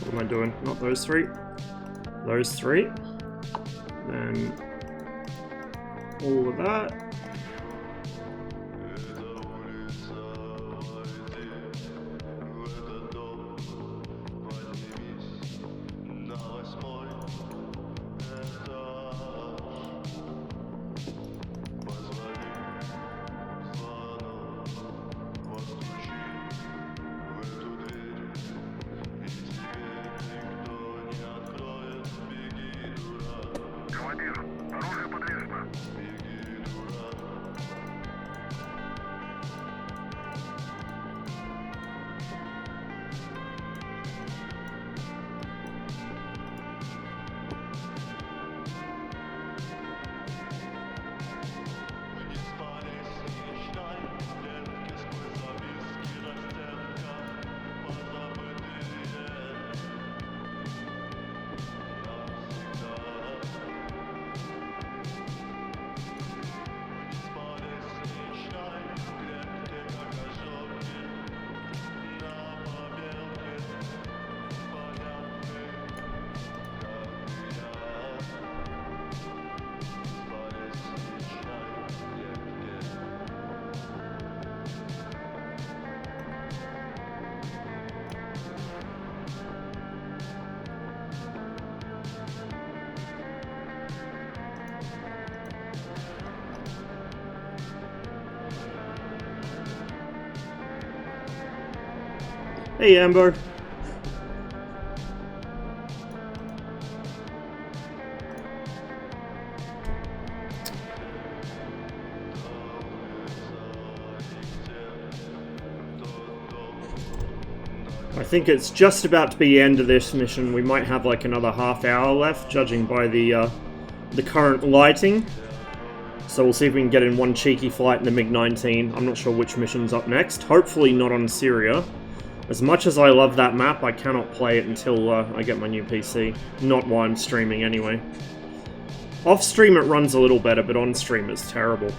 What am I doing? Not those three. Those three. Then all of that. Hey, Amber. I think it's just about to be the end of this mission. We might have like another half hour left, judging by the current lighting. So we'll see if we can get in one cheeky flight in the MiG-19. I'm not sure which mission's up next. Hopefully not on Syria. As much as I love that map, I cannot play it until I get my new PC. Not while I'm streaming, anyway. Off-stream it runs a little better, but on-stream it's terrible.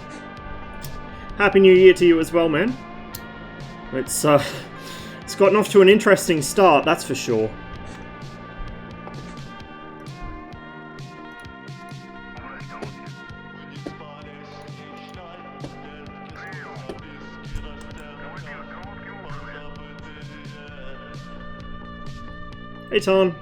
Happy New Year to you as well, man. It's gotten off to an interesting start, that's for sure. Hey, Ton.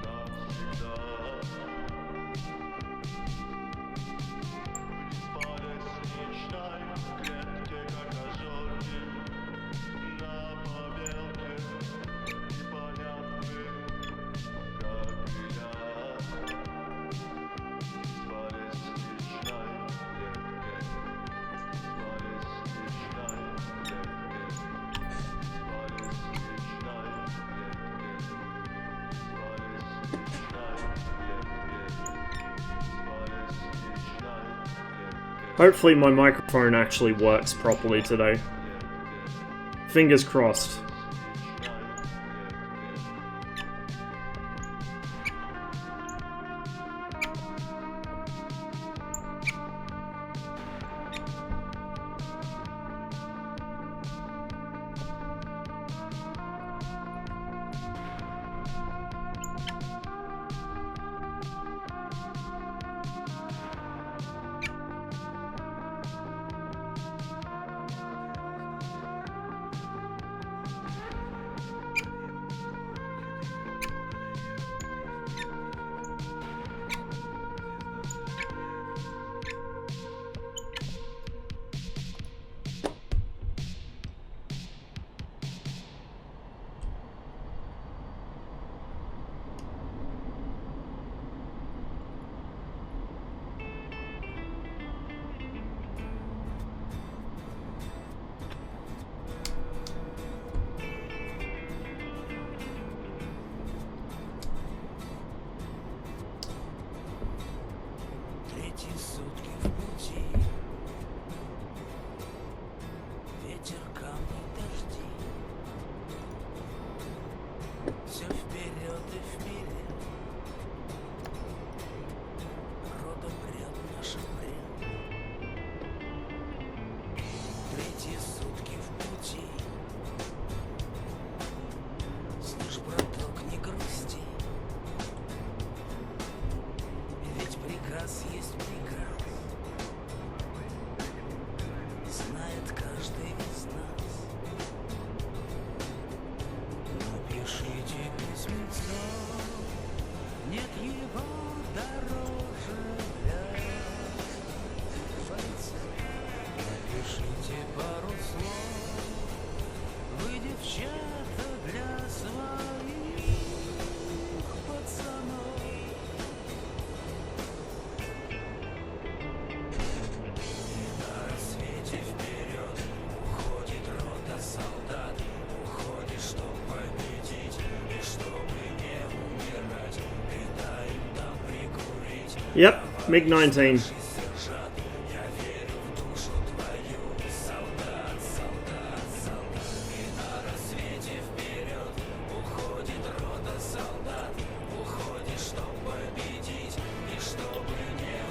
Hopefully my microphone actually works properly today. Fingers crossed. Yep, MiG-19.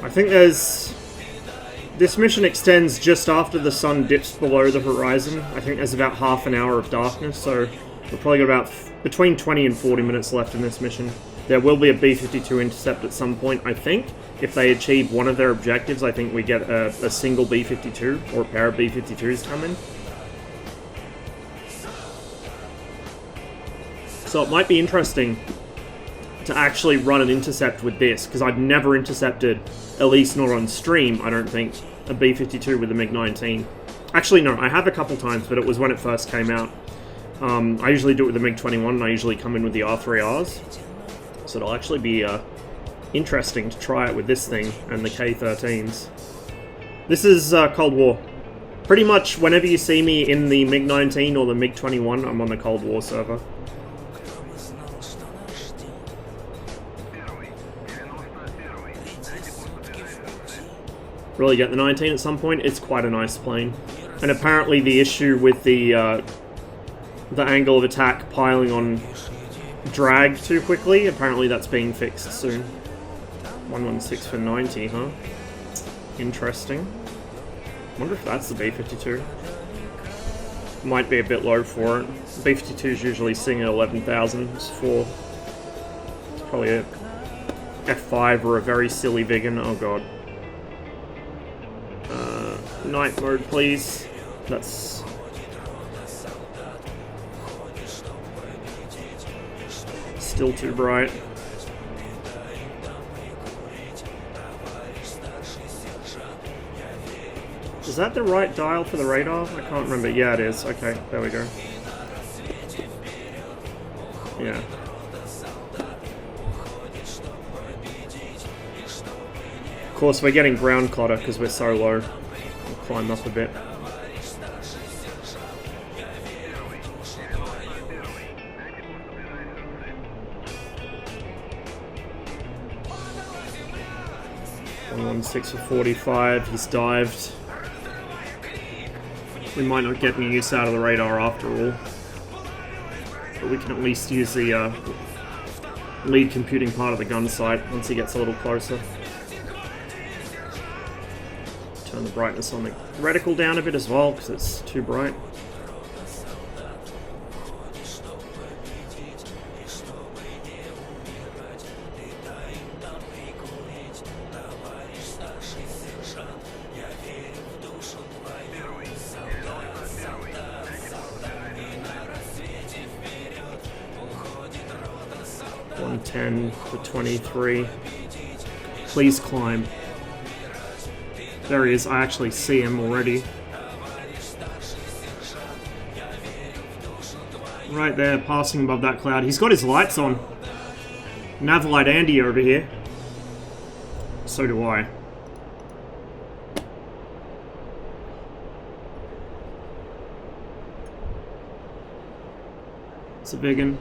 I think this mission extends just after the sun dips below the horizon. I think there's about half an hour of darkness, so we've probably got about between 20 and 40 minutes left in this mission. There will be a B-52 intercept at some point, I think. If they achieve one of their objectives, I think we get a single B-52, or a pair of B-52s come in. So it might be interesting to actually run an intercept with this, because I've never intercepted, at least not on stream, I don't think, a B-52 with a MiG-19. Actually, no, I have a couple times, but it was when it first came out. I usually do it with the MiG-21, and I usually come in with the R3Rs. So it'll actually be interesting to try it with this thing and the K-13s. This is Cold War. Pretty much whenever you see me in the MiG-19 or the MiG-21, I'm on the Cold War server. Really get the 19 at some point. It's quite a nice plane. And apparently the issue with the angle of attack piling on drag too quickly, apparently that's being fixed soon. 116 for 90, huh? Interesting. Wonder if that's the B-52. Might be a bit low for it. B-52s usually sing at 11,000 for probably a F5 or a very silly Viggen. Oh god. Night mode, please. That's... still too bright. Is that the right dial for the radar? I can't remember. Yeah, it is. Okay, there we go. Yeah. Of course, we're getting ground clutter because we're so low. We'll climb up a bit. .116 for 45. He's dived. We might not get any use out of the radar after all, but we can at least use the lead computing part of the gun sight once he gets a little closer. Turn the brightness on the reticle down a bit as well, because it's too bright. .110 for 23. Please climb. There he is. I actually see him already. Right there, passing above that cloud. He's got his lights on. Navlight Andy over here. So do I. It's a big one.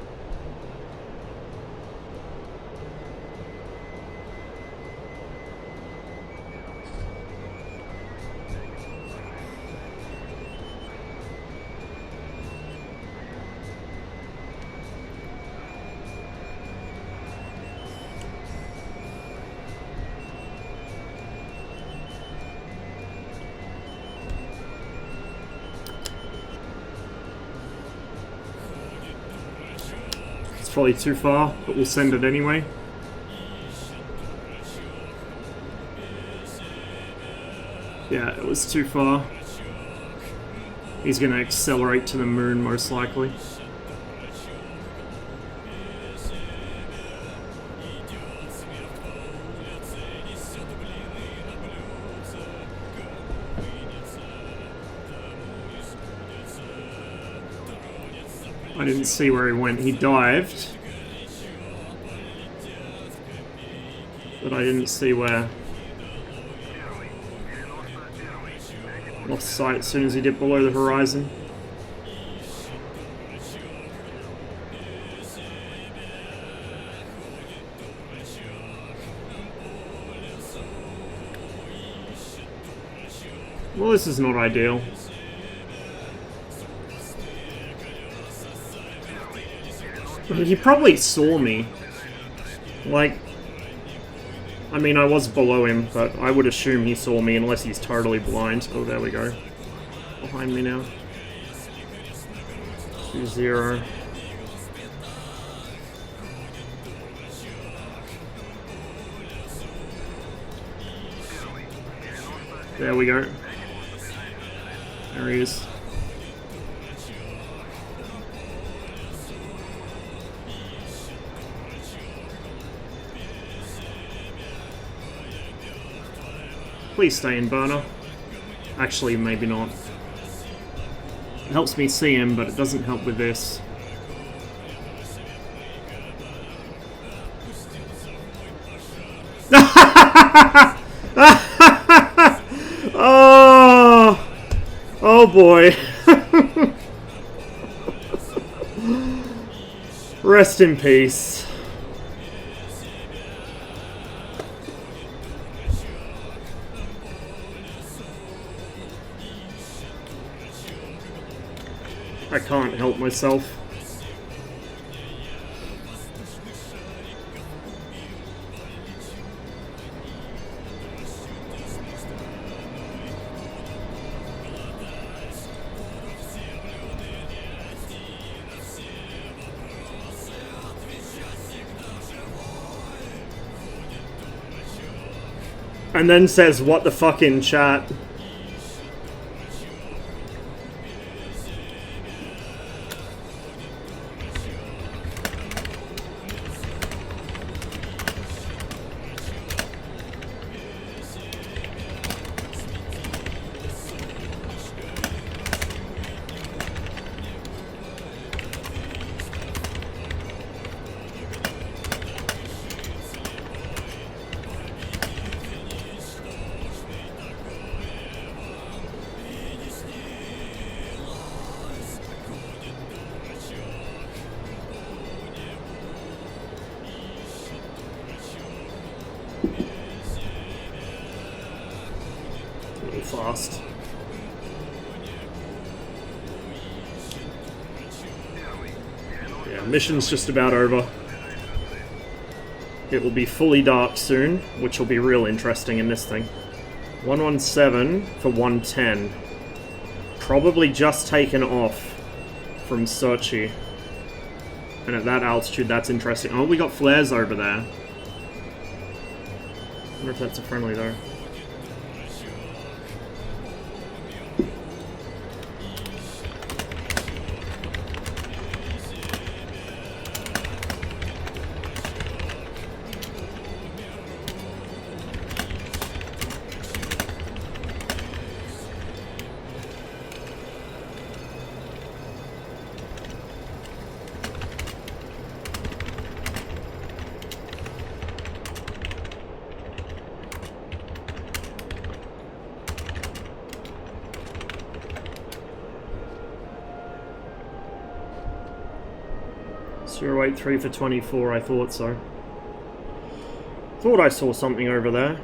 Probably too far, but we'll send it anyway. Yeah, it was too far. He's gonna accelerate to the moon, most likely. I didn't see where he went. He dived. But I didn't see where. Lost sight as soon as he dipped below the horizon. Well, this is not ideal. He probably saw me. Like, I mean, I was below him, but I would assume he saw me unless he's totally blind. Oh, there we go. Behind me now. 2-0. There we go. There he is. Please stay in, burner. Actually, maybe not. It helps me see him, but it doesn't help with this. Oh! Oh boy. Rest in peace. I can't help myself. And then says, "What the fuck" in chat. Fast. Yeah, mission's just about over. It will be fully dark soon, which will be real interesting in this thing. 117 for 110. Probably just taken off from Sochi. And at that altitude, that's interesting. Oh, we got flares over there. I wonder if that's a friendly though. .083 for 24, I thought so. Thought I saw something over there.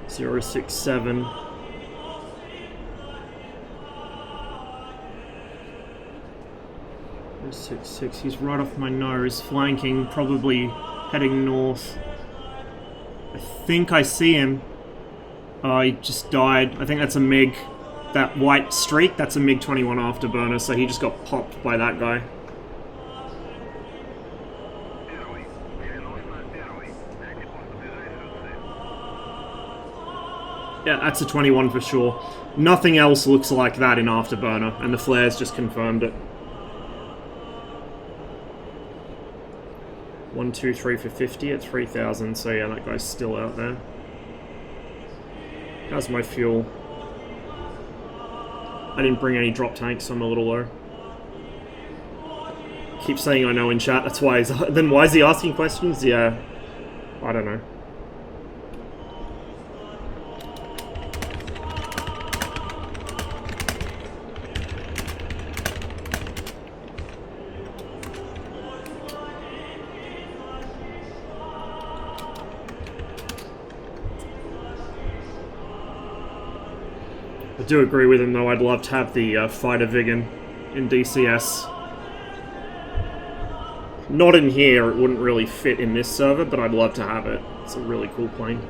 .067. .066. He's right off my nose, flanking, probably heading north. I think I see him. Oh, he just died. I think that's a MiG. That white streak, that's a MiG-21 afterburner, so he just got popped by that guy. Yeah, that's a 21 for sure. Nothing else looks like that in afterburner, and the flares just confirmed it. 1, 2, 3 for 50 at 3,000. So yeah, that guy's still out there. How's my fuel? I didn't bring any drop tanks, so I'm a little low. Keep saying I know in chat, that's why then why is he asking questions? Yeah, I don't know. I do agree with him though, I'd love to have the fighter Viggen in DCS. Not in here, it wouldn't really fit in this server, but I'd love to have it. It's a really cool plane.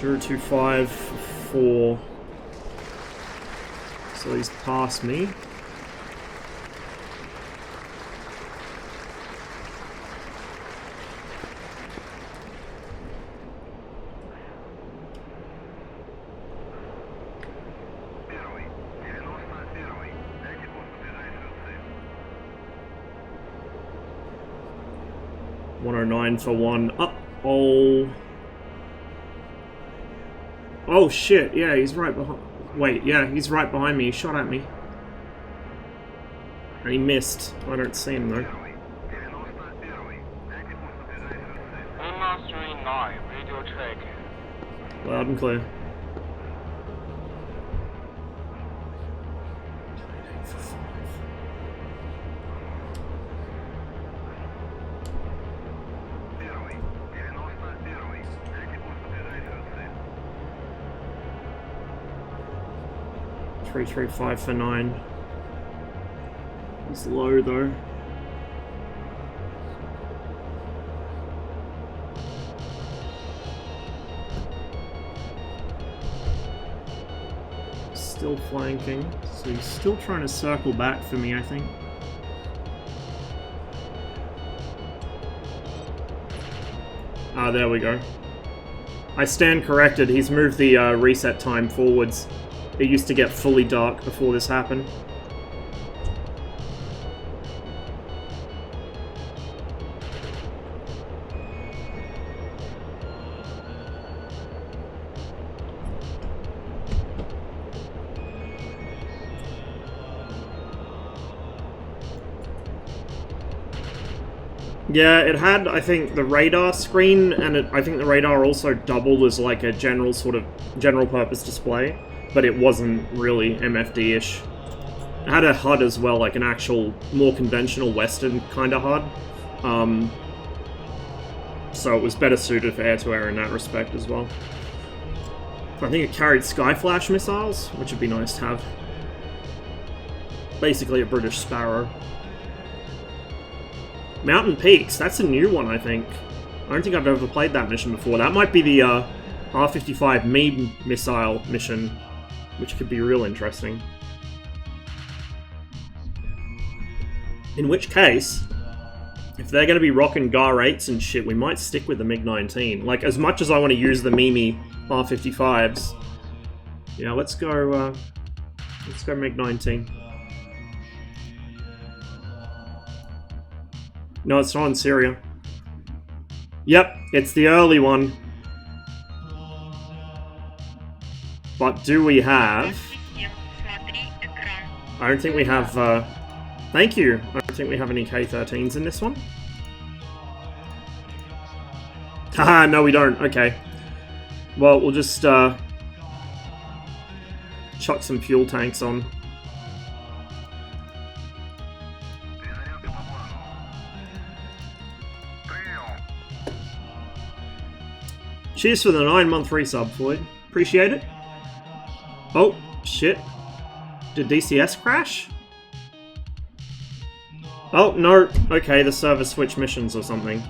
Zero, 2, 5, 4. So he's past me. $109 for 1. Uh-oh. Oh shit, yeah, he's right behind... Wait, yeah, he's right behind me. He shot at me. And he missed. I don't see him though. Radio check. Loud and clear. Three, 3, 5 for 9. He's low though. Still flanking, so he's still trying to circle back for me, I think. Ah, there we go. I stand corrected, he's moved the reset time forwards. It used to get fully dark before this happened. Yeah, it had, I think, the radar screen, and I think the radar also doubled as like a general purpose display, but it wasn't really MFD-ish. It had a HUD as well, like an actual, more conventional Western kind of HUD. So it was better suited for air-to-air in that respect as well. I think it carried Skyflash missiles, which would be nice to have. Basically a British Sparrow. Mountain Peaks, that's a new one, I think. I don't think I've ever played that mission before. That might be the R-55 Me missile mission, which could be real interesting. In which case, if they're going to be rocking GAR-8s and shit, we might stick with the MiG-19. Like, as much as I want to use the Mimi R-55s, yeah, let's go MiG-19. No, it's not in Syria. Yep, it's the early one. But do we have... I don't think we have... Thank you. I don't think we have any K-13s in this one. Haha, no we don't. Okay. Well, we'll just chuck some fuel tanks on. Cheers for the 9-month resub, Floyd. Appreciate it. Oh, shit. Did DCS crash? Oh, no. Okay, the server switched missions or something.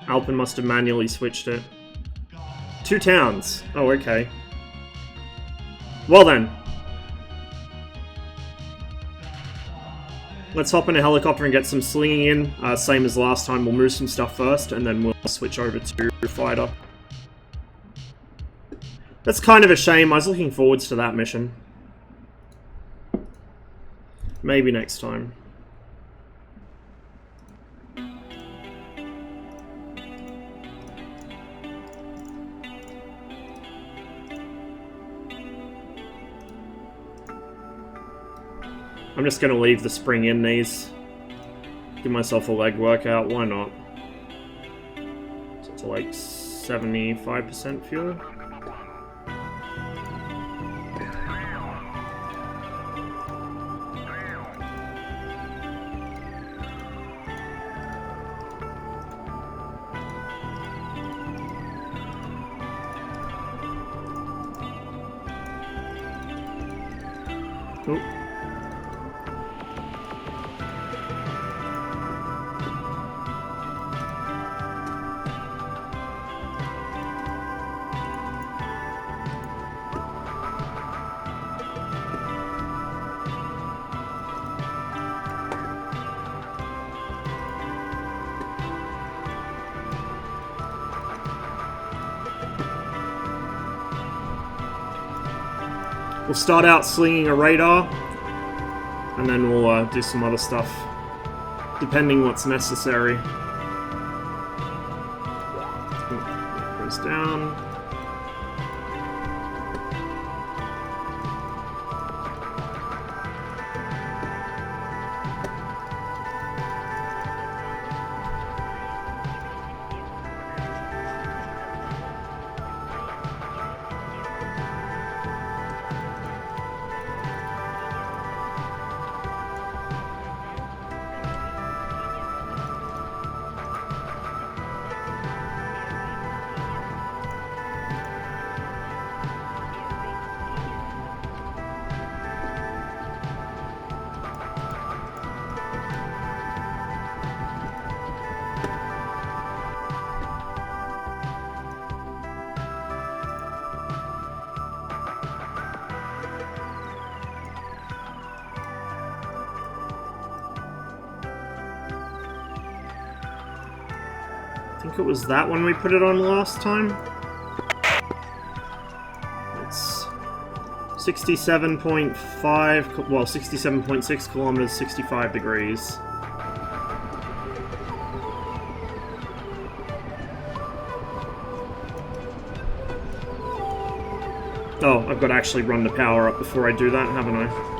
Alpin must have manually switched it. 2 towns. Oh, okay. Well then. Let's hop in a helicopter and get some slinging in. Same as last time, we'll move some stuff first, and then we'll switch over to fighter. That's kind of a shame. I was looking forwards to that mission. Maybe next time. I'm just going to leave the spring in these. Give myself a leg workout. Why not? So it's like 75% fuel. Oop. We'll start out slinging a radar, and then we'll do some other stuff, depending what's necessary. That goes down. I think it was that one we put it on last time. It's 67.5, well, 67.6 kilometers, 65 degrees. Oh, I've got to actually run the power up before I do that, haven't I?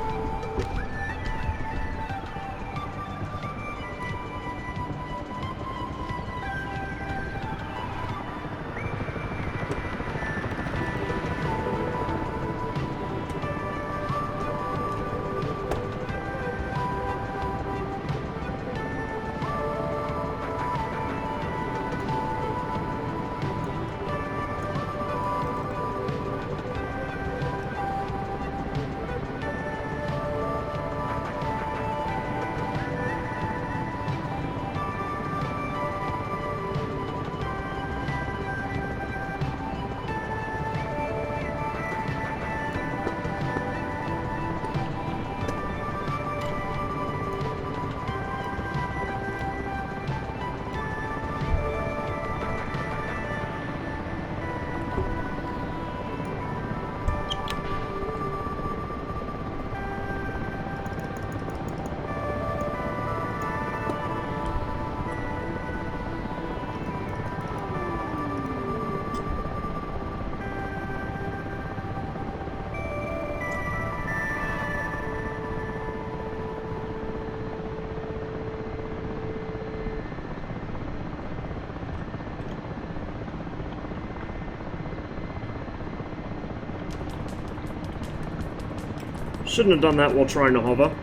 Shouldn't have done that while trying to hover.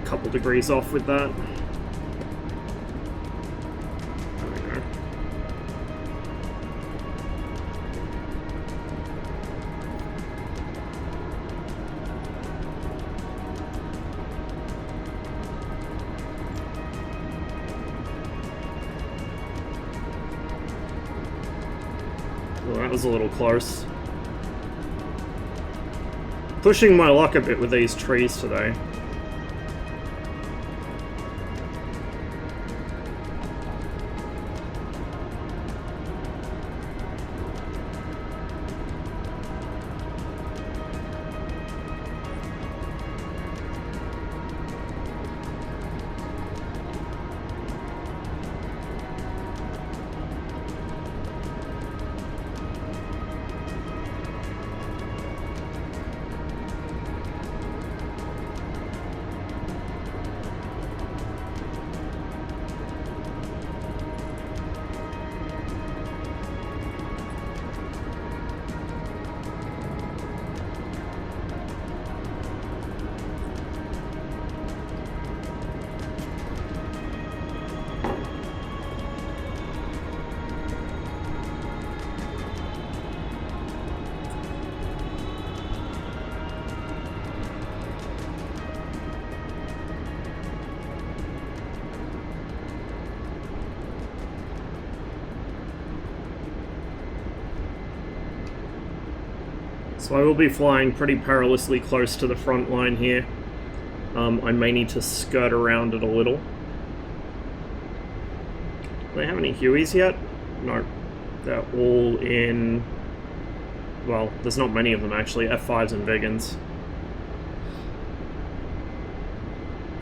Couple degrees off with that. There we go. Well, that was a little close. Pushing my luck a bit with these trees today. So I will be flying pretty perilously close to the front line here. I may need to skirt around it a little. Do they have any Hueys yet? No. They're all in... Well, there's not many of them actually, F5s and Vigans.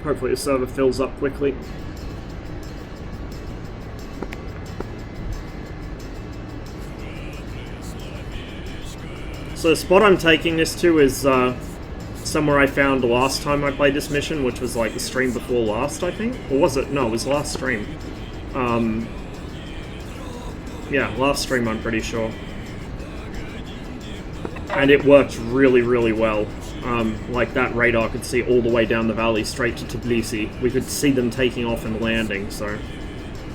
Hopefully the server fills up quickly. So the spot I'm taking this to is somewhere I found last time I played this mission, which was like the stream before last, I think? Or was it? No, it was last stream. Yeah, last stream I'm pretty sure. And it worked really, really well. Like that radar could see all the way down the valley straight to Tbilisi. We could see them taking off and landing, so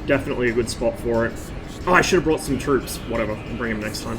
definitely a good spot for it. Oh, I should have brought some troops. Whatever, I'll bring them next time.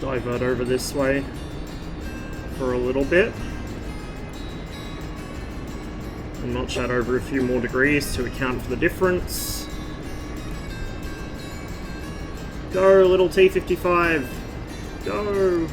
divert over this way for a little bit. And notch that over a few more degrees to account for the difference. Go, little T-55! Go!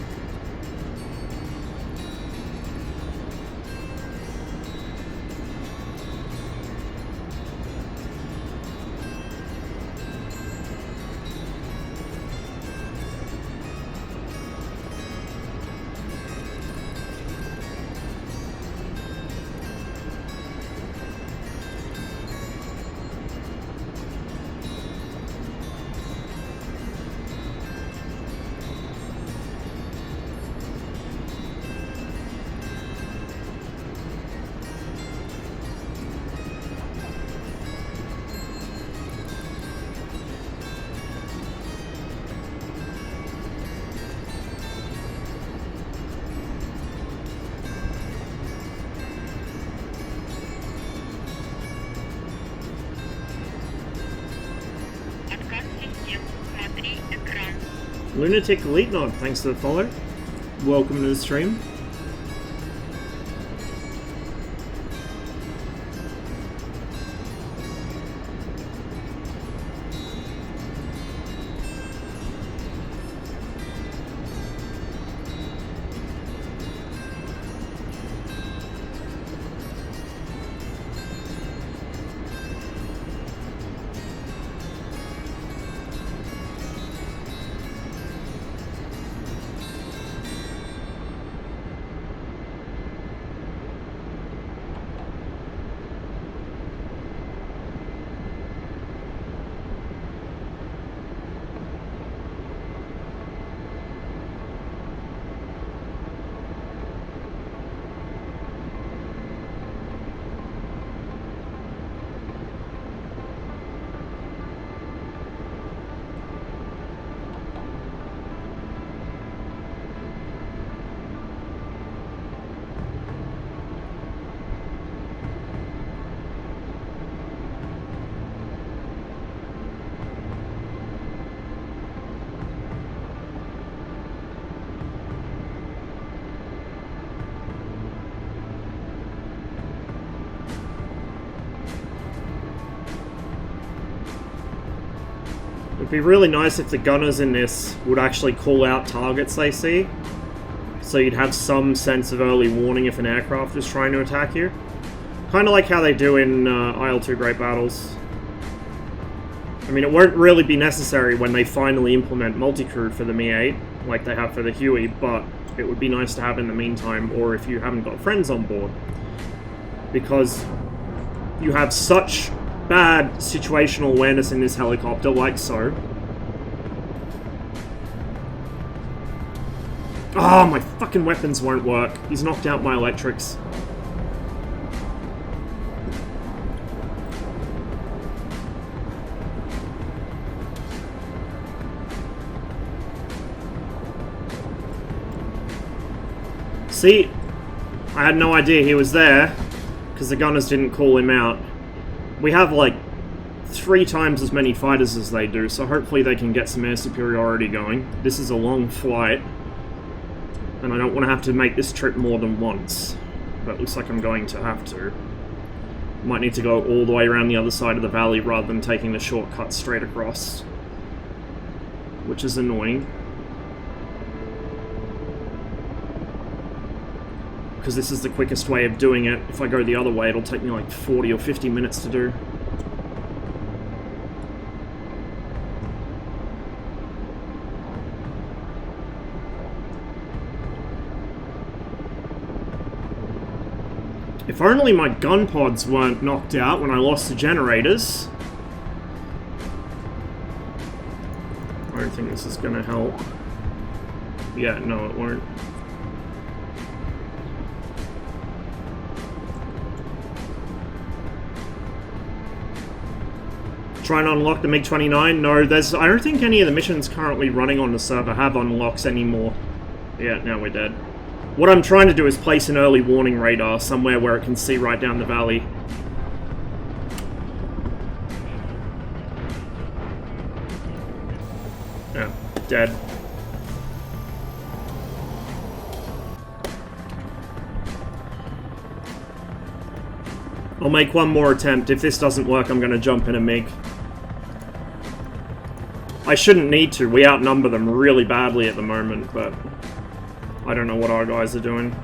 Lunatic Elite Nod, thanks for the follow. Welcome to the stream. It'd be really nice if the gunners in this would actually call out targets they see, so you'd have some sense of early warning if an aircraft is trying to attack you. Kind of like how they do in IL-2 Great Battles. I mean, it won't really be necessary when they finally implement multi-crew for the Mi-8, like they have for the Huey, but it would be nice to have in the meantime, or if you haven't got friends on board. Because you have such bad situational awareness in this helicopter, like so. Oh, my fucking weapons won't work. He's knocked out my electrics. See? I had no idea he was there, because the gunners didn't call him out. We have, like, 3 times as many fighters as they do, so hopefully they can get some air superiority going. This is a long flight, and I don't want to have to make this trip more than once. But it looks like I'm going to have to. Might need to go all the way around the other side of the valley rather than taking the shortcut straight across. Which is annoying. Because this is the quickest way of doing it. If I go the other way, it'll take me like 40 or 50 minutes to do. If only my gun pods weren't knocked out when I lost the generators. I don't think this is going to help. Yeah, no, it won't. Try and unlock the MiG-29? No, I don't think any of the missions currently running on the server have unlocks anymore. Yeah, now we're dead. What I'm trying to do is place an early warning radar somewhere where it can see right down the valley. Yeah, dead. I'll make one more attempt. If this doesn't work, I'm going to jump in a MiG. I shouldn't need to. We outnumber them really badly at the moment, but I don't know what our guys are doing.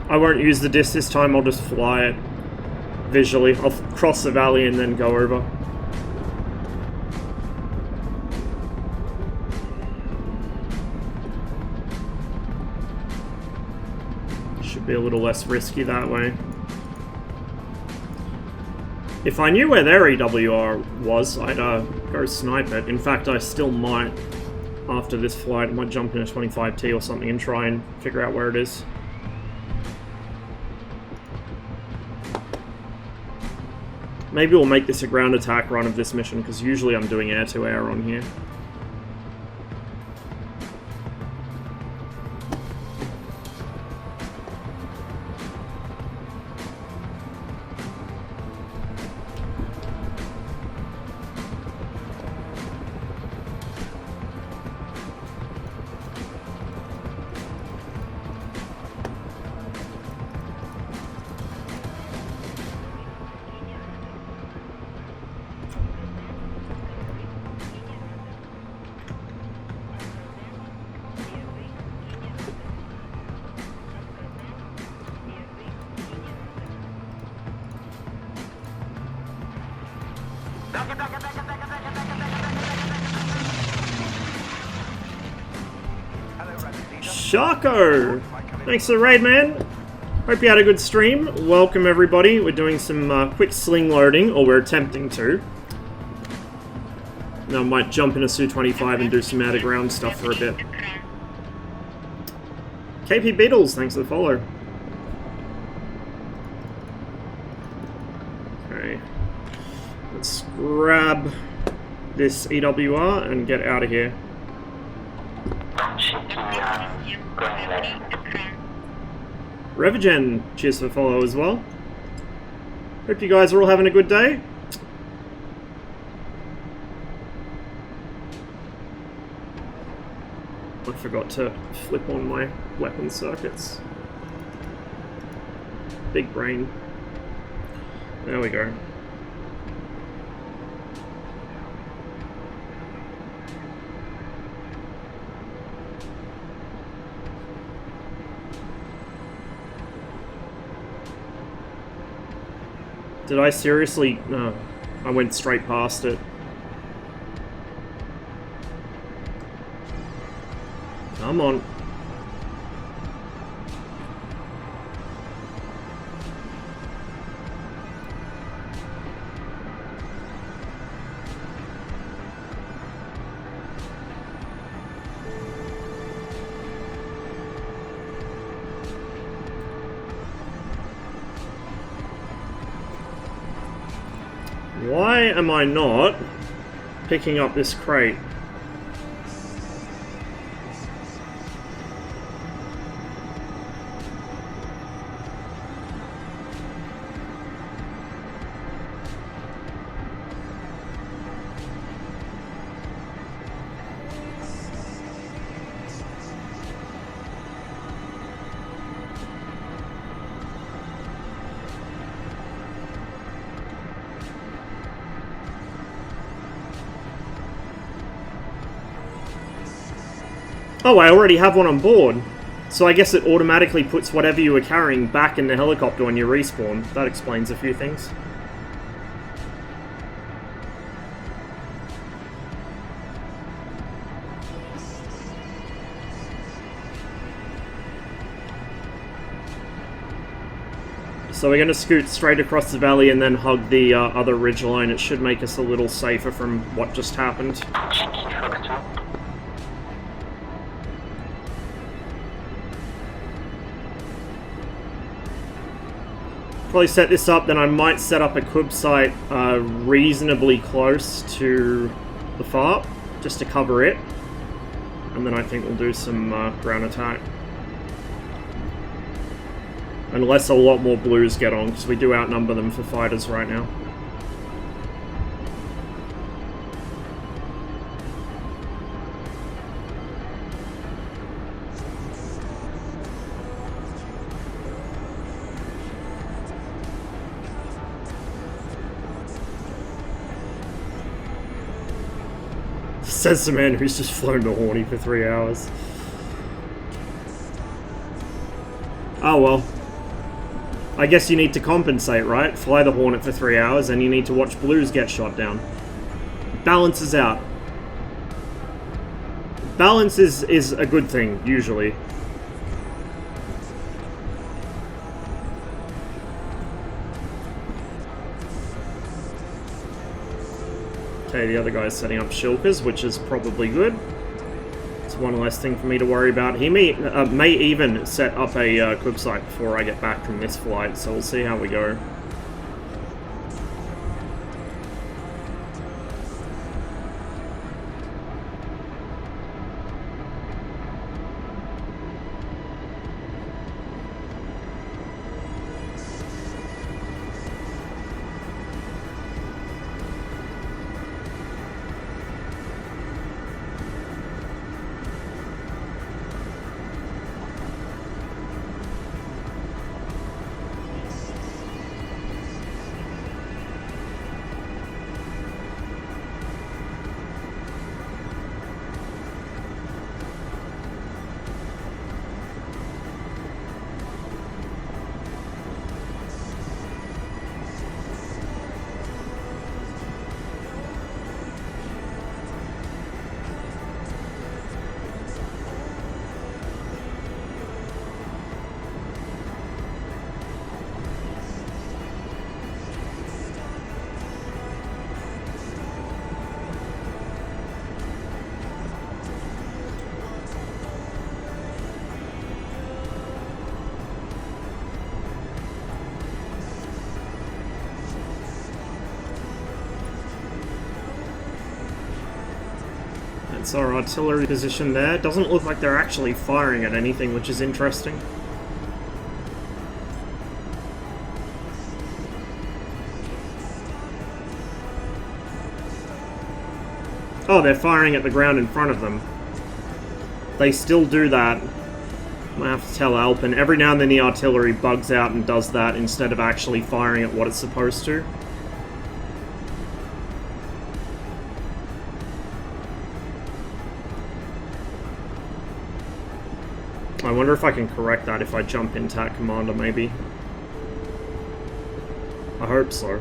I won't use the disc this time, I'll just fly it visually. I'll cross the valley and then go over. Should be a little less risky that way. If I knew where their EWR was, I'd go snipe it. In fact, I still might, after this flight, I might jump in a 25T or something and try and figure out where it is. Maybe we'll make this a ground attack run of this mission, because usually I'm doing air-to-air on here. Sharko! Thanks for the raid, man. Hope you had a good stream. Welcome, everybody. We're doing some quick sling loading, or we're attempting to. Now I might jump in a Su-25 and do some out-of-ground stuff for a bit. KP Beatles, thanks for the follow. Okay. Let's grab this EWR and get out of here. Revigen, cheers for the follow as well. Hope you guys are all having a good day. I forgot to flip on my weapon circuits. Big brain. There we go. Did I seriously? No. I went straight past it. Come on. Why am I not picking up this crate? Oh, I already have one on board. So I guess it automatically puts whatever you were carrying back in the helicopter when you respawn. That explains a few things. So we're going to scoot straight across the valley and then hug the other ridgeline. It should make us a little safer from what just happened. Probably set this up, then I might set up a Cub site reasonably close to the FARP, just to cover it. And then I think we'll do some ground attack. Unless a lot more blues get on, because we do outnumber them for fighters right now. Says the man who's just flown the Horny for 3 hours. Oh well. I guess you need to compensate, right? Fly the Hornet for 3 hours and you need to watch blues get shot down. Balances out. Balance is a good thing, usually. Okay, the other guy's setting up shulkers, which is probably good. It's one less thing for me to worry about. He may even set up a Cub site before I get back from this flight, so we'll see how we go. That's our artillery position there. Doesn't look like they're actually firing at anything, which is interesting. Oh, they're firing at the ground in front of them. They still do that. I might have to tell Alpin. Every now and then the artillery bugs out and does that instead of actually firing at what it's supposed to. I wonder if I can correct that if I jump in TAC Commander, maybe. I hope so.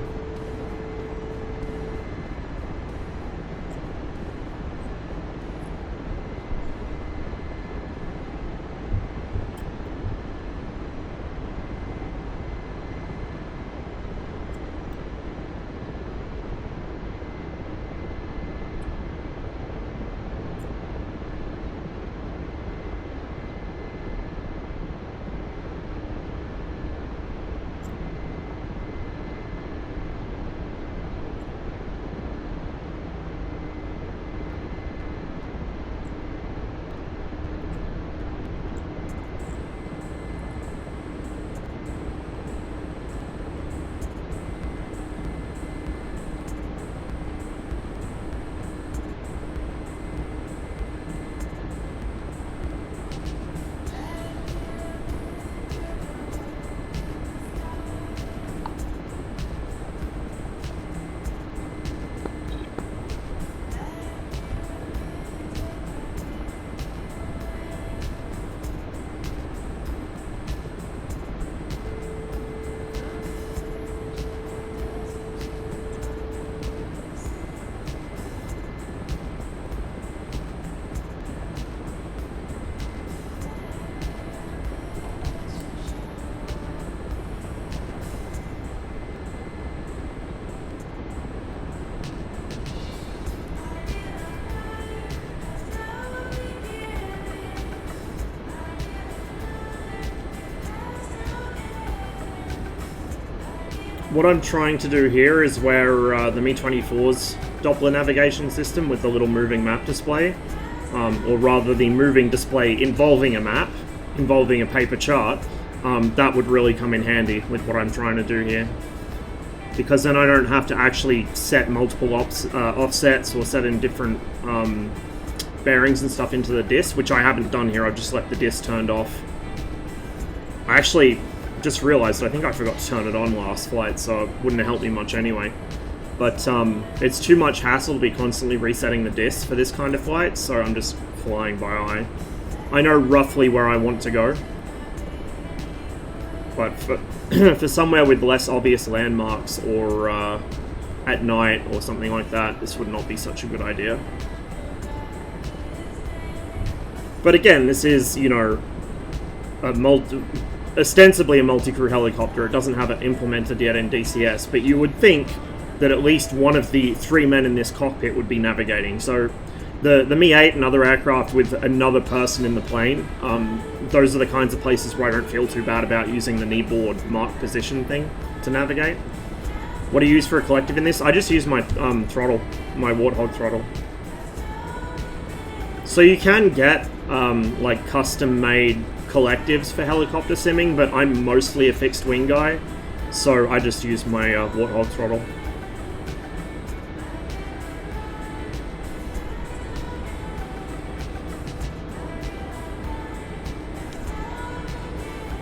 what I'm trying to do here is where the Mi-24's Doppler navigation system with the little moving map display, or rather the moving display involving a map, involving a paper chart, that would really come in handy with what I'm trying to do here. Because then I don't have to actually set multiple offsets or set in different bearings and stuff into the disc, which I haven't done here. I've just left the disc turned off. I actually just realized I think I forgot to turn it on last flight, so it wouldn't have helped me much anyway. But it's too much hassle to be constantly resetting the disc for this kind of flight, so I'm just flying by eye. I know roughly where I want to go, but for somewhere with less obvious landmarks or at night or something like that, this would not be such a good idea. But again, this is, you know, ostensibly a multi-crew helicopter. It doesn't have it implemented yet in DCS, but you would think that at least one of the 3 men in this cockpit would be navigating. So the Mi-8 and other aircraft with another person in the plane, those are the kinds of places where I don't feel too bad about using the kneeboard mark position thing to navigate. What do you use for a collective in this? I just use my throttle, my Warthog throttle. So you can get like custom-made collectives for helicopter simming, but I'm mostly a fixed wing guy, so I just use my Warthog throttle.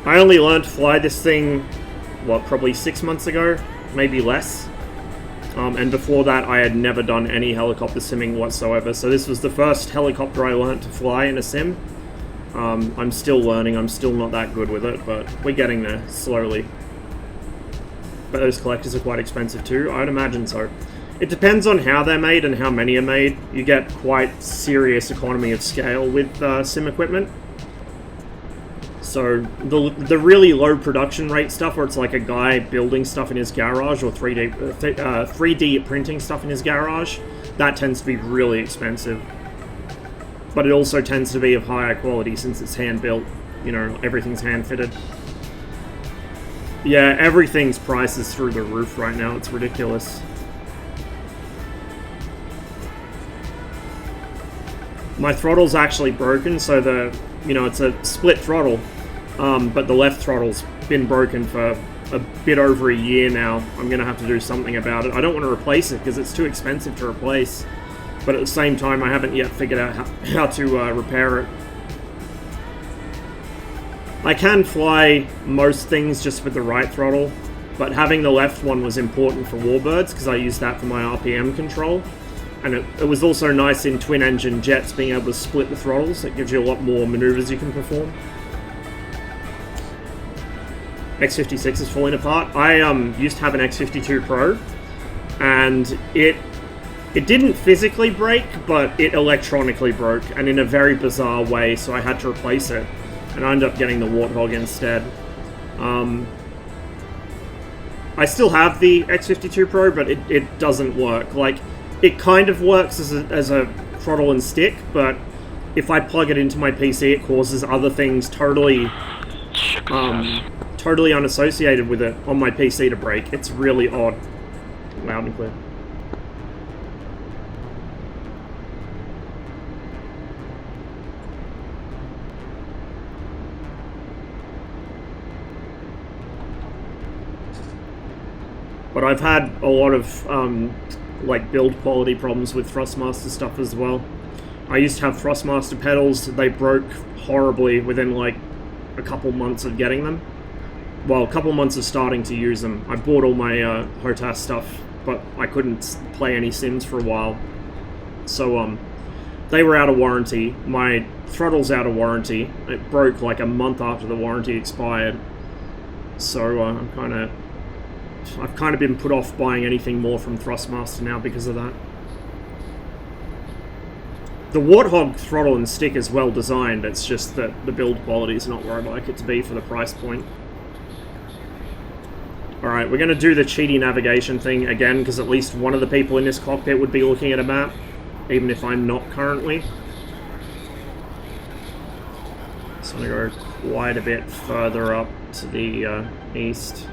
I only learned to fly this thing, what, probably 6 months ago, maybe less. And before that, I had never done any helicopter simming whatsoever, so this was the first helicopter I learned to fly in a sim. I'm still learning, I'm still not that good with it, but we're getting there, slowly. But those collectors are quite expensive too, I'd imagine so. It depends on how they're made and how many are made. You get quite serious economy of scale with sim equipment. So the really low production rate stuff, where it's like a guy building stuff in his garage or 3D printing stuff in his garage, that tends to be really expensive. But it also tends to be of higher quality since it's hand-built. You know, everything's hand-fitted. Yeah, everything's price is through the roof right now. It's ridiculous. My throttle's actually broken, so it's a split throttle. But the left throttle's been broken for a bit over a year now. I'm going to have to do something about it. I don't want to replace it because it's too expensive to replace. But at the same time, I haven't yet figured out how to repair it. I can fly most things just with the right throttle, but having the left one was important for Warbirds because I use that for my RPM control. And it was also nice in twin-engine jets being able to split the throttles. It gives you a lot more maneuvers you can perform. X56 is falling apart. I used to have an X52 Pro, and it didn't physically break, but it electronically broke, and in a very bizarre way, so I had to replace it. And I ended up getting the Warthog instead. I still have the X52 Pro, but it doesn't work. Like, it kind of works as a throttle and stick, but if I plug it into my PC, it causes other things totally unassociated with it on my PC to break. It's really odd. Loud and clear. But I've had a lot of like build quality problems with Thrustmaster stuff as well. I used to have Thrustmaster pedals. They broke horribly within like a couple months of getting them. Well, a couple months of starting to use them. I bought all my HOTAS stuff, but I couldn't play any sims for a while. So they were out of warranty. My throttle's out of warranty. It broke like a month after the warranty expired. So I've kind of been put off buying anything more from Thrustmaster now because of that. The Warthog throttle and stick is well designed, it's just that the build quality is not where I'd like it to be for the price point. Alright, we're going to do the cheaty navigation thing again, because at least one of the people in this cockpit would be looking at a map, even if I'm not currently. So I'm going to go quite a bit further up to the east.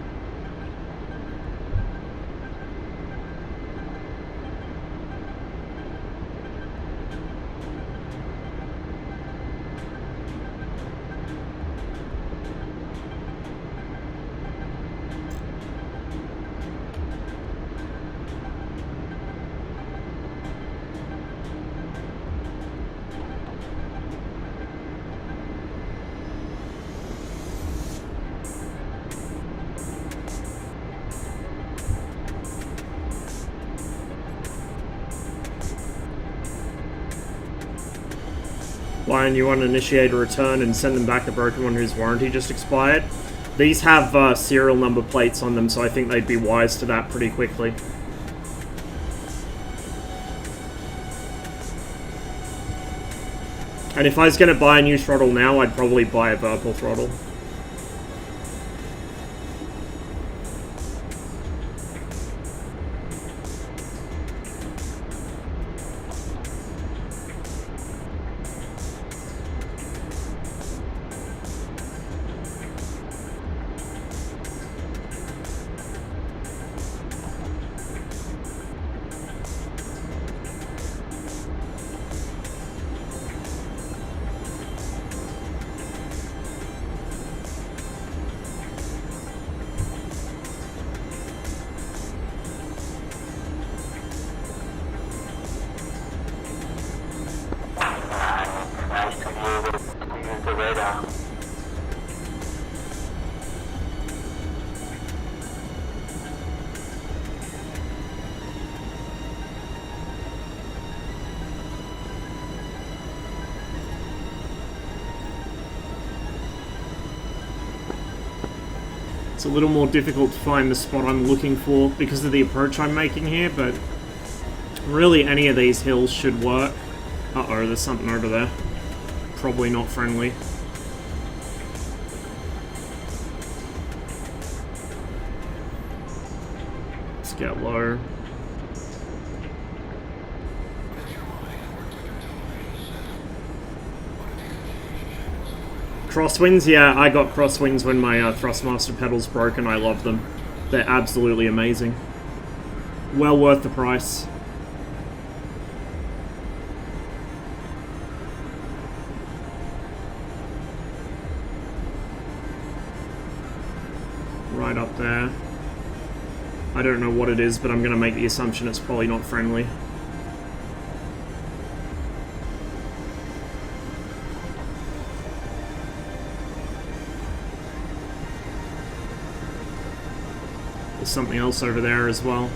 buy a new one, initiate a return, and send them back the broken one whose warranty just expired. These have serial number plates on them, so I think they'd be wise to that pretty quickly. And if I was going to buy a new throttle now, I'd probably buy a Virpil throttle. It's a little more difficult to find the spot I'm looking for because of the approach I'm making here, but really any of these hills should work. Uh-oh, there's something over there. Probably not friendly. Let's get low. Crosswinds? Yeah, I got crosswinds when my Thrustmaster pedals broke and I love them. They're absolutely amazing. Well worth the price. Right up there. I don't know what it is, but I'm going to make the assumption it's probably not friendly. There's something else over there as well.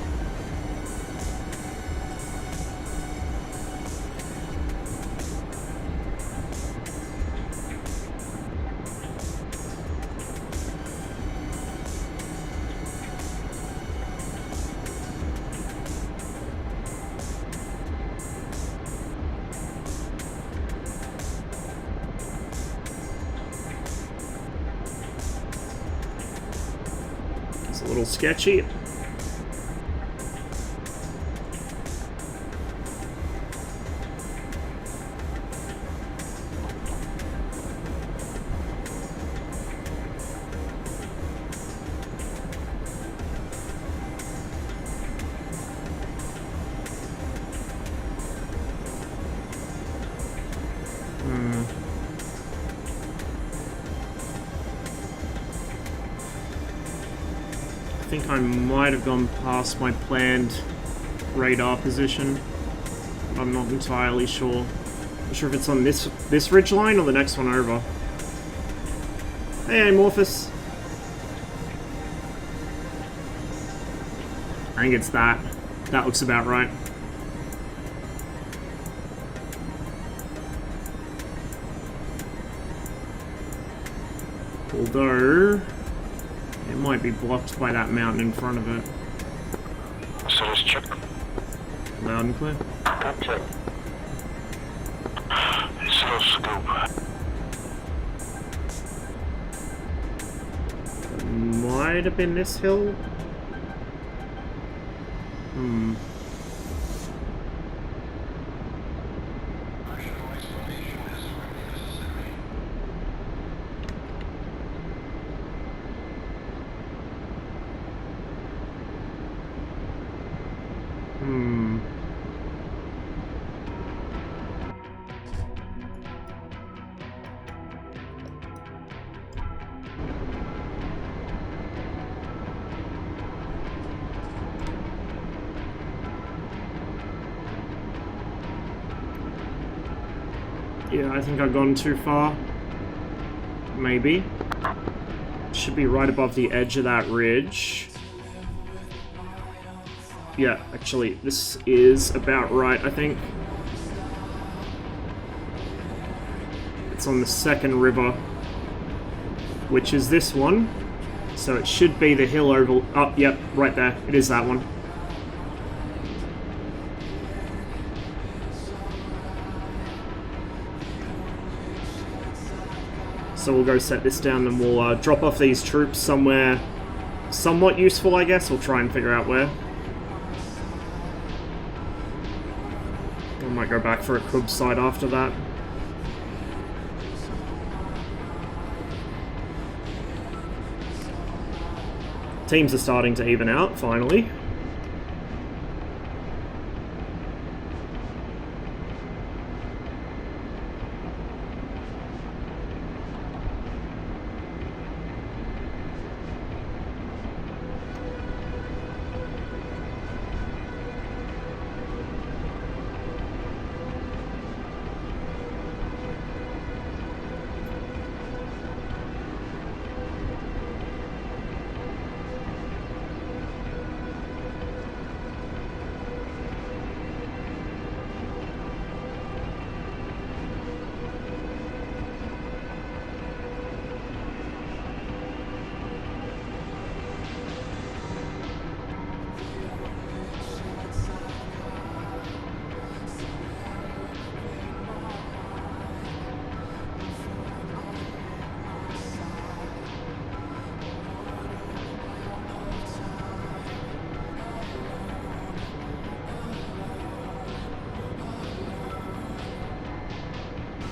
A little sketchy. I think I might have gone past my planned radar position. I'm not entirely sure. Not sure if it's on this ridgeline or the next one over. Hey, Amorphous. I think it's that. That looks about right. Although it might be blocked by that mountain in front of it. So let's check. Loud and clear. Check. Slow scoop. Might have been this hill. Yeah, I think I've gone too far. Maybe. Should be right above the edge of that ridge. Yeah, actually, this is about right, I think. It's on the second river, which is this one. So it should be the hill over... Oh, yep, right there. It is that one. So we'll go set this down and we'll drop off these troops somewhere somewhat useful, I guess. We'll try and figure out where. I might go back for a Kub site after that. Teams are starting to even out, finally.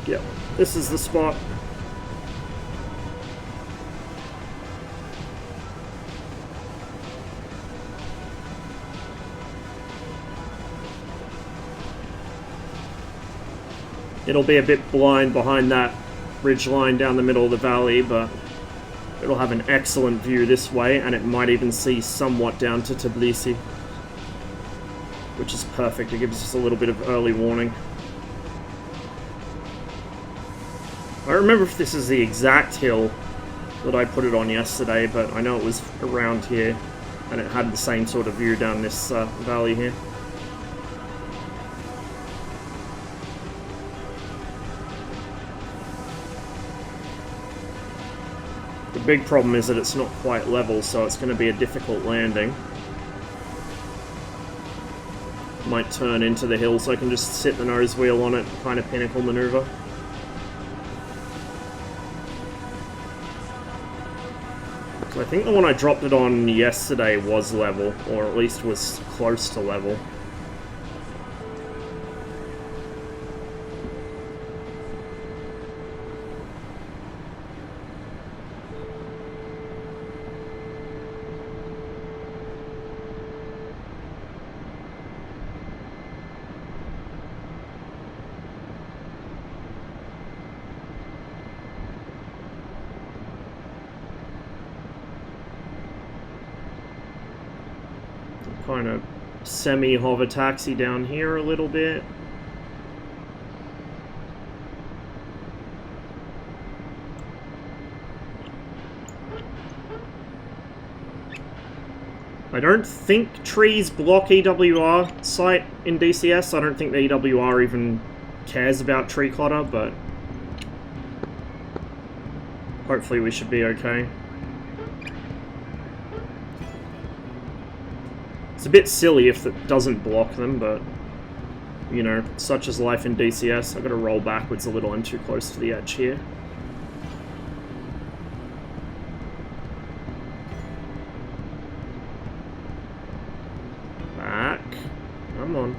Yep, this is the spot. It'll be a bit blind behind that ridge line down the middle of the valley, but it'll have an excellent view this way, and it might even see somewhat down to Tbilisi, which is perfect. It gives us a little bit of early warning. I don't remember if this is the exact hill that I put it on yesterday, but I know it was around here, and it had the same sort of view down this valley here. The big problem is that it's not quite level, so it's going to be a difficult landing. Might turn into the hill, so I can just sit the nose wheel on it, kind of pinnacle maneuver. So I think the one I dropped it on yesterday was level, or at least was close to level. Kind of semi-hover taxi down here a little bit. I don't think trees block EWR site in DCS. I don't think the EWR even cares about tree clutter, but hopefully we should be okay. It's a bit silly if it doesn't block them, but, you know, such is life in DCS. I've got to roll backwards a little. I'm too close to the edge here. Back. Come on.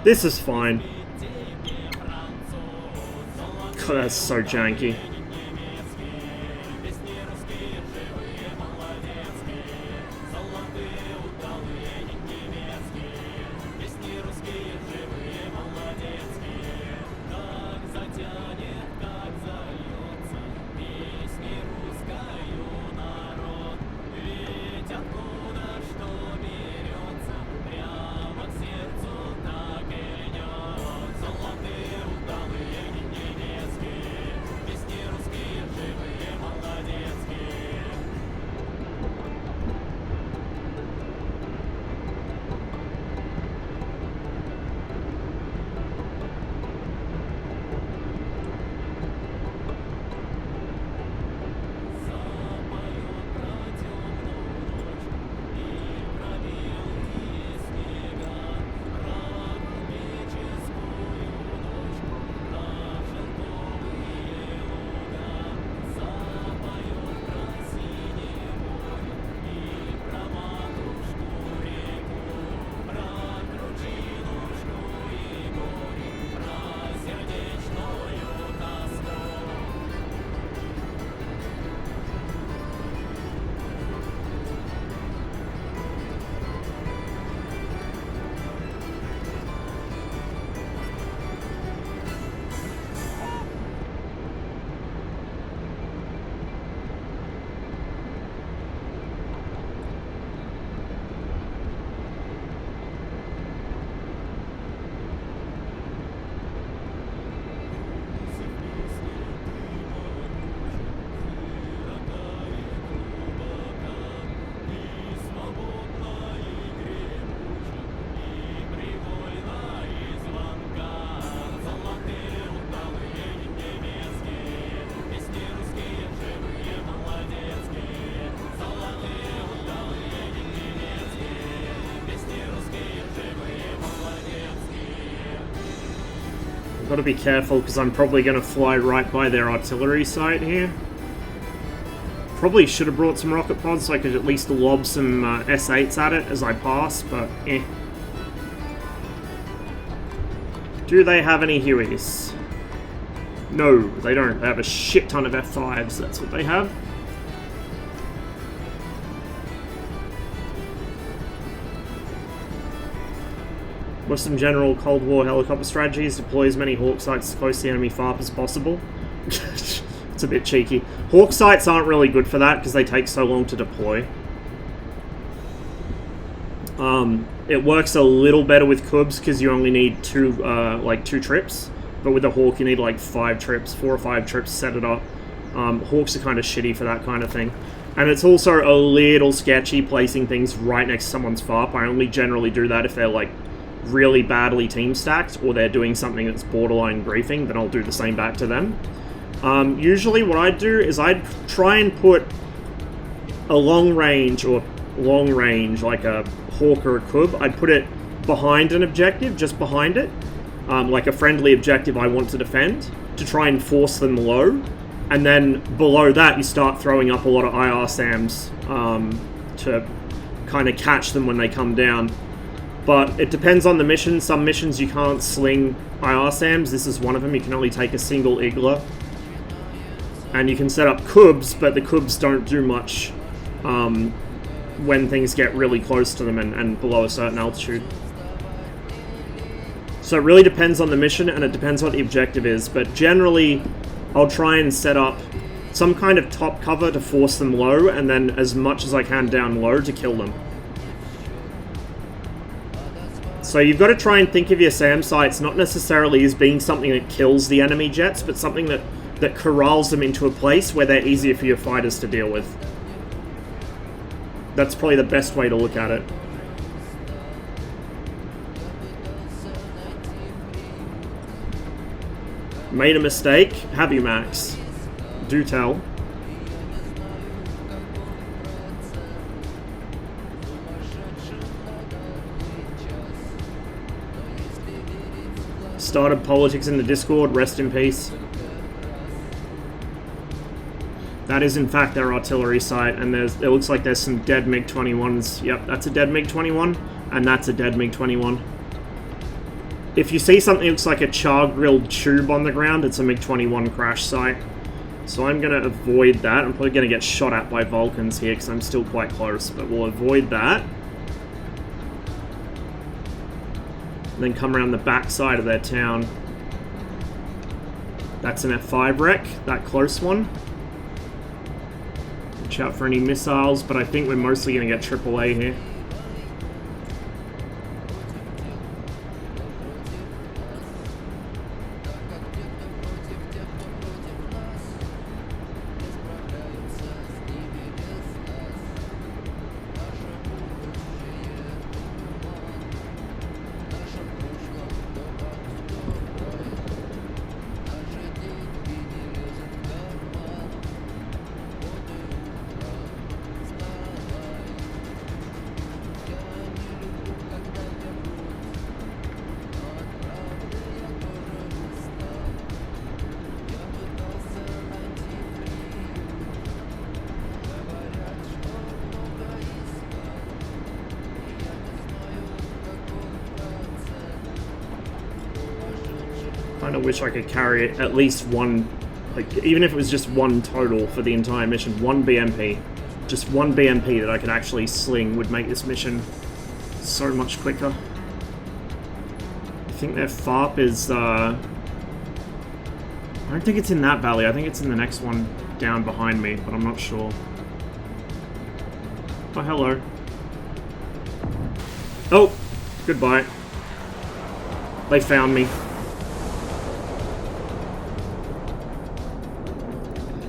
This is fine. God, that's so janky. Gotta be careful, because I'm probably going to fly right by their artillery site here. Probably should have brought some rocket pods so I could at least lob some S8s at it as I pass, but eh. Do they have any Hueys? No, they don't. They have a shit ton of F5s, that's what they have. Western General Cold War helicopter strategies deploy as many Hawk sites as close to the enemy FARP as possible. It's a bit cheeky. Hawk sites aren't really good for that because they take so long to deploy. It works a little better with Cubs because you only need two trips, but with the Hawk you need like 4 or 5 trips to set it up. Hawks are kind of shitty for that kind of thing. And it's also a little sketchy placing things right next to someone's FARP. I only generally do that if they're like really badly team stacked or they're doing something that's borderline griefing, then I'll do the same back to them. Usually what I'd do is I'd try and put a long range, like a Hawk or a Cub, I'd put it behind an objective, just behind it, like a friendly objective I want to defend, to try and force them low, and then below that you start throwing up a lot of IR SAMs to kind of catch them when they come down. But it depends on the mission. Some missions you can't sling IR SAMs, this is one of them, you can only take a single Igla. And you can set up Cubs, but the Cubs don't do much when things get really close to them and below a certain altitude. So it really depends on the mission, and it depends what the objective is, but generally I'll try and set up some kind of top cover to force them low, and then as much as I can down low to kill them. So you've got to try and think of your SAM sites not necessarily as being something that kills the enemy jets, but something that corrals them into a place where they're easier for your fighters to deal with. That's probably the best way to look at it. Made a mistake? Have you, Max? Do tell. Started politics in the Discord, rest in peace. That is in fact their artillery site, and it looks like there's some dead MiG-21s. Yep, that's a dead MiG-21, and that's a dead MiG-21. If you see something that looks like a char-grilled tube on the ground, it's a MiG-21 crash site. So I'm going to avoid that. I'm probably going to get shot at by Vulcans here, because I'm still quite close, but we'll avoid that. And then come around the back side of their town. That's an F5 wreck, that close one. Watch out for any missiles, but I think we're mostly going to get AAA here. I wish I could carry at least one, like, even if it was just one total for the entire mission, one BMP. Just one BMP that I could actually sling would make this mission so much quicker. I think their FARP is, I don't think it's in that valley, I think it's in the next one down behind me, but I'm not sure. Oh, hello. Oh, goodbye. They found me.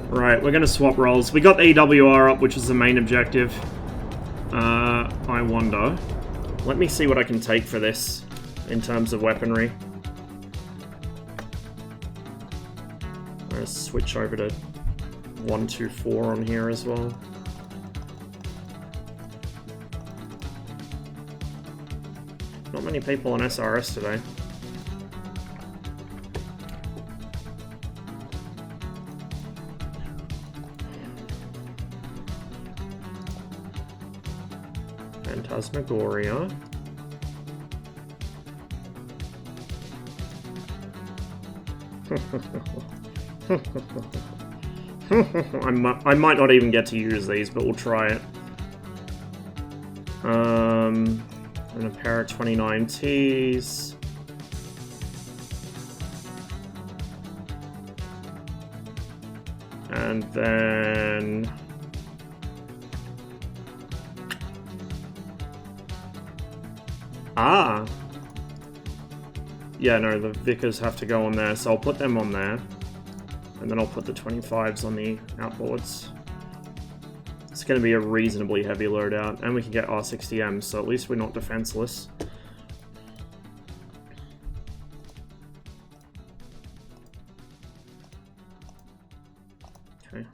Right, we're going to swap roles. We got the EWR up, which is the main objective. I wonder. Let me see what I can take for this in terms of weaponry. I'm going to switch over to 124 on here as well. Not many people on SRS today. Phantasmagoria. I might not even get to use these, but we'll try it. And a pair of 29Ts. And then... Ah! Yeah, no, the Vickers have to go on there, so I'll put them on there. And then I'll put the 25s on the outboards. It's going to be a reasonably heavy loadout, and we can get R60M, so at least we're not defenseless. Okay.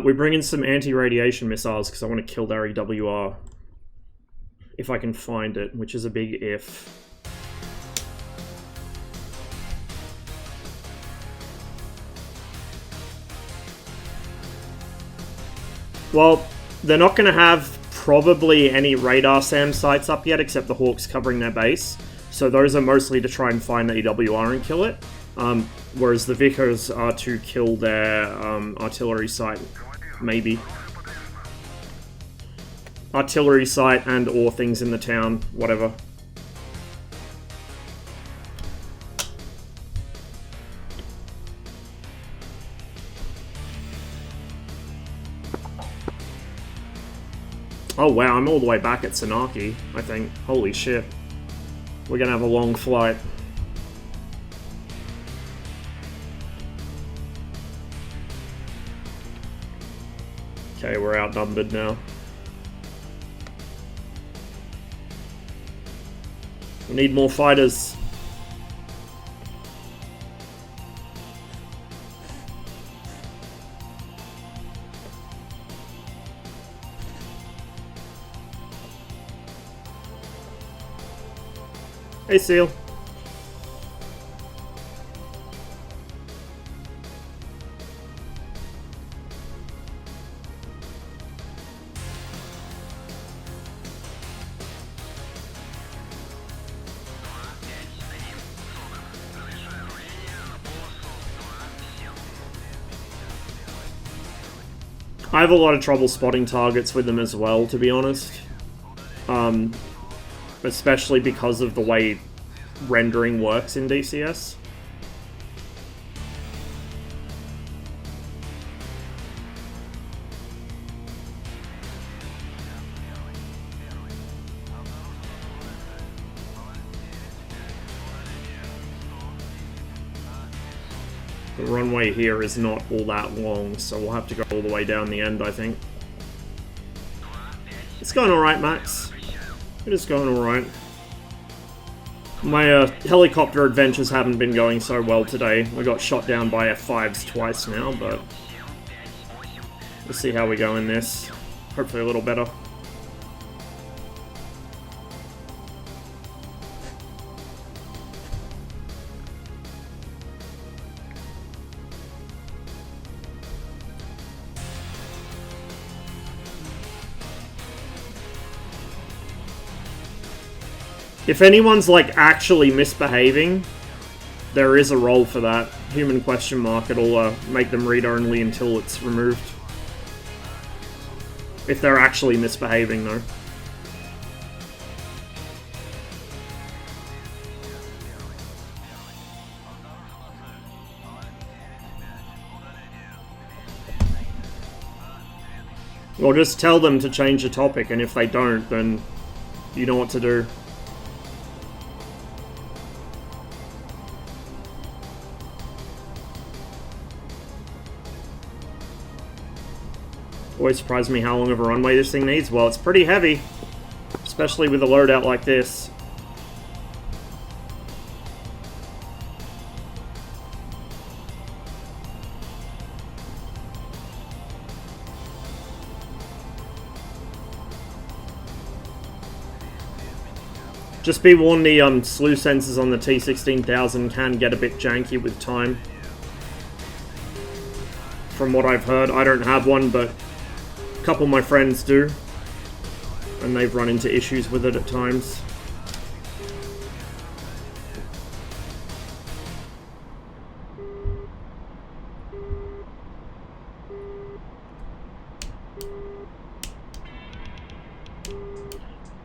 We bring in some anti-radiation missiles because I want to kill their EWR. If I can find it, which is a big if. Well, they're not going to have probably any radar SAM sites up yet, except the Hawks covering their base. So those are mostly to try and find the EWR and kill it. Whereas the Vickers are to kill their artillery site, maybe. Artillery site and or things in the town, whatever. Oh wow, I'm all the way back at Sanaki, I think. Holy shit. We're gonna have a long flight. Okay, we're outnumbered now. We need more fighters. Hey, Seal. I have a lot of trouble spotting targets with them as well, to be honest. Especially because of the way rendering works in DCS. The runway here is not all that long, so we'll have to go all the way down the end, I think. It's going alright, Max. It is going alright. My helicopter adventures haven't been going so well today. I got shot down by F5s twice now, but we'll see how we go in this. Hopefully a little better. If anyone's, like, actually misbehaving, there is a role for that. Human question mark, it'll make them read-only until it's removed. If they're actually misbehaving, though. Or just tell them to change the topic, and if they don't, then you know what to do. Always surprised me how long of a runway this thing needs. Well, it's pretty heavy, especially with a loadout like this. Just be warned, the slew sensors on the T-16,000 can get a bit janky with time. from what I've heard. I don't have one, but a couple of my friends do. And they've run into issues with it at times.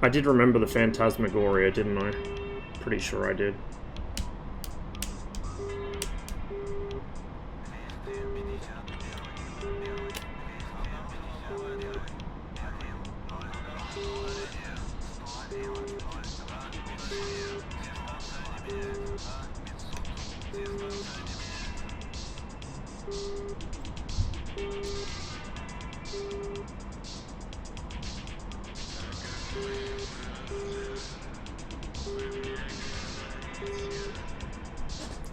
I did remember the Phantasmagoria, didn't I? Pretty sure I did.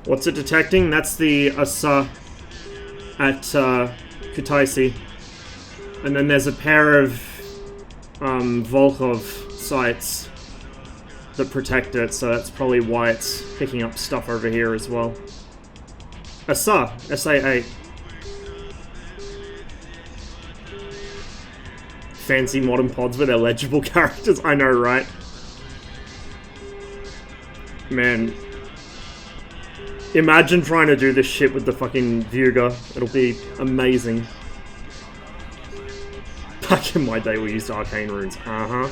What's it detecting? That's the Asa at Kutaisi. And then there's a pair of Volkov sites that protect it, so that's probably why it's picking up stuff over here as well. Asa, SA8. Fancy modern pods with illegible characters, I know, right? Man. Imagine trying to do this shit with the fucking Vuga. It'll be amazing. Back in my day we used arcane runes. Uh-huh.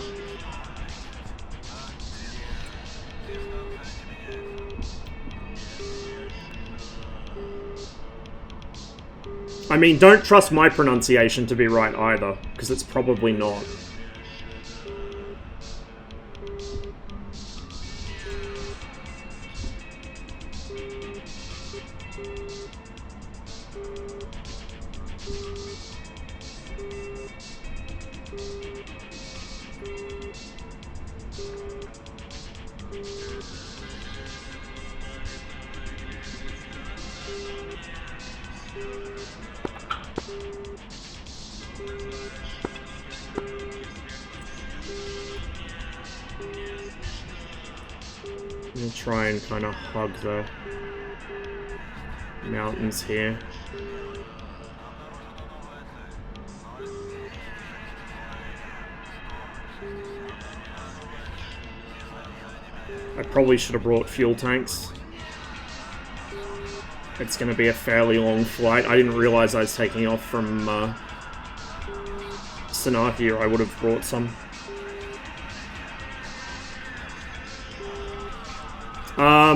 I mean, don't trust my pronunciation to be right either, because it's probably not. Try and kind of hug the mountains here. I probably should have brought fuel tanks. It's going to be a fairly long flight. I didn't realize I was taking off from Sanaki, or I would have brought some.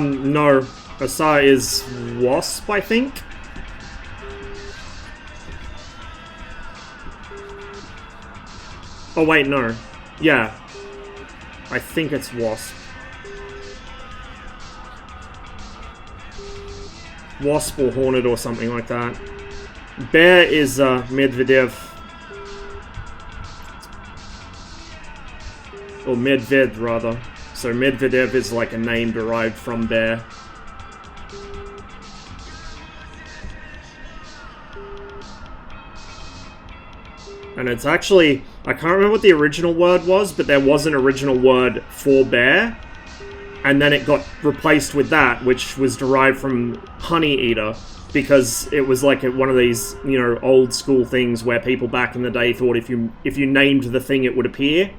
No. Asa is Wasp, I think? Oh, wait, no. Yeah. I think it's Wasp. Wasp or Hornet or something like that. Bear is, Medvedev. Or Medved, rather. So Medvedev is like a name derived from Bear. And it's actually, I can't remember what the original word was, but there was an original word for bear. And then it got replaced with that, which was derived from Honey Eater. Because it was like one of these, you know, old school things where people back in the day thought if you named the thing, it would appear.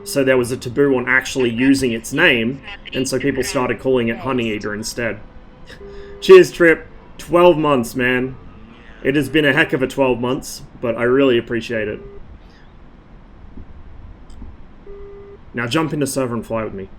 So there was a taboo on actually using its name, and so people started calling it Honey Eater instead. Cheers, Trip. 12 months, man. It has been a heck of a 12 months, but I really appreciate it. Now jump into server and fly with me.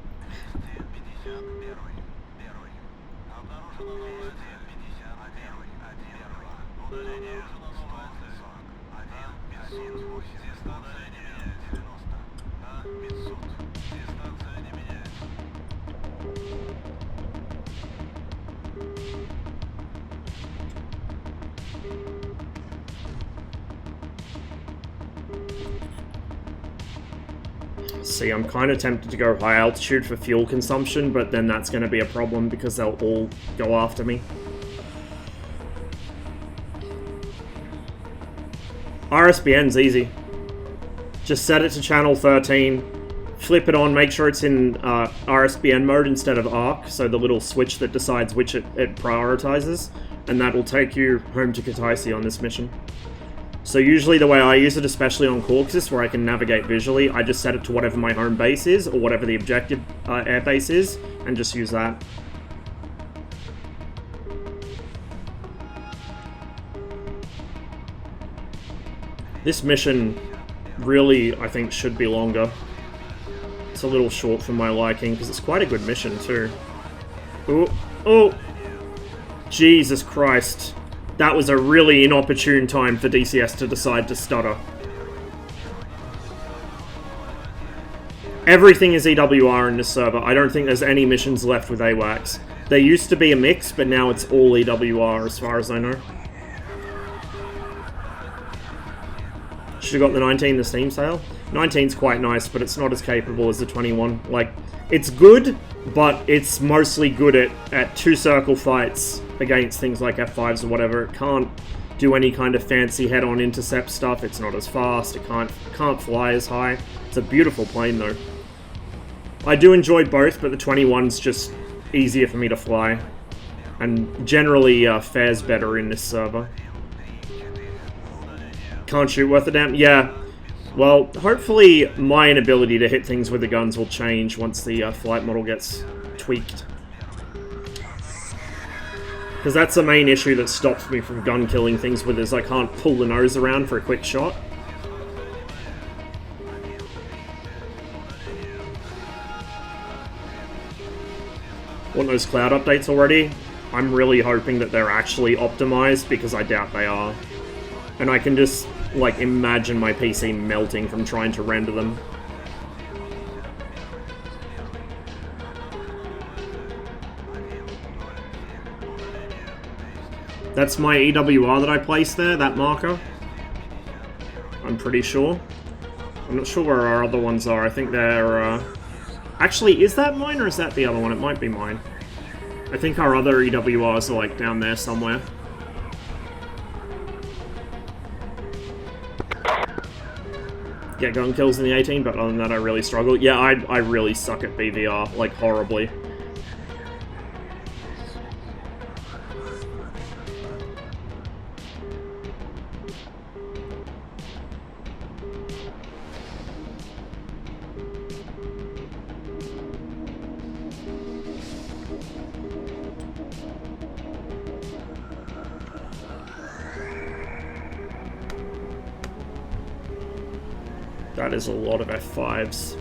See, I'm kind of tempted to go high altitude for fuel consumption, but then that's going to be a problem because they'll all go after me. RSBN's easy. Just set it to channel 13, flip it on, make sure it's in RSBN mode instead of ARC, so the little switch that decides which it prioritizes, and that will take you home to Kataisi on this mission. So usually the way I use it, especially on Caucasus, where I can navigate visually, I just set it to whatever my home base is, or whatever the objective air base is, and just use that. This mission really, I think, should be longer. It's a little short for my liking, because it's quite a good mission, too. Oh, oh! Jesus Christ. That was a really inopportune time for DCS to decide to stutter. Everything is EWR in this server. I don't think there's any missions left with AWACS. There used to be a mix, but now it's all EWR as far as I know. Should have got the 19 the Steam sale. 19's quite nice, but it's not as capable as the 21. Like, it's good, but it's mostly good at two-circle fights against things like F5s or whatever. It can't do any kind of fancy head-on intercept stuff. It's not as fast. It can't fly as high. It's a beautiful plane, though. I do enjoy both, but the 21's just easier for me to fly. And generally fares better in this server. Can't shoot worth a damn? Yeah. Well, hopefully my inability to hit things with the guns will change once the flight model gets tweaked. Because that's the main issue that stops me from gun killing things with, is I can't pull the nose around for a quick shot. Want those cloud updates already? I'm really hoping that they're actually optimized, because I doubt they are. And I can just, like, imagine my PC melting from trying to render them. That's my EWR that I placed there, that marker. I'm pretty sure. I'm not sure where our other ones are. I think they're, Actually, is that mine or is that the other one? It might be mine. I think our other EWRs are, like, down there somewhere. Get gun kills in the 18, but other than that I really struggle. Yeah, I really suck at BVR, like, horribly. That is a lot of F5s.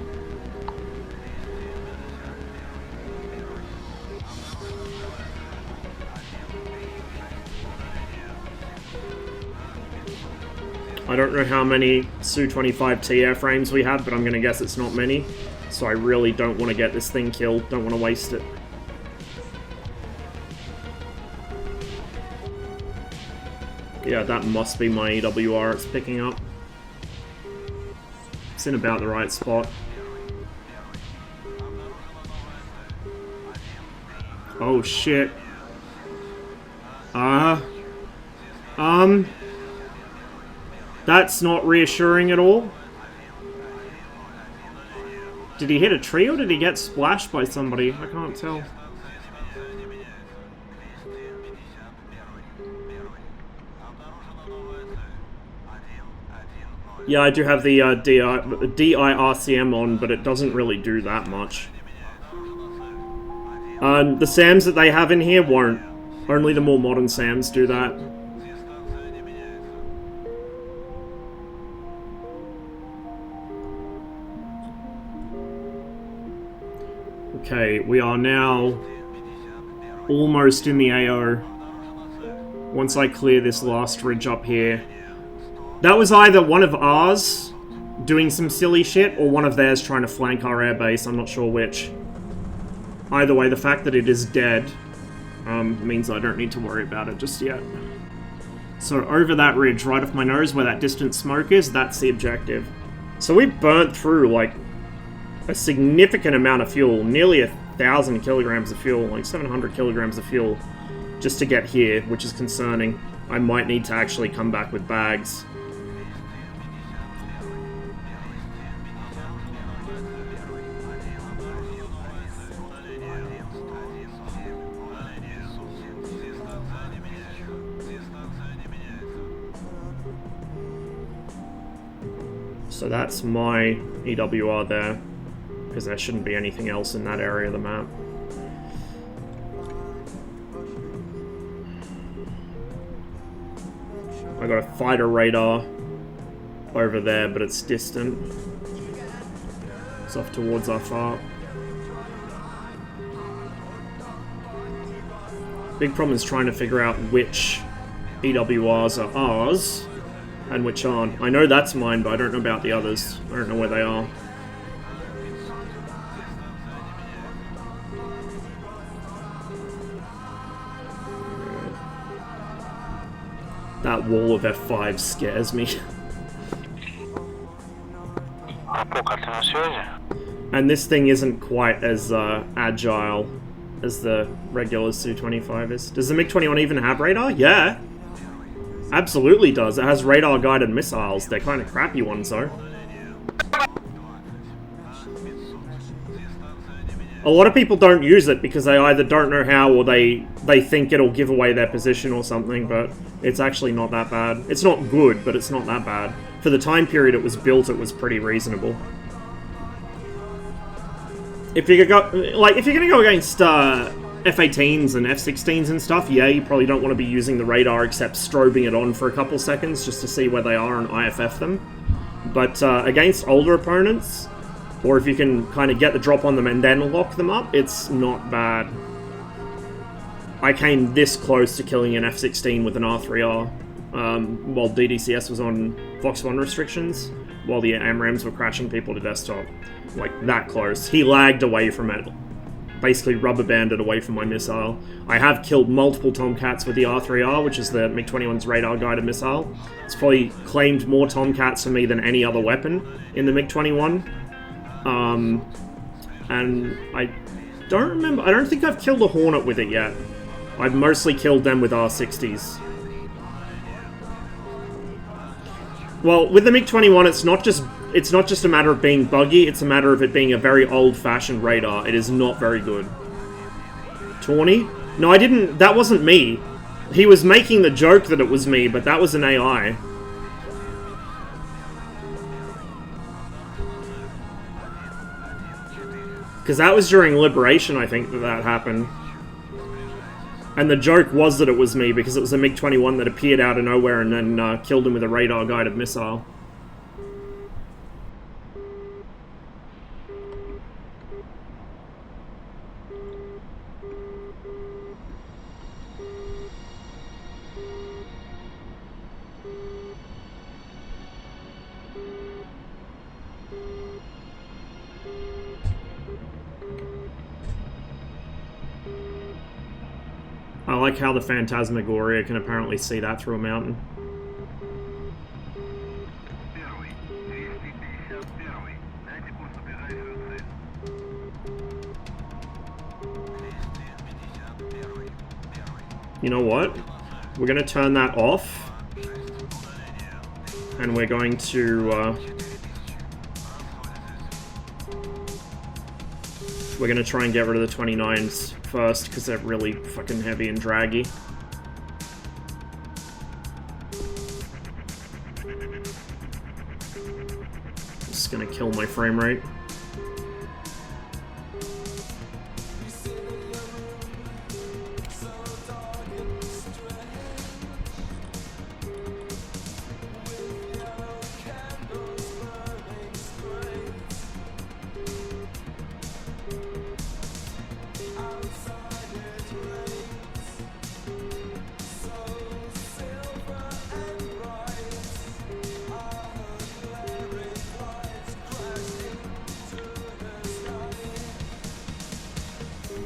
I don't know how many Su-25T airframes we have, but I'm going to guess it's not many. So I really don't want to get this thing killed. Don't want to waste it. Yeah, that must be my EWR it's picking up. It's in about the right spot. Oh shit. That's not reassuring at all. Did he hit a tree or did he get splashed by somebody? I can't tell. Yeah, I do have the DIRCM on, but it doesn't really do that much. The SAMs that they have in here won't. Only the more modern SAMs do that. Okay, we are now almost in the AO. Once I clear this last ridge up here. That was either one of ours doing some silly shit, or one of theirs trying to flank our airbase. I'm not sure which. Either way, the fact that it is dead means I don't need to worry about it just yet. So over that ridge, right off my nose, where that distant smoke is, that's the objective. So we burnt through, like, a significant amount of fuel. Nearly 1,000 kilograms of fuel, like 700 kilograms of fuel, just to get here, which is concerning. I might need to actually come back with bags. So that's my EWR there, because there shouldn't be anything else in that area of the map. I got a fighter radar over there, but it's distant. It's off towards our FARP. Big problem is trying to figure out which EWRs are ours and which aren't. I know that's mine, but I don't know about the others. I don't know where they are. That wall of F5 scares me. And this thing isn't quite as agile as the regular Su-25 is. Does the MiG-21 even have radar? Yeah. Absolutely does. It has radar-guided missiles. They're kind of crappy ones, though. A lot of people don't use it because they either don't know how or they think it'll give away their position or something, but it's actually not that bad. It's not good, but it's not that bad. For the time period it was built, it was pretty reasonable. If you're gonna go against F-18s and F-16s and stuff, yeah, you probably don't want to be using the radar except strobing it on for a couple seconds just to see where they are and IFF them. But against older opponents, or if you can kind of get the drop on them and then lock them up, it's not bad. I came this close to killing an F-16 with an R3R while DDCS was on Fox 1 restrictions, while the AMRAAMs were crashing people to desktop. Like, that close. He lagged away from it. Basically rubber banded away from my missile. I have killed multiple Tomcats with the R3R, which is the MiG-21's radar-guided missile. It's probably claimed more Tomcats for me than any other weapon in the MiG-21. And I don't remember... I don't think I've killed a Hornet with it yet. I've mostly killed them with R60s. Well, with the MiG-21, it's not just a matter of being buggy, it's a matter of it being a very old-fashioned radar. It is not very good. Tawny? No, I didn't... That wasn't me. He was making the joke that it was me, but that was an AI. Because that was during Liberation, I think, that happened. And the joke was that it was me, because it was a MiG-21 that appeared out of nowhere and then killed him with a radar-guided missile. I like how the Phantasmagoria can apparently see that through a mountain. You know what? We're going to turn that off. And we're going to... we're going to try and get rid of the 29s first, because they're really fucking heavy and draggy. Just gonna kill my frame rate.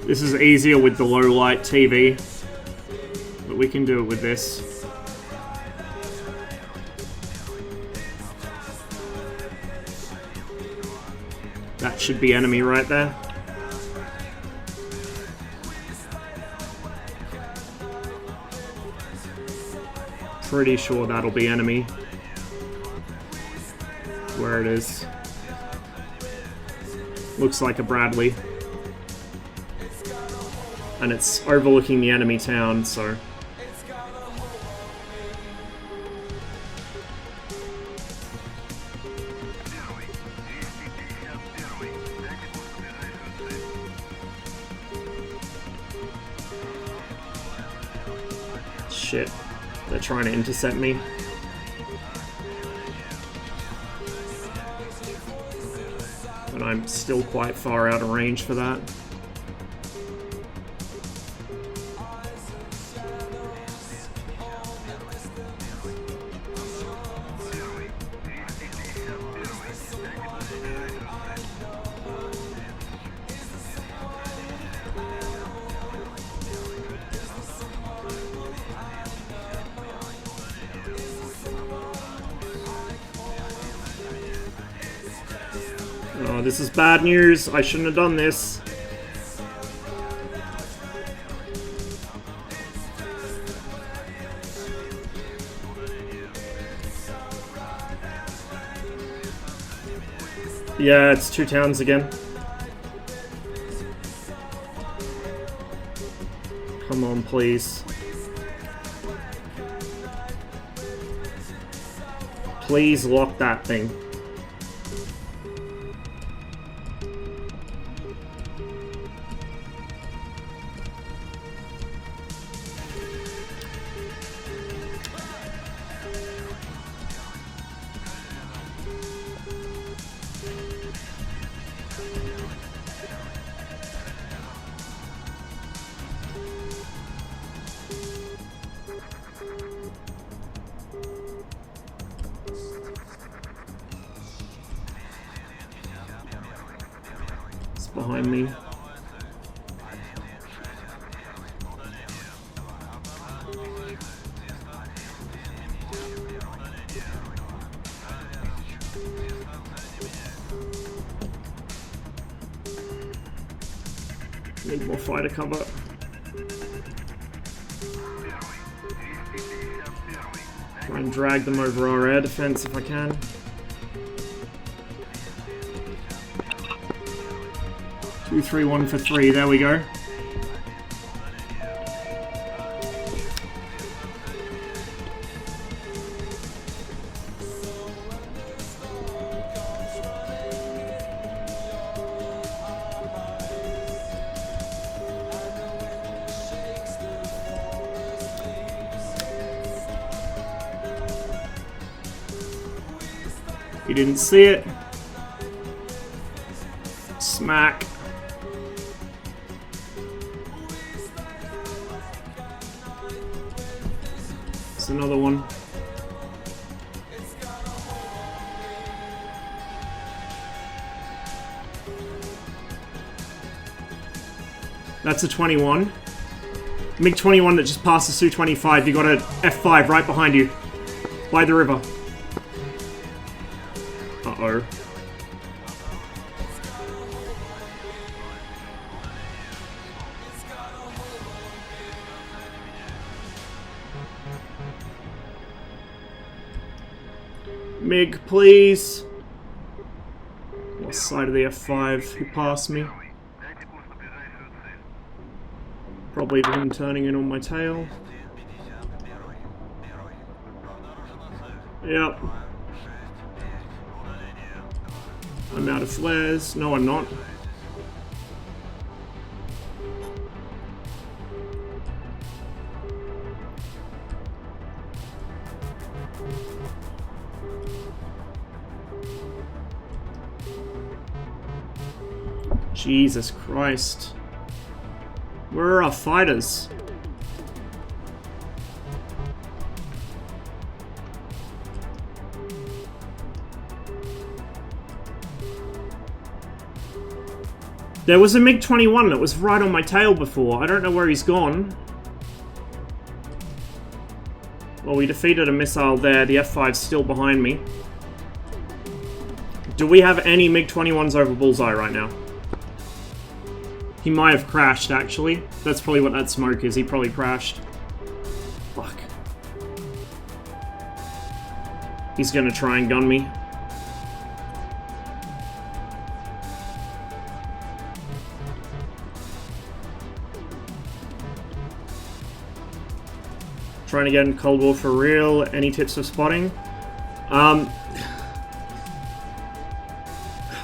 This is easier with the low light TV, but we can do it with this. That should be enemy right there. Pretty sure that'll be enemy. Where it is. Looks like a Bradley. And it's overlooking the enemy town, so... shit. They're trying to intercept me. But I'm still quite far out of range for that. Oh, this is bad news. I shouldn't have done this. Yeah, it's 2 towns again. Come on, please. Please lock that thing. Behind me. Need more fighter cover. Try and drag them over our air defense if I can. Two, 3, 1 for 3. There we go. You didn't see it. Smack. It's another one. That's a 21. MiG-21 that just passed the Su-25. You got a F5 right behind you. By the river. Uh-oh. MiG, please. What side of the F5? Who passed me? Probably him turning in on my tail. Yep. I'm out of flares. No, I'm not. Jesus Christ. Where are our fighters? There was a MiG-21 that was right on my tail before. I don't know where he's gone. Well, we defeated a missile there. The F5's still behind me. Do we have any MiG-21s over Bullseye right now? He might have crashed, actually. That's probably what that smoke is. He probably crashed. Fuck. He's gonna try and gun me. Trying to get in Cold War for real. Any tips for spotting?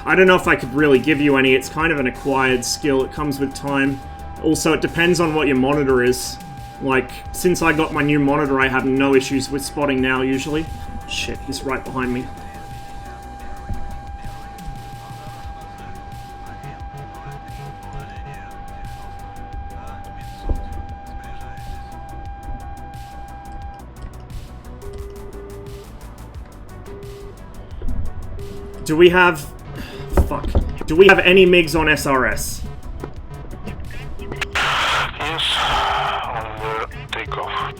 I don't know if I could really give you any. It's kind of an acquired skill. It comes with time. Also, it depends on what your monitor is. Like, since I got my new monitor, I have no issues with spotting now, usually. Shit, he's right behind me. Do we have... Fuck. Do we have any MiGs on SRS? Yes, on the takeoff.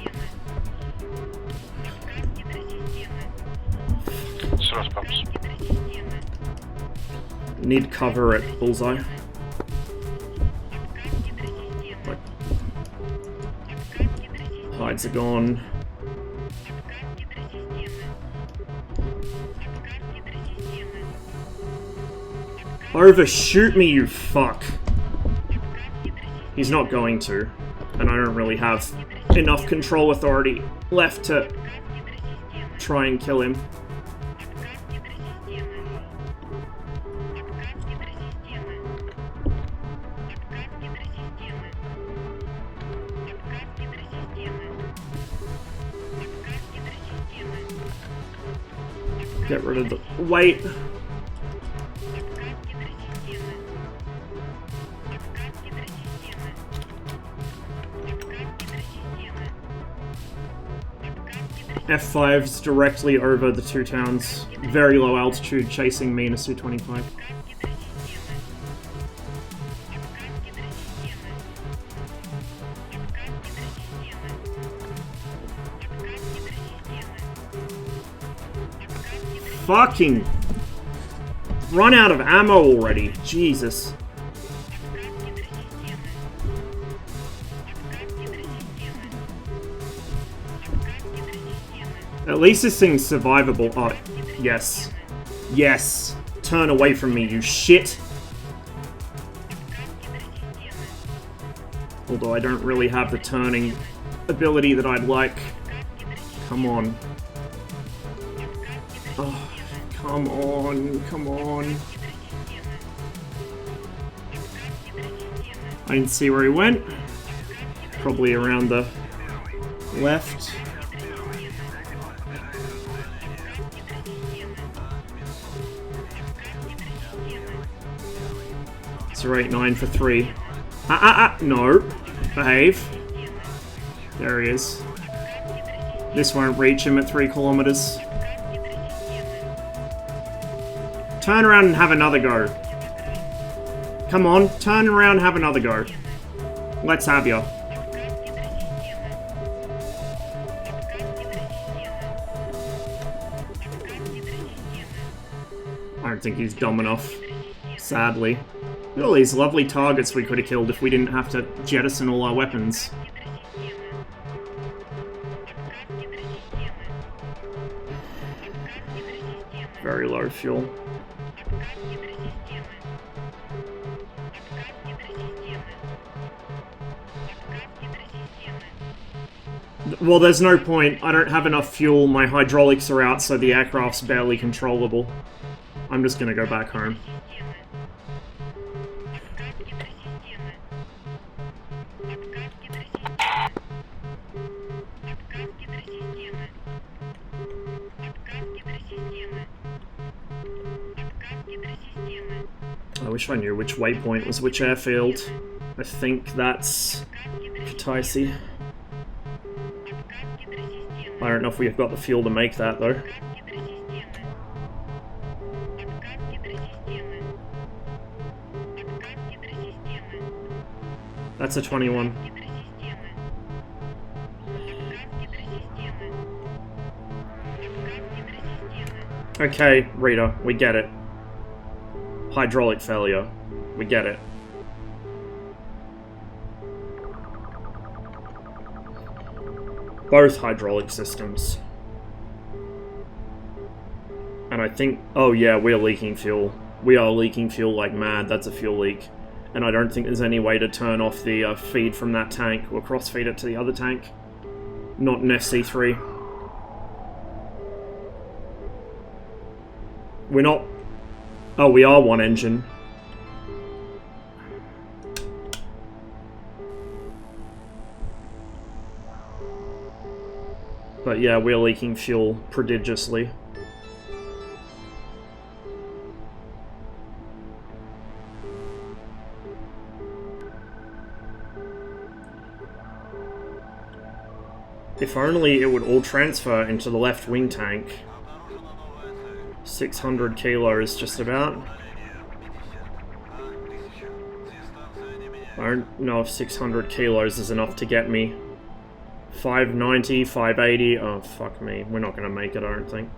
Thrust pumps. Need cover at Bullseye. Like, hides are gone. Overshoot me, you fuck. He's not going to. And I don't really have enough control authority left to try and kill him. Get rid of the weight. F5's directly over the two towns. Very low altitude, chasing me in a Su-25. Fucking run out of ammo already. Jesus. At least this thing's survivable. Oh, yes. Yes. Turn away from me, you shit. Although I don't really have the turning ability that I'd like. Come on. Oh, come on. Come on. I didn't see where he went. Probably around the left. 089 for 3. No. Behave. There he is. This won't reach him at 3 kilometers. Turn around and have another go. Come on, turn around and have another go. Let's have ya. I don't think he's dumb enough. Sadly. Look at all these lovely targets we could have killed if we didn't have to jettison all our weapons. Very low fuel. Well, there's no point. I don't have enough fuel. My hydraulics are out, so the aircraft's barely controllable. I'm just gonna go back home. I wish I knew which waypoint was which airfield. I think that's Kutaisi. I don't know if we've got the fuel to make that, though. That's a 21. Okay, Rita, we get it. Hydraulic failure. We get it. Both hydraulic systems. And I think... Oh yeah, we're leaking fuel. We are leaking fuel like mad. That's a fuel leak. And I don't think there's any way to turn off the feed from that tank or cross-feed it to the other tank. Not in FC3. We're not... Oh, we are one engine. But yeah, we're leaking fuel prodigiously. If only it would all transfer into the left wing tank. 600 kilos, just about. I don't know if 600 kilos is enough to get me 590, 580. Oh, fuck me. We're not going to make it, I don't think.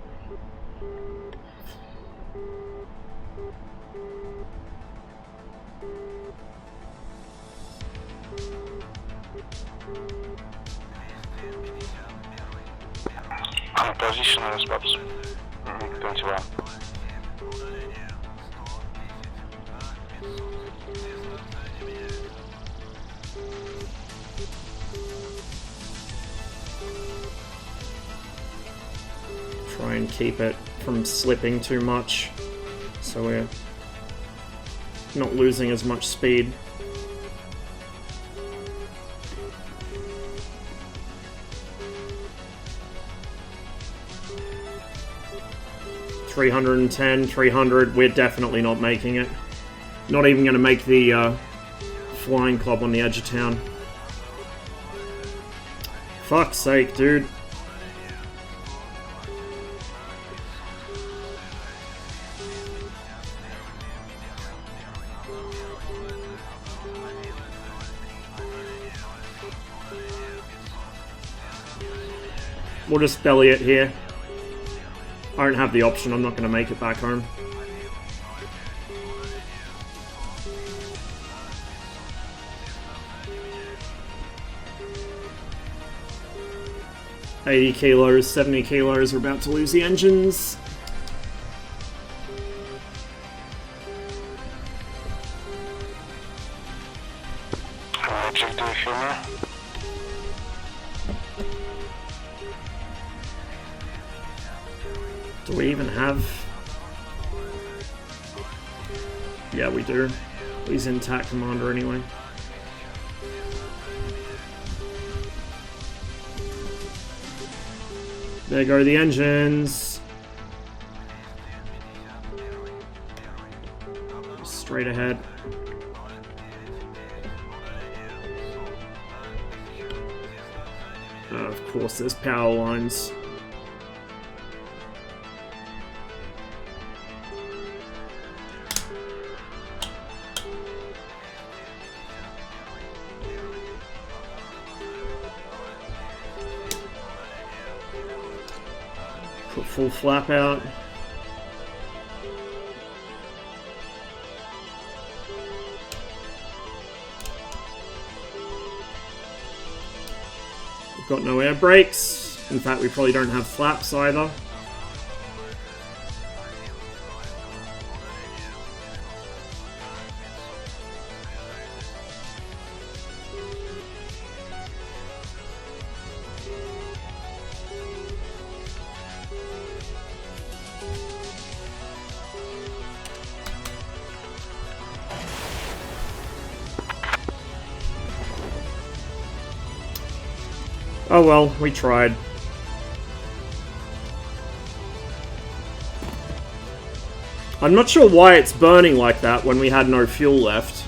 On position, response. 21. Try and keep it from slipping too much, so we're not losing as much speed. $310, 300, we're definitely not making it. Not even going to make the flying club on the edge of town. Fuck's sake, dude. We'll just belly it here. I don't have the option, I'm not going to make it back home. $80 kilos, 70 kilos, we're about to lose the engines. Check the fuel now. Do we even have... Yeah, we do. He's in TAC Commander anyway. There go the engines. Straight ahead. Of course, there's power lines. Put full flap out. We've got no air brakes. In fact, we probably don't have flaps either. Oh well, we tried. I'm not sure why it's burning like that when we had no fuel left.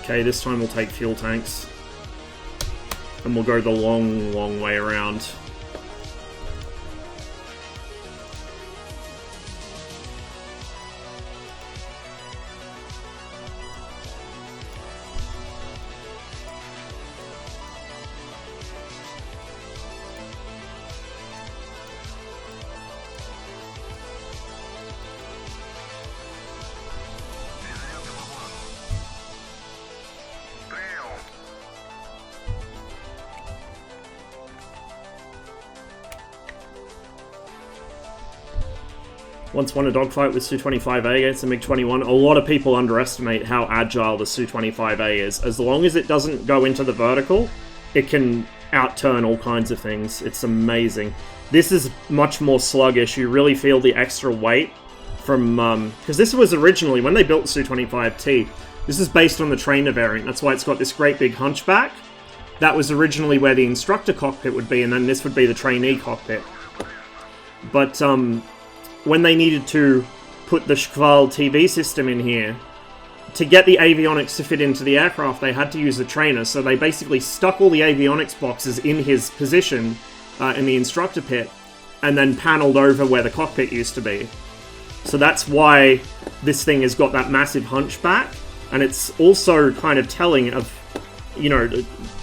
Okay, this time we'll take fuel tanks. And we'll go the long, long way around. Once won a dogfight with Su-25A against the MiG-21. A lot of people underestimate how agile the Su-25A is. As long as it doesn't go into the vertical, it can outturn all kinds of things. It's amazing. This is much more sluggish. You really feel the extra weight from... because this was originally, when they built Su-25T, This is based on the trainer variant. That's why it's got this great big hunchback. That was originally where the instructor cockpit would be, and then this would be the trainee cockpit. But when they needed to put the Shkval TV system in here, to get the avionics to fit into the aircraft, they had to use the trainer. So they basically stuck all the avionics boxes in his position in the instructor pit, and then paneled over where the cockpit used to be. So that's why this thing has got that massive hunchback, and it's also kind of telling of, you know,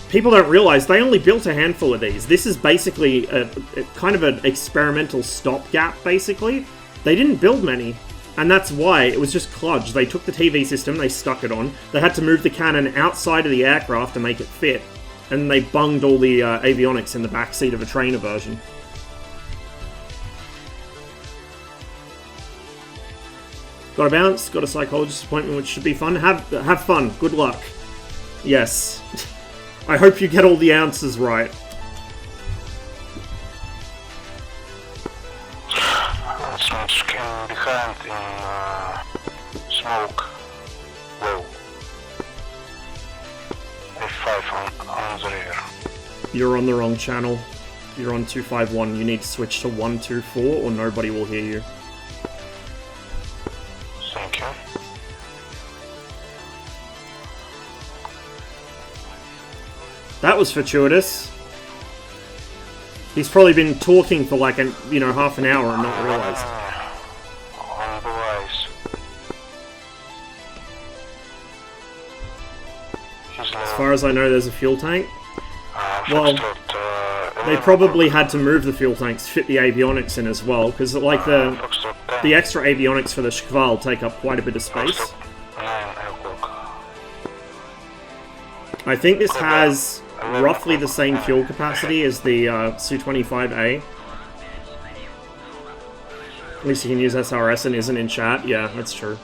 people don't realize they only built a handful of these. This is basically a kind of an experimental stopgap, basically. They didn't build many, and that's why it was just kludge. They took the TV system, they stuck it on, they had to move the cannon outside of the aircraft to make it fit, and they bunged all the avionics in the backseat of a trainer version. Got a bounce, got a psychologist appointment, which should be fun. Have fun, good luck. Yes. I hope you get all the answers right. Some skin behind in smoke. Low. F5 on the rear. You're on the wrong channel. You're on 251. You need to switch to 124 or nobody will hear you. Thank you. That was fortuitous. He's probably been talking for like half an hour and not realized. On the rise. As far as I know, there's a fuel tank. Well, they probably had to move the fuel tanks to fit the avionics in as well, because like the extra avionics for the Shkval take up quite a bit of space. I think this has roughly the same fuel capacity as the Su-25A. At least you can use SRS and isn't in chat. Yeah, that's true.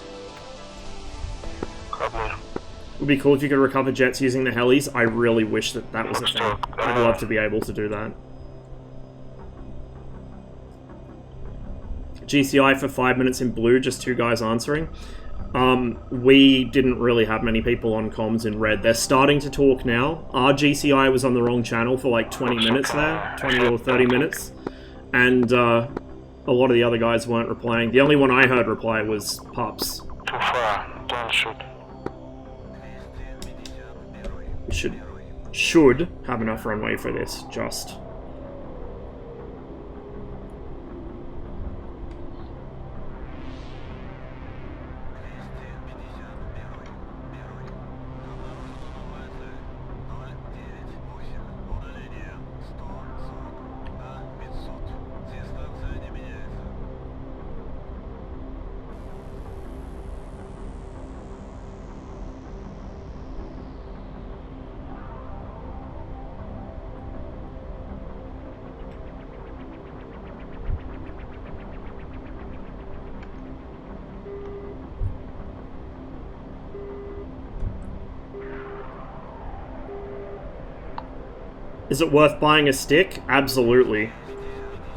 It would be cool if you could recover jets using the helis. I really wish that that was a thing. I'd love to be able to do that. GCI for 5 minutes in blue, just 2 guys answering. We didn't really have many people on comms in red. They're starting to talk now. Our GCI was on the wrong channel for like 20 minutes there, 20 or 30 minutes. And a lot of the other guys weren't replying. The only one I heard reply was Pups. Too far, don't shoot. We should have enough runway for this, just. Is it worth buying a stick? Absolutely.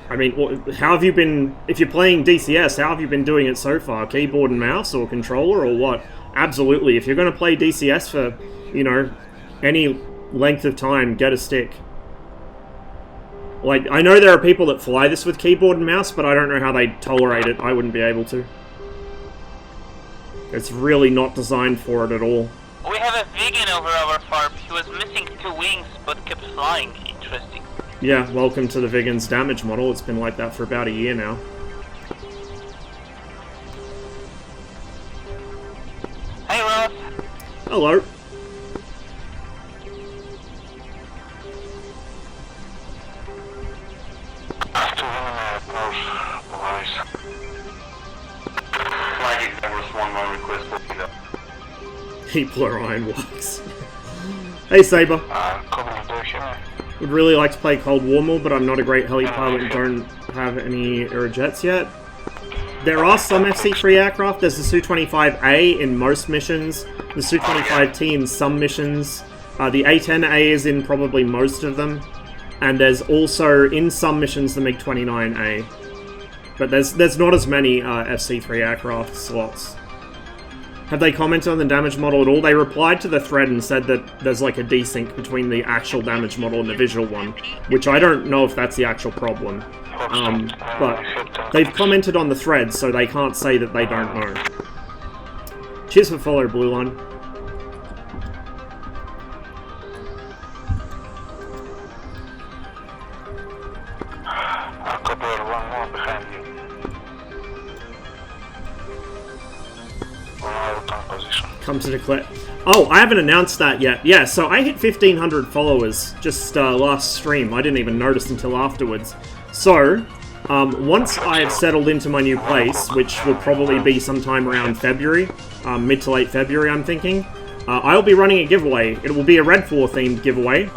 I mean, how have you been... If you're playing DCS, how have you been doing it so far? Keyboard and mouse or controller or what? Absolutely. If you're going to play DCS for, you know, any length of time, get a stick. Like, I know there are people that fly this with keyboard and mouse, but I don't know how they tolerate it. I wouldn't be able to. It's really not designed for it at all. We have a vegan over our farm. He was missing 2 wings, but kept flying. Interesting. Yeah, welcome to the Vegans damage model. It's been like that for about a year now. Hey, Ross. Hello. Heapler Ironworks. Hey Saber. Would really like to play Cold War more, but I'm not a great heli pilot and don't have any Aerojets yet. There are some FC3 aircraft. There's the Su-25A in most missions, the Su-25T in some missions, the A-10A is in probably most of them, and there's also, in some missions, the MiG-29A. But there's not as many FC3 aircraft slots. Have they commented on the damage model at all? They replied to the thread and said that there's like a desync between the actual damage model and the visual one, which I don't know if that's the actual problem. But they've commented on the thread, so they can't say that they don't know. Cheers for follow, Blue Line. One more behind you. On our position. Come to declare. Oh, I haven't announced that yet. Yeah, so I hit 1,500 followers just last stream. I didn't even notice until afterwards. So, once I have settled into my new place, which will probably be sometime around February, mid to late February, I'm thinking, I'll be running a giveaway. It will be a Redfall themed giveaway.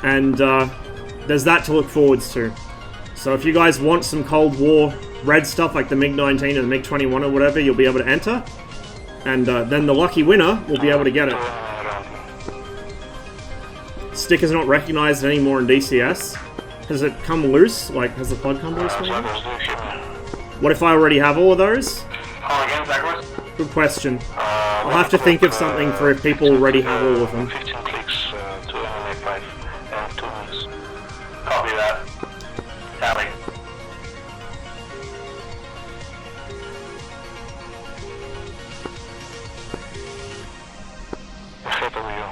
And there's that to look forwards to. So if you guys want some Cold War red stuff like the MiG-19 or the MiG-21 or whatever, you'll be able to enter. And then the lucky winner will be able to get it. Sticker's not recognized anymore in DCS. Has it come loose? Like, has the plug come loose maybe? What if I already have all of those? Good question. I'll have to think of something for if people already have all of them. 15 clicks to MMA 5 and 2 minutes. Copy that. Tally. Ahead of you,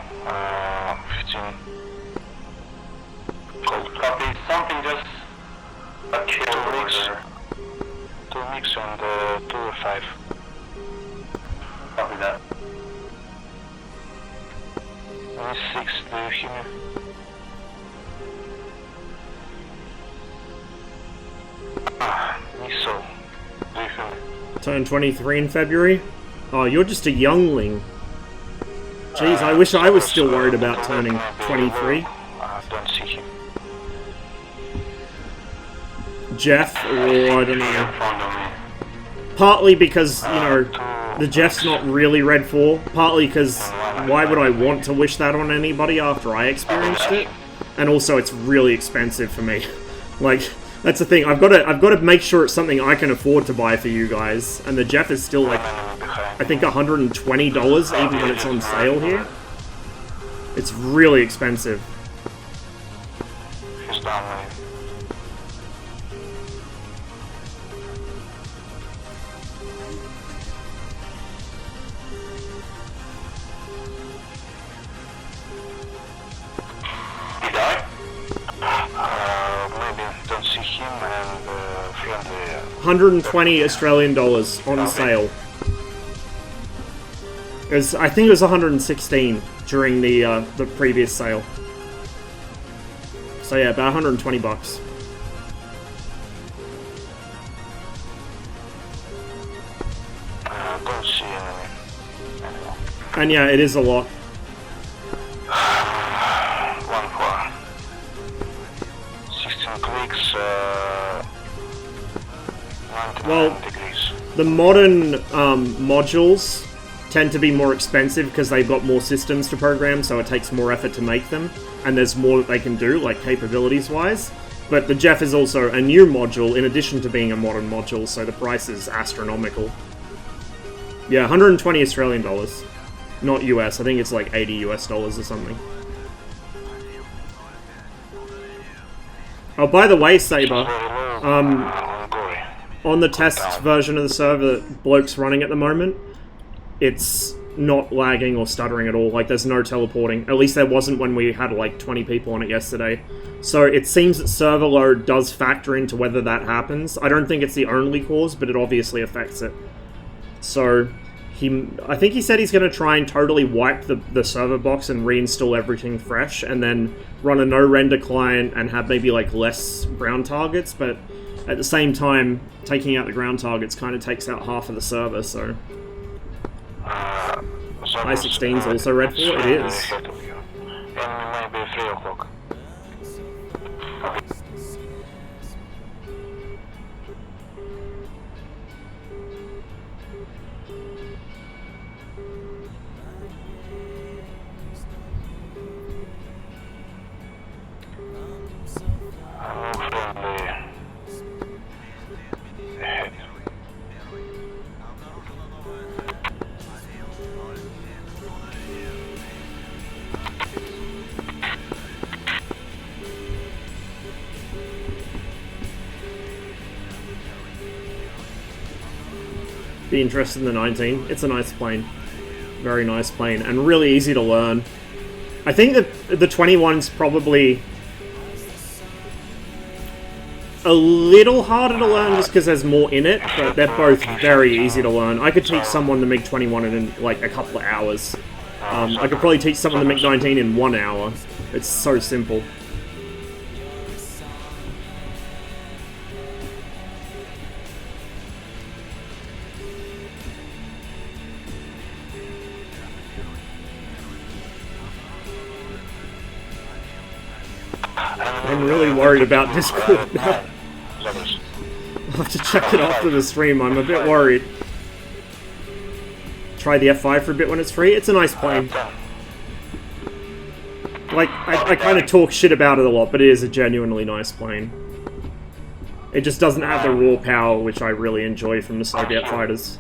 15. Cold. Copy. Something just... Two mix. 2 mix and 2 or 5. Copy that. 6, do you hear me? Missile. Do you hear me? Turn 23 in February? Oh, you're just a youngling. Jeez, I wish I was still worried about turning 23. Don't see him. Jeff, or I don't know. Partly because, you know, the Jeff's not really Red 4. Partly because why would I want to wish that on anybody after I experienced it? And also it's really expensive for me. Like, that's the thing. I've got to make sure it's something I can afford to buy for you guys. And the Jeff is still like, I think $120 even when it's on sale here. It's really expensive. He's down, man. He died? Maybe don't see him and friendly. 120 Australian dollars on sale. I think it was 116 during the previous sale. So yeah, about 120 bucks. Don't see enemy. And yeah, it is a lot. 1-4. 16 clicks, 99 Well, degrees. the modern modules tend to be more expensive because they've got more systems to program, so it takes more effort to make them, and there's more that they can do, like capabilities-wise. But the Jeff is also a new module in addition to being a modern module, so the price is astronomical. Yeah, 120 Australian dollars. Not US, I think it's like 80 US dollars or something. Oh, by the way, Saber, on the test version of the server that Bloke's running at the moment, it's not lagging or stuttering at all. Like, there's no teleporting. At least there wasn't when we had like 20 people on it yesterday. So it seems that server load does factor into whether that happens. I don't think it's the only cause, but it obviously affects it. So I think he said he's going to try and totally wipe the server box and reinstall everything fresh, and then run a no-render client and have maybe like less ground targets, but at the same time, taking out the ground targets kind of takes out half of the server, so... I-16's also Red 4? It is. And maybe 3 o'clock. be interested in the 19. It's a nice plane. Very nice plane, and really easy to learn. I think that the 21's probably a little harder to learn just because there's more in it, but they're both very easy to learn. I could teach someone the MiG-21 in like a couple of hours. I could probably teach someone the MiG-19 in 1 hour. It's so simple. I'm really worried about Discord now. I'll have to check it after the stream, I'm a bit worried. Try the F5 for a bit when it's free. It's a nice plane. Like, I kind of talk shit about it a lot, but it is a genuinely nice plane. It just doesn't have the raw power, which I really enjoy from the Soviet fighters.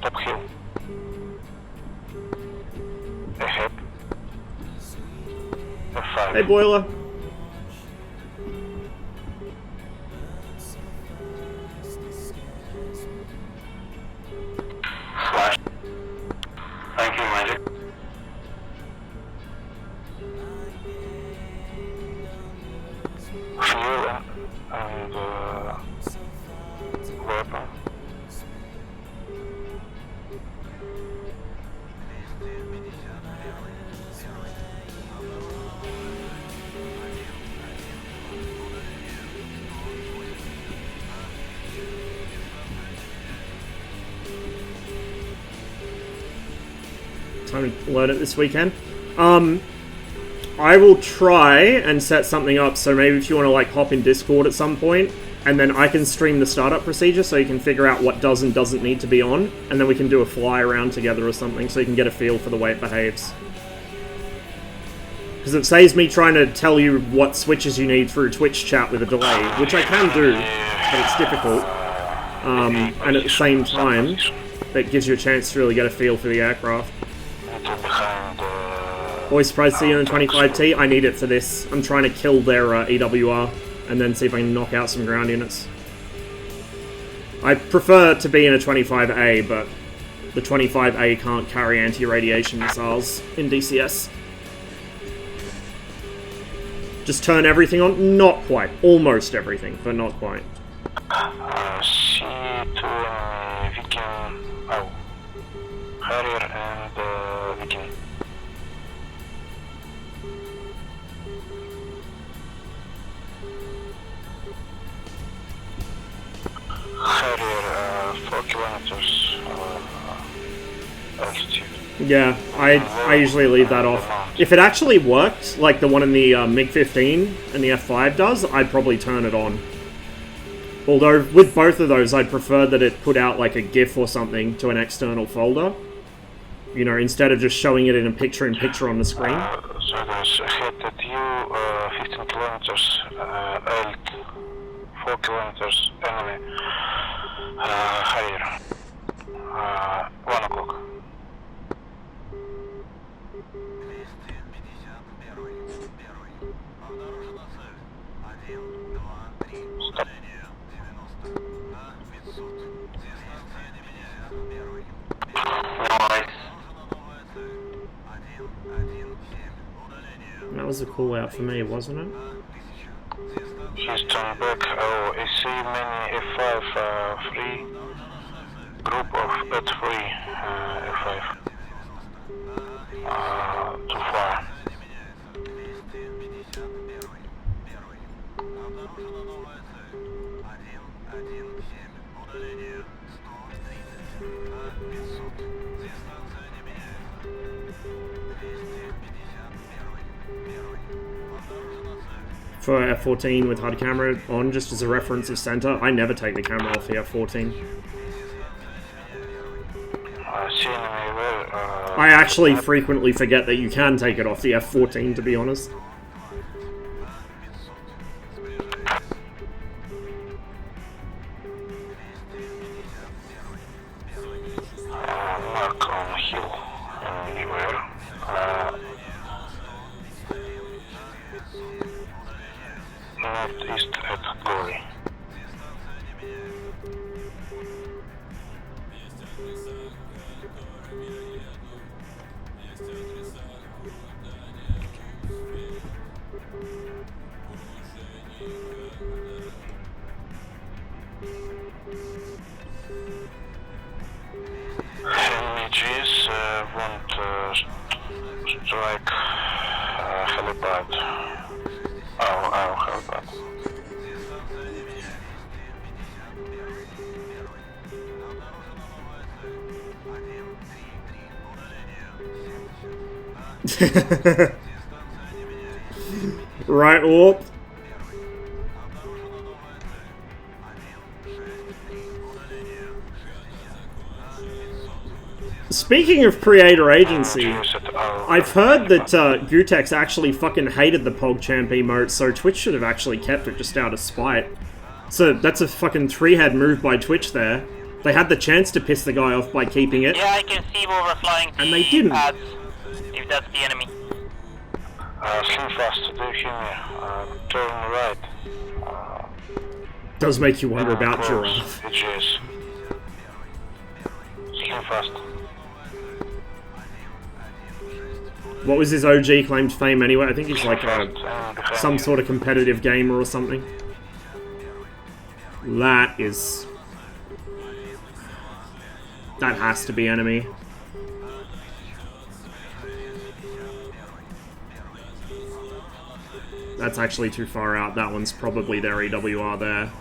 Hey, Boiler. Flash. Thank you, Magic. Fuel and weapon. Time to learn it this weekend. I will try and set something up, so maybe if you want to like hop in Discord at some point, and then I can stream the startup procedure so you can figure out what does and doesn't need to be on, and then we can do a fly around together or something so you can get a feel for the way it behaves. Because it saves me trying to tell you what switches you need through Twitch chat with a delay, which I can do, but it's difficult. And at the same time, it gives you a chance to really get a feel for the aircraft. Always surprised to see you in 25T. I need it for this. I'm trying to kill their EWR and then see if I can knock out some ground units. I prefer to be in a 25A, but the 25A can't carry anti-radiation missiles in DCS. Just turn everything on? Not quite. Almost everything, but not quite. C2 Viking. Oh. Harrier and Viking. Harrier, 4 kilometers altitude. Yeah, I usually leave that off. If it actually worked, like the one in the MiG-15 and the F5 does, I'd probably turn it on. Although, with both of those, I'd prefer that it put out like a GIF or something to an external folder. You know, instead of just showing it in a picture-in-picture on the screen. So there's ahead at you, 15 kilometers, alt, 4 kilometers, enemy, Harrier, 1 o'clock. Stop. Nice. That was a cool out for me, wasn't it? He's turned back. Oh, I see many F5 free. Group of at free F5. Too far. For F14 with HUD camera on, just as a reference of center, I never take the camera off the F14. I actually frequently forget that you can take it off the F14, to be honest. Mark on hill anywhere. Northeast at Gory. like helipad. Our helipad. Right, Warp. Speaking of creator agency, I've heard that Gutex actually fucking hated the PogChamp emote, so Twitch should have actually kept it just out of spite. So that's a fucking three-head move by Twitch there. They had the chance to piss the guy off by keeping it. Yeah, I can see overflying the And they didn't. pads, if that's the enemy. Slim fast, do you hear me? Turn right. Does make you wonder about Close, Giraffe. EGS. Slim fast. What was his OG claim to fame anyway? I think he's like Behind some you. sort of competitive gamer or something. That is... That has to be enemy. That's actually too far out. That one's probably their EWR there.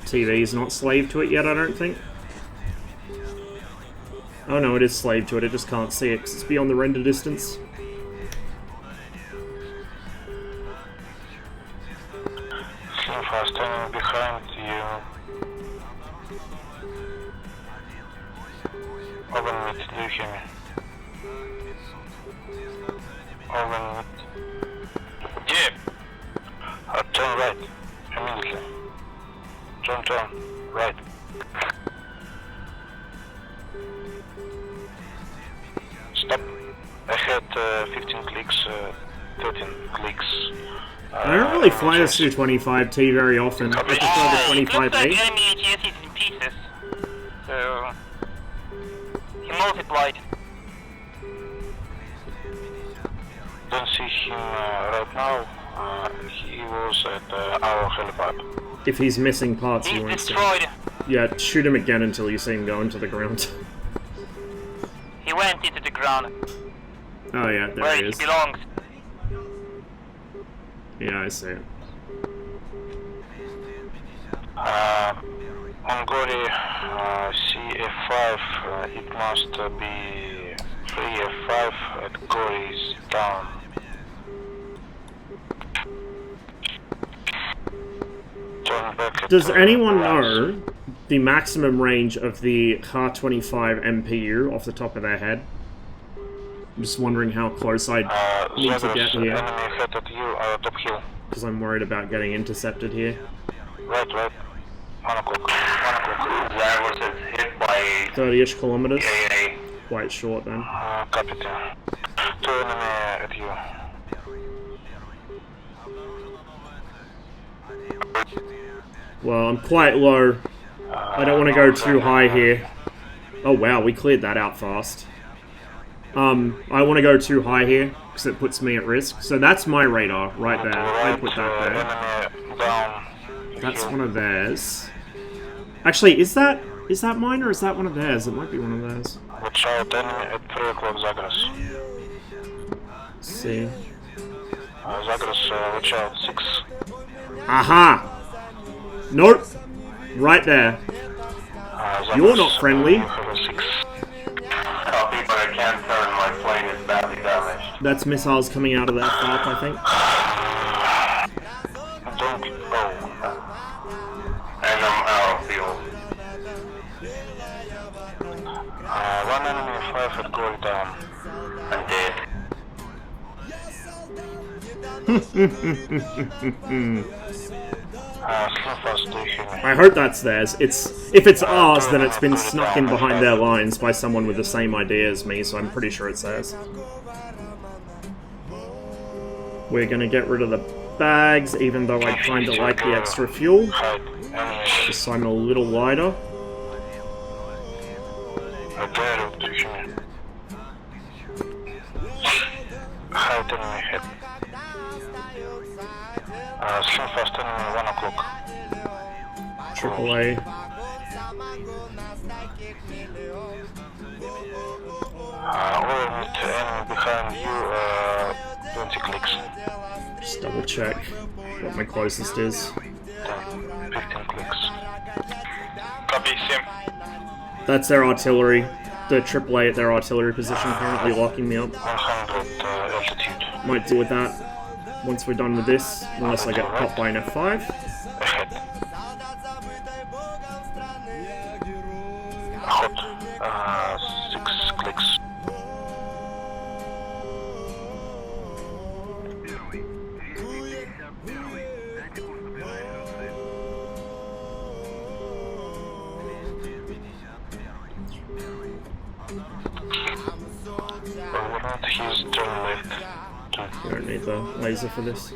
TV's not slave to it yet, I don't think. Oh no, it is slave to it. I just can't see it because it's beyond the render distance. Slim fast, enemy behind you. Open mid, do you hear me? Open mid. Yeah! Turn right, immediately. Turn, right. Stop. Ahead 15 clicks, 13 clicks. I don't really fly the Su-25T very often. I prefer the It looks like 25A. enemy AGS is in pieces. So... He multiplied. Don't see him right now. He was at our helipad. If he's missing parts, He's you won't see. destroyed. Yeah, shoot him again until you see him go into the ground. He went into the ground. Oh yeah, there Where he he is. belongs. Yeah, I see it. On Gori, CF5, it must be 3F5 at Gori's down. Turn back at Does anyone right. know the maximum range of the Kar-25 MPU off the top of their head? I'm just wondering how close I need to Zagros, get here, enemy head at you, top hill. because I'm worried about getting intercepted here. Right. 1 o'clock. 1 o'clock. Zagros is hit by 30-ish kilometers. AA. Quite short then. Copy. 2 enemy at you. Well, I'm quite low. I don't want to go too high here. Oh wow, we cleared that out fast. I want to go too high here, because it puts me at risk. So that's my radar, right there. I put that there. Enemy down. That's one of theirs. Actually, is that mine or is that one of theirs? It might be one of theirs. Watch out, enemy at 3 o'clock, Zagros. Let's see. Zagros, watch out, 6. Aha! Nope! Right there. Zagros, You're not friendly. You have a 6. Copy, but I can't turn. My plane is badly damaged. That's missiles coming out of that flap, I think. Don't. And I'm out of fuel. One enemy 5 at Gold down. I'm dead. Fast, do you hear me? I hope that's theirs. If it's ours, then it's been snuck in behind their lines by someone with the same idea as me, so I'm pretty sure it's theirs. We're gonna get rid of the bags, even though I kinda like the extra fuel, Hide, enemy. just so I'm a little lighter. There, do you hear me? Hide, enemy head. Fast, enemy 1 o'clock. AAA. Ornament, enemy behind you, 20 clicks. Just double check what my closest is. 10, 15 clicks. Copy, Sim. That's their artillery. The AAA at their artillery position currently locking me up. 100 altitude. Might deal with that once we're done with this, unless I get popped by an F5. Ahead. Hot. 6 clicks. Overrun, he's turn left. You don't need the laser for this.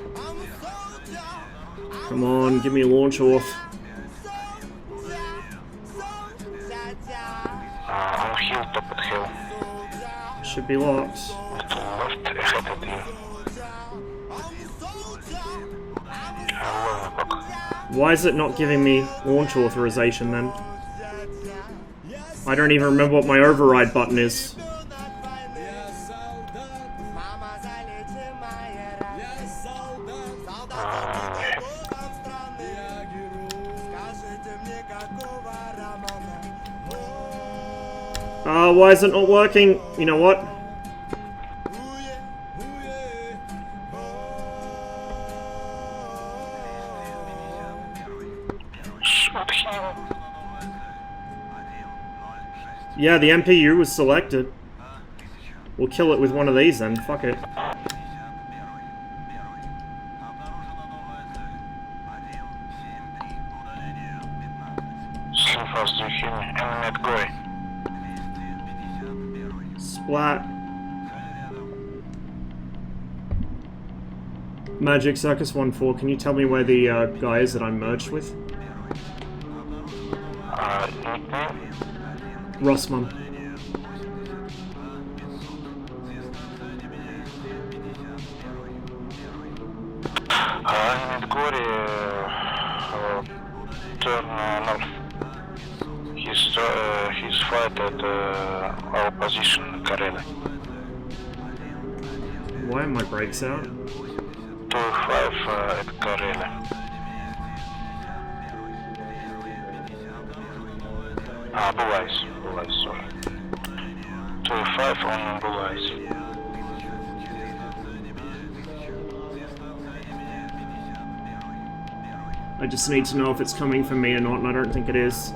Come on, give me a launch off. On hill, top at hill. Should be locked. To the left, ahead of you. 11 o'clock. Why is it not giving me launch authorization then? I don't even remember what my override button is. Why is it not working? You know what? Shoot him. Yeah, the MPU was selected. We'll kill it with one of these then, fuck it. Slim fast, do you hear me? Enemy at Gory. Splat. Magic Circus 1-4, can you tell me where the guy is that I'm merged with? Nickname? Rossman. Enemy at Gory, turn north. He's fight at our position, Kareli. Why are my brakes out? 2-5 at Kareli. Blue eyes, sorry. 2-5 on blue eyes. I just need to know if it's coming from me or not, and I don't think it is.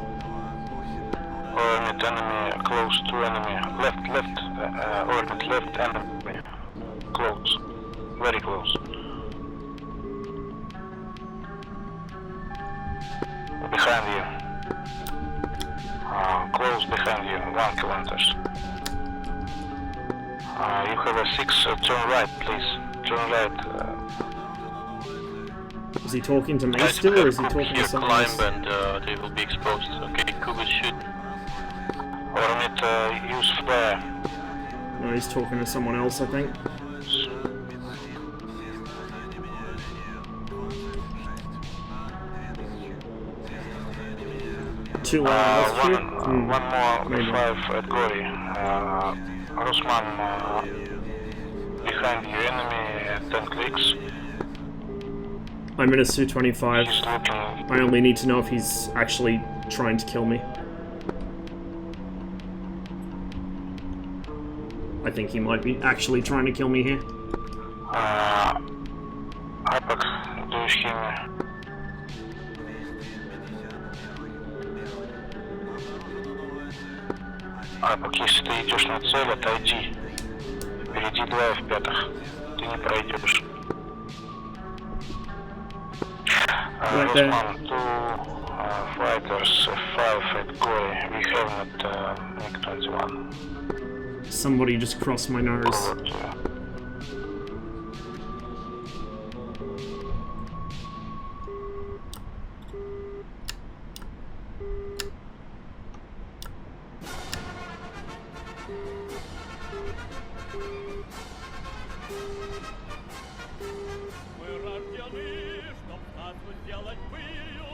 Orbit enemy, close to enemy. Left, orbit left enemy. Close. Very close. Behind you. Close behind you, 1 kilometers. You have a 6, turn right, please. Turn right. Is he talking to me still, or is he talking to someone else? Climb and they will be exposed. Okay, Kuba shoot. Ornament, use flare. No, he's talking to someone else, I think. Too low altitude? One more maybe. 5 at Gory. Rosman, behind you, enemy, 10 clicks. I'm in a Su-25. He's looking. I only need to know if he's actually trying to kill me. I think he might be actually trying to kill me here. Apex, do you hear me? Апок, если ты идешь на цель, отойди. Впереди 2 F5. Ты не пройдешь. Right there. Rosman, 2 fighters, 5 at Goy. We have not MiG-21. Somebody just crossed my nose. Forward, Мы рождены, чтоб нас сделать пылью,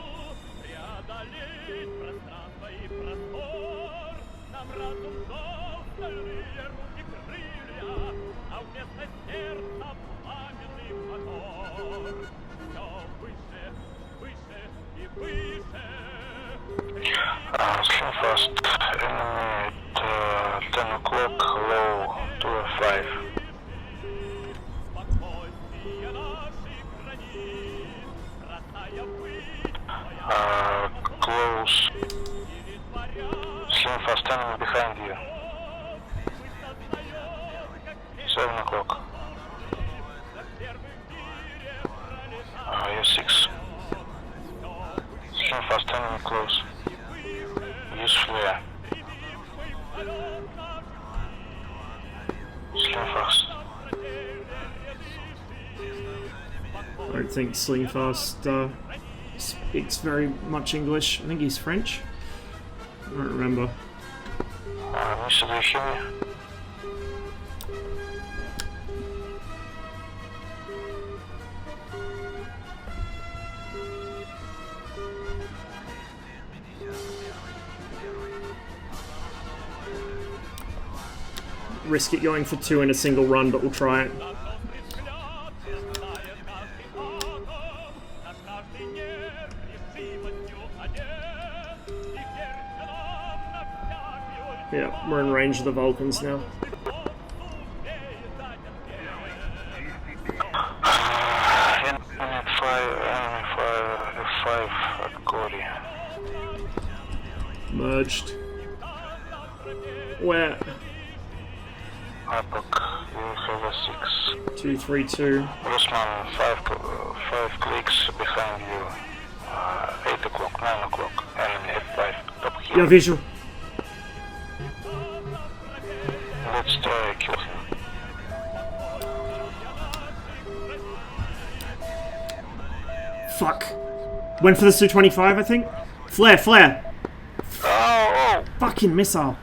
Slim fast, enemy at 10 o'clock, low 205. Close. Slim fast, enemy behind you. 7 o'clock. You're 6. Slim fast, enemy close. Use flare. Slim fast. I don't think Slingfast speaks very much English. I think he's French. I don't remember. Mr. Do you hear me? Risk it going for 2 in a single run, but we'll try it. Yeah, we're in range of the Vulcans now. Enemy fire F5 at Cory. Merged. Where? Epoch, you have a 6. 232. Grossman, 5 clicks behind you. 8 o'clock, 9 o'clock. Enemy F5. Top here. Yeah, visual. Let's try kill him. Fuck. Went for the Su-25, I think. Flare, flare. Oh! Fucking missile.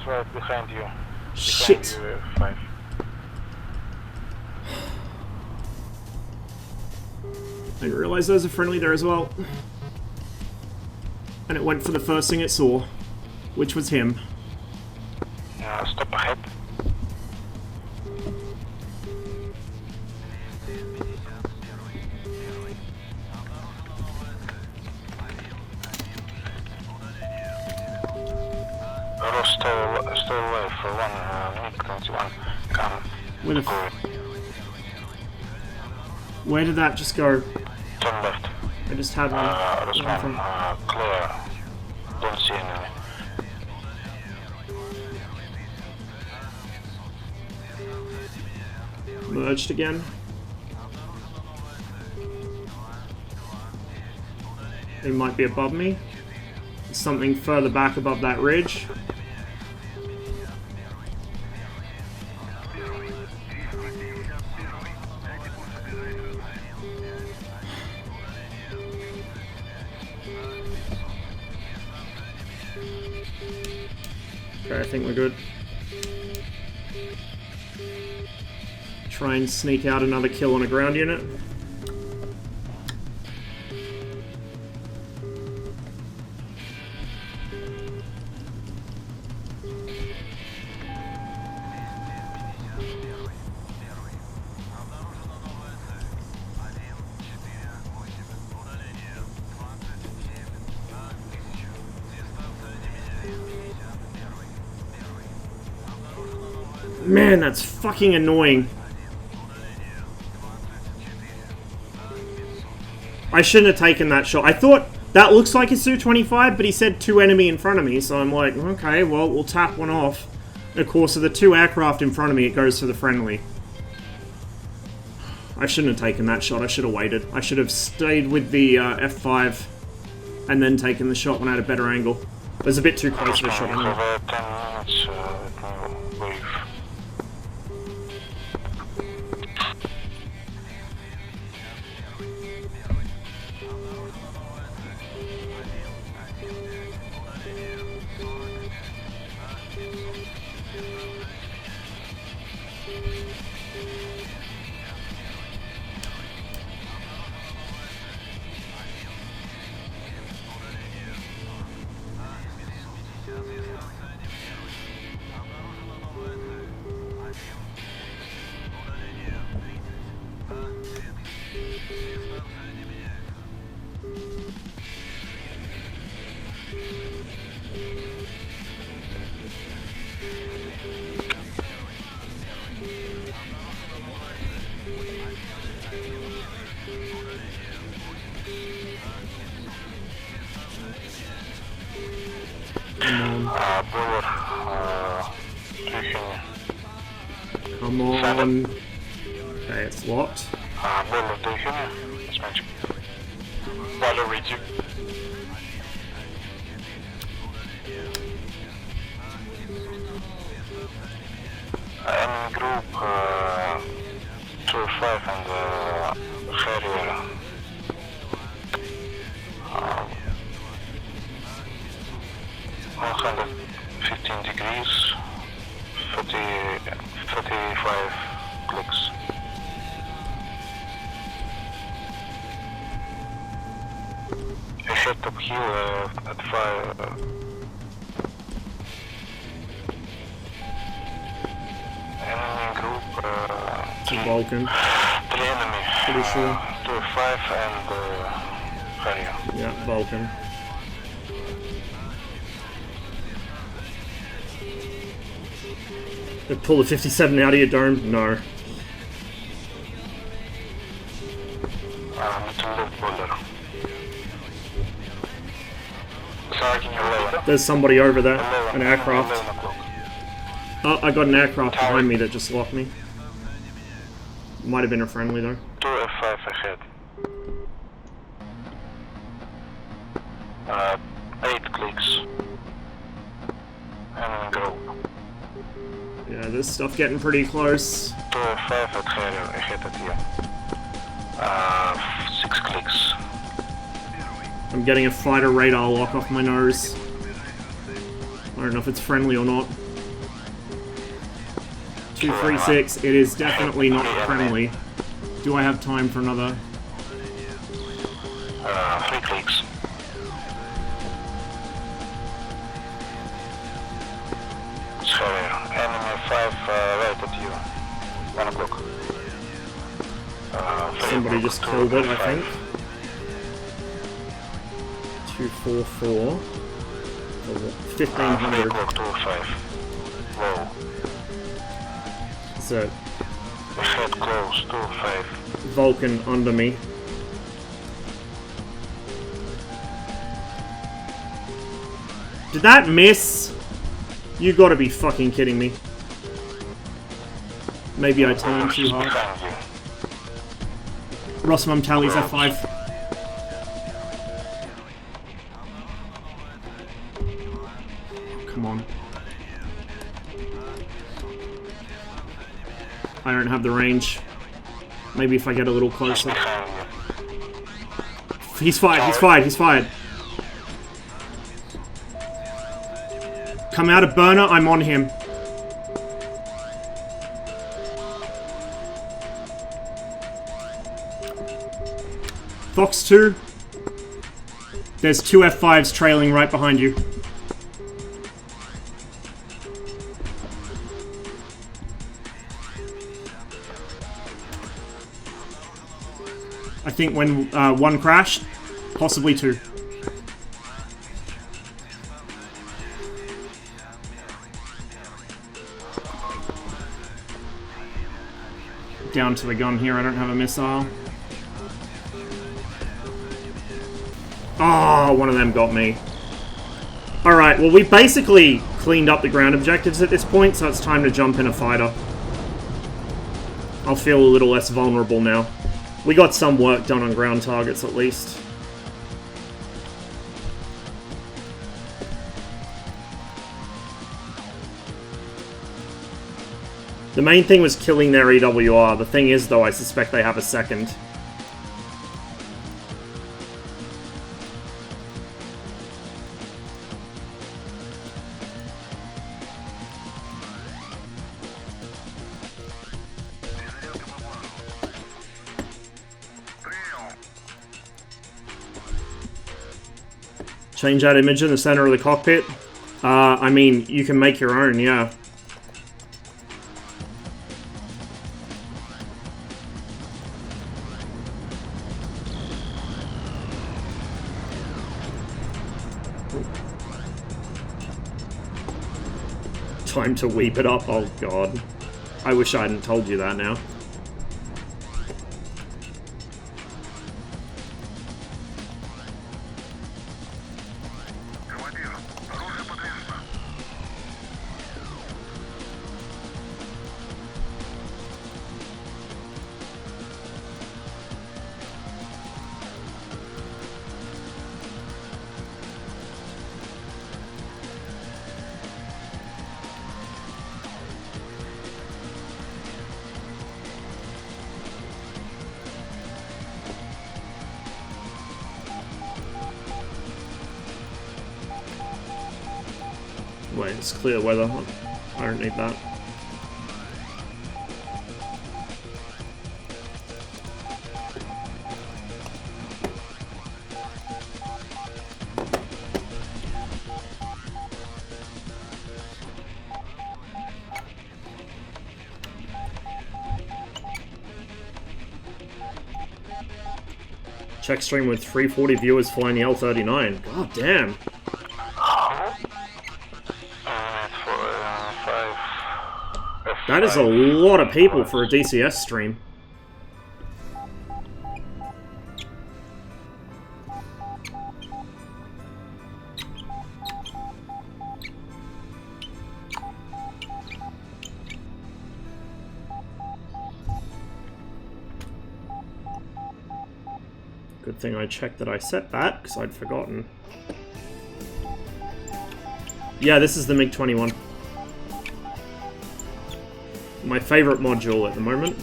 Right, behind you. Shit. Behind you, 5. I didn't realise there was a friendly there as well. And it went for the first thing it saw, which was him. Stop ahead. Ross, stay alive for 1 minute 21. Come. Where the Go. Where did that just go? Turn left. I just had one. Rossman, clear. Don't see enemy. Merged again. They might be above me. Something further back above that ridge. Okay, I think we're good. Try and sneak out another kill on a ground unit. Man, that's fucking annoying. I shouldn't have taken that shot. I thought that looks like a Su-25, but he said 2 enemy in front of me, so I'm like, okay, well, we'll tap one off. And of course, of the 2 aircraft in front of me, it goes to the friendly. I shouldn't have taken that shot. I should have waited. I should have stayed with the F5 and then taken the shot when I had a better angle. It was a bit too close to the shot. Rossman, have 10 minutes. Let me leave. Buller, Tüchingen. Come on. Okay, it's locked. Buller, Tüchingen. It's magic. Buller, reach you. Enemy group 2-5 and Harrier. 115 degrees, 35 clicks. Ahead up hill at 5. Enemy group, It's a Vulcan. 3 enemy. Pretty sure. 2-5 and Harrier. Yeah, Vulcan. They pull the 57 out of your dome? No. To move Buller. Sergeant 11. There's somebody over there. An 11 aircraft. o'clock. Oh, I got an aircraft behind me that just locked me. Might have been a friendly though. 2 F5 ahead. 8 clicks. And go. Yeah, this stuff getting pretty close. 2 F5 at Harrier ahead at you. 6 clicks. I'm getting a fighter radar lock off my nose. I don't know if it's friendly or not. 236, it is definitely not friendly. Do I have time for another? 3 clicks. It's Harrier. Enemy 5 right at you. 1 o'clock. Somebody just killed it, I think. 244. 1500. 2-5. Low. Is that Ahead close. 2-5. Vulcan under me? Did that miss? You gotta be fucking kidding me. Maybe I turned too hard. Behind you. Rossmum tallies F5. Come on. I don't have the range. Maybe if I get a little closer. Behind you. He's fired, he's fired, he's fired. Come out of burner, I'm on him. Fox 2. There's 2 F5s trailing right behind you. I think when one crashed, possibly 2. Down to the gun here, I don't have a missile. Oh, one of them got me. Alright, well we basically cleaned up the ground objectives at this point, so it's time to jump in a fighter. I'll feel a little less vulnerable now. We got some work done on ground targets at least. The main thing was killing their EWR. The thing is, though, I suspect they have a second. Change that image in the center of the cockpit. I mean, you can make your own, yeah. Time to weep it up, oh god. I wish I hadn't told you that now. Wait, it's clear weather. I don't need that. Check stream with 340 viewers flying the L-39. God damn. That is a lot of people for a DCS stream. Good thing I checked that I set that, because I'd forgotten. Yeah, this is the MiG-21. My favorite module at the moment.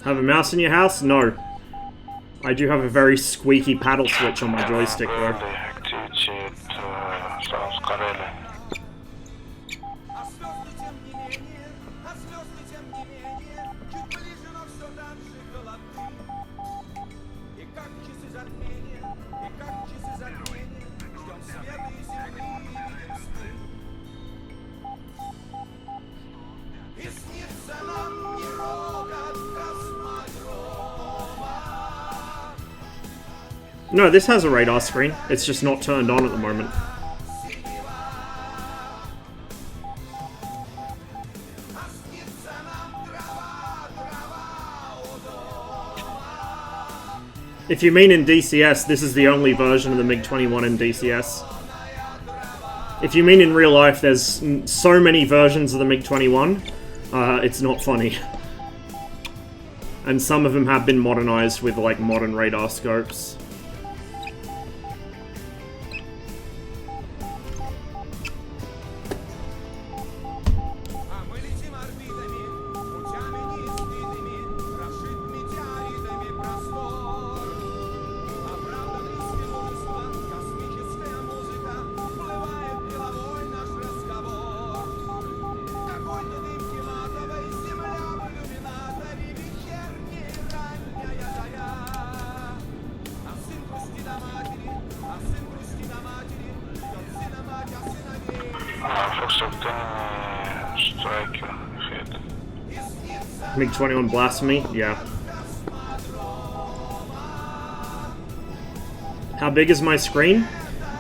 Have a mouse in your house? No. I do have a very squeaky paddle switch on my joystick though. No, this has a radar screen. It's just not turned on at the moment. If you mean in DCS, this is the only version of the MiG-21 in DCS. If you mean in real life, there's so many versions of the MiG-21, it's not funny. And some of them have been modernized with, like, modern radar scopes. MiG-21 Blasphemy? Yeah. How big is my screen?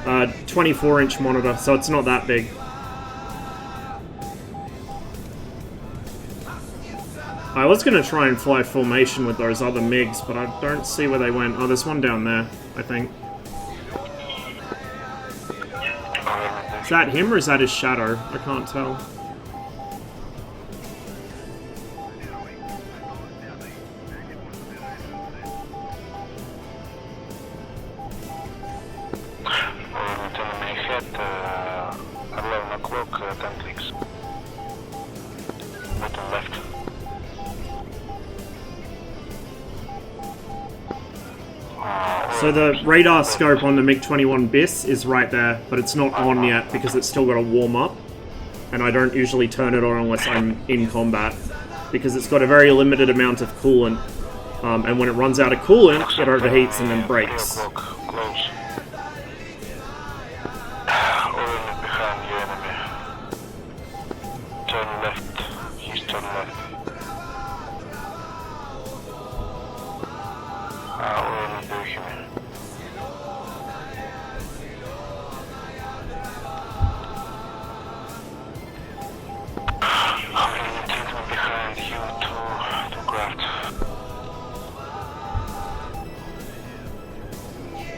24-inch monitor, so it's not that big. I was going to try and fly formation with those other MiGs, but I don't see where they went. Oh, there's one down there, I think. Is that him or is that his shadow? I can't tell. So the radar scope on the MiG-21 BIS is right there, but it's not on yet because it's still got to warm up. And I don't usually turn it on unless I'm in combat, because it's got a very limited amount of coolant. And when it runs out of coolant, it overheats and then breaks.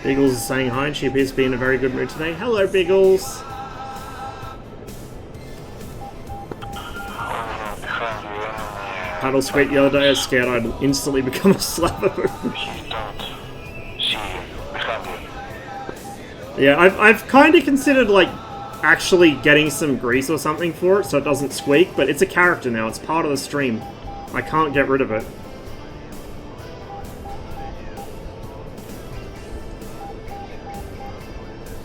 Beagles is saying hi, and she appears to be in a very good mood today. Hello, Beagles! Paddle squeak the other day, I was scared I'd instantly become a slapper. Yeah, I've kind of considered, like, actually getting some grease or something for it so it doesn't squeak, but it's a character now, it's part of the stream. I can't get rid of it.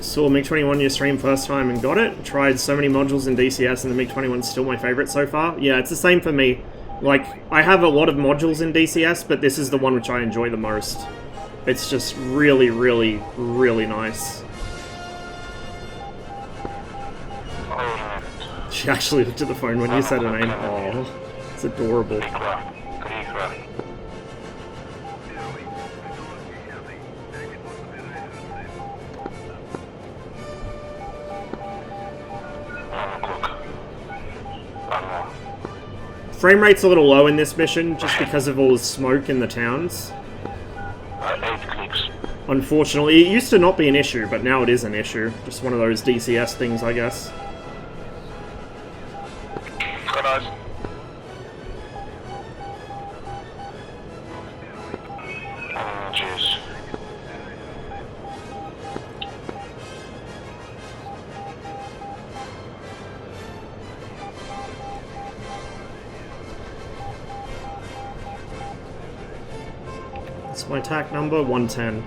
Saw MiG-21 in your stream first time and got it. Tried so many modules in DCS and the MiG-21's still my favorite so far. Yeah, it's the same for me. Like, I have a lot of modules in DCS, but this is the one which I enjoy the most. It's just really, really, really nice. She actually looked at the phone when you said her name. Oh, it's adorable. Frame rate's a little low in this mission, just because of all the smoke in the towns. 8 clicks. Unfortunately, it used to not be an issue, but now it is an issue. Just one of those DCS things, I guess. Good eyes. Jeez. That's my attack number, 110.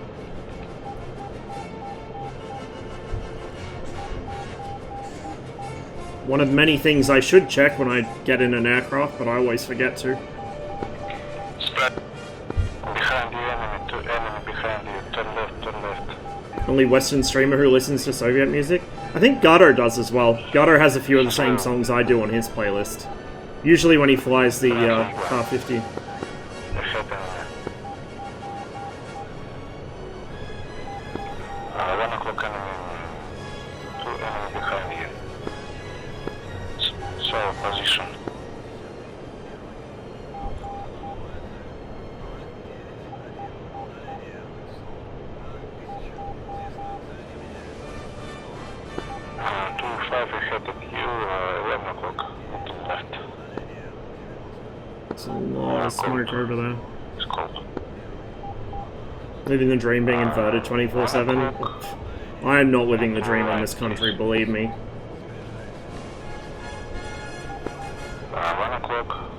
One of many things I should check when I get in an aircraft, but I always forget to. Spread. Behind the enemy, enemy behind you. Turn left, turn left. Only Western streamer who listens to Soviet music? I think Gato does as well. Gato has a few of the same songs I do on his playlist. Usually when he flies the Kar-50. Ahead enemy. 1 o'clock enemy. 2 enemy behind you. So, position. Ahead of you, 11 o'clock, looking left. There's a lot of smoke over there. It's cold. Living the dream being inverted 24/7. I am not living the dream in this country, believe me. 1 o'clock.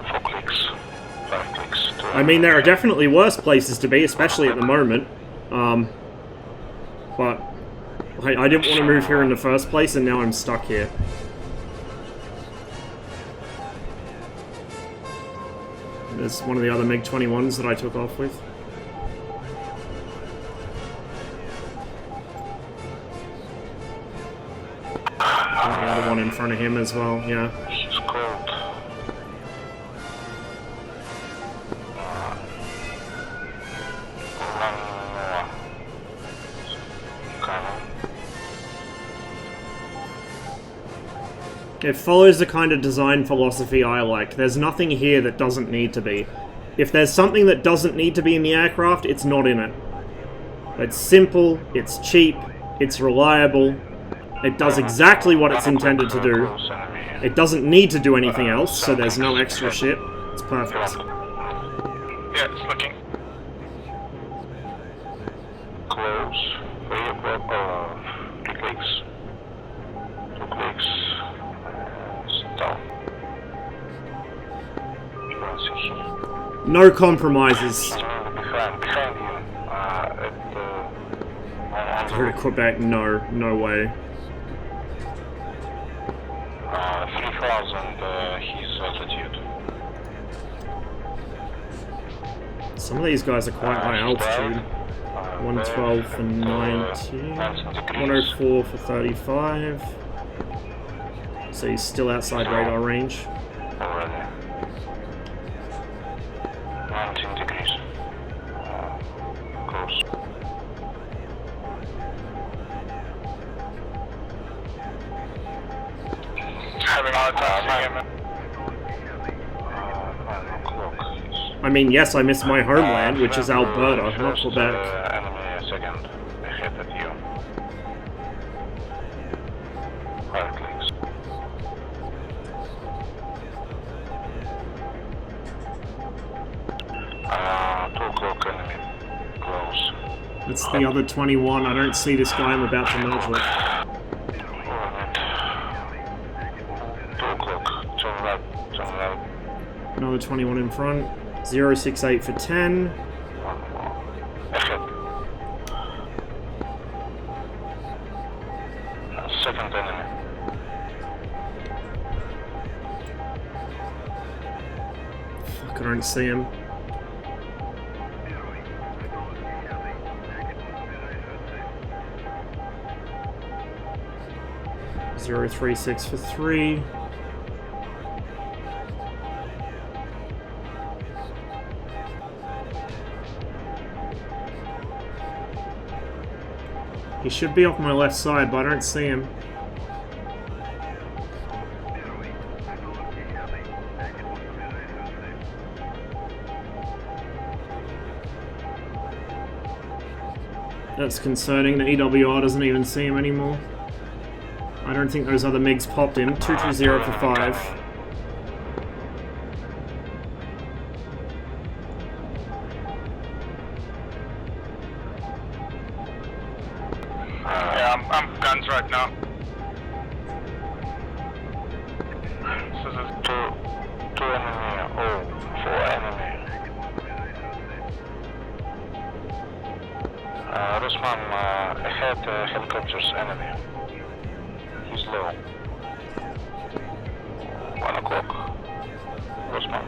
4 clicks. 5 clicks. I mean, there are definitely worse places to be, especially at the moment. But I didn't want to move here in the first place, and now I'm stuck here. There's one of the other MiG-21s that I took off with. And the other one in front of him as well, yeah. It's cold. It follows the kind of design philosophy I like. There's nothing here that doesn't need to be. If there's something that doesn't need to be in the aircraft, it's not in it. It's simple, it's cheap, it's reliable, it does exactly what it's intended to do. It doesn't need to do anything else, so there's no extra shit. It's perfect. Yeah, it's looking. Close. 3 o'clock. 2 clicks. 2 clicks. Stop. No compromises. Behind you. Through to Quebec, no way. 3,000 his altitude. Some of these guys are quite high altitude. 112 for 90. 104 for 35. So he's still outside radar range. Already. 19 degrees. Close. Having a hard time seeing him. 9 o'clock. I mean, yes, I miss my homeland, which is Alberta, not First, Quebec. enemy second. Ahead of you. 5 clicks. That's the other 21. I don't see this guy I'm about to merge with. 2 o'clock. Turn right. Turn right. Another 21 in front. 068 for 10. Ahead. Second enemy. Fuck, I don't see him. Zero 36 for 3. He should be off my left side, but I don't see him. That's concerning. The EWR doesn't even see him anymore. I don't think those other MiGs popped him. 220 for 5. Yeah, I'm guns right now. So there's two enemy. Oh, 4 enemy. Rosman, ahead, helicopters enemy. He's low. 1 o'clock. Rosman.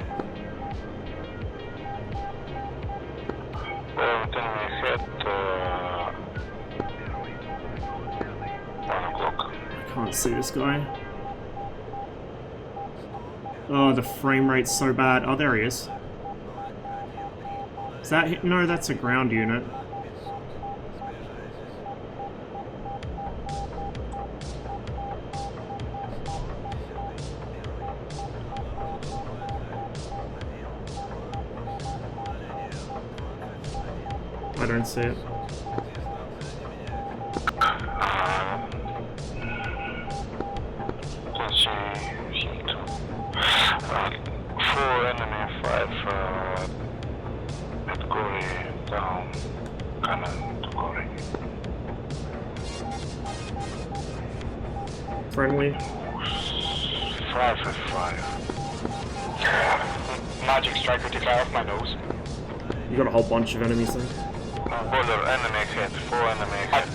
Enemy ahead. 1 o'clock. I can't see this guy. Oh, the frame rate's so bad. Oh, there he is. Is that... No, that's a ground unit. I don't see it. Don't see him too. 4 enemy, 5 at Gory down. Cannon to Gory. Friendly. 5 at 5. Magic strike 55 off my nose. You got a whole bunch of enemies there. Border enemy ahead, 4 enemy ahead.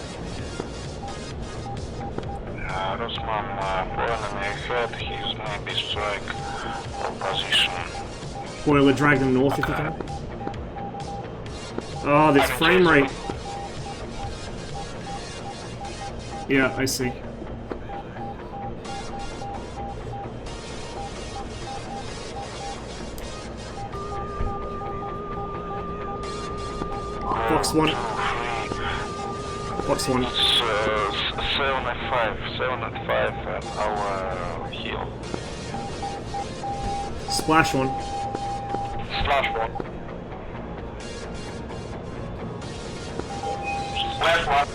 Rosman, 4 enemy ahead, he's maybe strike or position. Boiler, drag them north if you can. Oh, this frame rate. Yeah, I see. Fox 1. Fox 1. It's 7 at 5 at our heel. Splash 1. Splash 1. Splash 1.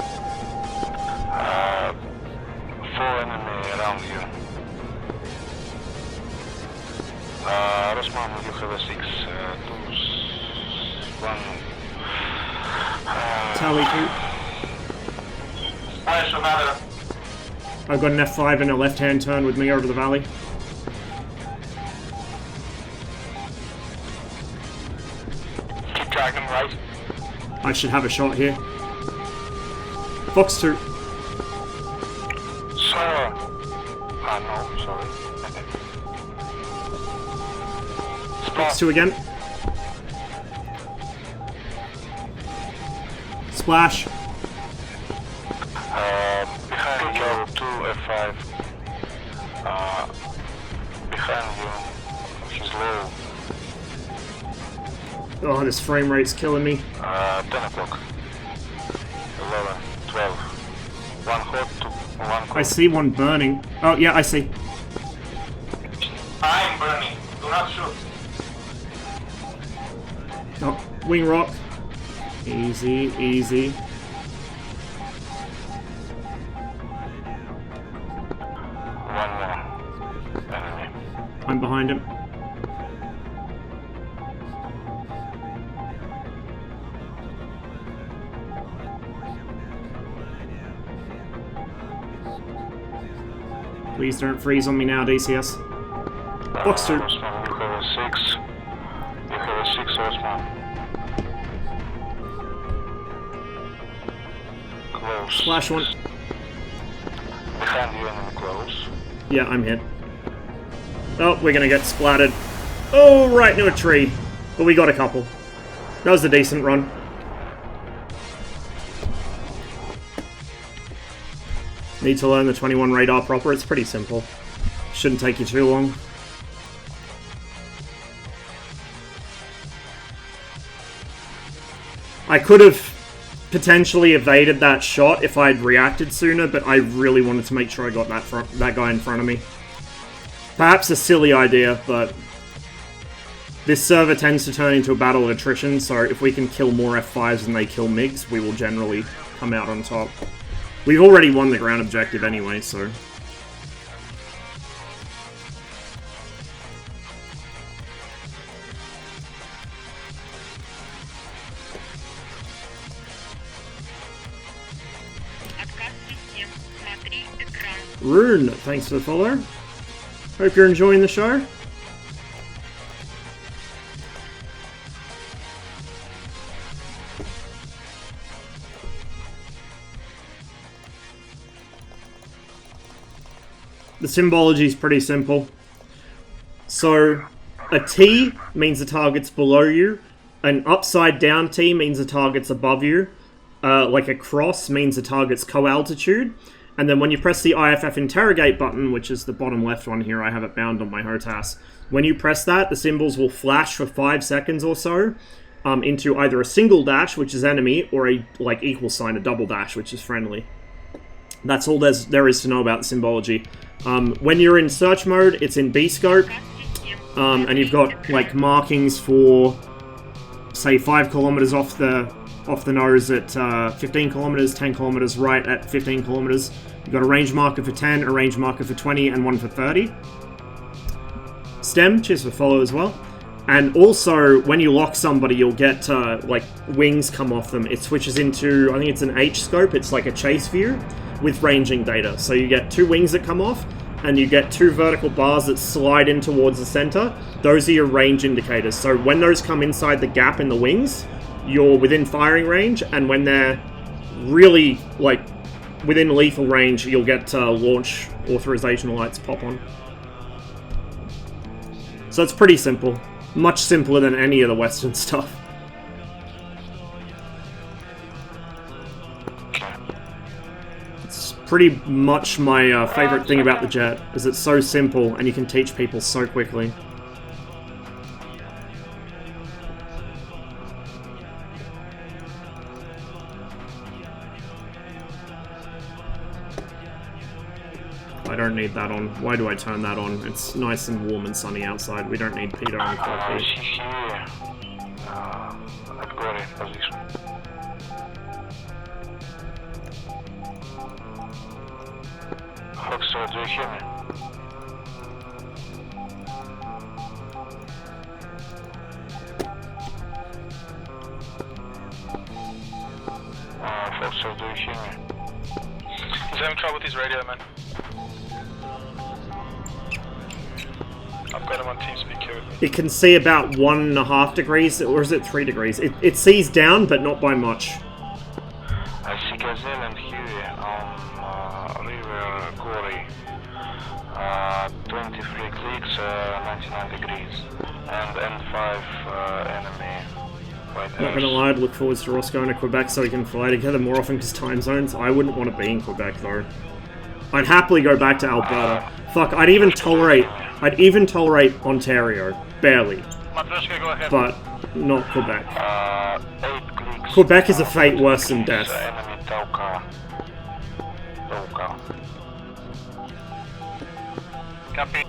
4 enemy around you. Rosman, you have a 6, 2, 1. Tally 2. Splash another. I've got an F5 and a left-hand turn with me over the valley. Keep dragging right. I should have a shot here. Fox 2. Sir. No, sorry. Fox 2 again. Splash. Behind you, 2 F5. Behind you, he's low. Oh, this frame rate's killing me. 10 o'clock. 11, 12. 1 hot, 1 cold. I see one burning. Oh, yeah, I see. I'm burning. Do not shoot. Oh, wing rock. Easy, easy. One more. Enemy. I'm behind him. Please don't freeze on me now, DCS. Box 2. Osman, you have a 6. You have a 6, Osman. Close. Splash 1. Behind you and close. Yeah, I'm hit. Oh, we're gonna get splattered. Oh, right into a tree. But we got a couple. That was a decent run. Need to learn the 21 radar proper. It's pretty simple. Shouldn't take you too long. I could have potentially evaded that shot if I'd reacted sooner, but I really wanted to make sure I got that guy in front of me. Perhaps a silly idea, but this server tends to turn into a battle of attrition, so if we can kill more F5s than they kill MiGs, we will generally come out on top. We've already won the ground objective anyway, so... Rune, thanks for the follow. Hope you're enjoying the show. The symbology is pretty simple. So, a T means the target's below you. An upside down T means the target's above you. Like a cross means the target's co-altitude. And then when you press the IFF interrogate button, which is the bottom left one here, I have it bound on my HOTAS. When you press that, the symbols will flash for 5 seconds or so into either a single dash, which is enemy, or a equal sign, a double dash, which is friendly. That's all there is to know about the symbology. When you're in search mode, it's in B-scope, and you've got markings for, say, 5 kilometers off the nose at 15 kilometers, 10 kilometers right at 15 kilometers. You've got a range marker for 10, a range marker for 20, and one for 30. Stem, cheers for follow as well. And also, when you lock somebody, you'll get, wings come off them. It switches into, I think it's an H-scope, it's like a chase view, with ranging data. So you get 2 wings that come off, and you get 2 vertical bars that slide in towards the center. Those are your range indicators. So when those come inside the gap in the wings, you're within firing range, and when they're really, within lethal range, you'll get launch authorization lights pop on. So it's pretty simple. Much simpler than any of the Western stuff. It's pretty much my favorite thing about the jet, is it's so simple, and you can teach people so quickly. I don't need that on. Why do I turn that on? It's nice and warm and sunny outside. We don't need Peter on coffee. Here. I've got it in position. Foxtrot, do you hear me? Foxtrot, do you hear me? He's having trouble with his radio, man. I've got him on TeamSpeak here with me. It can see about 1.5 degrees, or is it 3 degrees? It sees down, but not by much. I see Gazelle and Huey on River Gorey. 23 clicks, 99 degrees. And N5 enemy. Right Not gonna lie, I'd look forward to Ross going to Quebec so we can fly together more often because time zones. I wouldn't want to be in Quebec though. I'd happily go back to Alberta. Fuck, I'd even tolerate Ontario. Barely. Matryoshka, go ahead. But not Quebec. 8 clicks. Quebec is a fate worse than death. Enemy Tauka. Copy.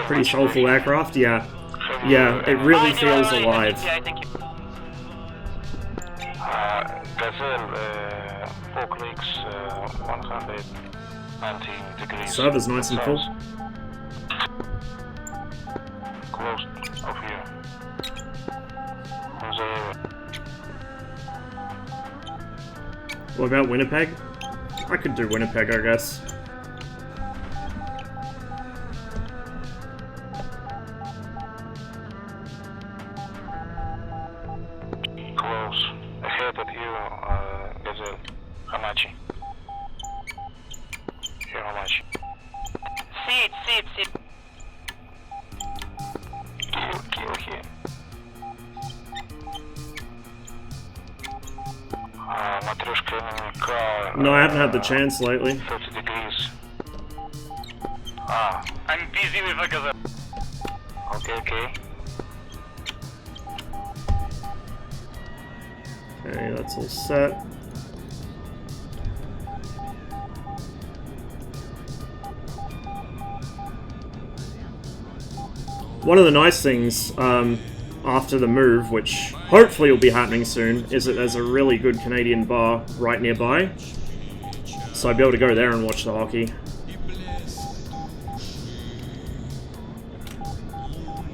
Pretty soulful aircraft, yeah. Yeah, it really feels alive. Yeah, thank you. Gazelle, 4 clicks, 119 degrees. Server's nice and full. Close off here. What about Winnipeg? I could do Winnipeg, I guess. Close. Ahead of you, Gazelle. Hamachi. Here, Hamachi. See it. Kill here. Matryoshka enemy car. No, I haven't had the chance lately. 30 degrees. I'm busy with a gazelle. Okay. Okay, that's all set. One of the nice things after the move, which hopefully will be happening soon, is that there's a really good Canadian bar right nearby. So I'll be able to go there and watch the hockey.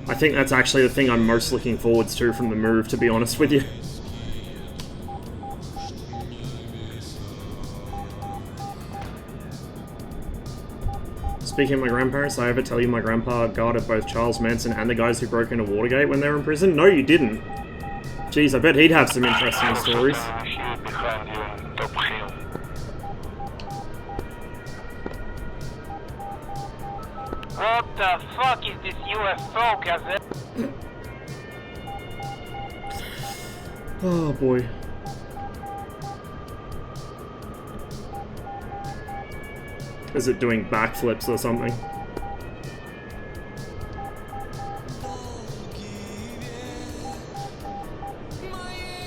I think that's actually the thing I'm most looking forward to from the move, to be honest with you. Speaking of my grandparents, did I ever tell you my grandpa guarded both Charles Manson and the guys who broke into Watergate when they were in prison? No, you didn't. Jeez, I bet he'd have some interesting stories. Here behind you on top hill. What the fuck is this UFO, Gazelle? Oh boy. Is it doing backflips or something?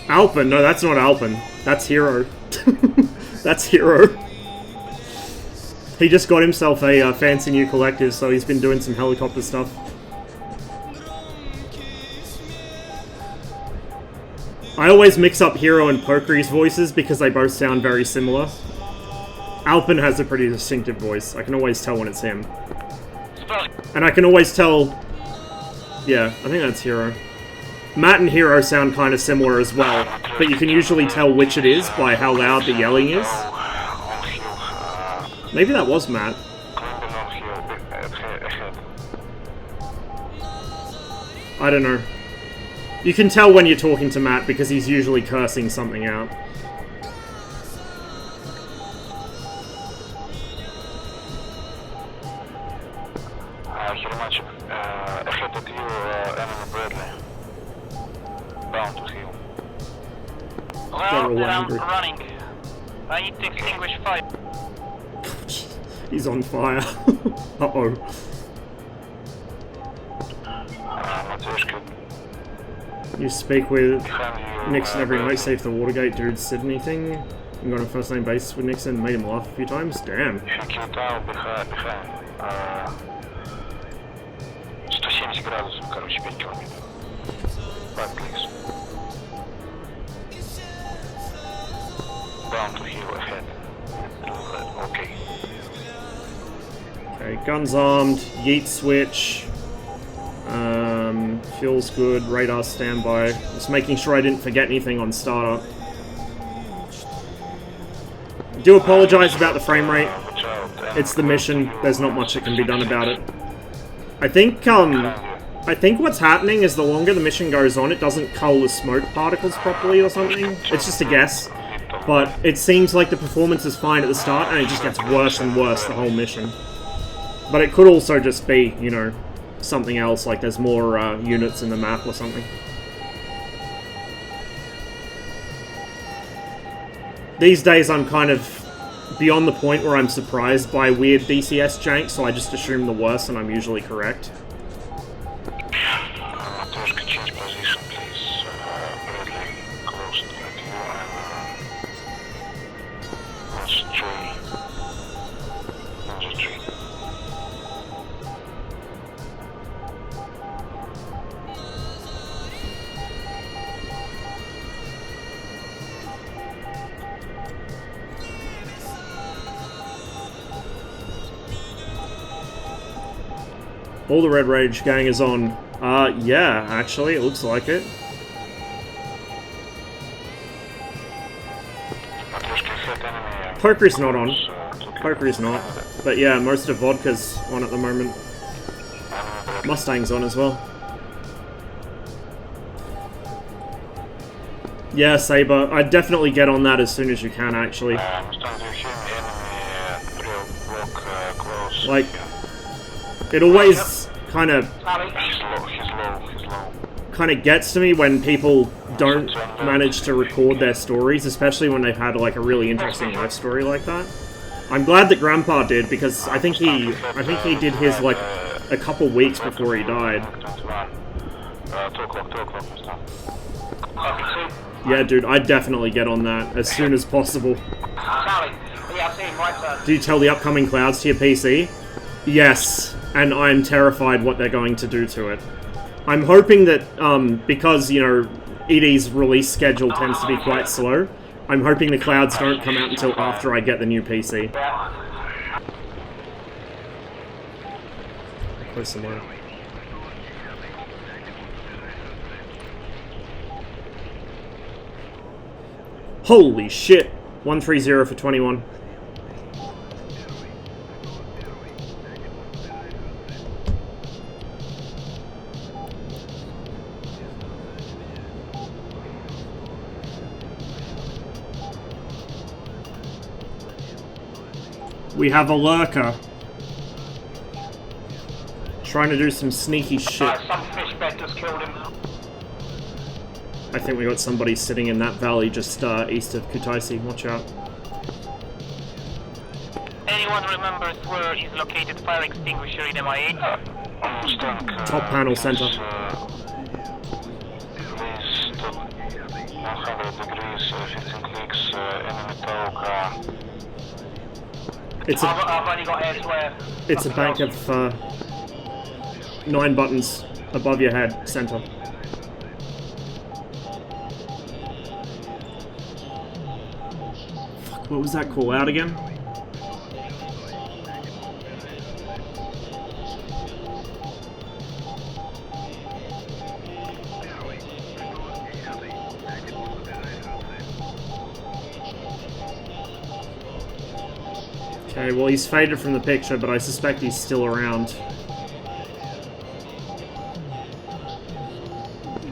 Alpin? No, that's not Alpin. That's Hero. That's Hero. He just got himself a fancy new collector, so he's been doing some helicopter stuff. I always mix up Hero and Pokeri's voices because they both sound very similar. Alpin has a pretty distinctive voice. I can always tell when it's him. And I can always tell... Yeah, I think that's Hero. Matt and Hero sound kind of similar as well, but you can usually tell which it is by how loud the yelling is. Maybe that was Matt. I don't know. You can tell when you're talking to Matt because he's usually cursing something out. Hiromachi, ahead of you, enemy Bradley. Down to hill. Well, then I'm angry. running. I need to extinguish fire. He's on fire. Uh-oh. Matryoshka, You speak with behind you. Nixon every night, say if the Watergate dude said anything. I'm on a first name basis with Nixon, made him laugh a few times. Damn. Kill down behind. 170 градусов, короче, 5 километров. Back, please. Down to hill ahead. Okay. Okay, guns armed, yeet switch. Fuel's good, radar standby. Just making sure I didn't forget anything on startup. Do apologize about the frame rate. Watch out. It's the mission. There's not much that can be done about it. I think what's happening is the longer the mission goes on, it doesn't cull the smoke particles properly or something. It's just a guess. But it seems like the performance is fine at the start, and it just gets worse and worse the whole mission. But it could also just be, you know, something else, like there's more units in the map or something. These days I'm kind of beyond the point where I'm surprised by weird DCS jank, so I just assume the worst and I'm usually correct. Matryoshka, change position, please. Bradley, close to you and watch tree. Ninja tree. All the Red Rage gang is on. Yeah, actually, it looks like it. Matryoshka, ahead Poker's not on. Poker's not. But yeah, most of Vodka's on at the moment. Mustang's on as well. Yeah, Saber, I'd definitely get on that as soon as you can, actually. Mustang, do you hear me? Enemy real block close. Like, it always kind of He's low. kind of gets to me when people don't manage to record their stories, especially when they've had like a really interesting life story like that. I'm glad that Grandpa did, because I think he did his like a couple weeks before he died. 2 o'clock, Mustang. Yeah, dude, I'd definitely get on that as soon as possible. Do you tell the upcoming clouds to your PC? Yes, and I'm terrified what they're going to do to it. I'm hoping that, because, you know, ED's release schedule tends to be quite slow, I'm hoping the clouds don't come out until after I get the new PC. Close some more. Holy shit! 130 for 21. We have a lurker. Trying to do some sneaky shit. Some fish bed just killed him. I think we got somebody sitting in that valley just east of Kutaisi. Watch out. Anyone remembers where is located fire extinguisher in MI8? Mustang, Top panel center. Please stop 100 degrees, 15 clicks, enemy tow car. I've only got elsewhere. It's a bank of 9 buttons above your head, center. Fuck, what was that call out again? Okay, well he's faded from the picture, but I suspect he's still around.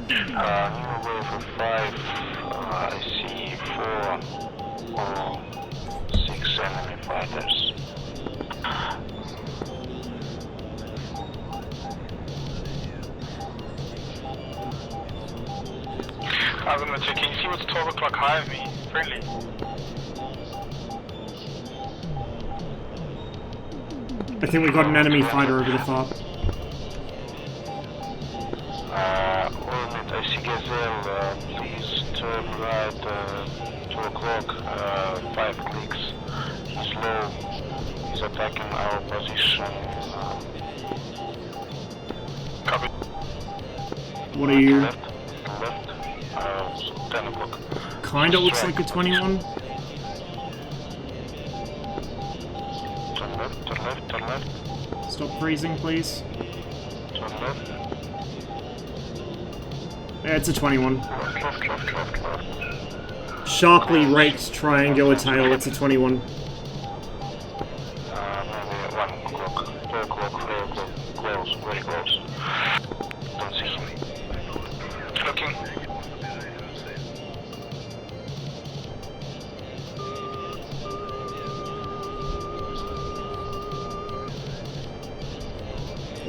New wave of 5, I see 4 or 6 enemy fighters. I'm gonna check. Can you see what's 12 o'clock high of me? Friendly. I think we've got an enemy fighter over the far. Ornament, I see Gazelle, please turn right, 2 o'clock, 5 clicks. He's low, he's attacking our position. Copy. What are you? Left, 10 o'clock. Kinda looks like a 21. Turn left, turn left, Stop freezing, please. turn left. Yeah, it's a 21. Left. Sharply raked triangular tail, it's a 21. Maybe 1 o'clock, 2 o'clock, 3 o'clock. Close, very close. Don't see him. Looking.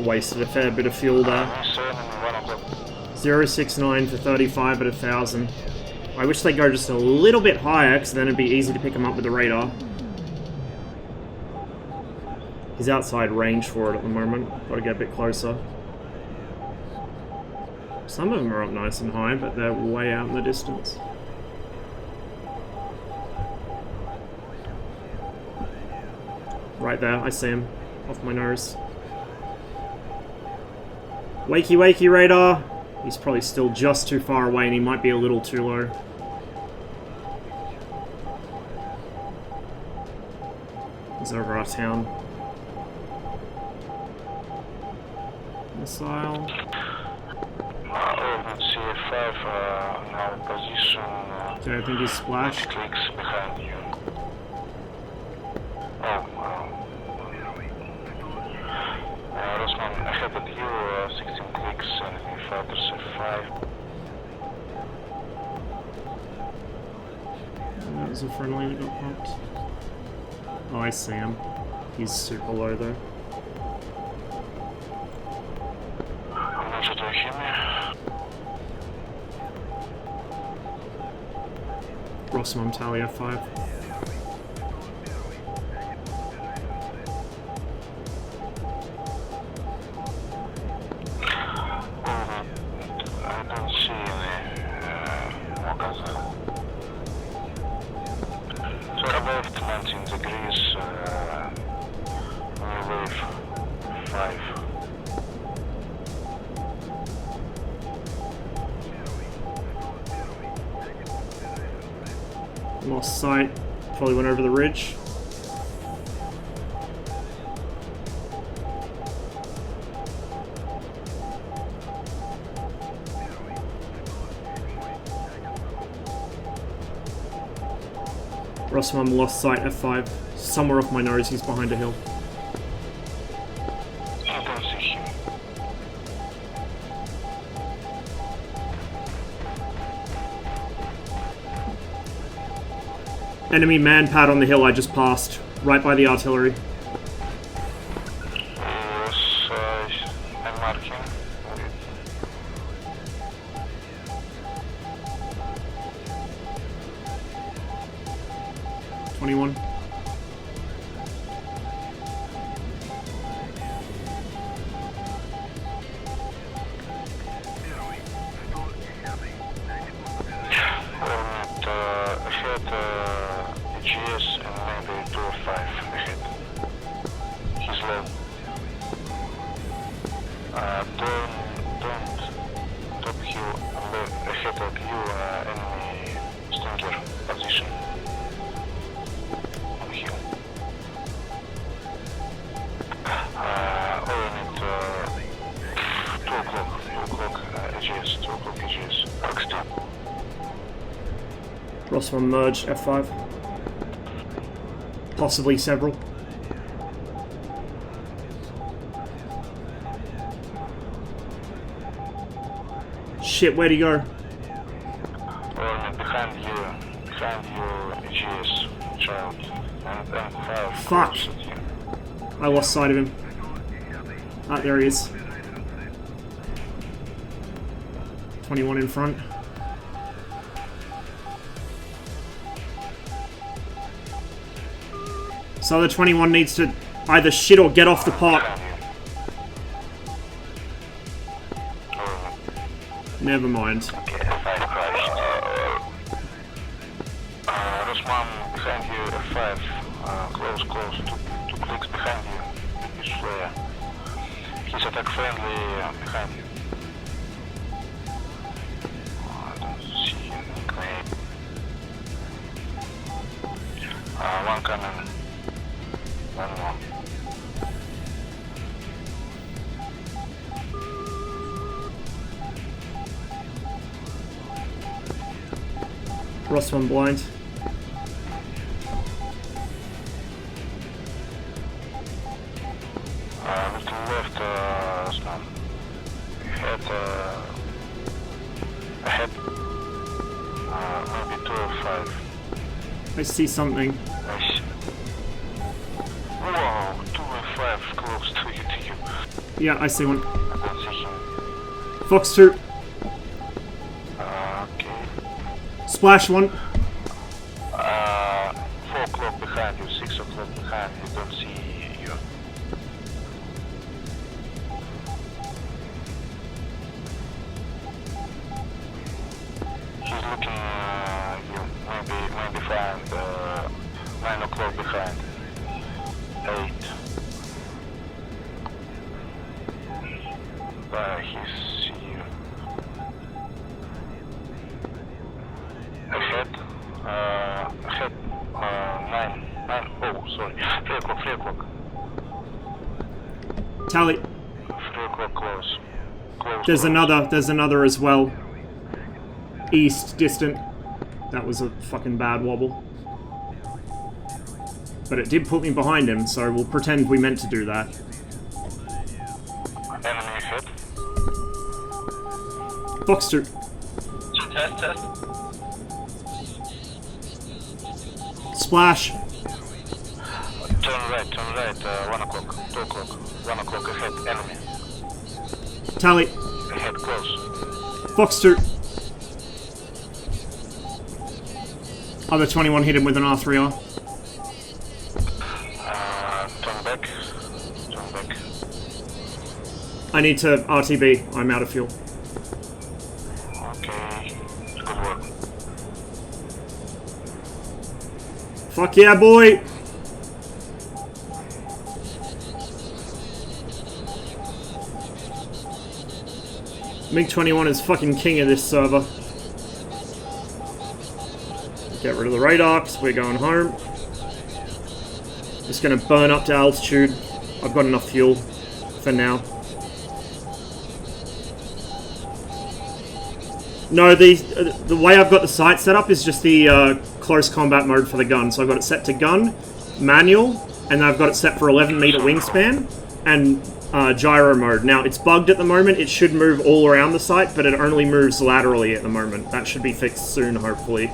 Wasted a fair bit of fuel there. 1 o'clock. 069 for 35 at 1,000. I wish they'd go just a little bit higher, because then it'd be easy to pick him up with the radar. He's outside range for it at the moment. Gotta get a bit closer. Some of them are up nice and high, but they're way out in the distance. Right there, I see him. Off my nose. Wakey, wakey, radar! He's probably still just too far away and he might be a little too low. He's over our town. Missile. Ornament CF5 in our position. Okay, I think he's splashed. Clicks behind you. 5. That was a friendly that got popped. Oh, I see him. He's super low though. Roger, do you hear me? Rossum Talia 5. I don't see any Mogaza. So above 19 degrees, new wave 5. Lost sight. Probably went over the ridge. Rossum lost sight F5. Somewhere off my nose, he's behind a hill. I don't see him. Enemy man pad on the hill I just passed. Right by the artillery. Yes, I'm marking. 21. Ahead, EGS and maybe 205 ahead. He's low. Don't top hill ahead of you, enemy Stinger position. On hill. Orient 2 o'clock EGS, 2 o'clock EGS. Extend. Rossum merged F5. Possibly several. Shit, where'd he go? Orient behind you, EGS, child. And M5. Fuck. close at you. I lost sight of him. Ah, there he is. 21 in front. So the 21 needs to either shit or get off the pot. Behind you. Orient. Never mind. Okay, F5 crashed. Rossum behind you, F5. Close. 2 clicks behind you. He's flare. He's attack friendly behind you. I don't see him. Nickname. One cannon. 1-1. Rossum blind. To the left, Rossum. Ahead. Maybe 205. I see something. Nice. Wow, 205 close to you. Yeah, I see one. I don't see him. Fox 2. Okay. Splash 1. 4 o'clock behind you, 6 o'clock behind you, don't see you. He's looking you, maybe find 9 o'clock behind. 8. He's see you. Ahead. Ahead. 9. Oh, sorry. 3 o'clock. Tally. 3 o'clock close. There's another as well. East, distant. That was a fucking bad wobble. But it did put me behind him, so we'll pretend we meant to do that. Enemy ahead. Fox 2. Test. Splash. Turn right, 1 o'clock, 2 o'clock, 1 o'clock ahead, enemy. Tally. Ahead, close. Fox 2. Other 21 hit him with an R3R. Turn back. I need to RTB. I'm out of fuel. Okay, good work. Fuck yeah, boy! MiG-21 is fucking king of this server. Get rid of the radar, because we're going home. Just gonna burn up to altitude. I've got enough fuel for now. No, the way I've got the sight set up is just the close combat mode for the gun. So I've got it set to gun, manual, and then I've got it set for 11 meter wingspan, and gyro mode. Now, it's bugged at the moment. It should move all around the sight, but it only moves laterally at the moment. That should be fixed soon, hopefully.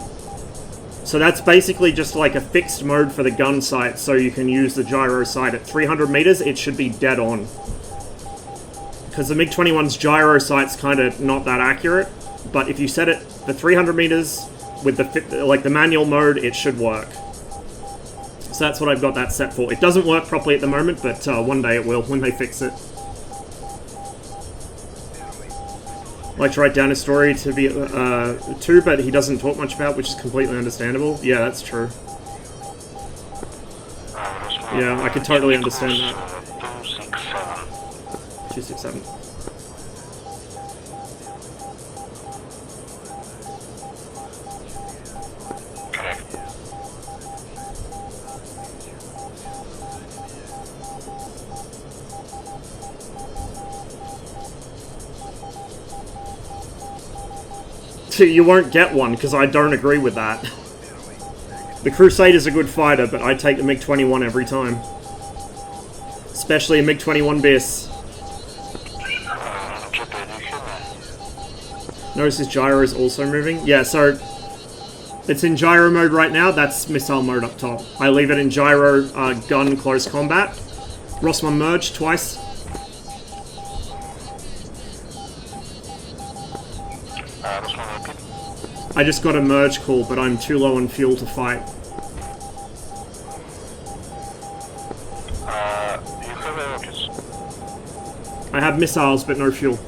So that's basically just like a fixed mode for the gun sight, so you can use the gyro sight at 300 meters. It should be dead on. Because the MiG-21's gyro sight's kind of not that accurate, but if you set it for 300 meters with the manual mode, it should work. So that's what I've got that set for. It doesn't work properly at the moment, but one day it will, when they fix it. I like to write down his story to be 2, but he doesn't talk much about, which is completely understandable. Yeah, that's true. Yeah, I could totally understand that. 267. You won't get one, because I don't agree with that. The Crusader's a good fighter, but I take the MiG-21 every time. Especially a MiG-21 BIS. Notice his gyro is also moving. Yeah, so it's in gyro mode right now. That's missile mode up top. I leave it in gyro gun close combat. Rossmann merge twice. I just got a merge call, but I'm too low on fuel to fight. You have rockets. I have missiles, but no fuel.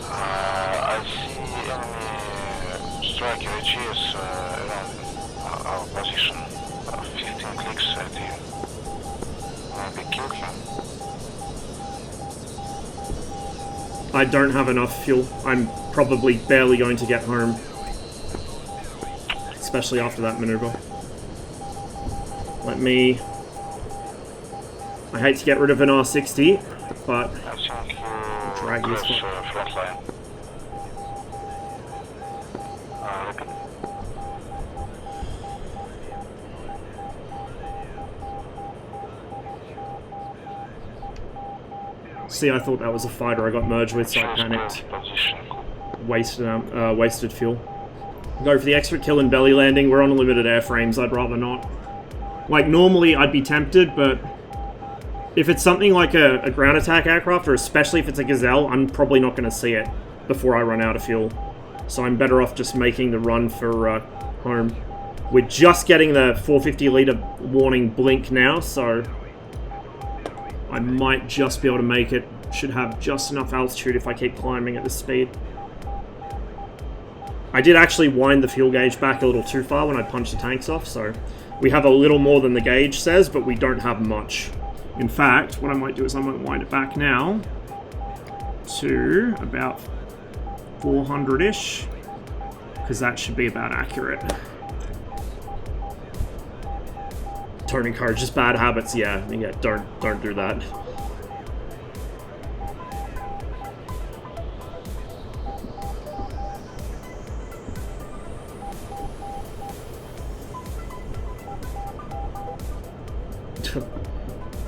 I see enemy striker HES around our position. 15 clicks at you. Maybe kill him. I don't have enough fuel. I'm probably barely going to get home. Especially after that maneuver. Let me... I hate to get rid of an R60, but... I think you drag this cross one. front line. See, I thought that was a fighter I got merged with, so I panicked. Wasted fuel. Go for the extra kill and belly landing. We're on limited airframes. I'd rather not. Like, normally I'd be tempted, but if it's something like a ground attack aircraft, or especially if it's a Gazelle, I'm probably not going to see it before I run out of fuel. So I'm better off just making the run for home. We're just getting the 450 litre warning blink now, so I might just be able to make it. Should have just enough altitude if I keep climbing at this speed. I did actually wind the fuel gauge back a little too far when I punched the tanks off, so we have a little more than the gauge says, but we don't have much. In fact, what I might do is I might wind it back now to about 400-ish, because that should be about accurate. Don't encourage just bad habits. Yeah, don't do that.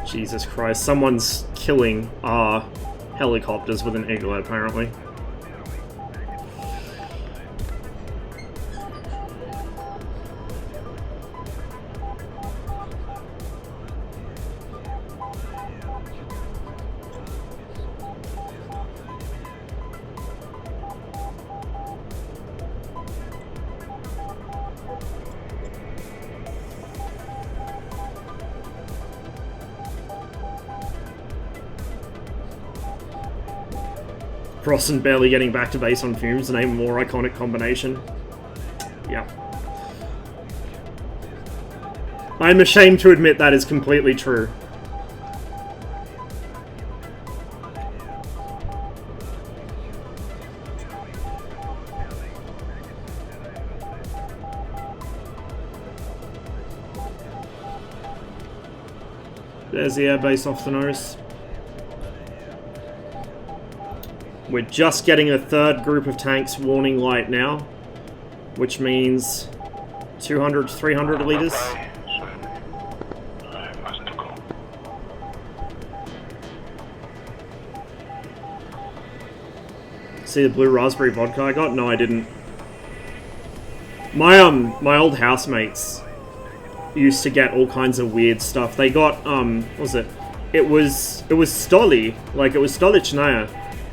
Jesus Christ, someone's killing our helicopters with an eaglet, apparently. Frosten barely getting back to base on fumes, an even more iconic combination. Yeah. I'm ashamed to admit that is completely true. There's the airbase off the nose. We're just getting a third group of tanks warning light now, which means 200 to 300 liters. I must go. See the blue raspberry vodka I got? No, I didn't. My old housemates used to get all kinds of weird stuff. They got what was it? It was Stoli, like it was Stolichnaya,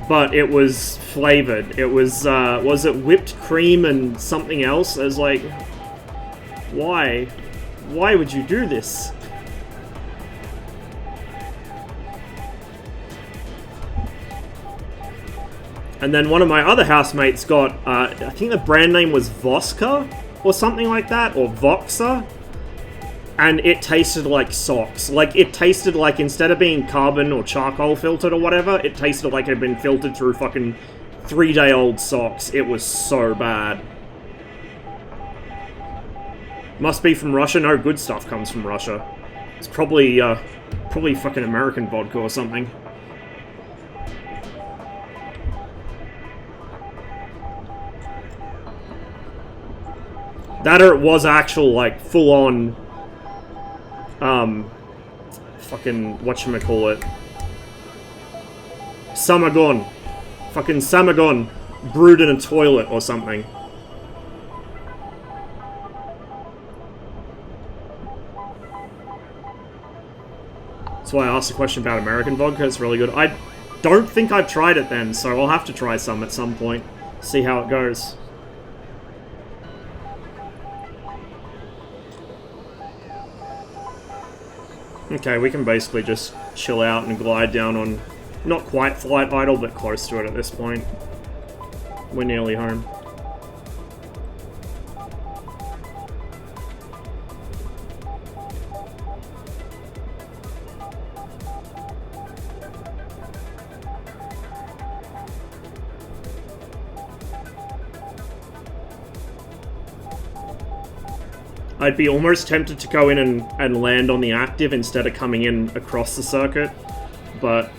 but it was flavored. It was it whipped cream and something else? I was like, why? Why would you do this? And then one of my other housemates got, I think the brand name was Voska or something like that, or Voxa. And it tasted like socks. Like, it tasted like, instead of being carbon or charcoal filtered or whatever, it tasted like it had been filtered through fucking 3-day-old socks. It was so bad. Must be from Russia. No, good stuff comes from Russia. It's probably fucking American vodka or something. That or it was actual, like, full-on... fucking, whatchamacallit, Samagon. Fucking Samagon brewed in a toilet or something. That's why I asked a question about American vodka. It's really good. I don't think I've tried it then, so I'll have to try some at some point. See how it goes. Okay, we can basically just chill out and glide down on, not quite flight idle, but close to it at this point. We're nearly home. I'd be almost tempted to go in and land on the active instead of coming in across the circuit, but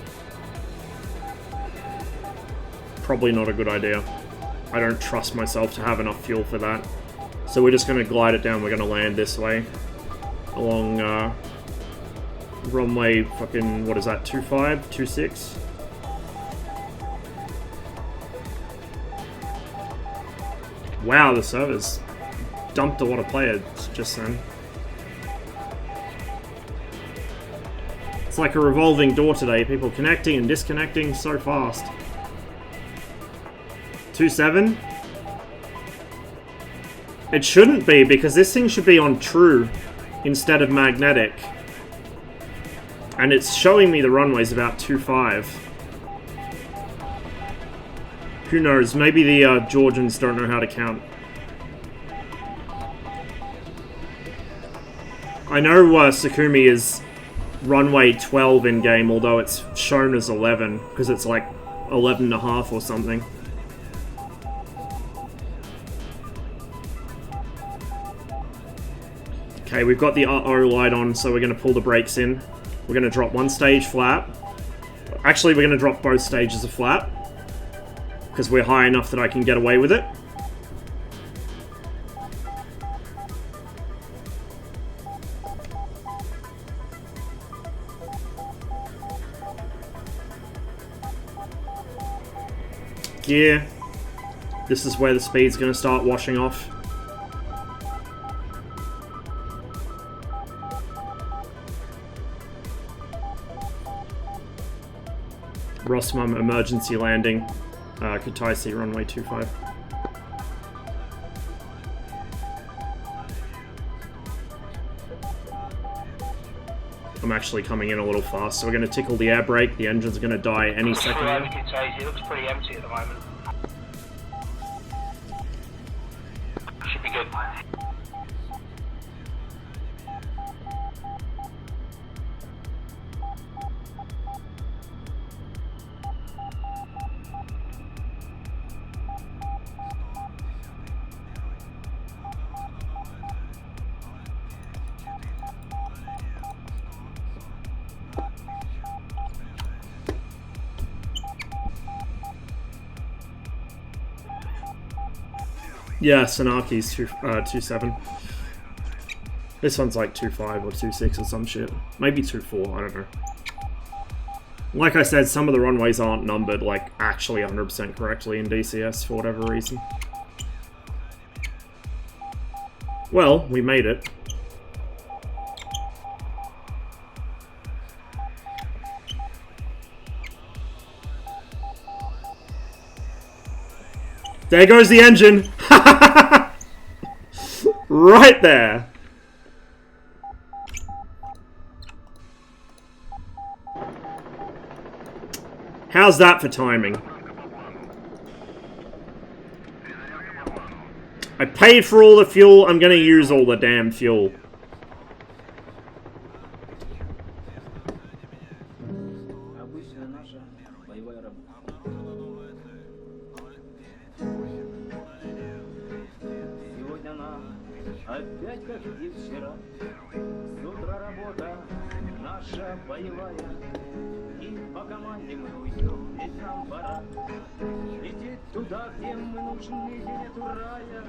probably not a good idea. I don't trust myself to have enough fuel for that. So we're just going to glide it down. We're going to land this way along runway fucking, what is that, 25, 26? Wow, the server's dumped a lot of players just then. It's like a revolving door today. People connecting and disconnecting so fast. 2.7? It shouldn't be, because this thing should be on true instead of magnetic. And it's showing me the runway's about 2.5. Who knows? Maybe the Georgians don't know how to count. I know Sakumi is runway 12 in-game, although it's shown as 11, because it's like 11.5 or something. Okay, we've got the uh-oh light on, so we're going to pull the brakes in. We're going to drop one stage flat. Actually, we're going to drop both stages of flat, because we're high enough that I can get away with it. gear. This is where the speed's going to start washing off. Rossmum emergency landing, Kutaisi runway 25. I'm actually coming in a little fast, so we're going to tickle the air brake. The engine's going to die any second now. It looks pretty empty at the moment. Should be good. Yeah, Sanaki's 2.7. This one's like 2.5 or 2.6 or some shit. Maybe 2.4, I don't know. Like I said, some of the runways aren't numbered like actually 100% correctly in DCS for whatever reason. Well, we made it. There goes the engine! Right there! How's that for timing? I paid for all the fuel, I'm gonna use all the damn fuel. Опять как и вчера, с утра работа наша боевая, и по команде мы уйдем, ведь нам пора идти туда, где мы нужны, где нету рая.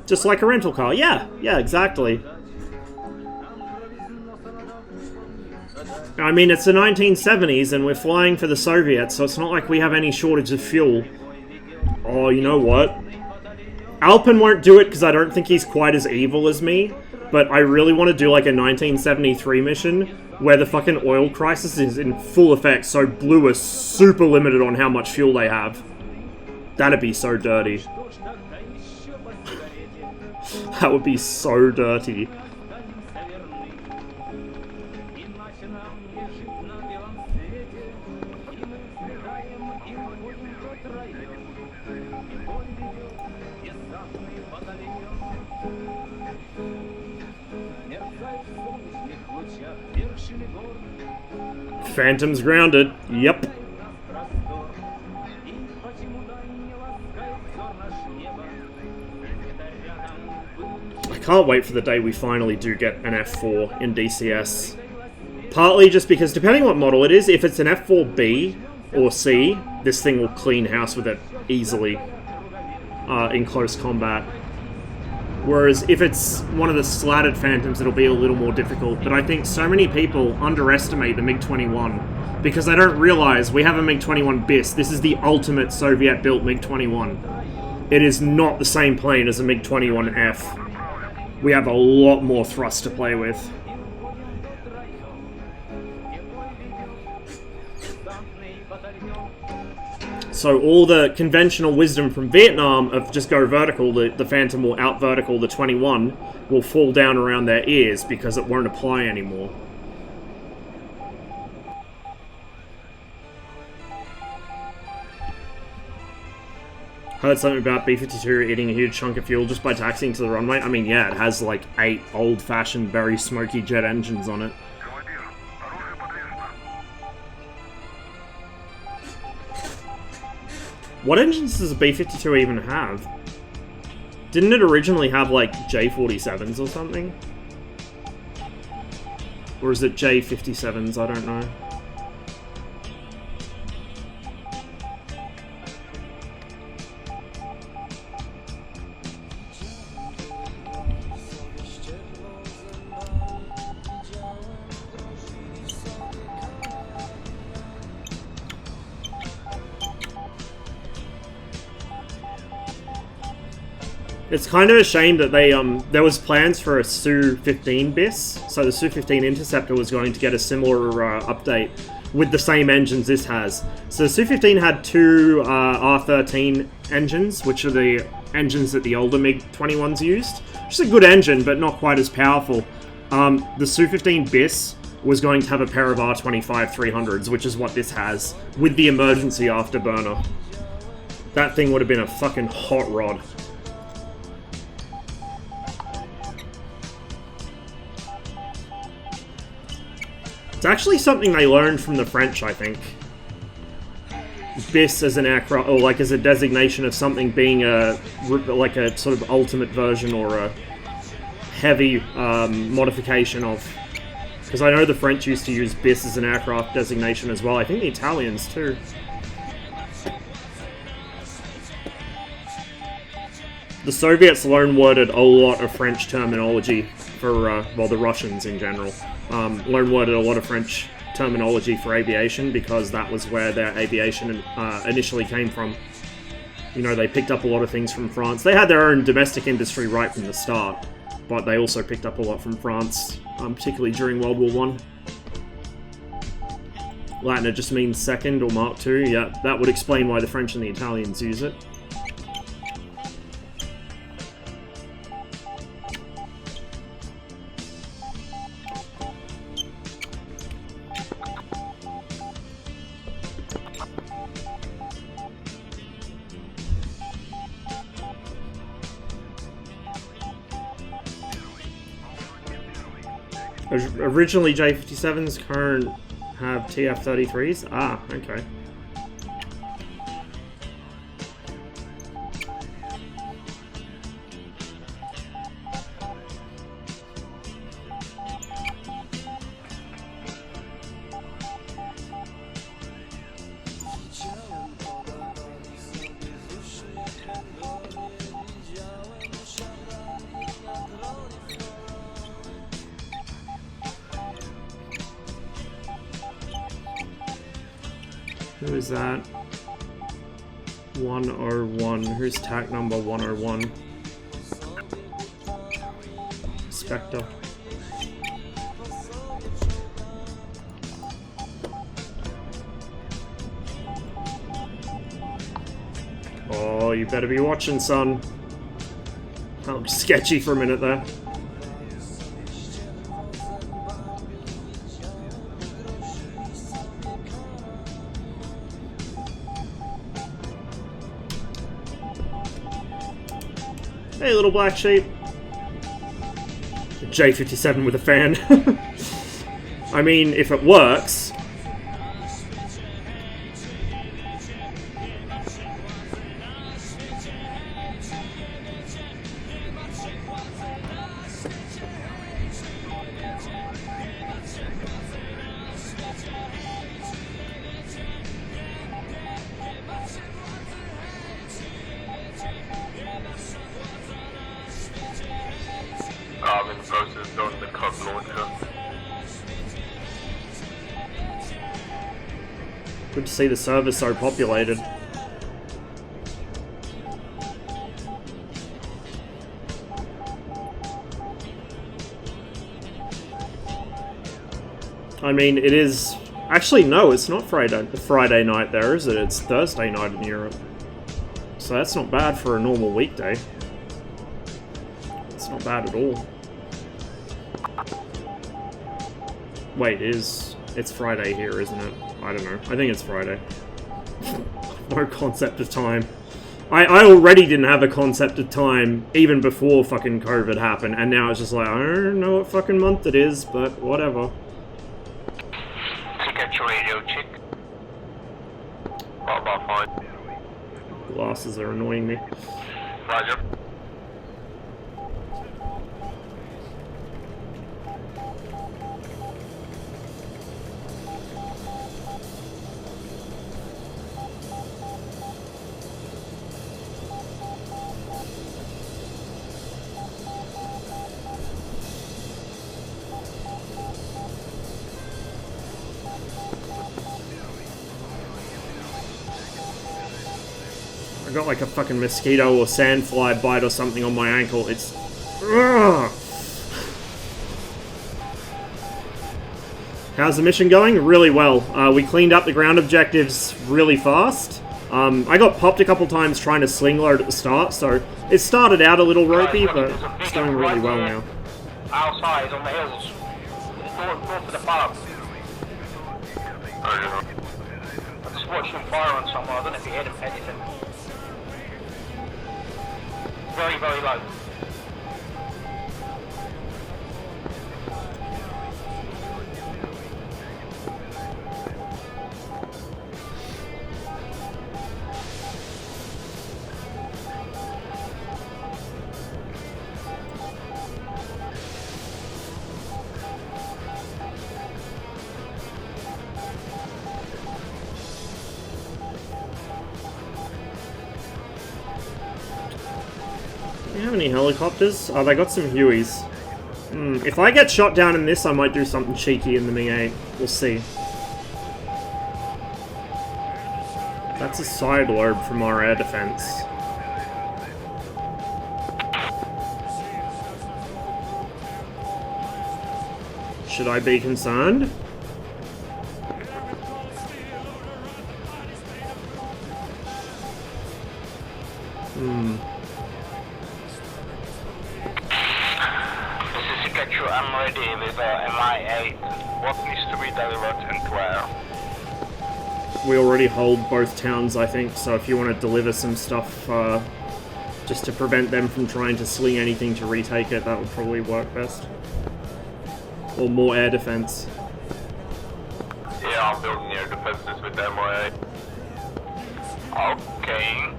Just like a rental car, yeah, exactly. I mean, it's the 1970s and we're flying for the Soviets, so it's not like we have any shortage of fuel. Oh, you know what? Alpin won't do it because I don't think he's quite as evil as me, but I really want to do like a 1973 mission where the fucking oil crisis is in full effect, so Blue is super limited on how much fuel they have. That'd be so dirty. That would be so dirty. Phantom's grounded. Yep. I can't wait for the day we finally do get an F4 in DCS. Partly just because, depending what model it is, if it's an F4B or C, this thing will clean house with it easily in close combat. Whereas if it's one of the slatted Phantoms, it'll be a little more difficult. But I think so many people underestimate the MiG-21 because they don't realize we have a MiG-21 BIS. This is the ultimate Soviet-built MiG-21. It is not the same plane as a MiG-21F. We have a lot more thrust to play with. So all the conventional wisdom from Vietnam of just go vertical, the Phantom will out-vertical the 21, will fall down around their ears because it won't apply anymore. Heard something about B-52 eating a huge chunk of fuel just by taxiing to the runway. I mean, yeah, it has like 8 old-fashioned, very smoky jet engines on it. What engines does a B-52 even have? Didn't it originally have, like, J-47s or something? Or is it J-57s? I don't know. It's kind of a shame that they there was plans for a Su-15 BIS, so the Su-15 Interceptor was going to get a similar update with the same engines this has. So the Su-15 had two R13 engines, which are the engines that the older MiG-21s used. Which is a good engine, but not quite as powerful. The Su-15 BIS was going to have a pair of R25 300s, which is what this has, with the emergency afterburner. That thing would have been a fucking hot rod. It's actually something they learned from the French, I think. BIS as an aircraft, or like as a designation of something being like a sort of ultimate version or a heavy modification of. Because I know the French used to use BIS as an aircraft designation as well. I think the Italians too. The Soviets loan-worded a lot of French terminology for, well, the Russians in general. Loan-worded a lot of French terminology for aviation because that was where their aviation initially came from. You know, they picked up a lot of things from France. They had their own domestic industry right from the start, but they also picked up a lot from France, particularly during World War I. Latin, it just means second or Mark II. Yeah, that would explain why the French and the Italians use it. Originally J57s, current have TF33s? Ah, okay. Who is that? 101. Who's TAC number 101? Spectre. Oh, you better be watching, son. That looked sketchy for a minute there. Hey, little black sheep. J57 with a fan. I mean, if it works. I'm in the process of building the club launcher. Good to see the server so populated. I mean, it is... Actually, no, it's not Friday night there, is it? It's Thursday night in Europe. So that's not bad for a normal weekday. It's not bad at all. Wait, it's Friday here, isn't it? I don't know. I think it's Friday. No concept of time. I already didn't have a concept of time even before fucking COVID happened, and now it's just like, I don't know what fucking month it is, but whatever. Ticket your radio, chick. What about fine? Glasses are annoying me. Roger. got like a fucking mosquito or sandfly bite or something on my ankle. It's... Ugh. How's the mission going? Really well. We cleaned up the ground objectives really fast. I got popped a couple times trying to sling load at the start, so it started out a little ropey, but it's going really well now. Outside on the hills. North of the pub. I just watched him fire on someone. I don't know if he hit him anything. Very, very low. Do you have any helicopters? Oh, they got some Hueys. If I get shot down in this, I might do something cheeky in the MiG-8. We'll see. That's a side lobe from our air defense. Should I be concerned? I'm ready with MI8. What needs to be delivered and where? We already hold both towns, I think, so if you want to deliver some stuff just to prevent them from trying to sling anything to retake it, that would probably work best. Or more air defense. Yeah, I'm building air defenses with MI8. Okay.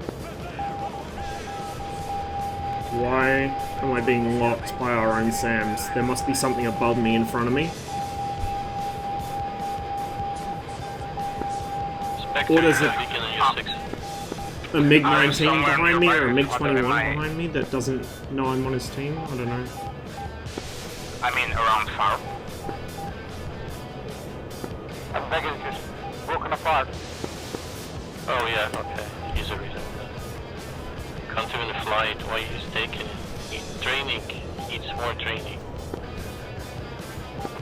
Why am I being locked by our own SAMs? There must be something above me in front of me. Or does it... a MiG-19 behind me or a MiG-21 behind me that doesn't know I'm on his team? I don't know. I mean, around far. I'm begging just broken apart. Oh yeah, okay. He's a reason. Can't even fly it, why he's taking it? He's training, needs more training.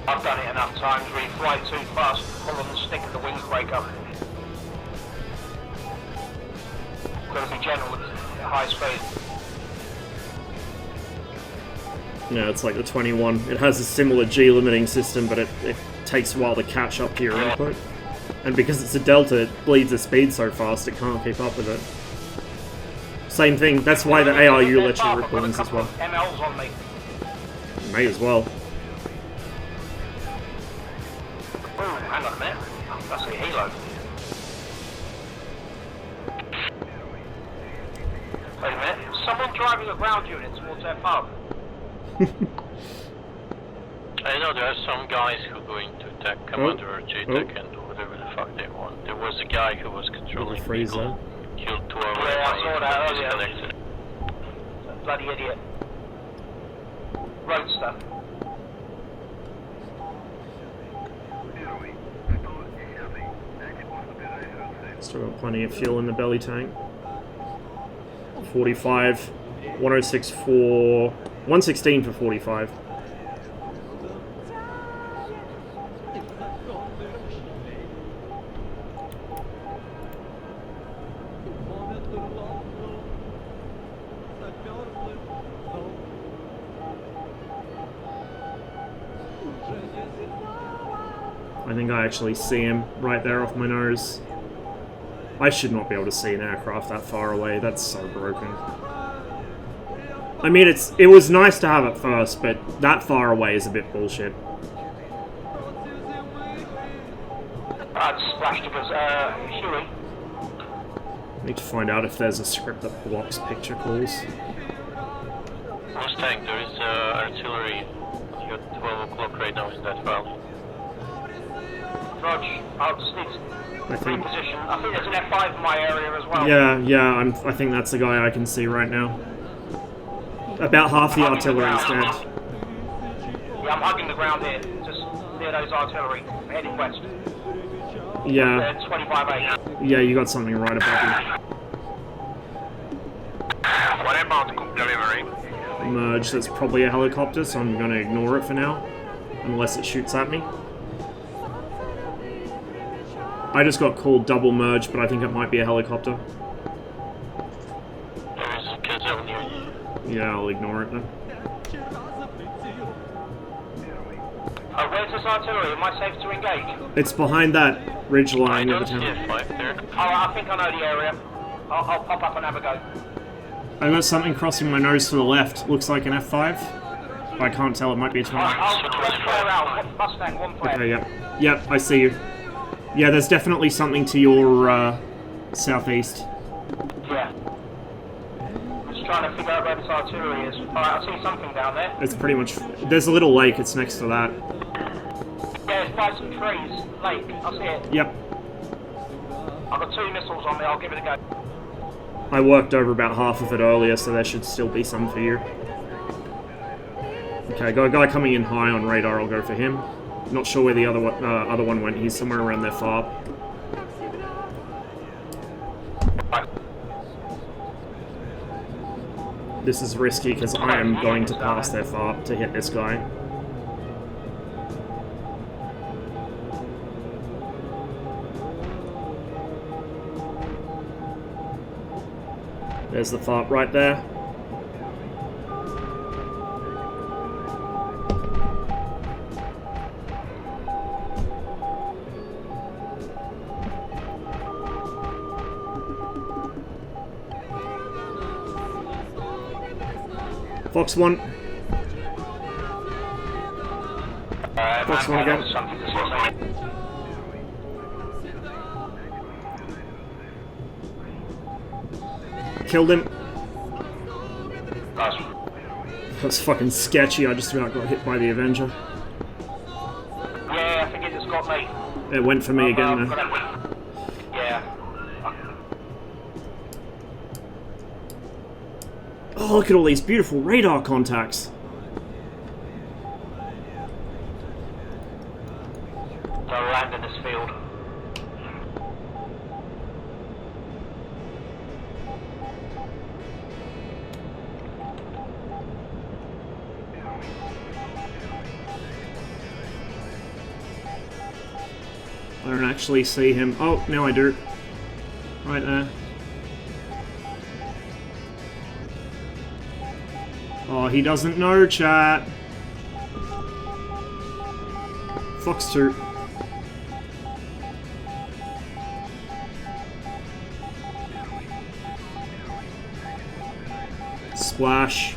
I've done it enough times where you fly too fast, pull on the stick and the wings break up. Got to be gentle at high speed. Yeah, it's like the 21. It has a similar G limiting system, but it takes a while to catch up to your input. And because it's a Delta, it bleeds the speed so fast it can't keep up with it. Same thing, that's why the ARU lets you rip wings as well. MLs on me. May as well. Oh, hang on a minute. That's a helo. Wait a minute. Someone driving a ground unit towards their pub. I know there are some guys who are going to attack Commander or JTAC and whatever the fuck they want. There was a guy who was controlling people, killed 2 of our Yeah, I saw that earlier. disconnected. That bloody idiot. Roadster. Still got plenty of fuel in the belly tank. 45, 106 for... 116 for 45. I think I actually see him right there off my nose. I should not be able to see an aircraft that far away. That's so broken. I mean, it was nice to have at first, but that far away is a bit bullshit. I'd splashed it as Huey. Need to find out if there's a script that blocks picture calls. Mustang, there is artillery. You got 12 o'clock right now in that valley. Rog, I'll just need to reposition. I think there's an F5 in my area as well. Yeah, I think that's the guy I can see right now. About half the artillery is dead. Yeah, I'm hugging the ground here, just near those artillery, heading west. Yeah. 25-8. Yeah, you got something right above you. What about cook delivery? Merge, that's probably a helicopter, so I'm gonna ignore it for now. Unless it shoots at me. I just got called double merge, but I think it might be a helicopter. There is a gazelle near you. Yeah, I'll ignore it then. Where's this artillery? Am I safe to engage? It's behind that ridge I line of don't the see town. a 5 there. Oh, I think I know the area. I'll pop up and have a go. I got something crossing my nose to the left. Looks like an F5. I can't tell, it might be a 20. Let's flare out. Mustang, one flare. Okay, yep. Yep, I see you. Yeah, there's definitely something to your southeast. Yeah. Just trying to figure out where this artillery is. Alright, I see something down there. It's pretty much... There's a little lake, it's next to that. Yeah, it's by some trees. Lake, I see it. Yep. I've got 2 missiles on me, I'll give it a go. I worked over about half of it earlier, so there should still be some for you. Okay, got a guy coming in high on radar, I'll go for him. Not sure where the other one went, he's somewhere around their FARP. This is risky because I am going to pass their FARP to hit this guy. There's the FARP right there. Fox 1. Fox 1 again. Killed him. That's fucking sketchy, I just about got hit by the Avenger. Yeah, I think it just got me. It went for me again though. Yeah. Oh, look at all these beautiful radar contacts. I'll land in this field. I don't actually see him. Oh, now I do. Right there. Oh, he doesn't know, chat. Fox 2. Splash.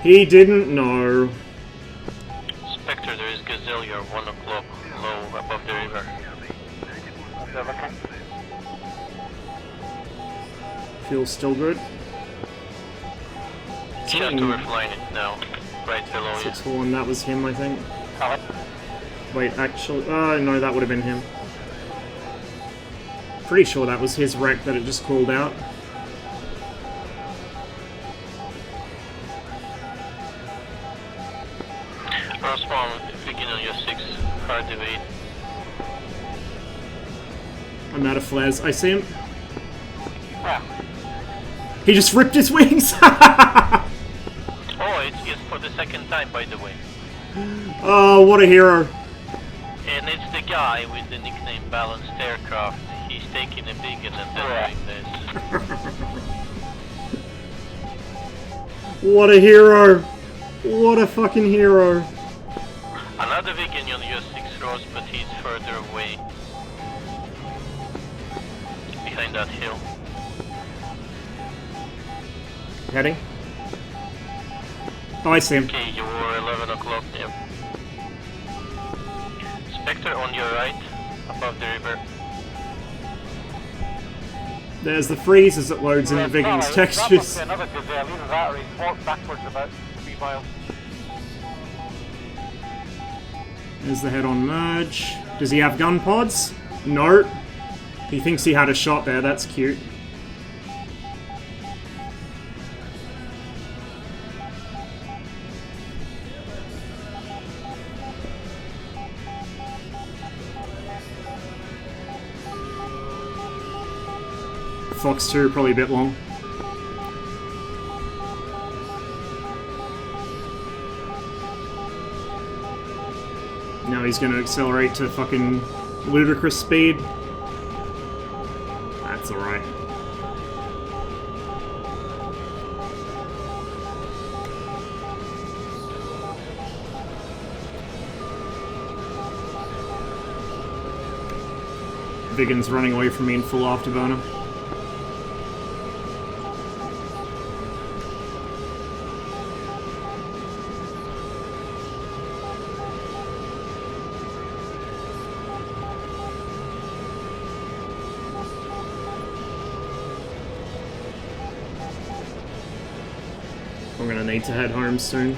He didn't know. Spectre, there is gazelle here, 1 o'clock, low above the river. Feels still good. Shot to flying it now, right below you. 641, that was him, I think. Wait, actually, no, that would have been him. Pretty sure that was his wreck that it just called out. Roswell, begin on your 6, hard evade. I'm out of flares. I see him. He just ripped his wings! Oh, it's for the second time, by the way. Oh, what a hero. And it's the guy with the nickname Balanced Aircraft. He's taking a big and then doing this. What a hero. What a fucking hero. Another vegan on your 6 rows, but he's further away. Behind that hill. Heading. Oh, I see him. Okay, you were 11 o'clock, yep. Spectre on your right, above the river. There's the freeze as it loads into Viking's textures. Another gazelle, either that or he's walked backwards about 3 miles. There's the head-on merge. Does he have gun pods? No. He thinks he had a shot there, that's cute. Fox 2, probably a bit long. Now he's gonna accelerate to fucking ludicrous speed. That's alright. Vigen's running away from me in full afterburner. I'm gonna need to head home soon.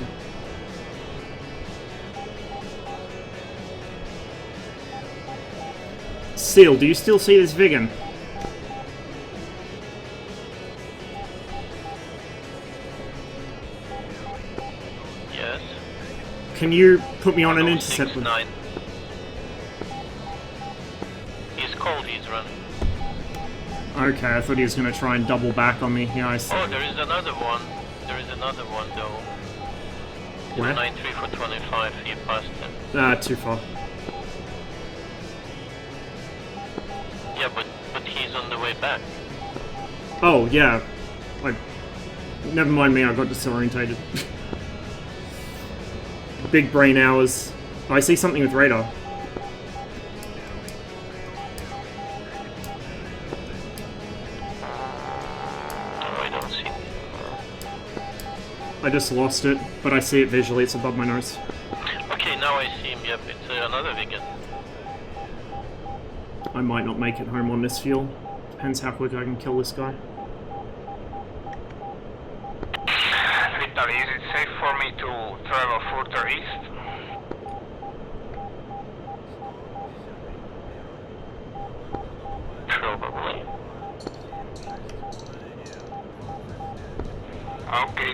Seal, do you still see this Vigen? Yes. Can you put me on an intercept with... 9. He's cold, he's running. Okay, I thought he was gonna try and double back on me. Yeah, I see. Oh, there is another one. There is another one though. Where? 93 for 25, he passed him. Ah, too far. Yeah, but he's on the way back. Oh, yeah. Never mind me, I got disorientated. Big brain hours. Oh, I see something with radar. Oh, I don't see. I just lost it, but I see it visually, it's above my nose. Okay, now I see him, yep, it's another Vigen. I might not make it home on this fuel. Depends how quick I can kill this guy. Vitaly, is it safe for me to travel further east? Probably. Okay.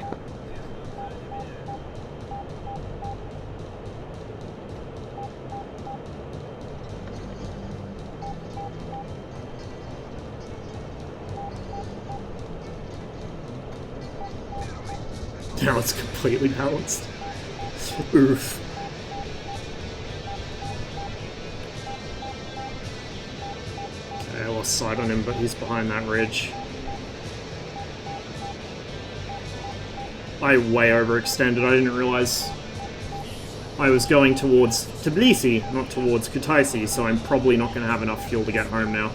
Now it's completely balanced. Oof. Okay, I lost sight on him, but he's behind that ridge. I way overextended, I didn't realize I was going towards Tbilisi, not towards Kutaisi, so I'm probably not going to have enough fuel to get home now.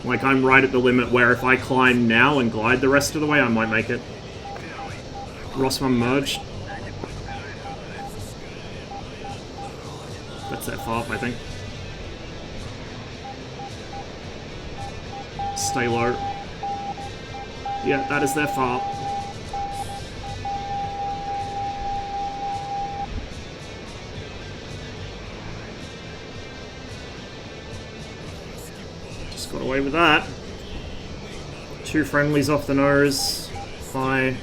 Like, I'm right at the limit where if I climb now and glide the rest of the way, I might make it. Rossmann merged. That's that far up, I think. Stay low. Yeah, that is their far. Just got away with that. 2 friendlies off the nose. Hi.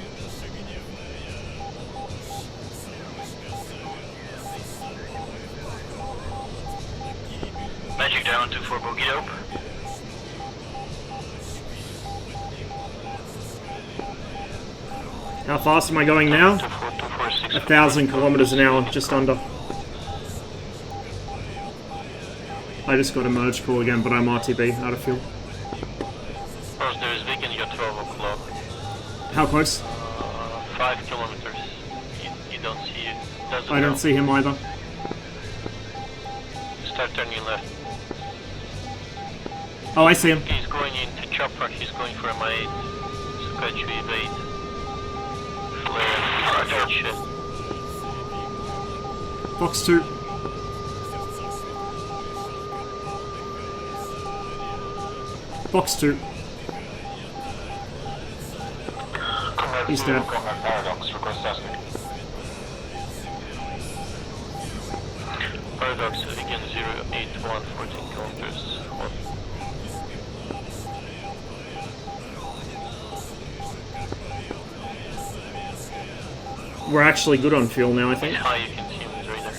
Magic down to 4 bogey dope. How fast am I going now? 246. 1,000 kilometers an hour, just under. I just got a merge call again, but I'm RTB, out of fuel. Of course, there is Vigen, you're 12 o'clock. How close? 5 kilometers. You don't see it. Doesn't I don't know. see him either. Start turning left. Oh, I see him. He's going into chopper, he's going for M8. Scratch V8. Flare, that shit. Fox 2. Fox 2. He's dead. Paradox, request testing. Paradox, Vigen 081, 14 kilometers. We're actually good on fuel now, I think. High, you can see him with radar.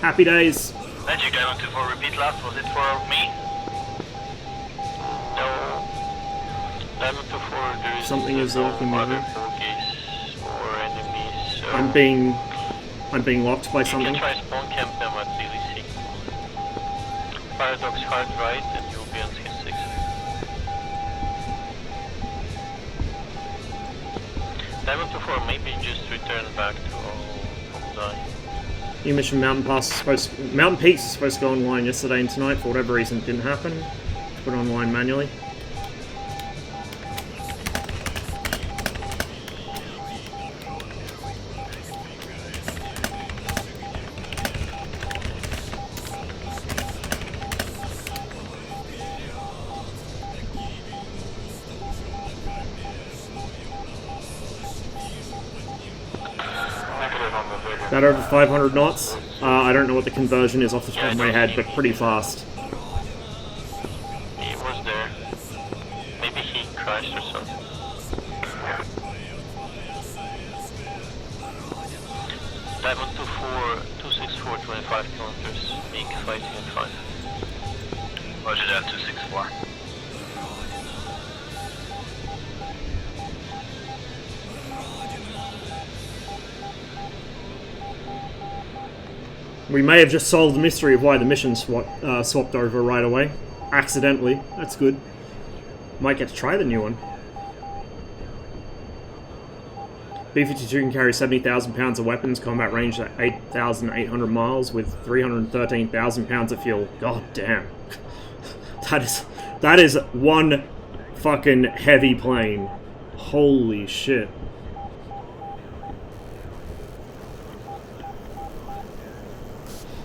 Happy days. Magic Diamond 24, repeat last, was it for me? No. something is locking me other in. bogies or enemies. I'm being locked by something. You can try spawn camp them at DDC. Paradox hard right and you'll be on his 6. Diamond 2-4, maybe just return back to Oldeye. New mission Mountain Peaks is supposed to go online yesterday and tonight. For whatever reason, it didn't happen. Put it online manually. That over 500 knots. I don't know what the conversion is off the top of my head, but pretty fast. He was there. Maybe he crashed or something. Diamond 264, 25 kilometers. Being fighting at 5. Roger that, 264. We may have just solved the mystery of why the mission swapped over right away. Accidentally. That's good. Might get to try the new one. B-52 can carry 70,000 pounds of weapons, combat range at 8,800 miles with 313,000 pounds of fuel. God damn. That is one fucking heavy plane. Holy shit.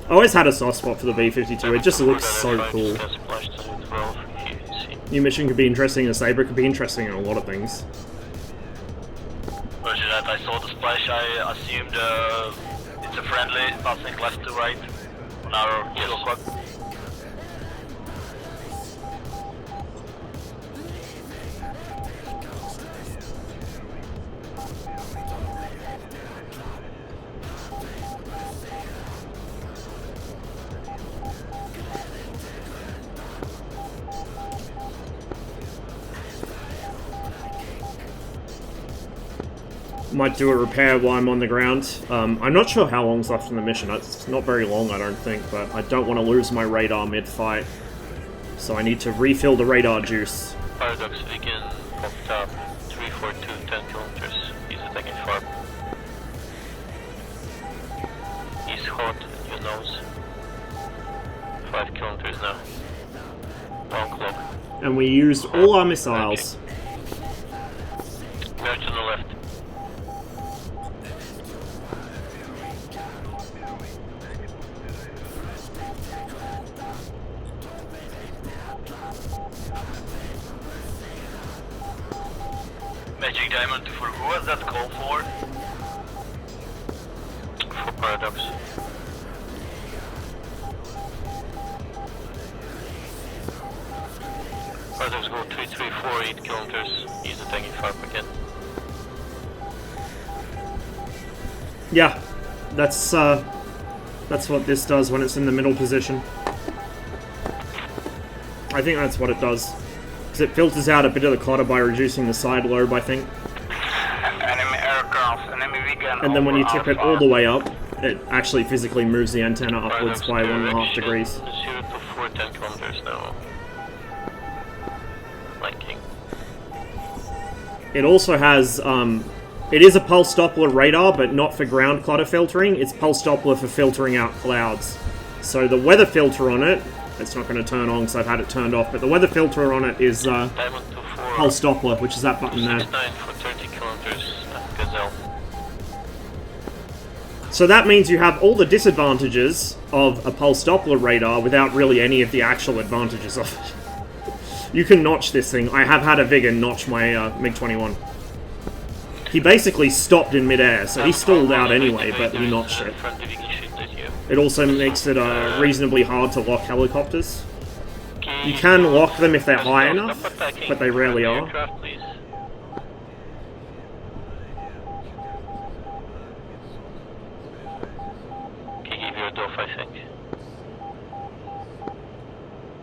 I always had a soft spot for the B-52, it just looks so cool. New mission could be interesting, a Sabre could be interesting in a lot of things. Roger that, I saw the splash, I assumed it's a friendly passing left to right on our kill squad. Might do a repair while I'm on the ground. I'm not sure how long's left in the mission. It's not very long, I don't think, but I don't want to lose my radar mid-fight. So I need to refill the radar juice. Paradox Vegan popped up 342, 10 kilometers. He's attacking far. He's hot in your nose. 5 kilometers now. 1 clock. And we used all our missiles. Merge on the left. Magic Diamond for who was that call for? For Paradox. Paradox go 334, 8 kilometers. He's attacking far again. Yeah, that's what this does when it's in the middle position. I think that's what it does. Because it filters out a bit of the clutter by reducing the side lobe, I think. Enemy aircraft, enemy vegan. And then when you tip it all the way up, it actually physically moves the antenna upwards by 1.5 degrees. 0 to 4, 10 kilometers now. Flanking. It also has, it is a pulse Doppler radar, but not for ground clutter filtering. It's pulse Doppler for filtering out clouds. So the weather filter on it, it's not going to turn on because I've had it turned off, but the weather filter on it is pulse Doppler, which is that button there. 269 for 30 kilometers, Gazelle. So that means you have all the disadvantages of a pulse Doppler radar without really any of the actual advantages of it. You can notch this thing. I have had a Vigan notch my MiG-21. He basically stopped in midair, so he stalled out anyway, but he notched it. It also makes it reasonably hard to lock helicopters. You can lock them if they're high enough, but they rarely are.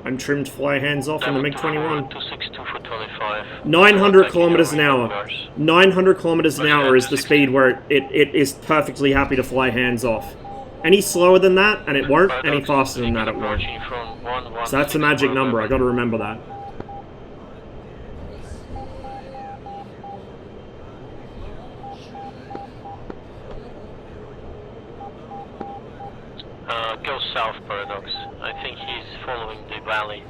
I'm trimmed fly hands off in the MiG-21. 262 for 25. 900 kilometers an hour. 900 kilometers an hour is the speed where it is perfectly happy to fly hands off. Any slower than that, and it won't. Any faster than that, it won't. So that's a magic number, I gotta remember that. Go south, Paradox. I think he's following the valley.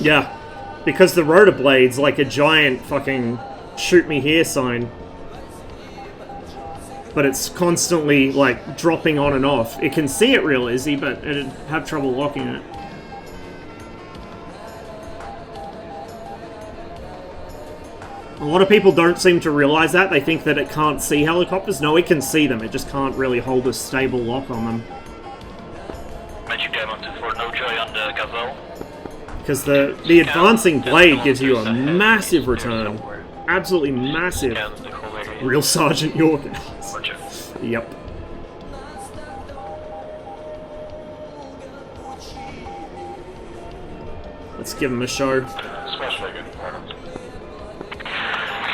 Yeah, because the rotor blade's like a giant fucking shoot me here sign. But it's constantly like dropping on and off. It can see it real easy, but it'd have trouble locking it. A lot of people don't seem to realize that. They think that it can't see helicopters. No, it can see them. It just can't really hold a stable lock on them. Magic Diamond to Fort Nojoy on the Gazelle. Because the advancing blade gives you a massive return. Absolutely massive. Real Sergeant York. Yep. Let's give him a show.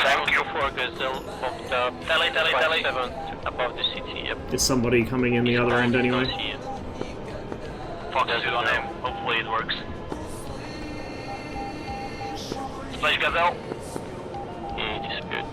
Thank you for Gazelle popped up. Tally. 7 above the city. Yep. There's somebody coming in the other end anyway. Fox 2 on him. Hopefully it works. Splash Gazelle. Yeah, it is good.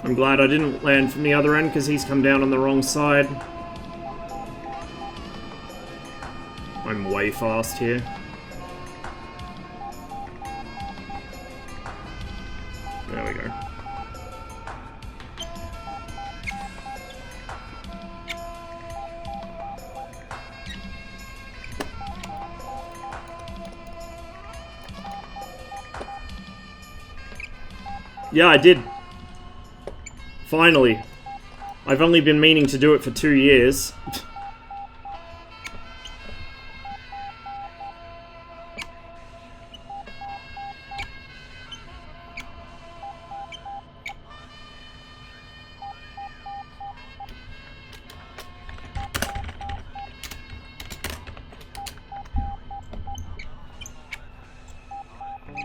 I'm glad I didn't land from the other end because he's come down on the wrong side. I'm way fast here. There we go. Yeah, I did. Finally. I've only been meaning to do it for 2 years.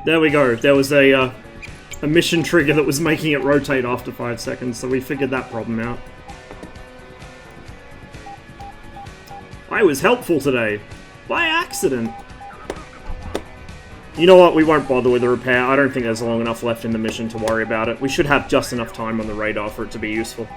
There we go. There was a mission trigger that was making it rotate after 5 seconds, so we figured that problem out. I was helpful today. By accident. You know what, we won't bother with the repair. I don't think there's long enough left in the mission to worry about it. We should have just enough time on the radar for it to be useful.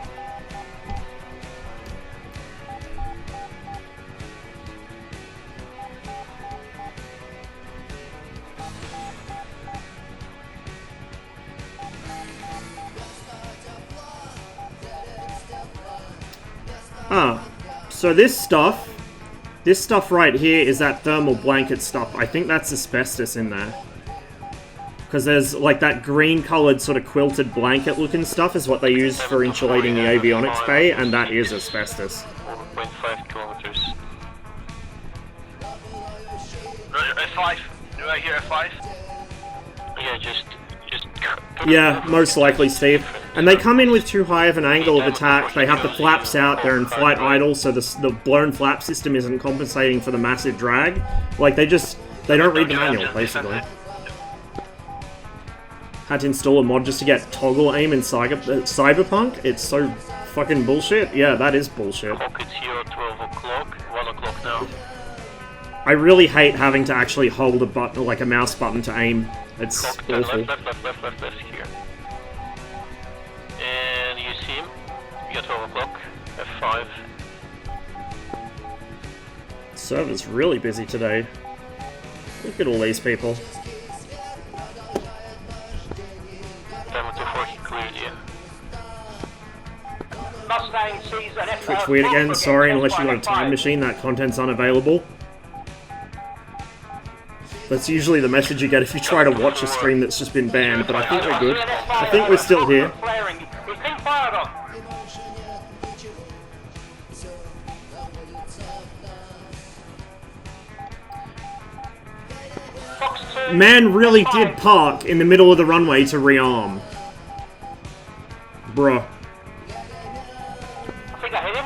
So this stuff right here is that thermal blanket stuff. I think that's asbestos in there. Because there's like that green coloured sort of quilted blanket looking stuff is what they use for insulating the avionics bay, and that is asbestos. 1.5 kilometers. F5. Do I hear F5? Yeah, just yeah, most likely, Steve. And they come in with too high of an angle of attack. They have the flaps out, they're in flight idle, so the blown flap system isn't compensating for the massive drag. Like, they don't read the manual, basically. Had to install a mod just to get toggle aim in Cyberpunk? It's so fucking bullshit. Yeah, that is bullshit. It's here at 12 o'clock, 1 o'clock now. I really hate having to actually hold a button, like a mouse button to aim. It's awful. Left here. And you We got 12 o'clock, F5. Server's really busy today. Look at all these people. Diamond 24, he cleared you. Mustang sees an F. Twitch weird again, sorry, unless you got a time machine, that content's unavailable. That's usually the message you get if you try to watch a stream that's just been banned, but I think we're good. I think we're still here. He's been fired on. Fox 2. Man really did park in the middle of the runway to rearm. Bruh. I think I hit him.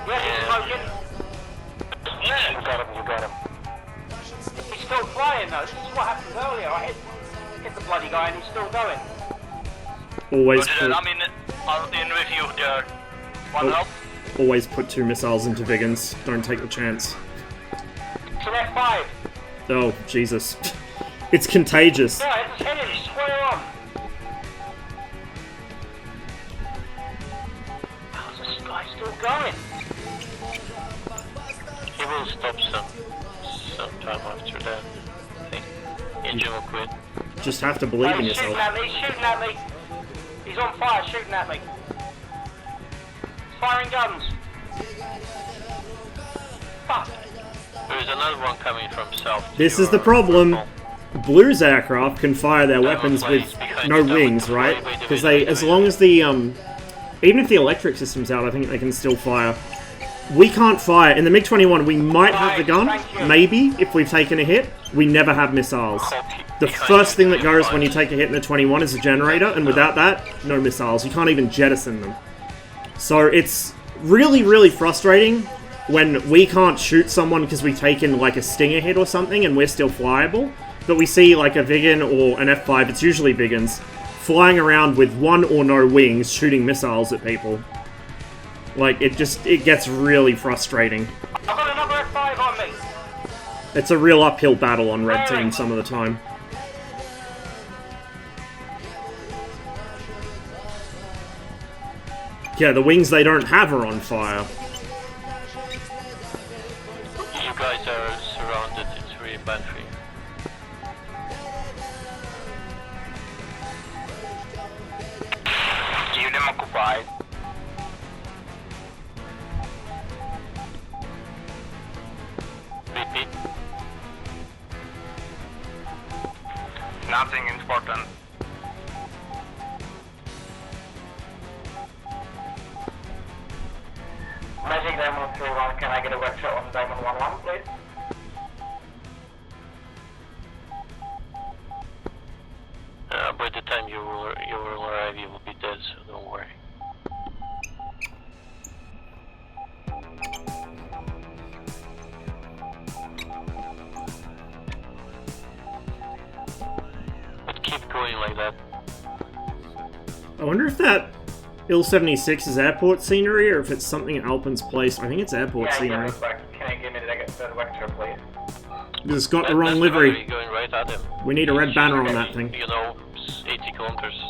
Yeah, he's smoking. You got him, you got him. He's still flying though. This is what happened earlier. I hit the bloody guy and he's still going. Always I mean, in review there. One help. always put 2 missiles into Viggins. Don't take the chance. It's an F5. Oh, Jesus. It's contagious. Yeah, it's hit him square on. How's this guy still going? He will stop sometime after that, I think. Engine will quit. Just have to believe in He's yourself. shooting at me. He's on fire, shooting at me. He's firing guns. Fuck. There's another one coming from south. This is the problem. Blue's aircraft can fire their weapons with no wings, right? Because they, as long as the, even if the electric system's out, I think they can still fire. We can't fire. In the MiG-21, we might have the gun, maybe, if we've taken a hit. We never have missiles. The first thing that goes when you take a hit in the 21 is a generator, and without that, no missiles. You can't even jettison them. So it's really, really frustrating when we can't shoot someone because we've taken like a Stinger hit or something and we're still flyable. But we see like a Viggen or an F5, it's usually Viggens, flying around with 1 or no wings shooting missiles at people. Like, it gets really frustrating. I've got another F5 on me. It's a real uphill battle on Red Team some of the time. Yeah, the wings they don't have are on fire. You guys are surrounded, it's really bad for you. Keep them occupied. Repeat. Nothing important. Magic Diamond 31, can I get a wet shot on Diamond 11, please? By the time you will arrive, you will be dead, so don't worry. But keep going like that. I wonder if that Il-76 is airport scenery or if it's something at Alpen's Place. I think it's airport scenery. Can I give me the vector, please? Because it's got the wrong livery. Going right at him. We need a red banner on that thing. You know, 80 kilometers.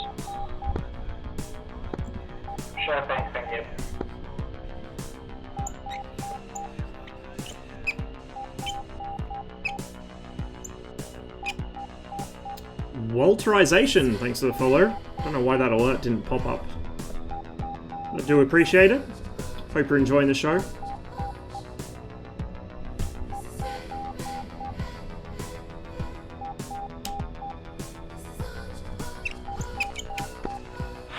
Sure, thank you. Walterization, thanks for the follow. I don't know why that alert didn't pop up. I do appreciate it. Hope you're enjoying the show.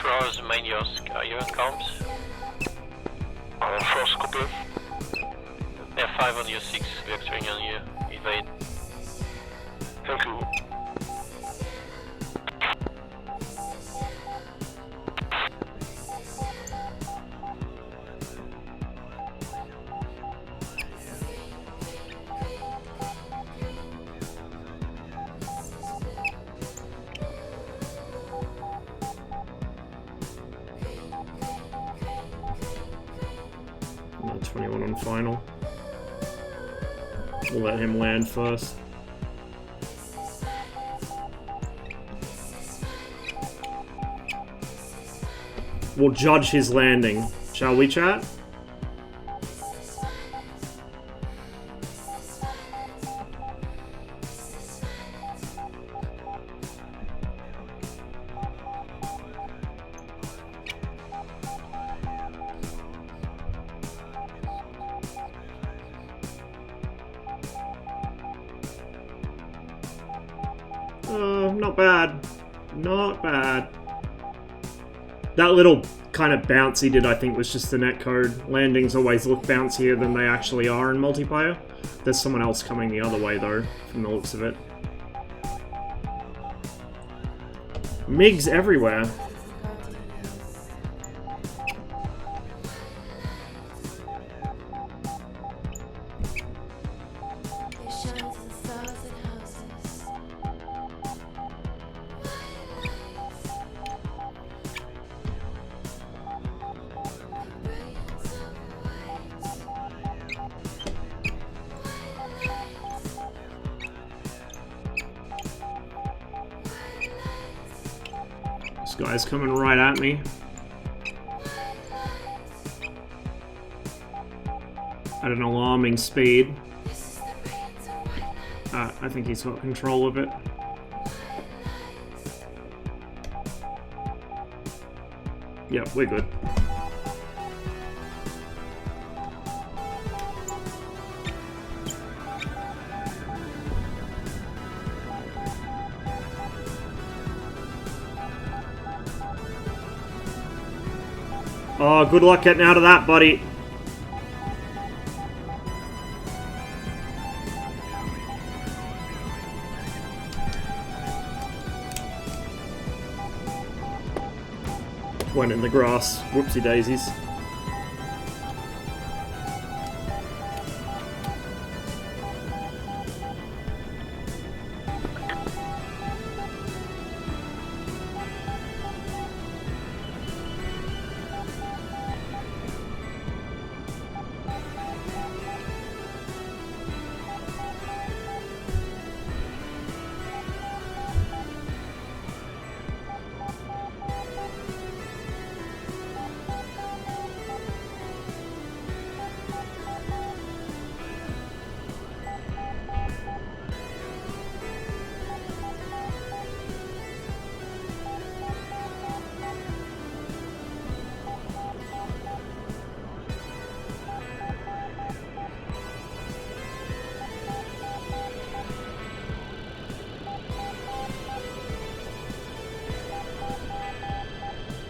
Frost Manios, are you in comms? Frost copy. F5 on your 6, vectoring on you. Evade. Thank you. Not 21 on final. We'll let him land first. We'll judge his landing. Shall we, chat? Not bad. Not bad. That little kind of bounce he did, I think, was just the netcode. Landings always look bouncier than they actually are in multiplayer. There's someone else coming the other way, though, from the looks of it. MiGs everywhere. This guy's coming right at me. At an alarming speed. I think he's got control of it. Yep, we're good. Oh, good luck getting out of that, buddy. Went in the grass. Whoopsie daisies.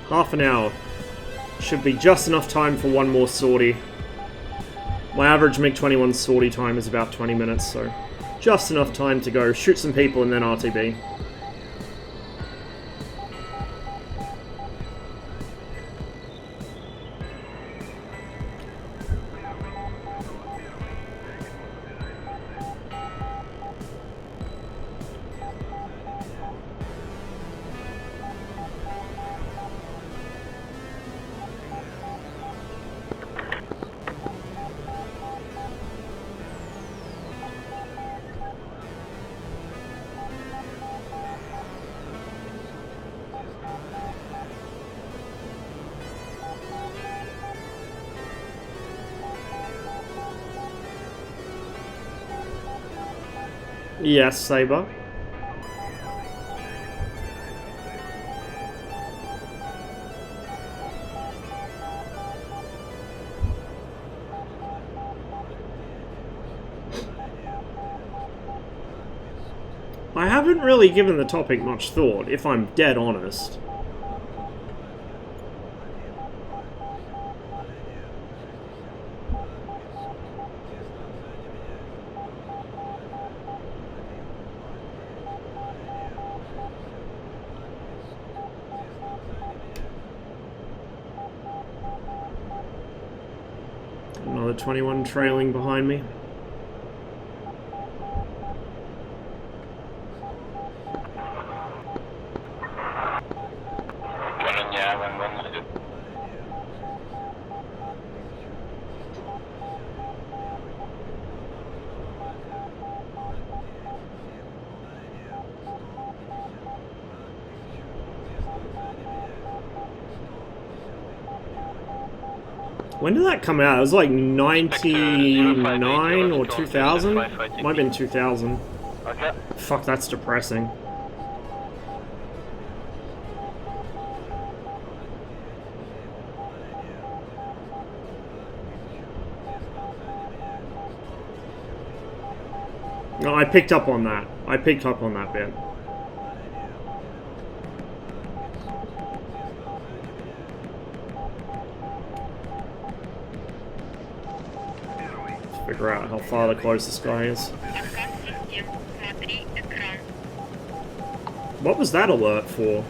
Half an hour. Should be just enough time for one more sortie. My average MiG-21 sortie time is about 20 minutes, so just enough time to go shoot some people and then RTB. Yes, Saber. I haven't really given the topic much thought, if I'm dead honest. Another 21 trailing behind me. When did that come out? It was like 99 or 2000? Might have been 2000. Okay. Fuck, that's depressing. No, I picked up on that. I picked up on that bit. Let's figure out how far the closest guy is. What was that alert for?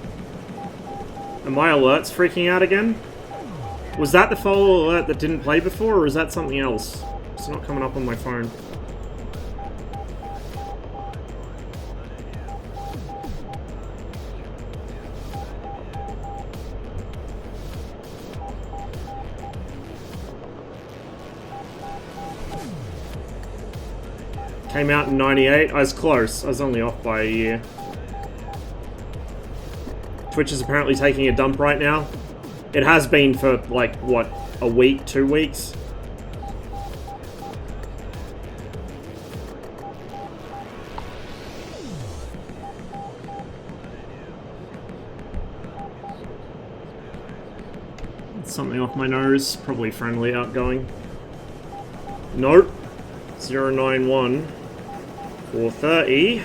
Are my alerts freaking out again? Was that the follow alert that didn't play before, or is that something else? It's not coming up on my phone. Came out in 98. I was close. I was only off by a year. Twitch is apparently taking a dump right now. It has been for, like, what, a week, 2 weeks? Something off my nose. Probably friendly outgoing. Nope. 091. 430.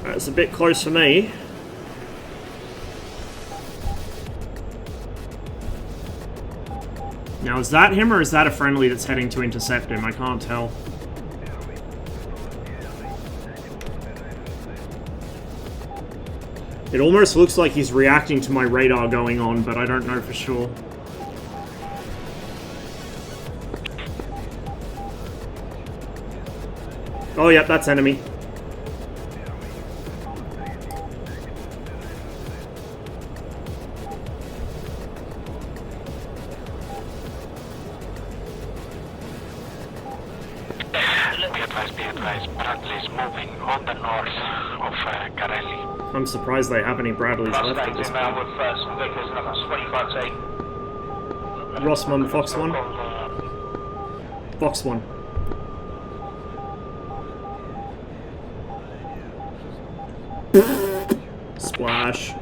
That's a bit close for me. Now, is that him or is that a friendly that's heading to intercept him? I can't tell. It almost looks like he's reacting to my radar going on, but I don't know for sure. Oh, yep, that's enemy. Be advised, Bradley's moving on the north of Kareli. I'm surprised they have any Bradleys left at this point. Rossman, Fox 1. Fox 1. Splash.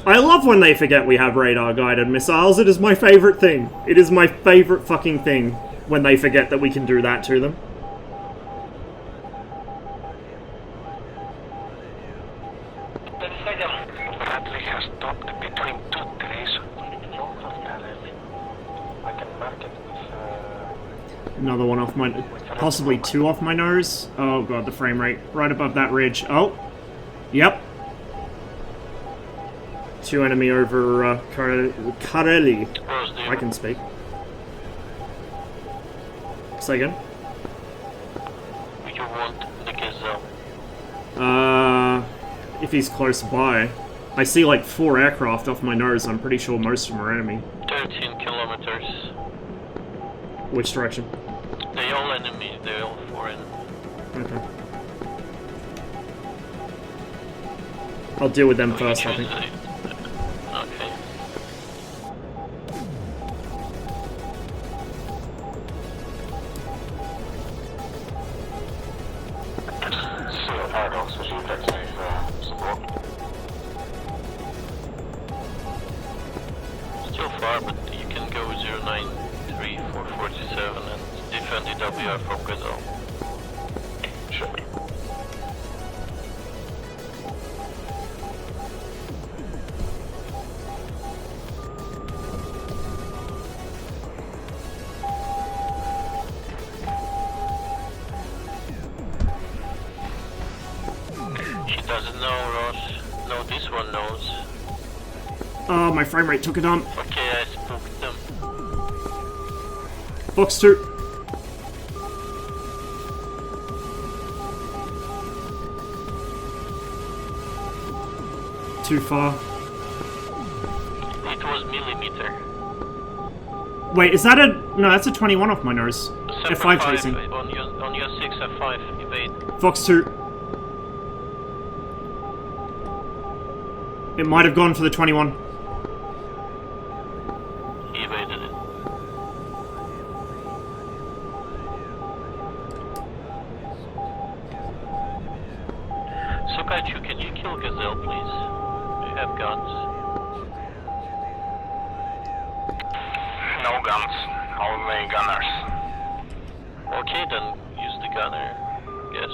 I love when they forget we have radar-guided missiles. It is my favorite thing. It is my favorite fucking thing when they forget that we can do that to them. Bradley has stopped between 2 trees north of Kareli. I can mark it with... Another one off my... possibly 2 off my nose. Oh god, the frame rate. Right above that ridge. Oh. Yep. 2 enemy over Kareli. I can speak. Say again? You want the Gazelle? If he's close by. I see like 4 aircraft off my nose. I'm pretty sure most of them are enemy. 13 kilometers. Which direction? They're all enemy, they're all foreign. Okay. I'll deal with them first, I think. Okay. Still far, but you can go 093-447 and defend the WR from Gazelle. Sure. She doesn't know, Ross. No, this one knows. Oh, my frame rate took a dump. Okay, I spooked them. Fox 2. Too far. It was millimeter. Wait, is that a... No, that's a 21 off my nose. F5 chasing. On your 6 F5, evade. Fox 2. It might have gone for the 21. Sukaichu, can you kill Gazelle, please? You have guns. No guns, only gunners. Okay, then use the gunner. Yes.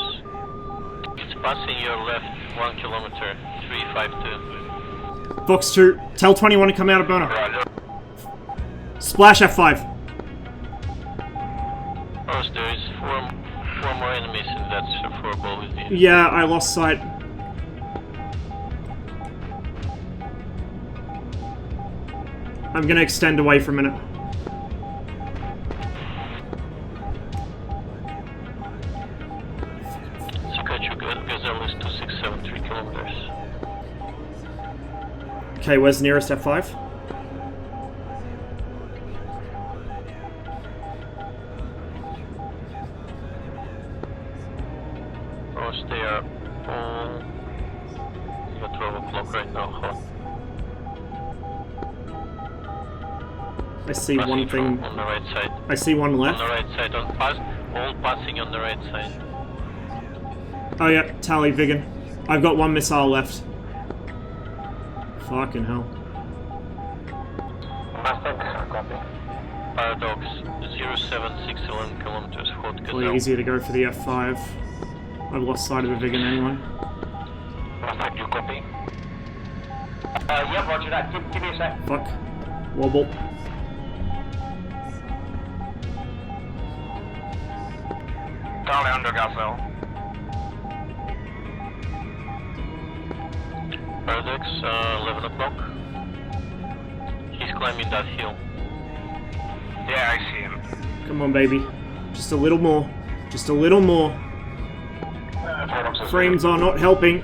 It's passing your left 1 kilometer, 352. Fox 2, tell 21 to come out of burner. Roger. Splash F5. First, there is four more enemies in that four ball with you. Yeah, I lost sight. I'm gonna extend away for a minute. Sukaichu, Gazelle is 2673 kilometers. Okay, where's the nearest F5? First, they are all at 12 o'clock right now, hot. I see one thing. On the right side. I see one On left. the right side, all passing on the right side. Oh yeah, tally Vigan. I've got one missile left. Fucking hell. Mustang, copy. Paradox 07611 kilometers, Fort Probably Gazelle. easier to go for the F5. I've lost sight of the Vigan anyway. Mustang, you copy? Yeah, roger that. Give me a sec. Fuck. Wobble. Charlie under Gazelle. Paradox 11 o'clock. He's climbing that hill. Yeah, I see him. Come on, baby. Just a little more. Just a little more. Frames are not helping.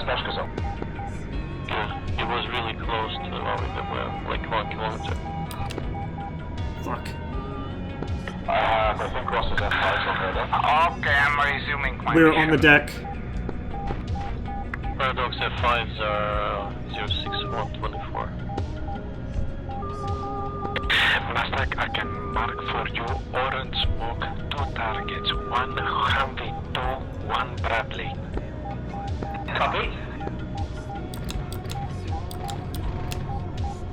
Smash Gazelle. Good. It was really close to the moment that we're like 1 kilometer. Fuck. I think Ross is at 5 over there. Okay, I'm resuming my We're on the deck. Paradox F5s are 06124. Mustang, I can mark for you orange smoke, 2 targets, 1 Humvee, 2, 1 Bradley. Copy.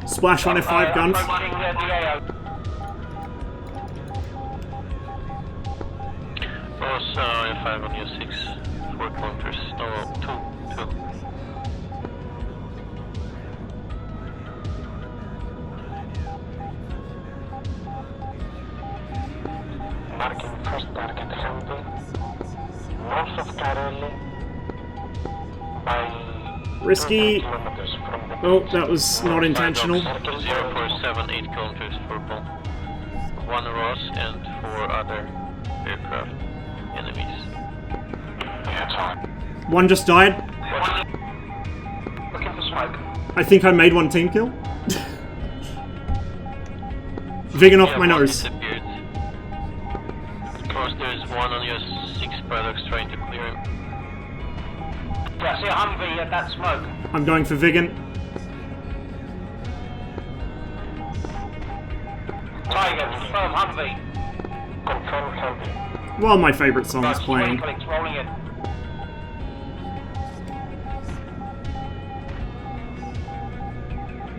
Splash on F5 guns. Approaching the AO. Ross F5 on your 6, 4 kilometers. No, 2. Marking first target Humvee, north of Kareli, by Risky. 2 kilometers from the Oh, that was not intentional. 0478 kilometers for both. 1 Ross and 4 other aircraft enemies. Yeah, time. One just died. Looking for smoke. I think I made one team kill. Vigan off Yeah, my one nose. disappeared. Of course, there's one on your 6 Paradox trying to clear him. Yeah, I see a Humvee at that smoke. I'm going for Vigan. Tiger, confirm Humvee. Confirm Humvee. While my favourite song is Right, playing. clicks rolling in.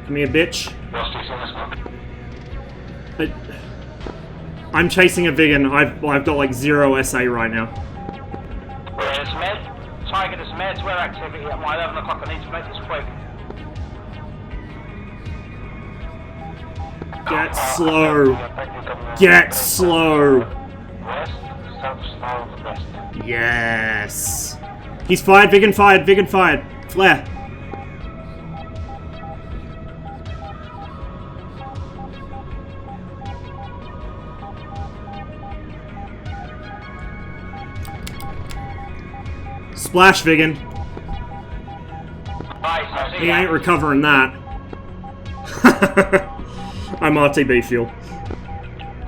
Come here, bitch. Ross, do you see the smoke? I'm chasing a Vigan. I've got like 0 SA right now. There's med. Tiger, there's meds. Where activity at my 11 o'clock. I need to make this quick. Get slow. Get slow. West, south, south, west. Yes. He's fired. Vigan fired. Vigan fired. Flare. Splash, Vigan. Nice, I see He that. ain't recovering that. I'm RTB fuel.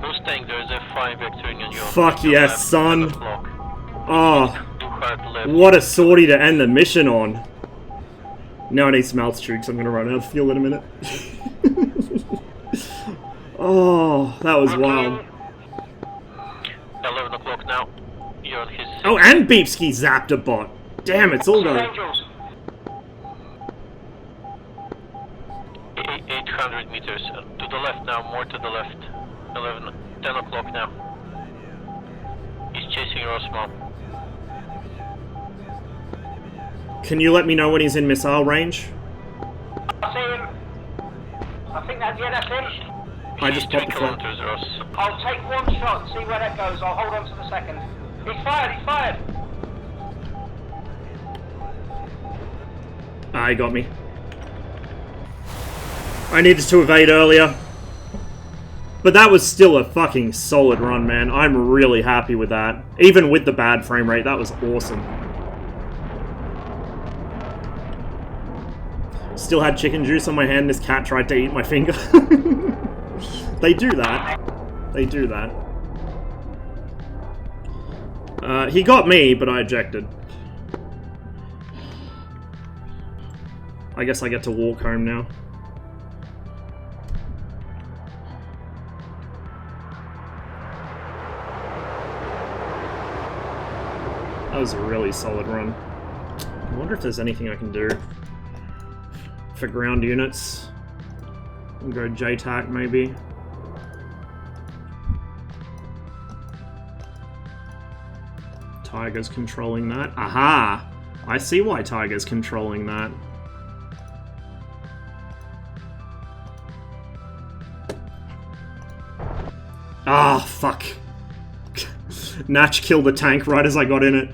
Mustang, there's a 5 vectoring on you. Fuck yes, son. Oh, Too hard left. what a sortie to end the mission on. Now I need some altitude because I'm going to run out of fuel in a minute. Oh, that was wild. 11 o'clock on his... Oh, and Beepski zapped a bot. Damn, it's all going. Angels. 800 meters. To the left now, more to the left. 10 o'clock now. He's chasing Rosmo. Can you let me know when he's in missile range? I see him. I think that's him. I just popped the flag. Kilometers, Ross. I'll take one shot and see where that goes. I'll hold on to the second. He's fired, he's fired. Ah, he got me. I needed to evade earlier. But that was still a fucking solid run, man. I'm really happy with that. Even with the bad frame rate, that was awesome. Still had chicken juice on my hand. This cat tried to eat my finger. They do that. They do that. He got me, but I ejected. I guess I get to walk home now. That was a really solid run. I wonder if there's anything I can do for ground units. I'll go JTAC maybe. Tiger's controlling that. Aha! I see why Tiger's controlling that. Ah, fuck. Natch killed the tank right as I got in it.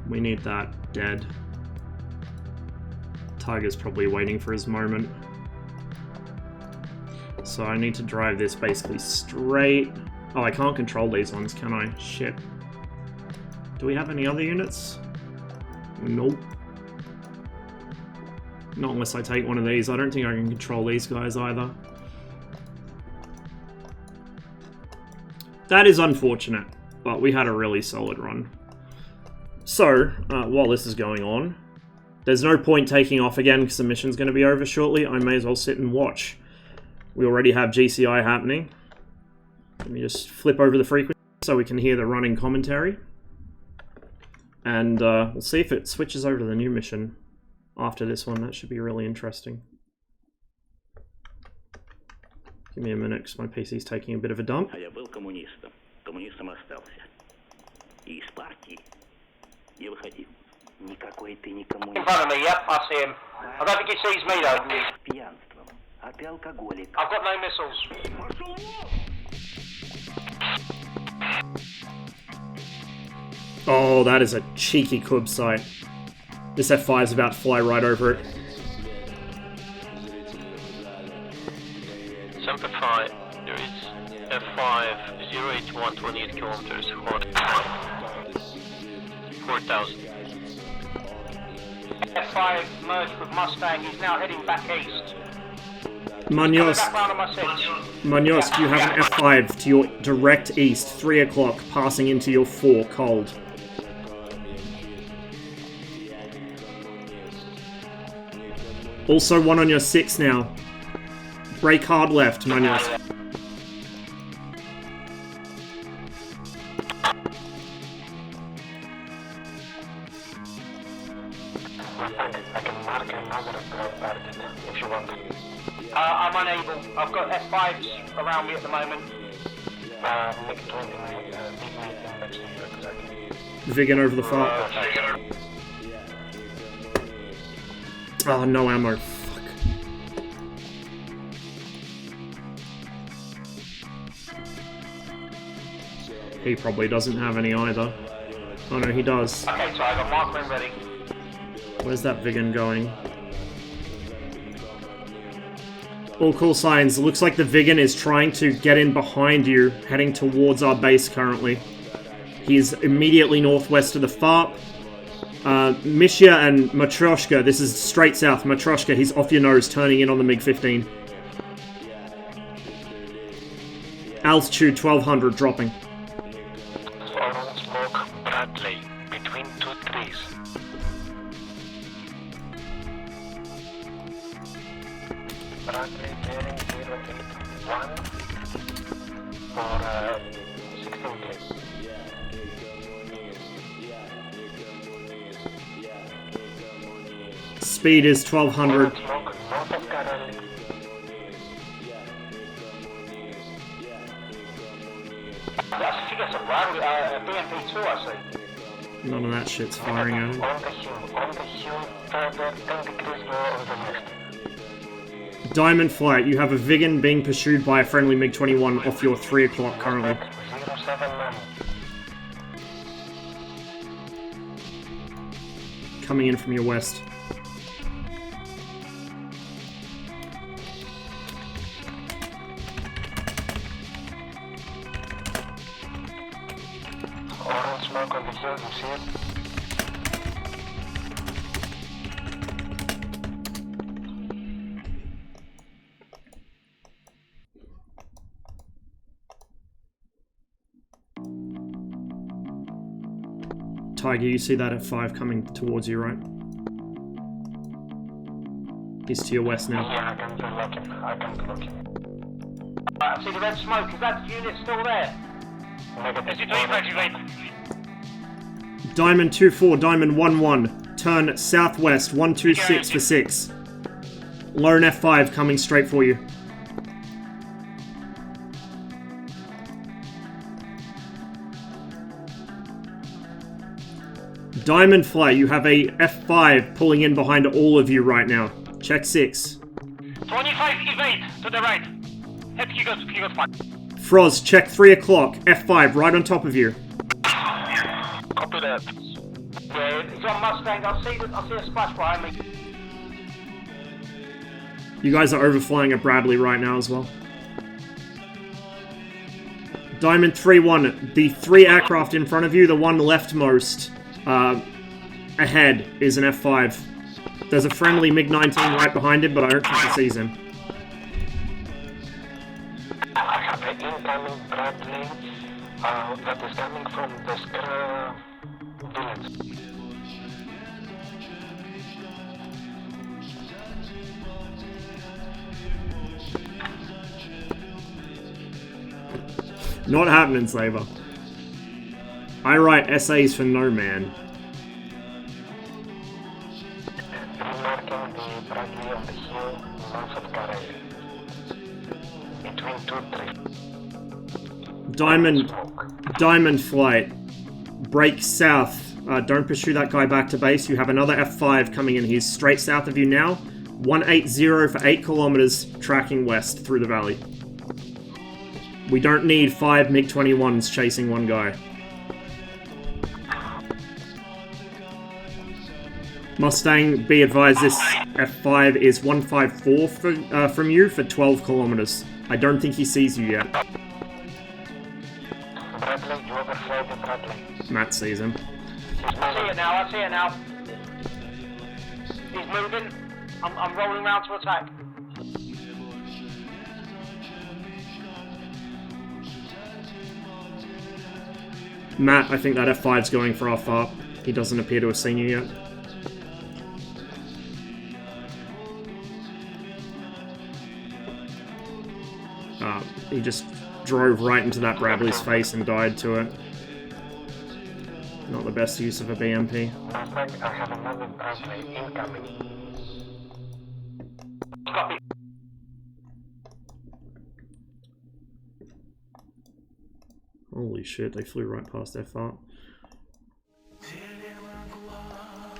We need that dead. Tiger's probably waiting for his moment. So I need to drive this basically straight. Oh, I can't control these ones, can I? Shit. Do we have any other units? Nope. Not unless I take one of these. I don't think I can control these guys either. That is unfortunate, but we had a really solid run. So, while this is going on, there's no point taking off again because the mission's going to be over shortly. I may as well sit and watch. We already have GCI happening. Let me just flip over the frequency so we can hear the running commentary. And we'll see if it switches over to the new mission after this one. That should be really interesting. Give me a minute because my PC's taking a bit of a dump. Я был коммунистом. Коммунистом остался. И из партии не выходил. Никакой ты не коммунист. In front of me, yep, I see him. I don't think he sees me though. Пьянством. А ты алкоголик. I've got no missiles. Oh, that is a cheeky Cub sight. This F5 is about to fly right over it. Semper Fi, there is F5 081 28 kilometers, 4,000. F5 merged with Mustang, he's now heading back east. Munoz, Back round on my 6. Munoz, you have an F5 to your direct east, 3 o'clock, passing into your 4 cold. Also one on your 6 now. Brake hard left, Munoz. I'm unable. I've got F5s around me at the moment. Vigan over the far. Oh, no ammo. Fuck. He probably doesn't have any either. Oh no, he does. Okay, so I got Markman ready. Where's that Vigan going? All cool signs. Looks like the Vigan is trying to get in behind you, heading towards our base currently. He's immediately northwest of the FARP. Mishia and Matryoshka, this is straight south. Matryoshka, he's off your nose, turning in on the MiG-15. Altitude 1200, dropping. Smoke Bradley between 2 trees. Bradley bearing 08. for 16K. Speed is 1200. Smoke, north of Kareli. I think it's a brand, BMP2, I see. None of that shit's firing at him. On the hill, further 10 degrees more on the left. Diamond Flight, you have a Vigan being pursued by a friendly MiG-21 off your 3 o'clock currently. 079. Coming in from your west. Orange smoke on the hill, you see it? Tiger, you see that F5 coming towards you, right? He's to your west now. Yeah, I can be looking. I can be looking. Right, I see the red smoke. Is that unit still there? Negative. Diamond 2-4, Diamond 1-1. Turn southwest, 126 for 6. Lone F5 coming straight for you. Diamond Flight, you have a F5 pulling in behind all of you right now. Check 6. 25 evade to the right. Head he goes 5. Froz, check 3 o'clock. F5 right on top of you. Copy that. Yeah, he's on Mustang. I see a splash behind me. You guys are overflying at Bradley right now as well. Diamond 3-1, the 3 aircraft in front of you, the one leftmost ahead is an F5. There's a friendly MiG-19 right behind him, but I don't think he sees him. I have an incoming Bradley that is coming from the Skra village. Not happening, Saber. I write essays for no man. Remarking the Bradley on the hill north of Kareli. Between 2-3. Diamond Flight. Break south. Don't pursue that guy back to base. You have another F5 coming in. He's straight south of you now. 180 for 8 kilometers, tracking west through the valley. We don't need 5 MiG-21s chasing one guy. Mustang, be advised, this F5 is 154 from you for 12 kilometers. I don't think he sees you yet. Bradley, you overfly the Bradley. Matt sees him. I see it now. He's moving. I'm rolling round to attack. Matt, I think that F5's going for our FARP. He doesn't appear to have seen you yet. He just drove right into that Bradley's face and died to it. Not the best use of a BMP. Mustang, I have another Bradley incoming. Copy. Holy shit, they flew right past their FARP.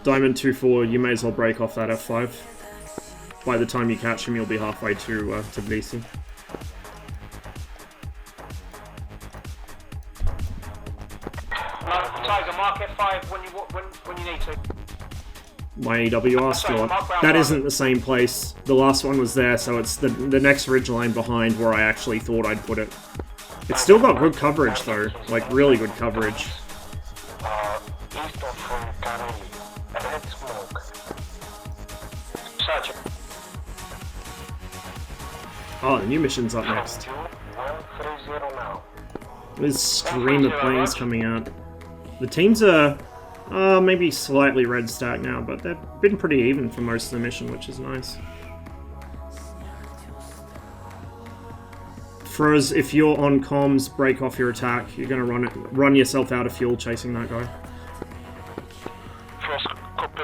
Diamond 2-4, you may as well break off that F5. By the time you catch him, you'll be halfway to BC. Tiger, mark F5 when you need to. My EWR squad. That isn't the same place. The last one was there, so it's the next ridgeline behind where I actually thought I'd put it. It's still got good coverage though, like really good coverage. East of Kareli. Red smoke. Sergeant. Oh, the new mission's up next. 130 now. There's a stream of planes coming out. The teams are maybe slightly red stack now, but they've been pretty even for most of the mission, which is nice. Froze, if you're on comms, break off your attack. You're gonna run yourself out of fuel chasing that guy. Frost, copy.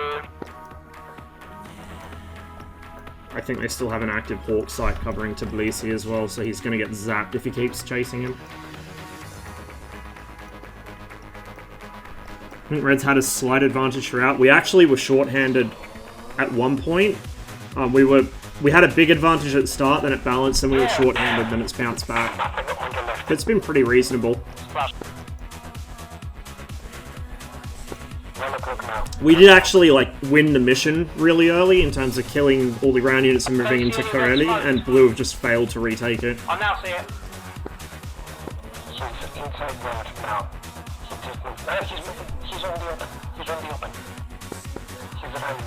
I think they still have an active Hawk sight covering Tbilisi as well, so he's gonna get zapped if he keeps chasing him. I think Red's had a slight advantage throughout. We actually were short-handed at one point. We had a big advantage at the start, then it balanced, and we were short-handed, then it's bounced back. It's been pretty reasonable. We did actually, like, win the mission really early in terms of killing all the ground units and moving into Kareli, and Blue have just failed to retake it. I now see it. He's inside there now. He's on the open. He's on the open. He's running.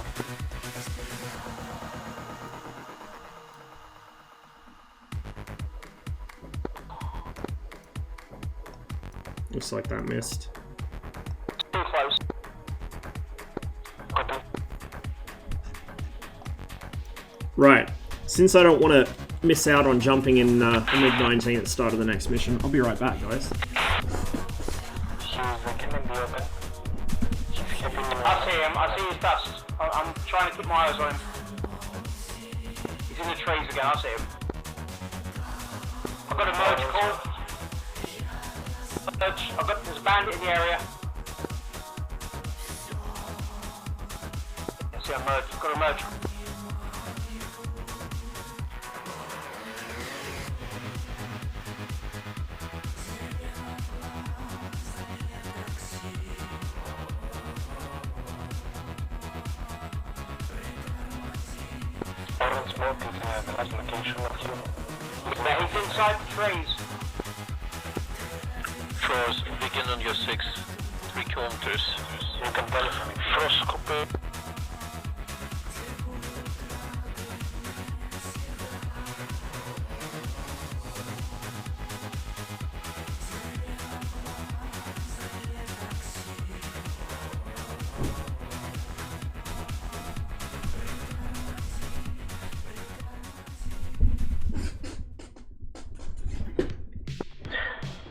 Looks like that missed. Too close. Copy. Right. Since I don't want to miss out on jumping in the MiG-19 at the start of the next mission, I'll be right back, guys. He's getting the open. He's hitting I see him. I see his dust. I'm trying to keep my eyes on him. He's in the trees again. I see him. I've got a merge call. There's a bandit in the area. I see a merge. Got a merge. Orange smoke is the last location of you. Yeah, he's inside the trees. Frost, begin on your 6, 3 kilometers. You can tell from Frost, copy.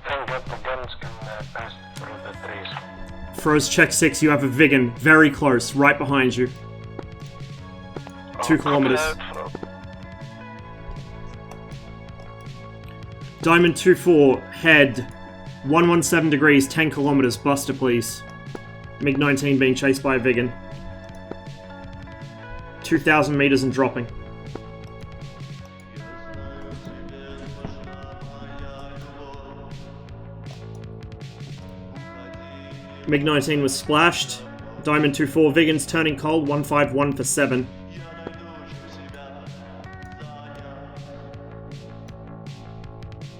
Thank God the guns can pass through the trees. Froze, check 6, you have a Viggen. Very close, right behind you. 2 kilometers. Diamond 2-4, head. 117 degrees, 10 kilometers. Buster, please. MiG-19 being chased by a Viggen. 2,000 meters and dropping. MiG-19 was splashed. Diamond 2-4, Viggens turning cold, 151 for 7.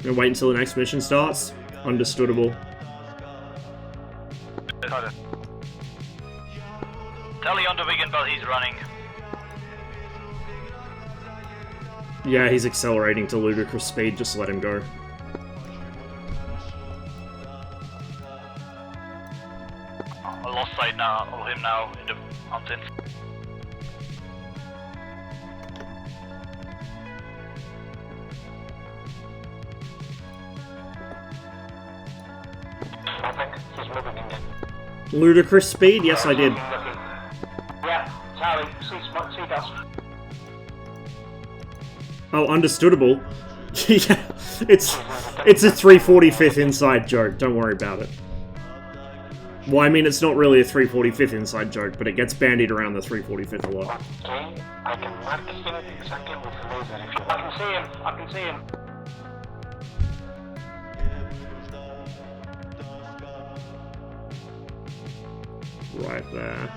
Gonna wait until the next mission starts. Understoodable. Tally on the Wigan, but he's running. Yeah, he's accelerating to ludicrous speed, just let him go. I lost sight now of him now in the mountains. Nothing. He's moving again. Ludicrous speed? Yes, I did. Yeah, Tally, see dust. Oh, understoodable. Yeah, it's a 345th inside joke, don't worry about it. Well, I mean, it's not really a 345th inside joke, but it gets bandied around the 345th a lot. Okay, I can mark him exactly with the laser if you I want. can see him. I can see him. Right there.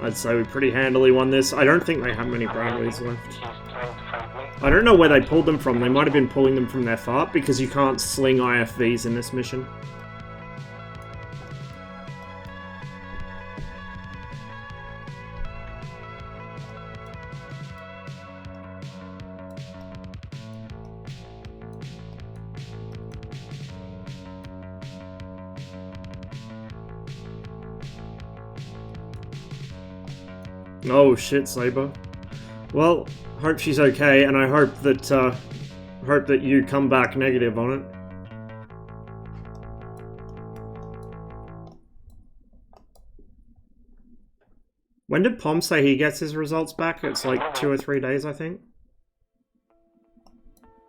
I'd say we pretty handily won this. I don't think they have many Bradleys left. He's trying to find me. I don't know where they pulled them from. They might have been pulling them from their fart, because you can't sling IFVs in this mission. Oh shit, Saber. Well, hope she's okay, and I hope that you come back negative on it. When did Pom say he gets his results back? It's like 2 or 3 days, I think.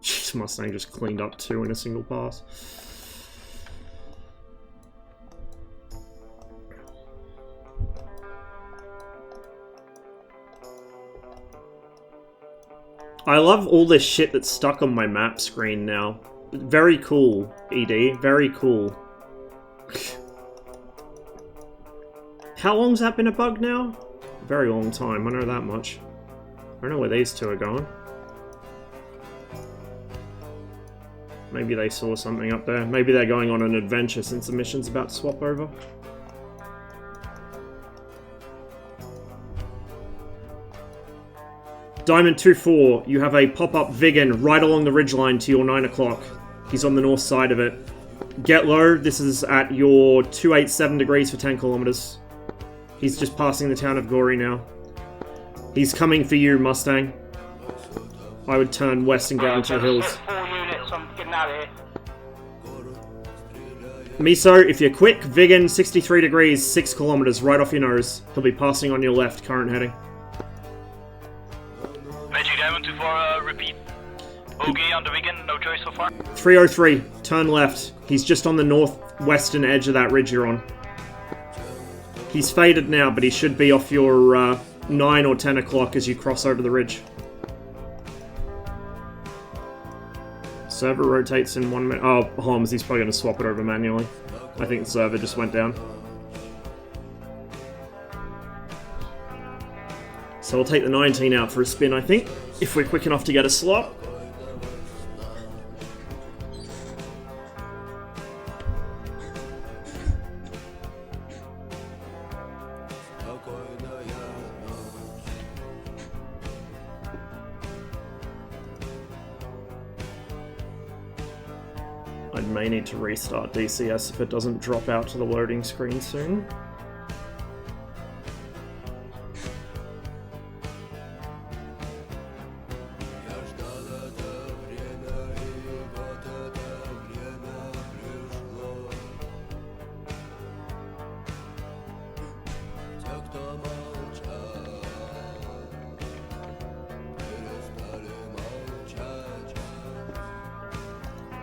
Jeez, Mustang just cleaned up 2 in a single pass. I love all this shit that's stuck on my map screen now. Very cool, ED. Very cool. How long's that been a bug now? Very long time, I know that much. I don't know where these two are going. Maybe they saw something up there. Maybe they're going on an adventure since the mission's about to swap over. Diamond 2-4, you have a pop-up Vigan right along the ridgeline to your 9 o'clock. He's on the north side of it. Get low, this is at your 287 degrees for 10 kilometers. He's just passing the town of Gory now. He's coming for you, Mustang. I would turn west and get into the hills. 4 units, I'm getting out of here. Miso, if you're quick, Vigan 63 degrees, 6 kilometers, right off your nose. He'll be passing on your left, current heading. Magic Diamond 2-4, repeat. Okay, on the Vigan, no choice so far. 303, turn left. He's just on the northwestern edge of that ridge you're on. He's faded now, but he should be off your 9 or 10 o'clock as you cross over the ridge. Server rotates in 1 minute. Oh, Holmes, he's probably going to swap it over manually. I think the server just went down. So we'll take the 19 out for a spin, I think, if we're quick enough to get a slot. I may need to restart DCS if it doesn't drop out to the loading screen soon.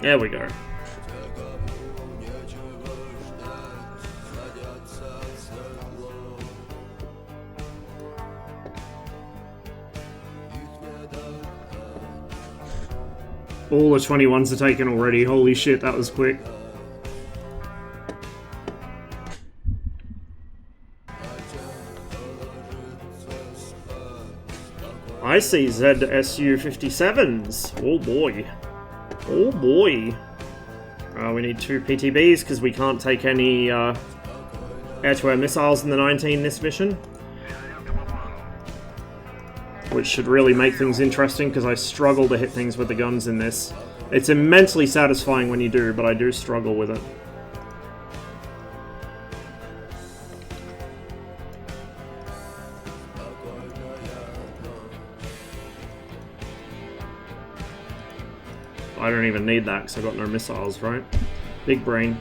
There we go. All the 21s are taken already. Holy shit, that was quick. I see ZSU 57s. Oh boy. Oh boy. We need 2 PTBs because we can't take any air-to-air missiles in the 19 this mission. Which should really make things interesting because I struggle to hit things with the guns in this. It's immensely satisfying when you do, but I do struggle with it. I don't even need that because I've got no missiles, right? Big brain.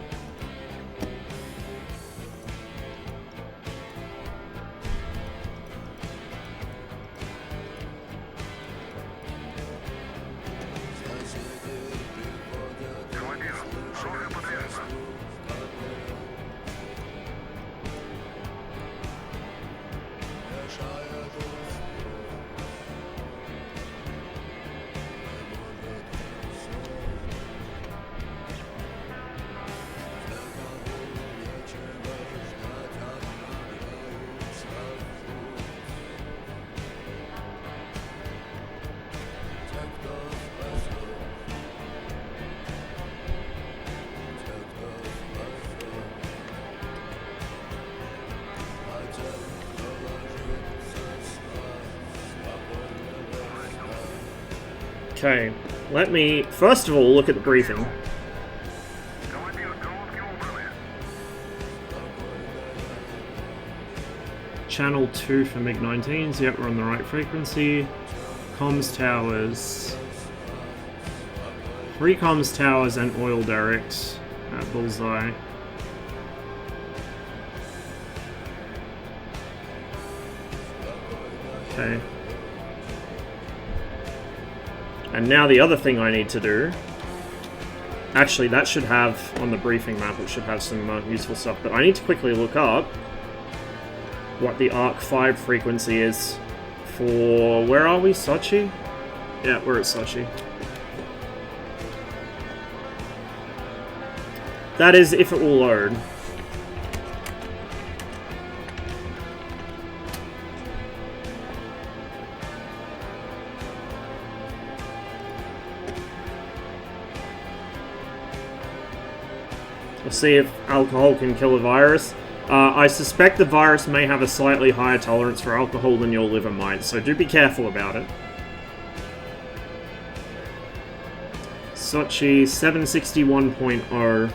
Okay, let me first of all look at the briefing. Channel 2 for MiG-19s, yep, we're on the right frequency. Comms towers. 3 comms towers and oil derricks at Bullseye. Okay. And now the other thing I need to do... Actually, that should have, on the briefing map, it should have some useful stuff, but I need to quickly look up what the Arc 5 frequency is for... Where are we? Sochi? Yeah, we're at Sochi. That is, if it will load. We'll see if alcohol can kill a virus. I suspect the virus may have a slightly higher tolerance for alcohol than your liver might, so do be careful about it. Sochi 761.0.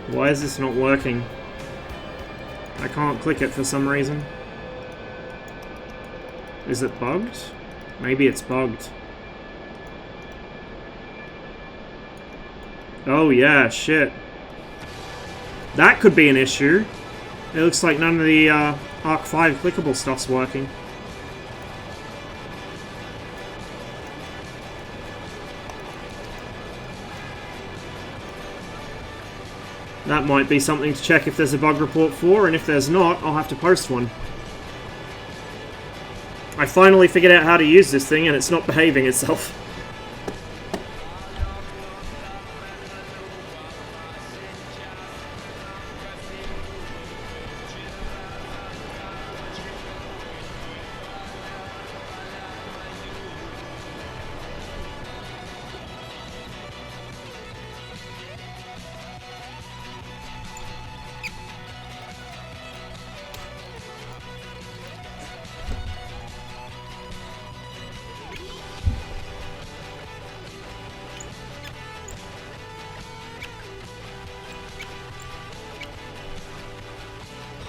Why is this not working? I can't click it for some reason. Is it bugged? Maybe it's bugged. Oh yeah, shit. That could be an issue. It looks like none of the Arc 5 clickable stuff's working. That might be something to check if there's a bug report for, and if there's not, I'll have to post one. I finally figured out how to use this thing, and it's not behaving itself.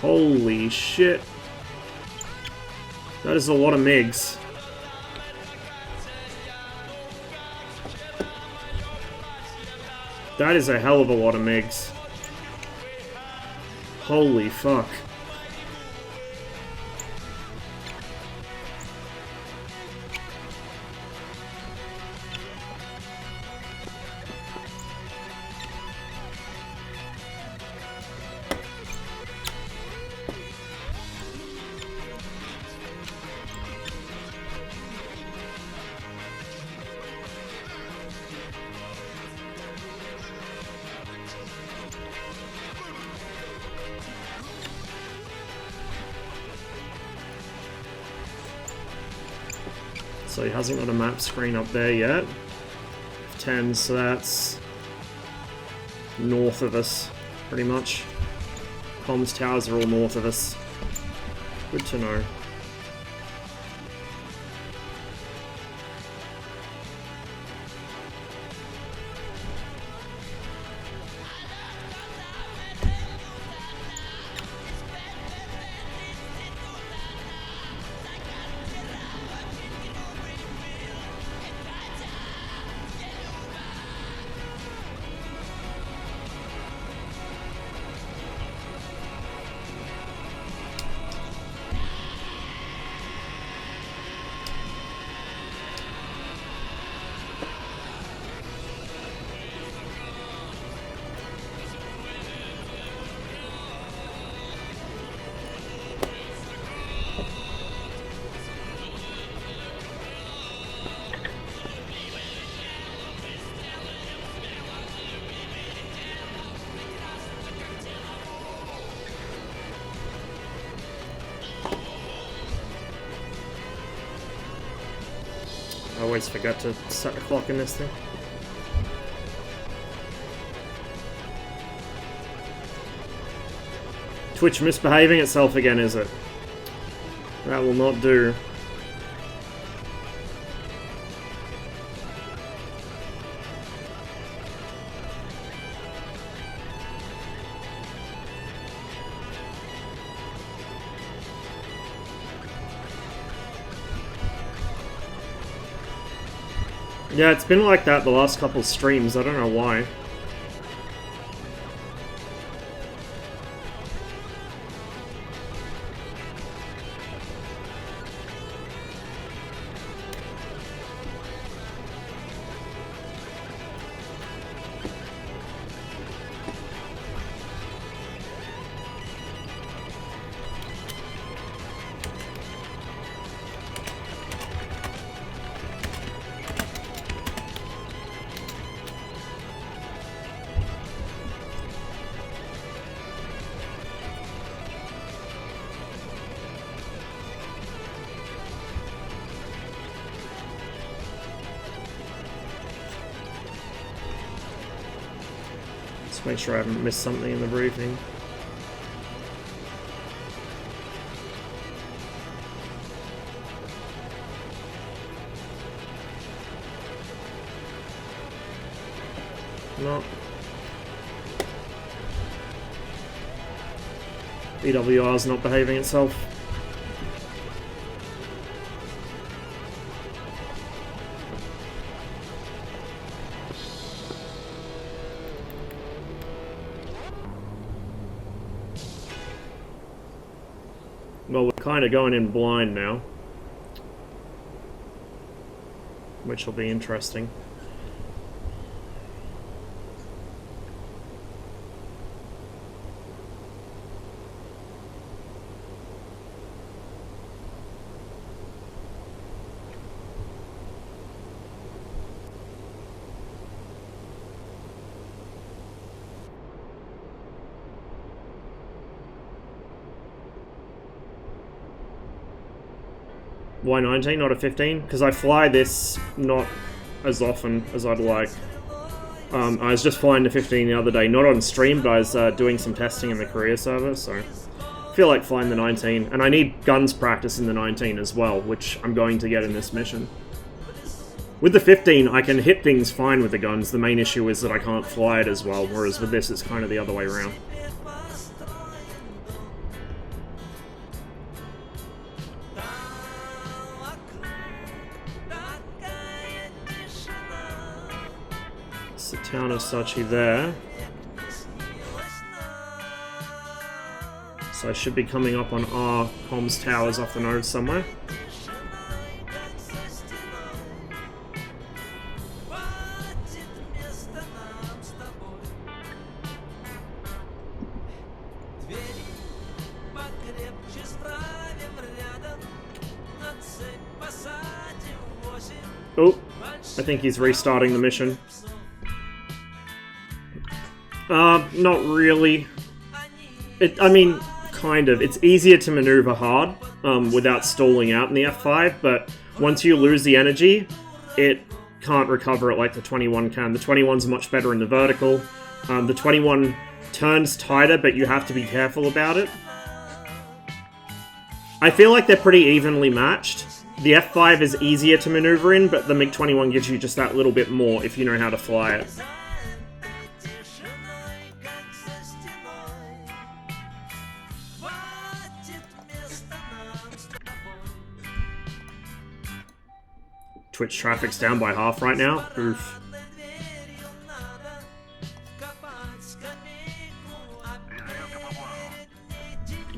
Holy shit. That is a lot of MiGs. That is a hell of a lot of MiGs. Holy fuck. So he hasn't got a map screen up there yet. 10, so that's north of us, pretty much. Comms towers are all north of us. Good to know. always forget to set the clock in this thing. Twitch misbehaving itself again, is it? That will not do. Yeah, it's been like that the last couple streams, I don't know why. Make sure I haven't missed something in the briefing. No. BWR's not behaving itself. Well, we're kind of going in blind now, which will be interesting. Why 19, not a 15? Because I fly this not as often as I'd like. I was just flying the 15 the other day, not on stream, but I was doing some testing in the career server, so I feel like flying the 19. And I need guns practice in the 19 as well, which I'm going to get in this mission. With the 15, I can hit things fine with the guns. The main issue is that I can't fly it as well, whereas with this, it's kind of the other way around. Town of Sachi there. So I should be coming up on our comms towers off the node somewhere. Oh, I think he's restarting the mission. Not really. I mean, kind of. It's easier to maneuver hard without stalling out in the F5, but once you lose the energy, it can't recover it like the 21 can. The 21's much better in the vertical. The 21 turns tighter, but you have to be careful about it. I feel like they're pretty evenly matched. The F5 is easier to maneuver in, but the MiG-21 gives you just that little bit more if you know how to fly it. Twitch traffic's down by half right now. Oof.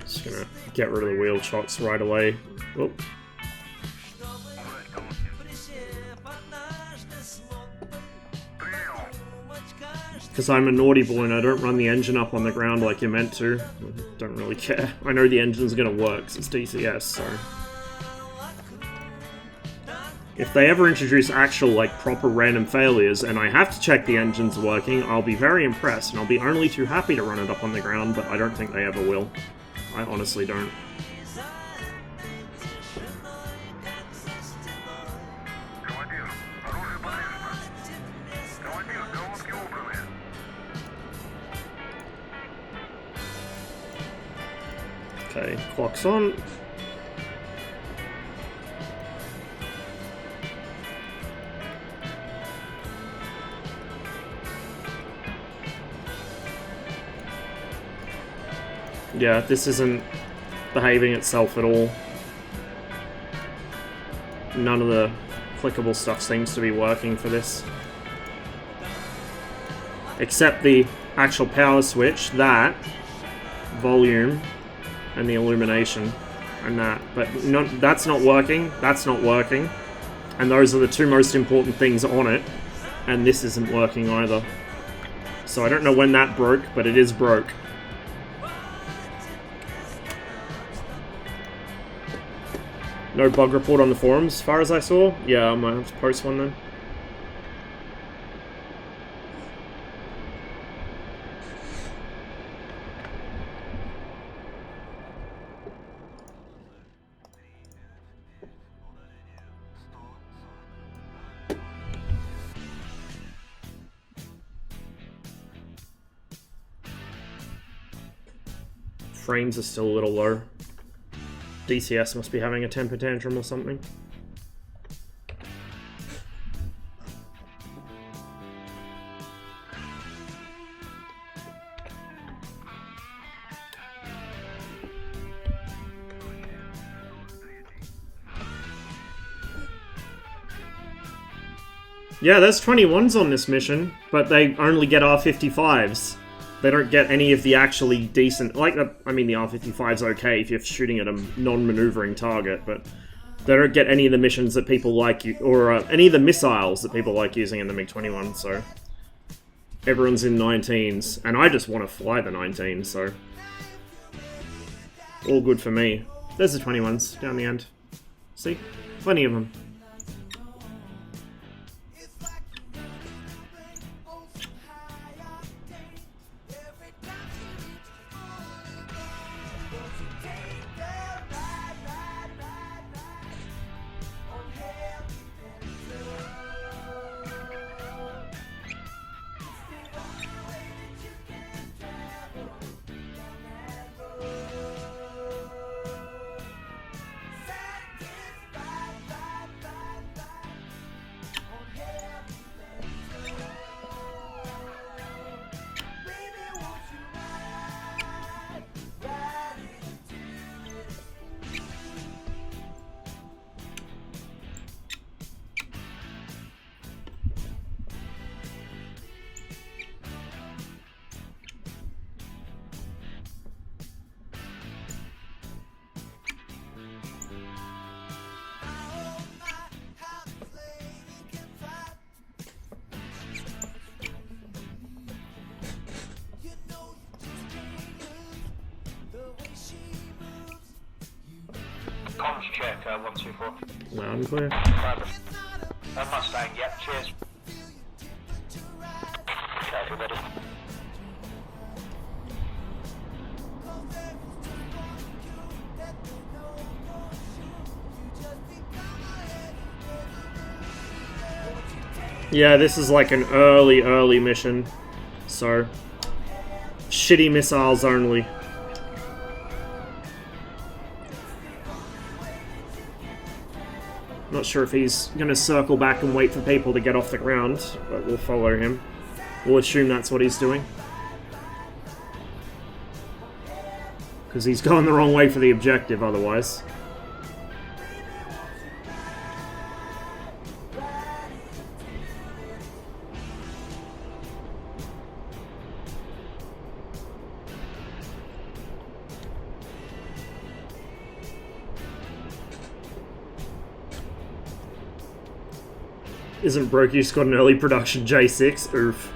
Just gonna get rid of the wheel chocks right away. Oh. Because I'm a naughty boy and I don't run the engine up on the ground like you're meant to. I don't really care. I know the engine's gonna work because it's DCS, so... If they ever introduce actual, like, proper random failures, and I have to check the engine's working, I'll be very impressed, and I'll be only too happy to run it up on the ground, but I don't think they ever will. I honestly don't. Okay, clock's on. Yeah, this isn't behaving itself at all. None of the clickable stuff seems to be working for this. Except the actual power switch, that, volume, and the illumination, and that. But that's not working, that's not working. And those are the two most important things on it. And this isn't working either. So I don't know when that broke, but it is broke. No bug report on the forums, as far as I saw. Yeah, I might have to post one then. Frames are still a little low. DCS must be having a temper tantrum or something. Yeah, there's 21s on this mission, but they only get R55s. They don't get any of the actually decent... Like, I mean, the R55's okay if you're shooting at a non-maneuvering target, but they don't get any of the missions that people like... Or any of the missiles that people like using in the MiG-21, so... Everyone's in 19s, and I just want to fly the 19s, so... All good for me. There's the 21s down the end. See? Plenty of them. Comms check, 124. Loud and clear. Mustang, yep, cheers. Careful, buddy. Yeah, this is like an early mission. So, shitty missiles only. Not sure if he's going to circle back and wait for people to get off the ground, but we'll follow him. We'll assume that's what he's doing. Because he's going the wrong way for the objective otherwise. Isn't Brokey's got an early production J6? Oof.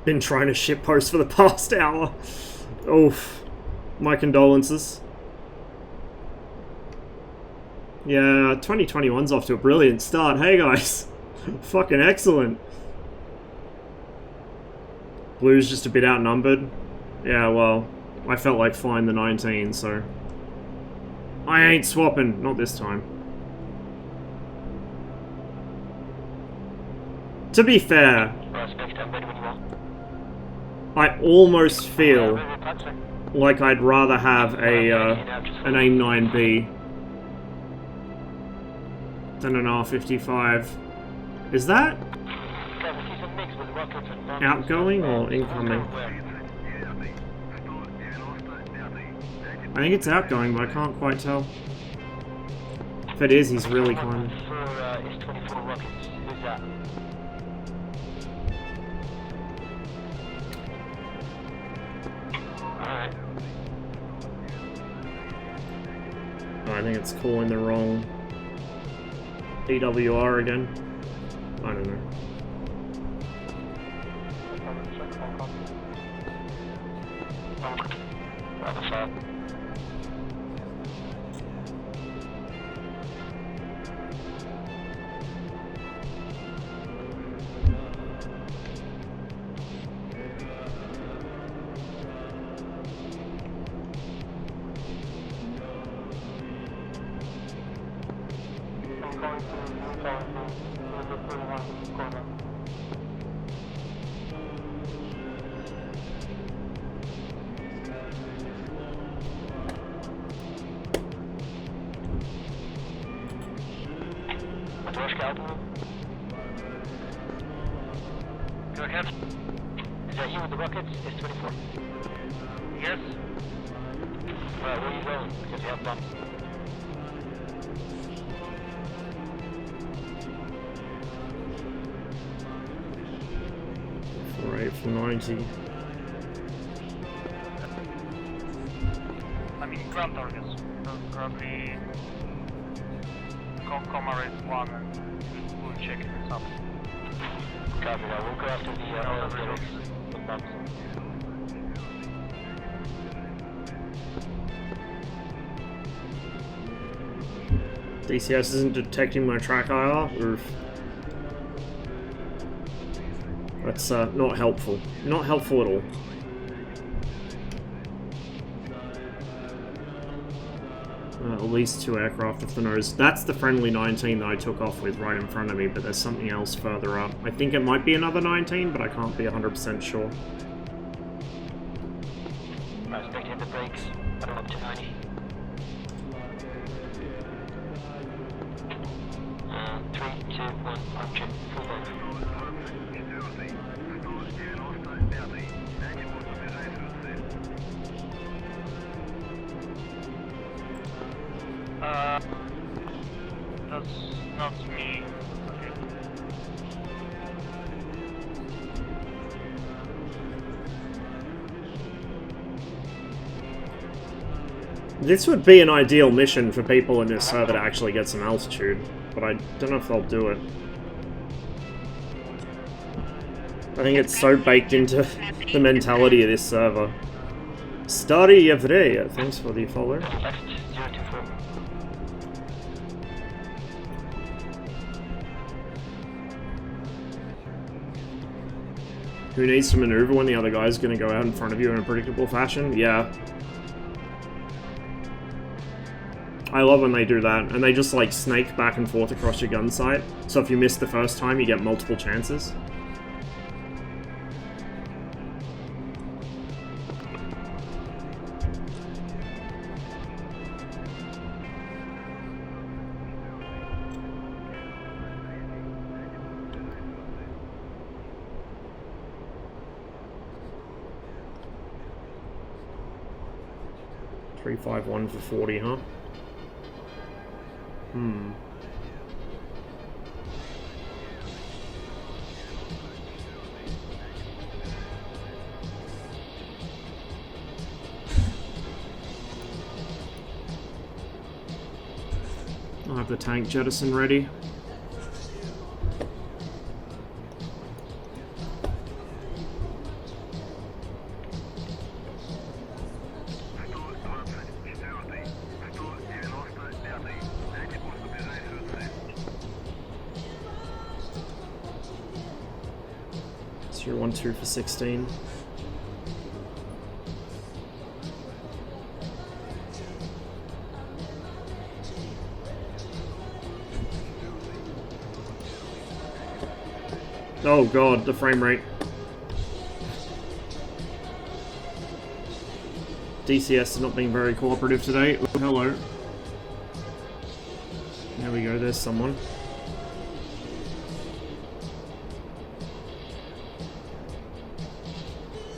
been trying to shitpost for the past hour. Oof. My condolences. Yeah, 2021's off to a brilliant start. Hey guys. Fucking excellent. Blue's just a bit outnumbered. Yeah, well, I felt like flying the 19, so... I ain't swapping. Not this time. To be fair, I almost feel like I'd rather have an AIM-9B than an R-55. Is that outgoing or incoming? I think it's outgoing, but I can't quite tell. If it is, he's really climbing. Oh, I think it's calling the wrong EWR again. I don't know. Is that you with the rockets? It's 24. Yes. Right, where are you going? Because you have bombs. Right, for 90. I mean, ground targets. Probably Comrade 1 and we'll check this up. Copy that. We'll go after the other bombs. DCS isn't detecting my track IR. Oof. That's not helpful. Not helpful at all. At least 2 aircraft off the nose. That's the friendly 19 that I took off with right in front of me, but there's something else further up. I think it might be another 19, but I can't be 100% sure. Right, expect to hit the brakes. I'm up to 90. 3, 2, 1, object, full length. That's not me. Okay. This would be an ideal mission for people in this server to actually get some altitude, but I don't know if they'll do it. I think it's so baked into the mentality of this server. Starry Yevreya, thanks for the follow. Left, 024. Who needs to maneuver when the other guy's going to go out in front of you in a predictable fashion? Yeah. I love when they do that, and they just like snake back and forth across your gun sight, so if you miss the first time, you get multiple chances. $351 for 40, huh? I'll have the tank jettison ready. Tier 1, 2 for 16. Oh god, the frame rate. DCS is not being very cooperative today. Ooh, hello. There we go, there's someone.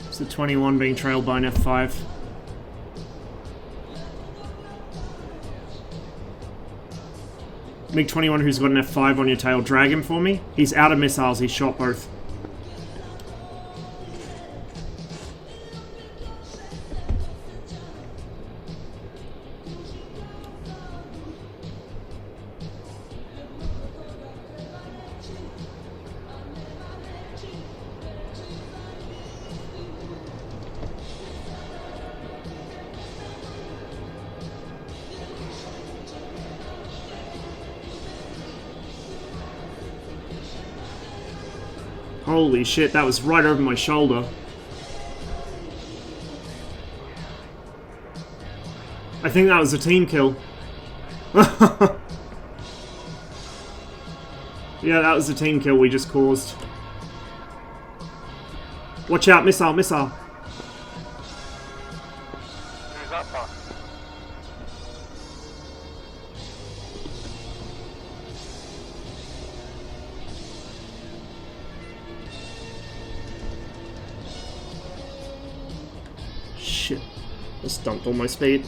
It's the 21 being trailed by an F5. MiG-21 who's got an F5 on your tail, drag him for me. He's out of missiles, he's shot both. Holy shit, that was right over my shoulder. I think that was a team kill. Yeah, that was a team kill we just caused. Watch out, missile, missile. Who's that for? Shit. Just dumped all my speed.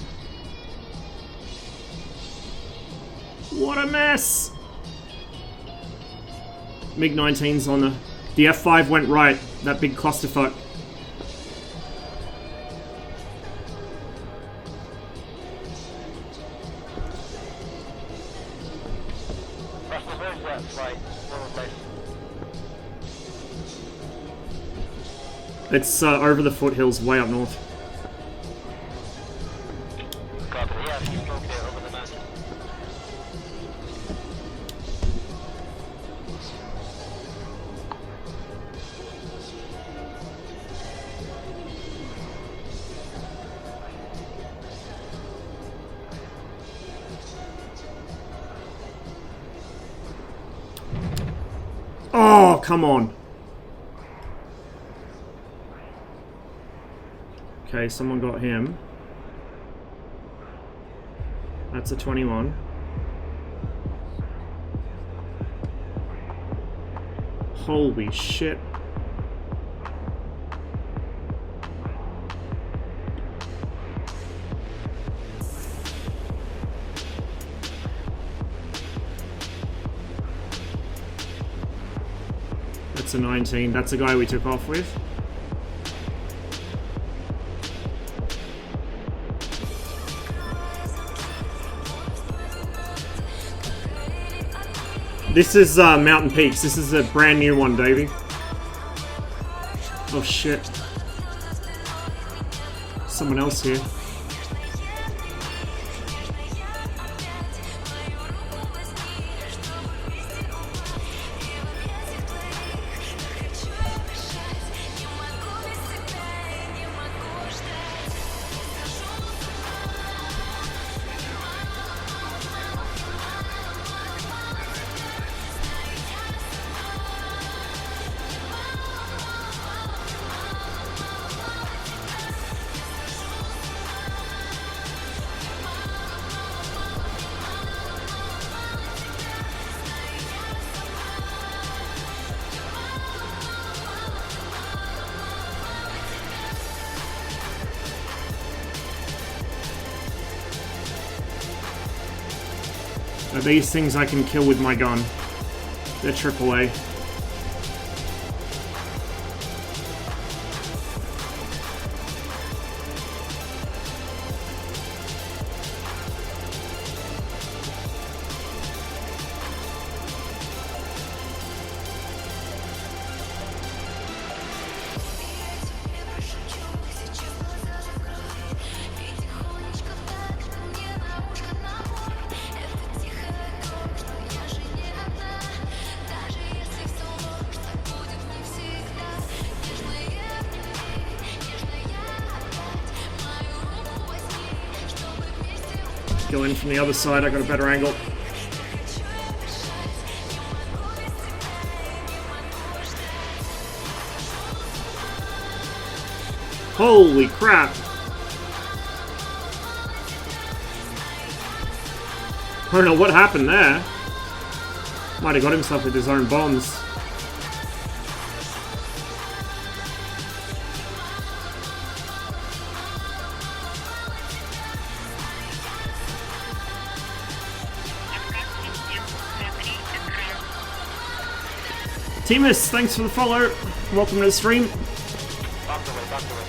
What a mess! MiG-19's on the F5 went right. That big clusterfuck. Russell, where's that flight? It's over the foothills, way up north. Copy, yeah, he's okay over the mountain. Oh, come on. Okay, someone got him. That's a 21. Holy shit. That's a 19. That's the guy we took off with. This is Mountain Peaks. This is a brand new one, Davey. Oh shit. Someone else here. Now these things I can kill with my gun. They're AAA. Go in from the other side, I got a better angle. Holy crap! I don't know what happened there. Might have got himself with his own bombs. Timus, thanks for the follow. Welcome to the stream. Back away, back away.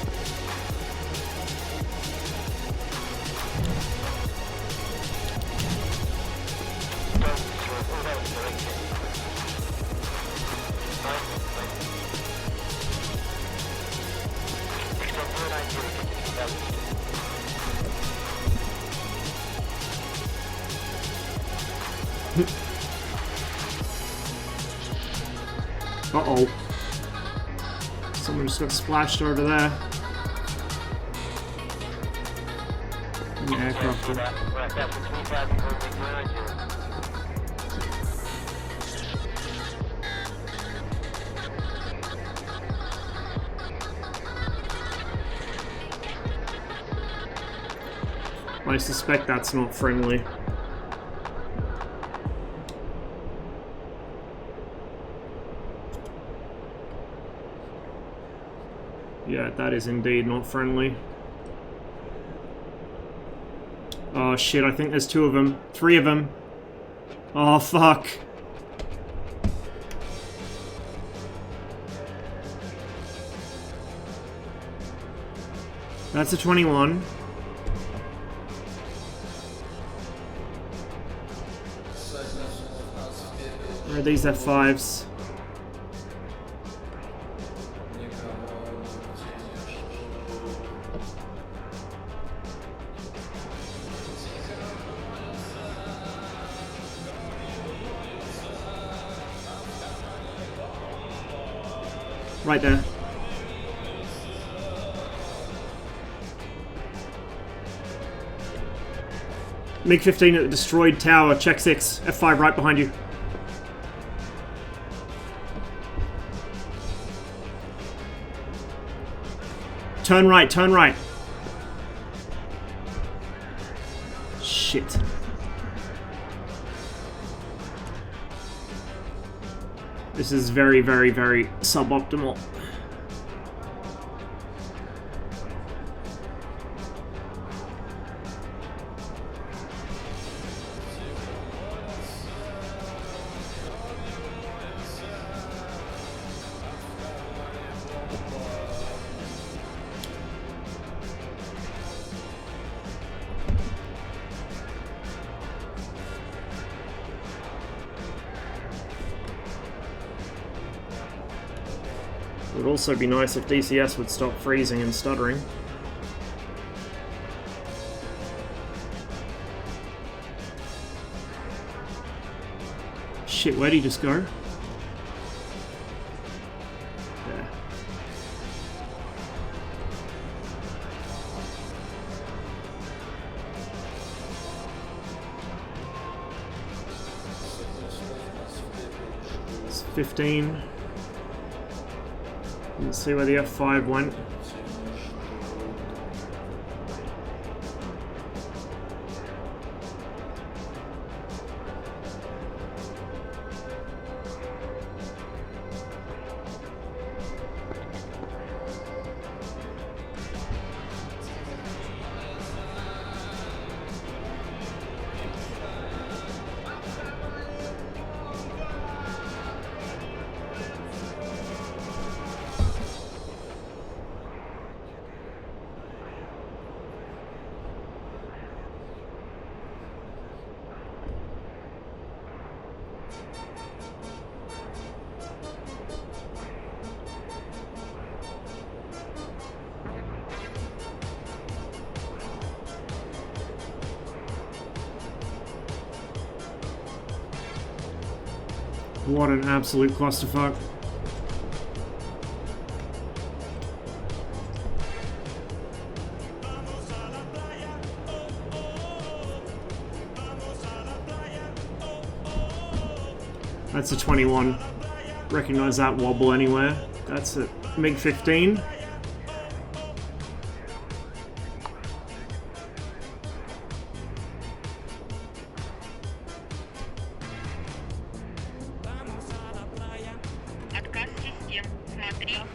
Uh-oh. Someone just got splashed over there. An aircraft. Right, that's 35 and moving 290. I suspect that's not friendly. Yeah, that is indeed not friendly. Oh shit, I think there's 2 of them. 3 of them. Oh fuck. That's a 21. Or are these F5s? Right there. MiG-15 at the destroyed tower, check 6, F5 right behind you. Turn right, turn right. Shit. This is very, very, very suboptimal. It would also be nice if DCS would stop freezing and stuttering. Shit, where'd he just go? There. It's 15. Let's see where the F5 went. What an absolute clusterfuck. That's a 21. Recognize that wobble anywhere. That's a MiG-15.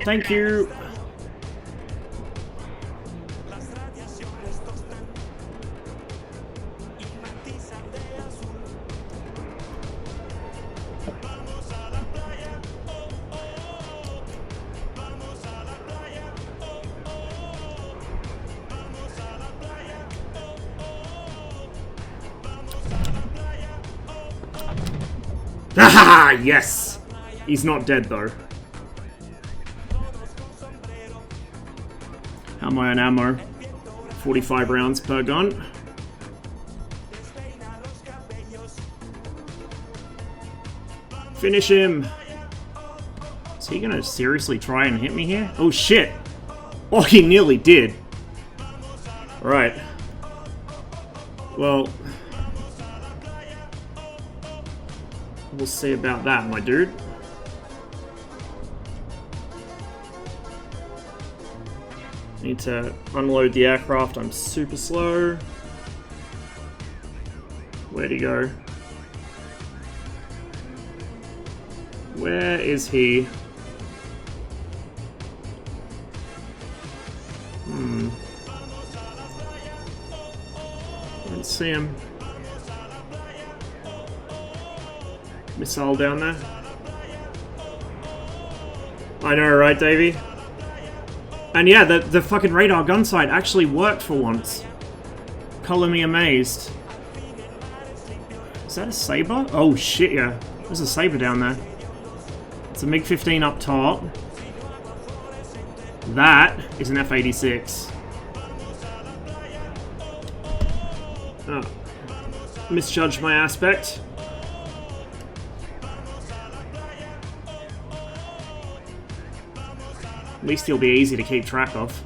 Thank you. Haha! Yes! He's not dead though. How am I on ammo? 45 rounds per gun. Finish him! Is he gonna seriously try and hit me here? Oh shit! Oh, he nearly did! Right. Well... we'll see about that, my dude. Need to unload the aircraft. I'm super slow. Where'd he go? Where is he? Don't see him. Missile down there. I know, right, Davey? And yeah, the fucking radar gun sight actually worked for once. Color me amazed. Is that a Sabre? Oh shit, yeah. There's a Sabre down there. It's a MiG-15 up top. That is an F-86. Oh. Misjudged my aspect. At least he'll be easy to keep track of.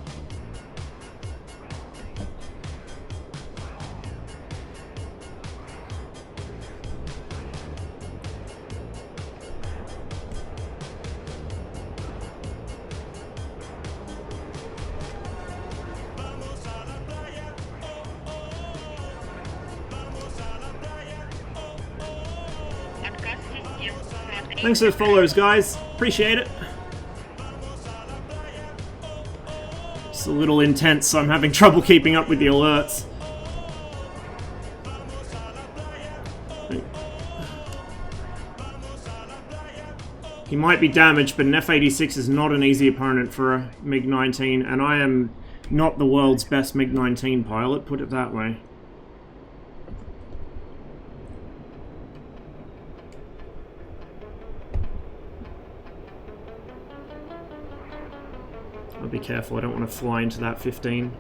Thanks for the follows, guys. Appreciate it. It's a little intense, so I'm having trouble keeping up with the alerts. He might be damaged, but an F-86 is not an easy opponent for a MiG-19, and I am not the world's best MiG-19 pilot, put it that way. I'll be careful, I don't want to fly into that 15.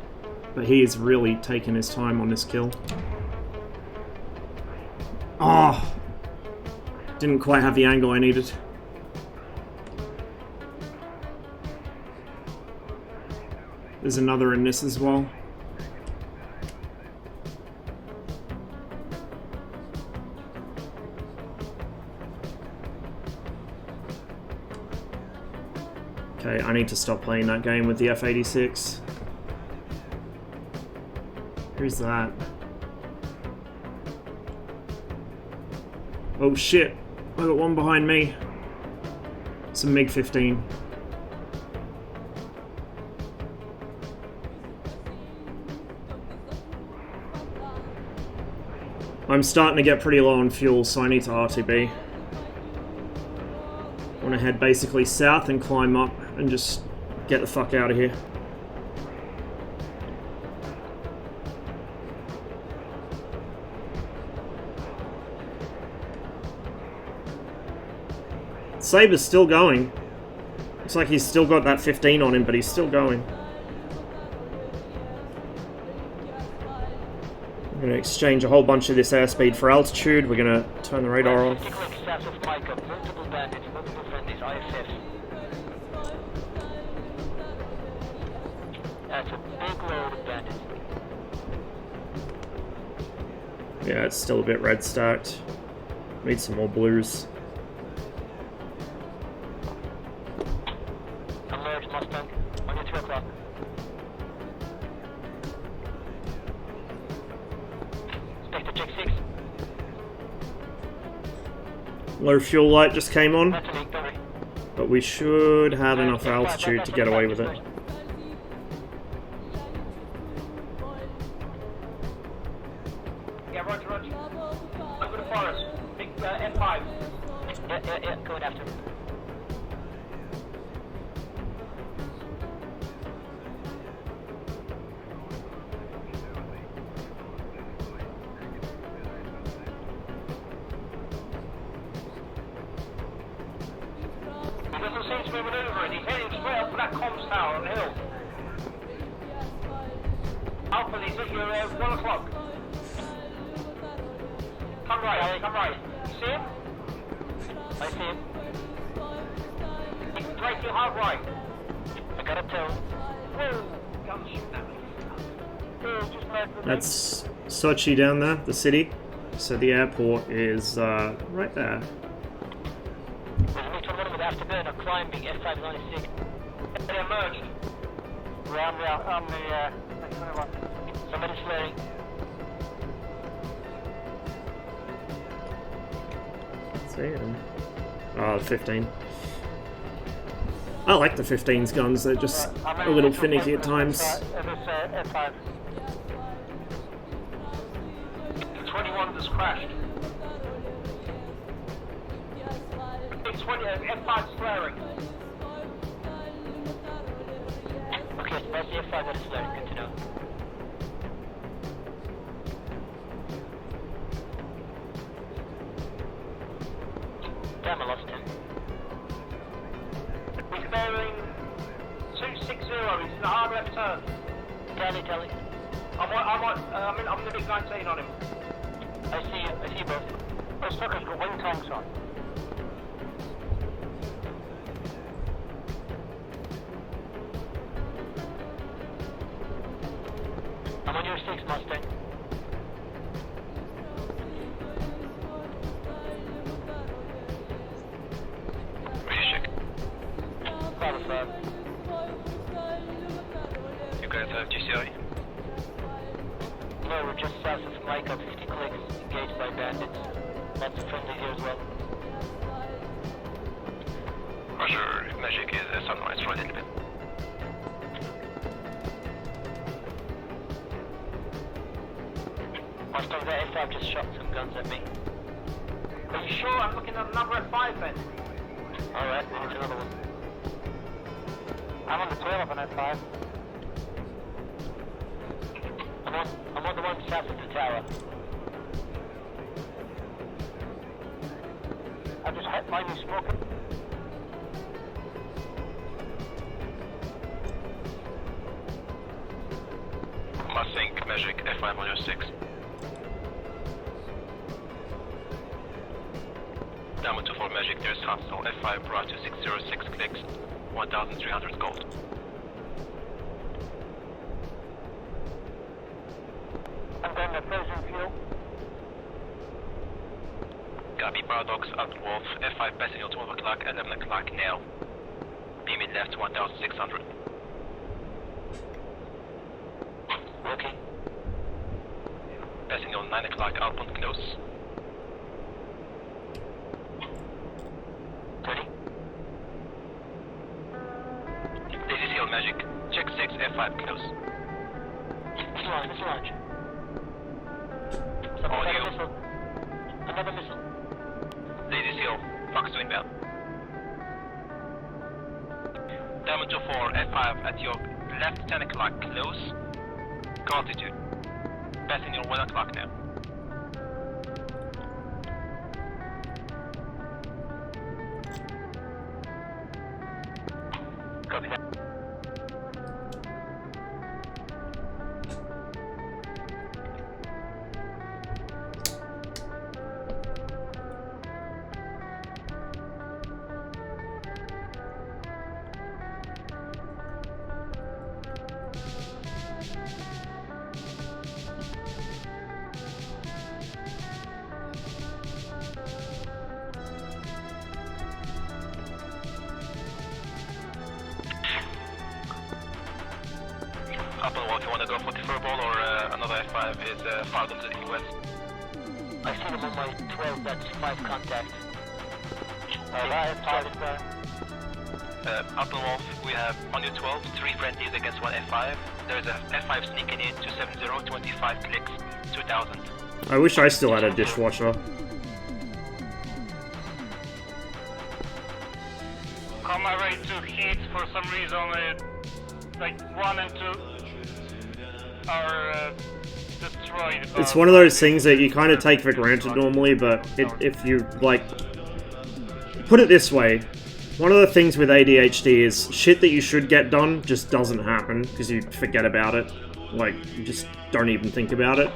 But he is really taking his time on this kill. Oh! Didn't quite have the angle I needed. There's another in this as well. Okay, I need to stop playing that game with the F-86. Who's that? Oh shit, I got one behind me. It's a MiG-15. I'm starting to get pretty low on fuel, so I need to RTB. I want to head basically south and climb up and just get the fuck out of here. Sabre's still going. Looks like he's still got that 15 on him, but he's still going. I'm going to exchange a whole bunch of this airspeed for altitude. We're going to turn the radar off. Yeah, it's still a bit red stacked. Need some more blues. Low fuel light just came on, That's a leak, don't worry. but we should have enough altitude to get away with it. Yeah, roger, roger. Over the forest. Big F5. Yeah, going after him. He doesn't seem to be manoeuvring. He's heading straight up for that comms tower on the hill. Alpha, he's at your 1 o'clock. Come right, come right. You see him? I see him. He's breaking hard right. I got a toe. Whoa! Come shoot at me. Just left the That's Sochi down there, the city. So the airport is right there. There's a mutual running with afterburner climbing F596. They emerged. We're on the somebody's flaring. See him. Oh, 15. I like the 15's guns, they're just a little finicky at times. F5. The 21 just crashed. Big 20, F5's flaring. Okay, so that's the F5 that is flaring, good to know. Damn, I lost him. He's bearing 260, he's in a hard left turn. Tally. I'm in the big 19 on him. I see you both. Those fuckers got wing tanks on. I'm on your 6, Mustang. You guys have GCI? No, we're just south of Michael, 50 clicks, engaged by bandits. Lots of friendly here as well. Roger, Magic is sunrise right in a bit. Mustang, that F5 just shot some guns at me. Are you sure? I'm looking at another F5 then. Alright, we need another one. I'm on the tail of an F5. I'm on the one south of the tower. I just hit mine with smoking. Mustang, Magic, F5 on your 6. Diamond 24 Magic, there's hostile F5 brought to 606 clicks, 1,300 gold. I'm going to frozen fuel. Copy, Paradox, Alton Wolf, F5 passing on 12 o'clock, 11 o'clock now. Beam it left, 1,600. Okay. Passing on 9 o'clock, outbound close. 30. Daisy Seal Magic, check 6, F5 close. Missile launch. On you. Missile. Another missile. Daisy Seal, Fox to inbound. Diamond 24, F5 at your left, 10 o'clock close. Altitude. Passing on 1 o'clock now. Copy that. Up on wall, if you want to go for the furball or another F5 is farther to the US. I see them on my 12, that's 5 contact. Up north, we have on your 12, 3 friendlies against 1 F5. There's a F5 sneaking in to 70, 25 clicks, 2000. I wish I still had a dishwasher. Comma rate to heat for some reason, like 1 and 2 are destroyed. It's one of those things that you kind of take for granted normally, but if you, like... Put it this way. One of the things with ADHD is shit that you should get done just doesn't happen because you forget about it. Like, you just don't even think about it.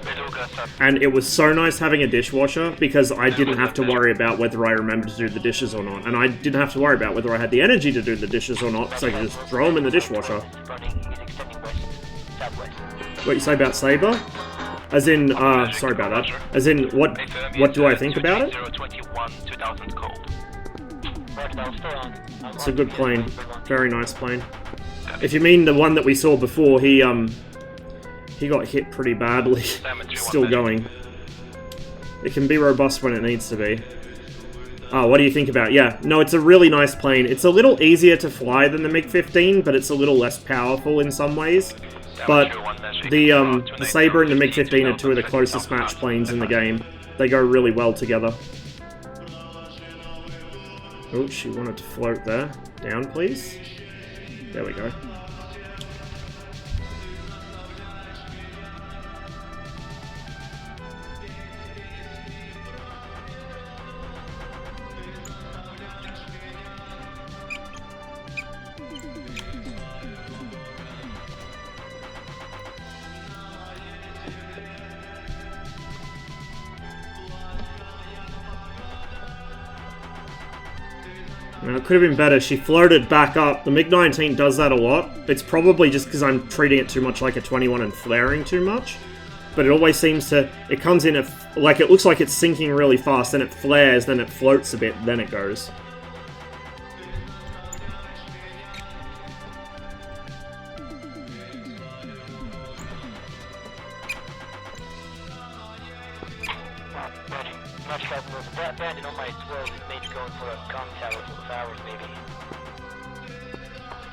And it was so nice having a dishwasher because I didn't have to worry about whether I remembered to do the dishes or not. And I didn't have to worry about whether I had the energy to do the dishes or not, so I could just throw them in the dishwasher. What you say about Saber? As in, sorry about that. As in, what do I think about it? It's a good plane. Very nice plane. If you mean the one that we saw before, he got hit pretty badly. Still going. It can be robust when it needs to be. What do you think about it? Yeah, no, it's a really nice plane. It's a little easier to fly than the MiG-15, but it's a little less powerful in some ways. But the Sabre and the MiG-15 are two of the closest match planes in the game. They go really well together. Oh, she wanted to float there. Down, please. There we go. Now, it could have been better. She floated back up. The MiG-19 does that a lot. It's probably just because I'm treating it too much like a 21 and flaring too much. But it always seems to... It comes in, like, it looks like it's sinking really fast, then it flares, then it floats a bit, then it goes. Bandit on my 12 is maybe going for a con tower for hours, maybe.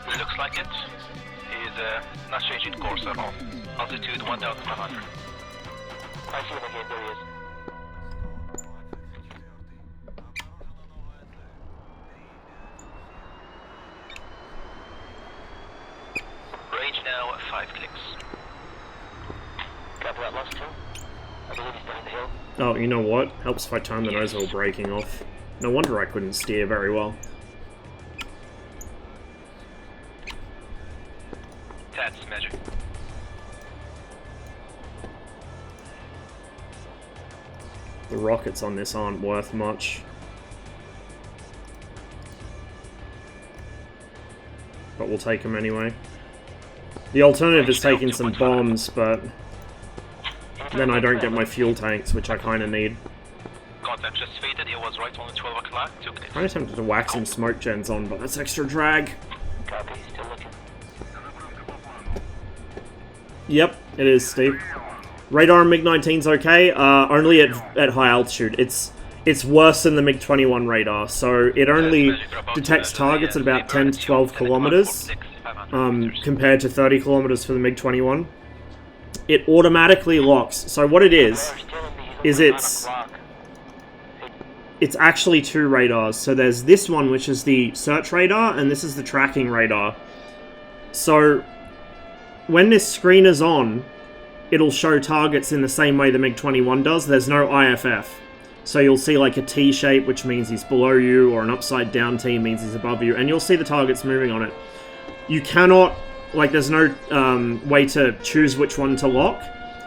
It looks like it. He's not changing course at all. Altitude 1,500. I see him again, there he is. Range now at 5 clicks. Copy that, lost 2. I believe he's behind the hill. Oh, you know what? Helps if I time the nose while braking off. No wonder I couldn't steer very well. That's magic. The rockets on this aren't worth much. But we'll take them anyway. The alternative is taking some bombs, but... then I don't get my fuel tanks, which I kind of need. Contact just faded, it was right on the 12 o'clock. I'm kind of tempted to whack some smoke gens on, but that's extra drag. Copy, still looking. Yep, it is, Steve. Radar on MiG-19's okay, only at high altitude. It's worse than the MiG-21 radar, so it only detects targets at about 10 to 12 kilometers, compared to 30 kilometers for the MiG-21. It automatically locks. So what it is it's actually 2 radars. So there's this one, which is the search radar, and this is the tracking radar. So when this screen is on, it'll show targets in the same way the MiG-21 does. There's no IFF. So you'll see like a T shape, which means he's below you, or an upside down T means he's above you, and you'll see the targets moving on it. You cannot... like, there's no way to choose which one to lock.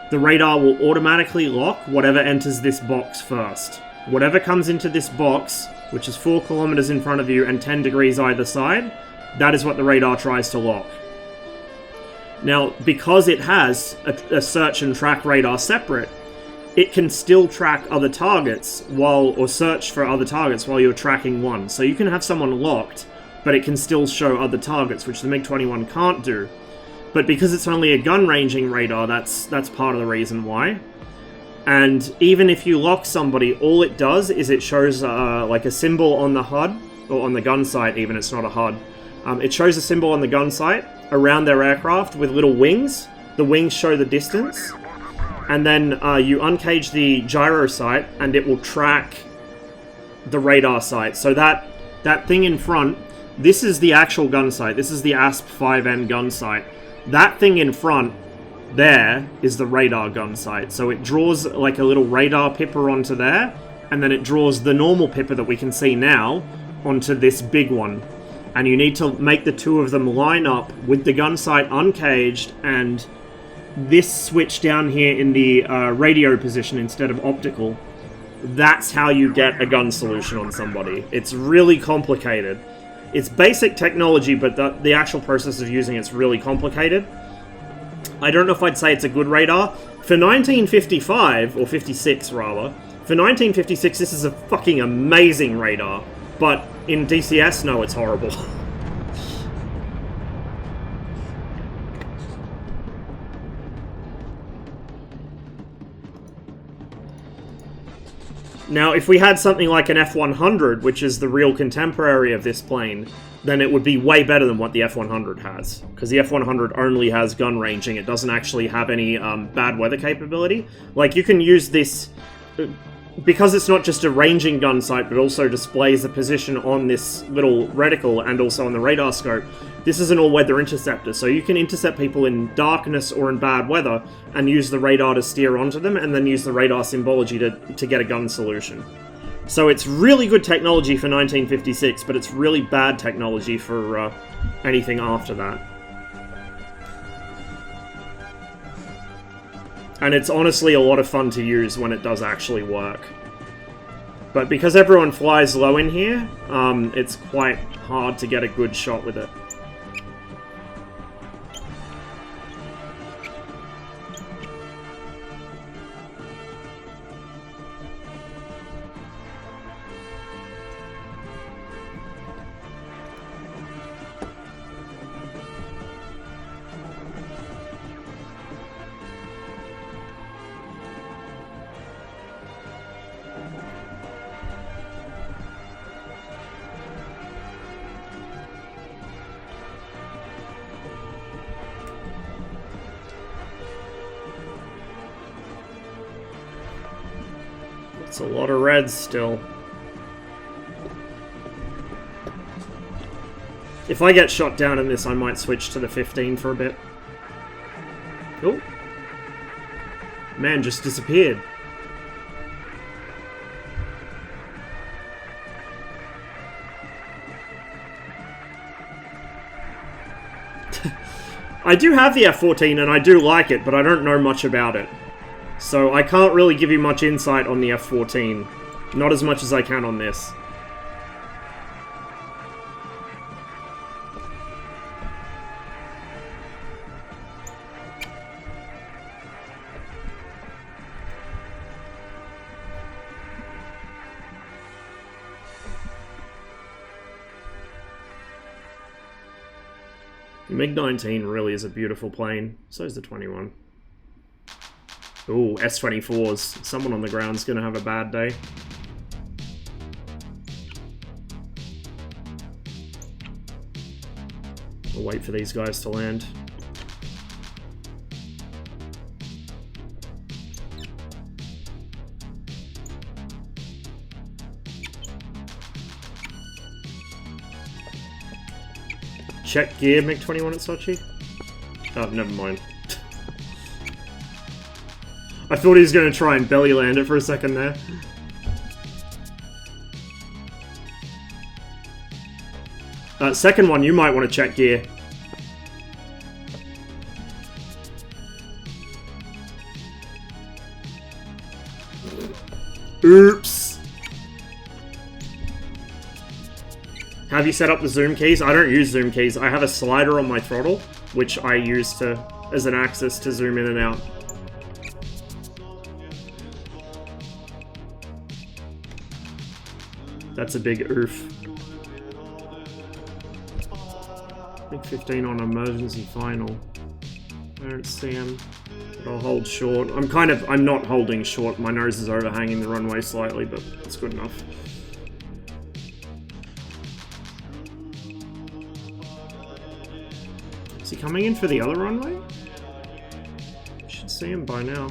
The radar will automatically lock whatever enters this box first. Whatever comes into this box, which is 4 kilometers in front of you and 10 degrees either side, that is what the radar tries to lock. Now, because it has a search and track radar separate, it can still track other targets or search for other targets while you're tracking one. So you can have someone locked, but it can still show other targets, which the MiG-21 can't do. But because it's only a gun ranging radar, that's part of the reason why. And even if you lock somebody, all it does is it shows like a symbol on the HUD, or on the gun sight even, it's not a HUD. It shows a symbol on the gun sight around their aircraft with little wings. The wings show the distance. And then you uncage the gyro sight and it will track the radar sight. So that thing in front, this is the actual gun sight. This is the ASP-5N gun sight. That thing in front there is the radar gun sight. So it draws like a little radar pipper onto there, and then it draws the normal pipper that we can see now onto this big one. And you need to make the two of them line up with the gun sight uncaged and this switch down here in the radio position instead of optical. That's how you get a gun solution on somebody. It's really complicated. It's basic technology, but the actual process of using it's really complicated. I don't know if I'd say it's a good radar. For 1955, or 56 rather, for 1956 this is a fucking amazing radar. But in DCS, no, it's horrible. Now, if we had something like an F-100, which is the real contemporary of this plane, then it would be way better than what the F-100 has. Because the F-100 only has gun ranging, it doesn't actually have any bad weather capability. Like, you can use this... Because it's not just a ranging gun sight, but also displays the position on this little reticle and also on the radar scope, this is an all-weather interceptor, so you can intercept people in darkness or in bad weather and use the radar to steer onto them, and then use the radar symbology to get a gun solution. So it's really good technology for 1956, but it's really bad technology for anything after that. And it's honestly a lot of fun to use when it does actually work. But because everyone flies low in here, it's quite hard to get a good shot with it. It's a lot of reds still. If I get shot down in this, I might switch to the 15 for a bit. Oh. Man just disappeared. I do have the F-14 and I do like it, but I don't know much about it. So I can't really give you much insight on the F-14. Not as much as I can on this. The MiG-19 really is a beautiful plane. So is the 21. Ooh, S-24s. Someone on the ground's gonna have a bad day. We'll wait for these guys to land. Check gear, MiG-21 at Sochi? Oh, never mind. I thought he was going to try and belly land it for a second there. Second one, you might want to check gear. Oops. Have you set up the zoom keys? I don't use zoom keys. I have a slider on my throttle, which I use as an axis to zoom in and out. That's a big oof. MiG-15 on emergency final. I don't see him. But I'll hold short. I'm not holding short. My nose is overhanging the runway slightly, but it's good enough. Is he coming in for the other runway? Should see him by now.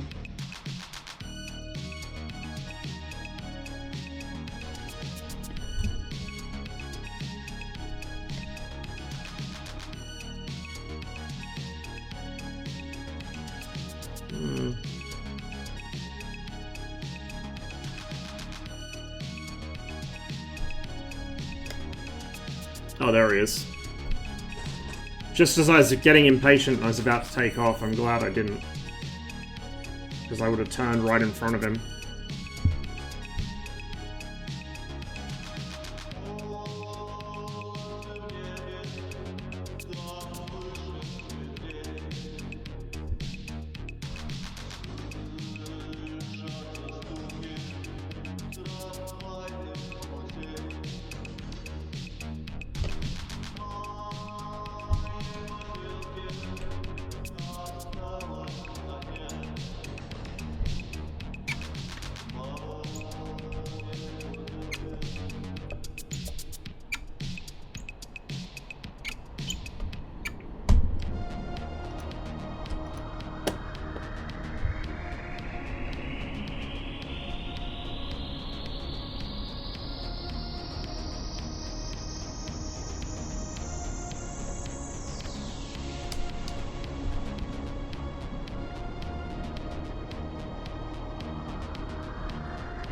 Oh, there he is. Just as I was getting impatient, I was about to take off. I'm glad I didn't. Because I would have turned right in front of him.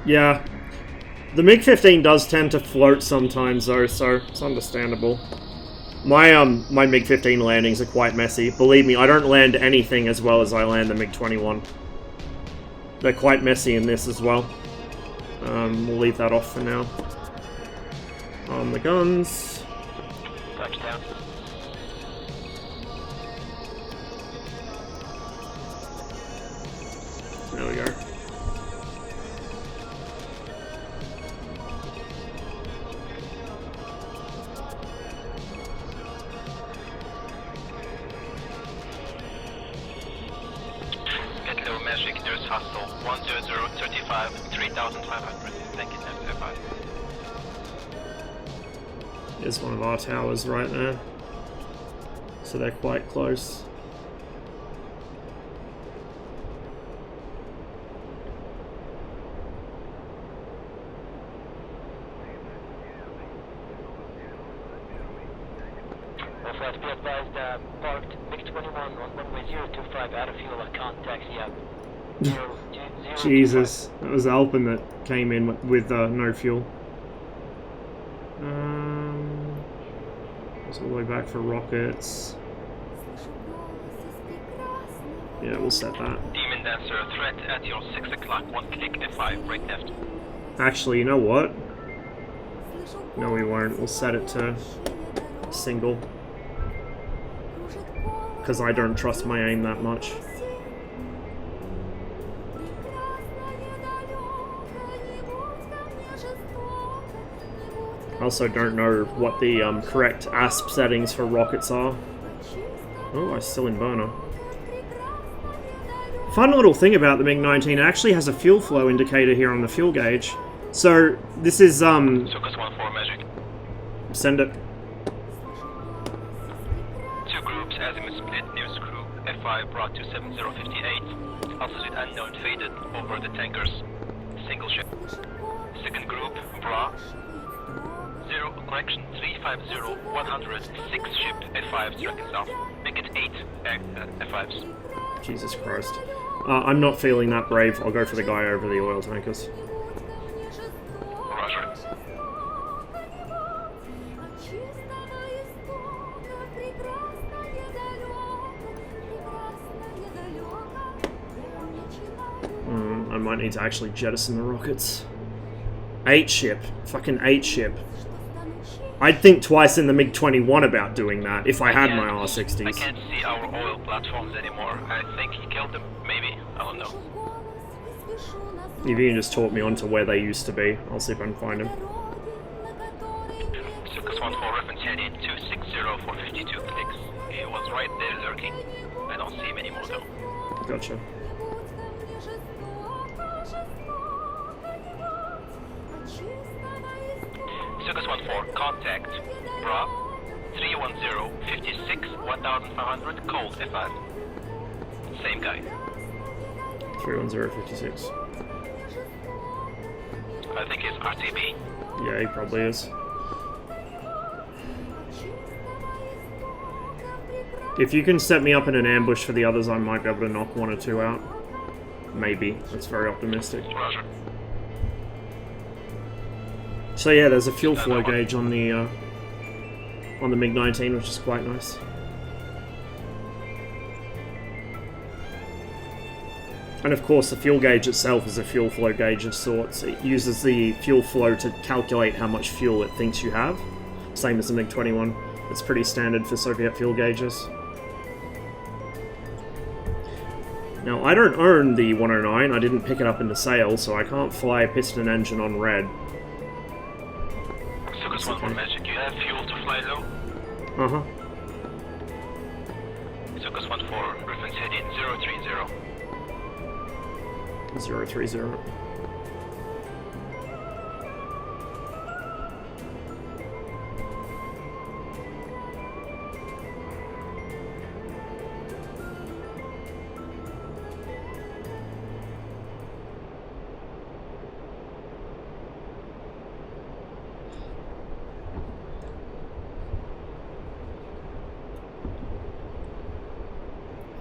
Yeah, the MiG-15 does tend to float sometimes though, so it's understandable. My MiG-15 landings are quite messy. Believe me, I don't land anything as well as I land the MiG-21. They're quite messy in this as well. We'll leave that off for now. On the guns. Touchdown. There we go. Hustle 10035 3500. Thank you, 905. There's one of our towers right there. So they're quite close. Flight, be advised, parked MiG-21 on runway 025 out of fuel, I can't taxi up. Jesus, that was Alpen that came in with no fuel. It's all the way back for rockets. Yeah, we'll set that. Demon Dancer, threat at your 6 o'clock, 1 click F5, right left. Actually, you know what? No, we won't. We'll set it to single. Because I don't trust my aim that much. I also don't know what the correct ASP settings for rockets are. Oh, I'm still in burner. Fun little thing about the MiG-19, it actually has a fuel flow indicator here on the fuel gauge. So, this is, Circus 1-4 Magic. Send it. 2 groups, azimuth split, near screw, F5 brought to 7058. Altitude unknown faded over the tankers. Single ship. Second group, bra. 350 100 6 ship F5s directly south. Make it 8 F5s. Jesus Christ. I'm not feeling that brave. I'll go for the guy over the oil tankers. Roger. I might need to actually jettison the rockets. 8 ship. Fucking 8 ship. I'd think twice in the MiG-21 about doing that if I had my R60s. I can't see our oil platforms anymore. I think he killed them, maybe. I don't know. If you can just talk me on to where they used to be, I'll see if I can find them. Circus 1-4 reference heading 260 for 52 clicks. He was right there lurking. I don't see many more though. Gotcha. Circus 14, contact Bra 310 56 1500 cold F5. Same guy. 31056. I think it's RTB. Yeah, he probably is. If you can set me up in an ambush for the others, I might be able to knock 1 or 2 out. Maybe. That's very optimistic. Roger. So yeah, there's a fuel flow gauge on the MiG-19, which is quite nice. And of course, the fuel gauge itself is a fuel flow gauge of sorts. It uses the fuel flow to calculate how much fuel it thinks you have. Same as the MiG-21. It's pretty standard for Soviet fuel gauges. Now, I don't own the 109, I didn't pick it up in the sale, so I can't fly a piston engine on red. Circus 14 Magic, you have fuel to fly low? Uh-huh. Circus 14, reference heading 030. 030.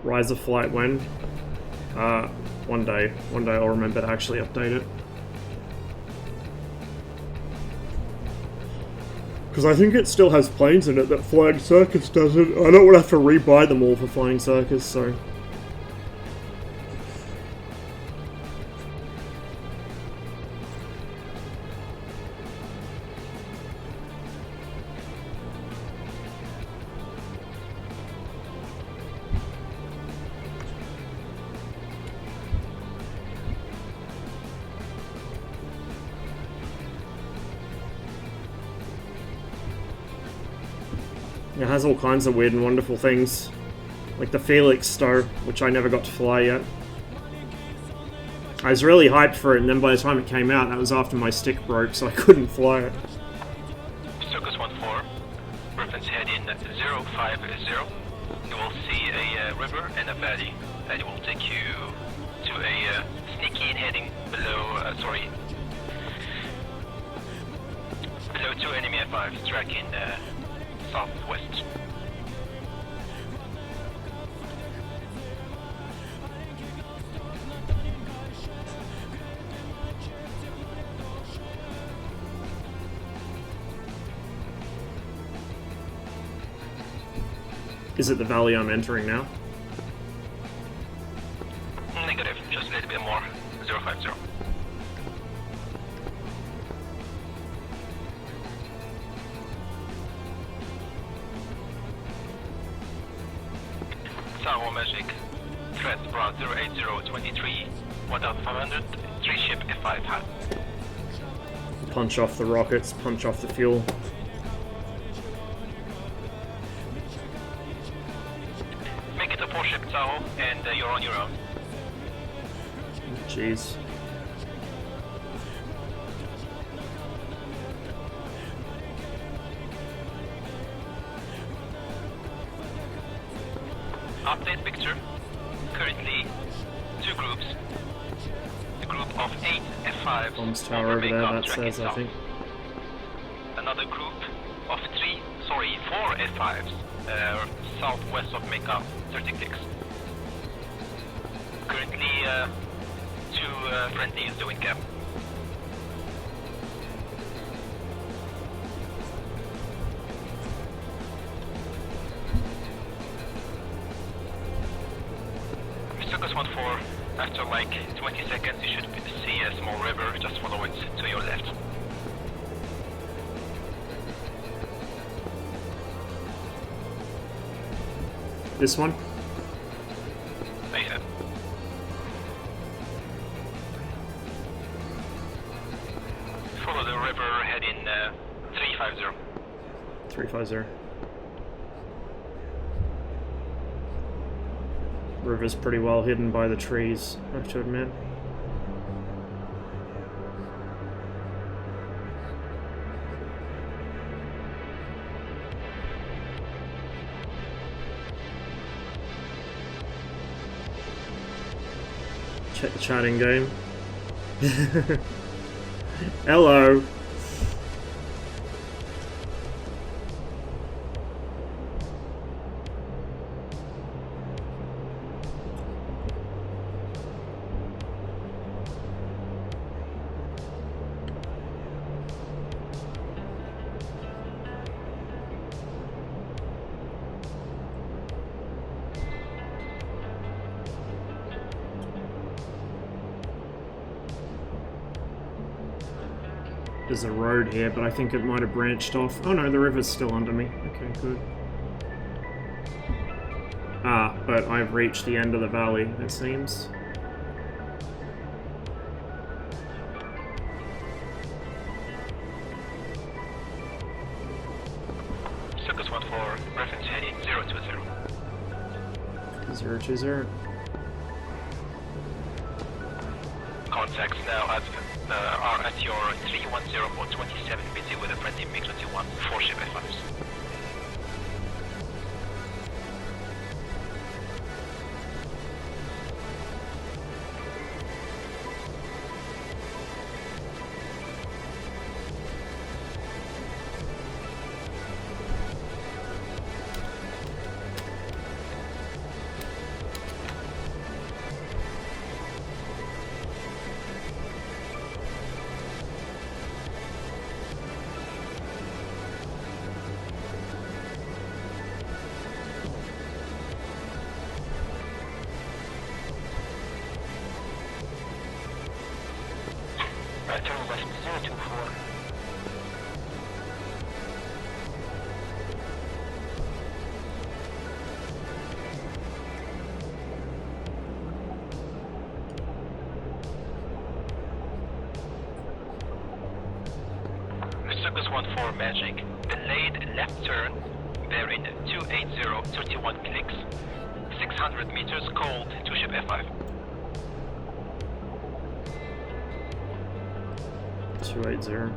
Rise of Flight when? One day I'll remember to actually update it. Because I think it still has planes in it that Flying Circus doesn't. I don't want to have to rebuy them all for Flying Circus, so... It has all kinds of weird and wonderful things, like the Felix Star, which I never got to fly yet. I was really hyped for it, and then by the time it came out, that was after my stick broke, so I couldn't fly it. Circus 14, reference heading 050. You will see a river and a valley, and it will take you to a sneaky heading below, below 2 enemy F5s tracking southwest. Is it the valley I'm entering now? Negative, just a little bit more. 050. Tower Magic, threat Bra 08023, 1500, 3 ship F5 hat. Punch off the rockets, punch off the fuel. Make it a 4 ship Tahoe, and you're on your own. Jeez. Update picture. Currently, 2 groups. A group of 8 F5s. Bombs tower over there, that says, I think. Another group of 4 F5s southwest of Mecca 36. Currently, 2 friendlies doing cap. Circus 14, after like 20 seconds you should see a small river, just follow it to your left. This one? Yeah. Follow the river heading 350. 350. River's pretty well hidden by the trees, I have to admit. Check the chatting game. Hello. There's a road here, but I think it might have branched off. Oh no, the river's still under me. Okay, good. Ah, but I've reached the end of the valley, it seems. Circus 1-4, reference heading 020. 020. Contacts now are at your 310 or 27, busy with a friendly MiG-21 4-ship F5s. Turn left 024. Circus 1-4 Magic, delayed left turn, bearing 280, 31 clicks, 600 meters cold, 2-ship F5. 280.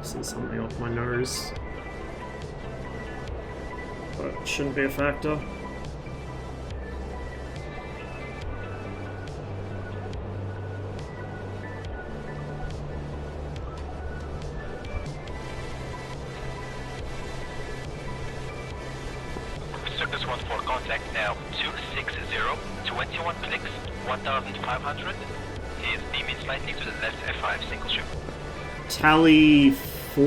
See something off my nose, but shouldn't be a factor. Circus 1-4 contact now 260, 21 clicks, 1,500. He is beaming slightly to the left F5 single ship. Tally 4?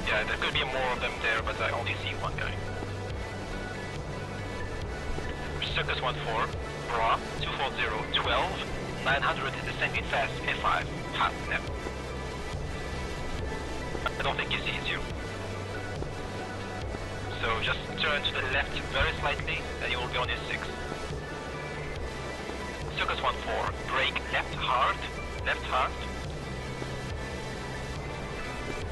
Yeah, there could be more of them there, but I only see one guy. Circus 1-4, Bra, 240, 12, 900 descending fast, F5, hot, now. I don't think he sees you. So just turn to the left very slightly, and you will be on his 6. Circus 1-4, brake left hard,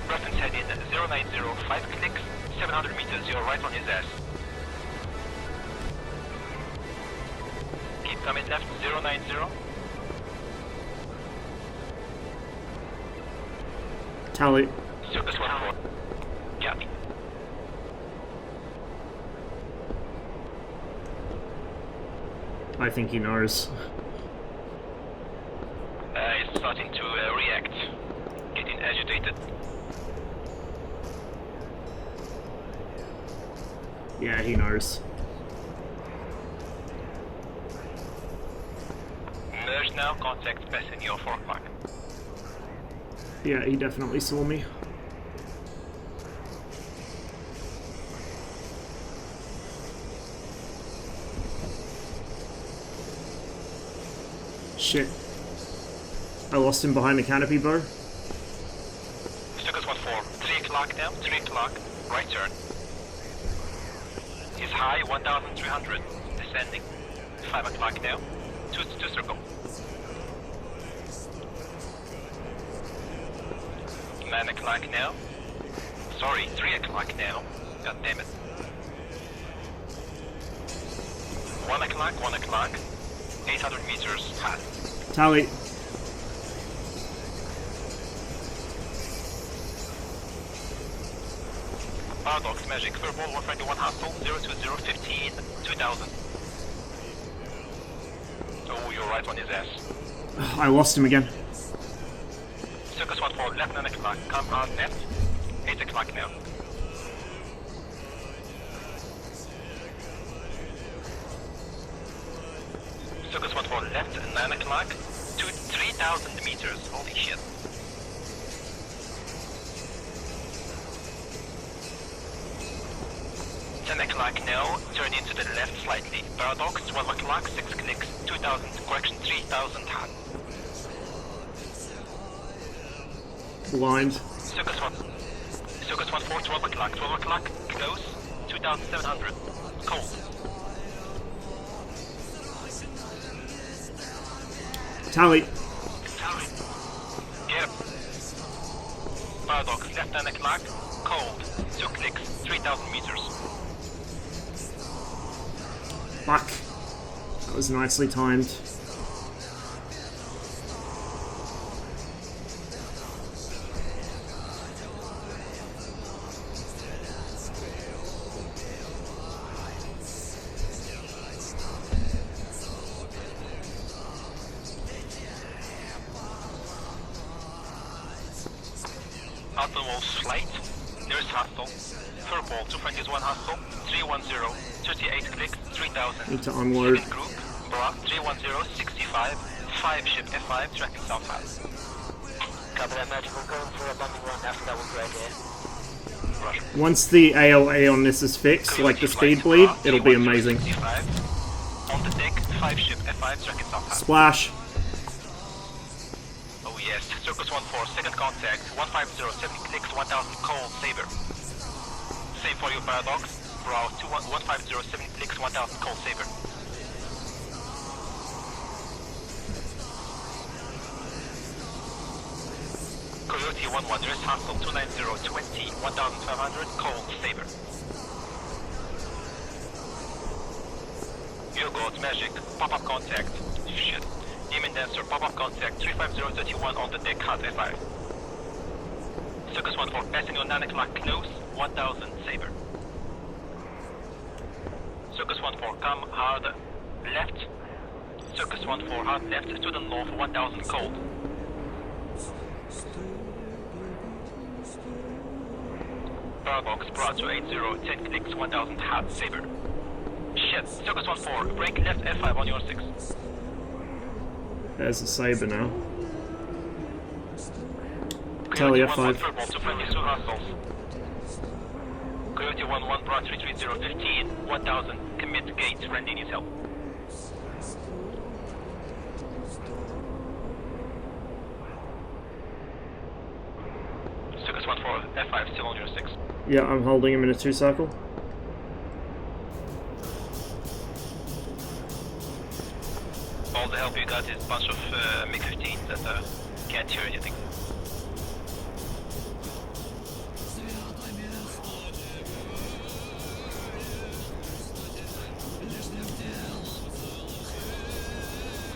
Reference heading 090, 5 clicks, 700 meters, you're right on his ass. Keep coming left, 090. Tally. Circus 1-4, copy. I think he knows. He's starting to react, getting agitated. Yeah, he knows. Merge now, contact passing your 4 o'clock. Yeah, he definitely saw me. Shit. I lost him behind the canopy, bro. Circus 1-4, 3 o'clock now, 3 o'clock, right turn. is high, 1,300. Descending. 5 o'clock now. 2 circle. 9 o'clock now. Sorry, 3 o'clock now. God damn it. 1 o'clock. 800 meters hot. Tally. Paradox, Magic, Furball, 121 hostile, 020, 2000. Oh, you're right on his ass. I lost him again. Circus 14, left 9 o'clock, come hard left, 8 o'clock now. Circus 14, left 9 o'clock, to 3,000 meters, holy shit. 10 o'clock now, turn into the left slightly. Paradox, 12 o'clock, 6 clicks, 2,000, correction, 3,000 hot. Blind. Circus 14, 12 o'clock, close, 2,700, cold. Tally. Yep. Paradox, left 9 o'clock, cold, 2 clicks, 3,000 meters. Fuck. That was nicely timed. Outer wall slight, nearest hostile. Furball, 2 friendlies, 1 hostile, 310, 38 clicks, 3000. Need to unload. Second group, Bra, 310, 65, 5 ship F5, tracking southbound. Copy that, Magic. We're going for a bumping run. After that, we'll drag in. Rush. Once the ALA on this is fixed, like the speed bleed, it'll be amazing. 65. On the deck, 5 ship F5, tracking southbound. Splash. Oh yes, Circus 14, second contact, 150, 7 clicks, 1000, cold, Saber. Same for you, Paradox. Brow, 150, 7 clicks, 1000, cold, Saber. Coyote 11, dress hostile, 290, 20, 1500, cold, Saber. U-Goat, Magic, pop-up contact. Shit. Demon Dancer, pop-up contact, 35031 on the deck, hot F5. Circus 14, passing on 9 o'clock, close, 1000, Saber. Circus 14, come hard left. Circus 14, hard left, to the north, 1000, cold. Paradox, Bra 280, 10 clicks, 1000, hot, Saber. Shit, Circus 14, break left F5 on your 6. There's a Saber now. Tally F5. Coyote 11, Bra 330, 15, 1000, commit gate, friendly needs help. Circus 14, F5 still on your 6. Yeah, I'm holding him in a 2 circle. All the help you got is a bunch of MiG-15s that can't hear anything.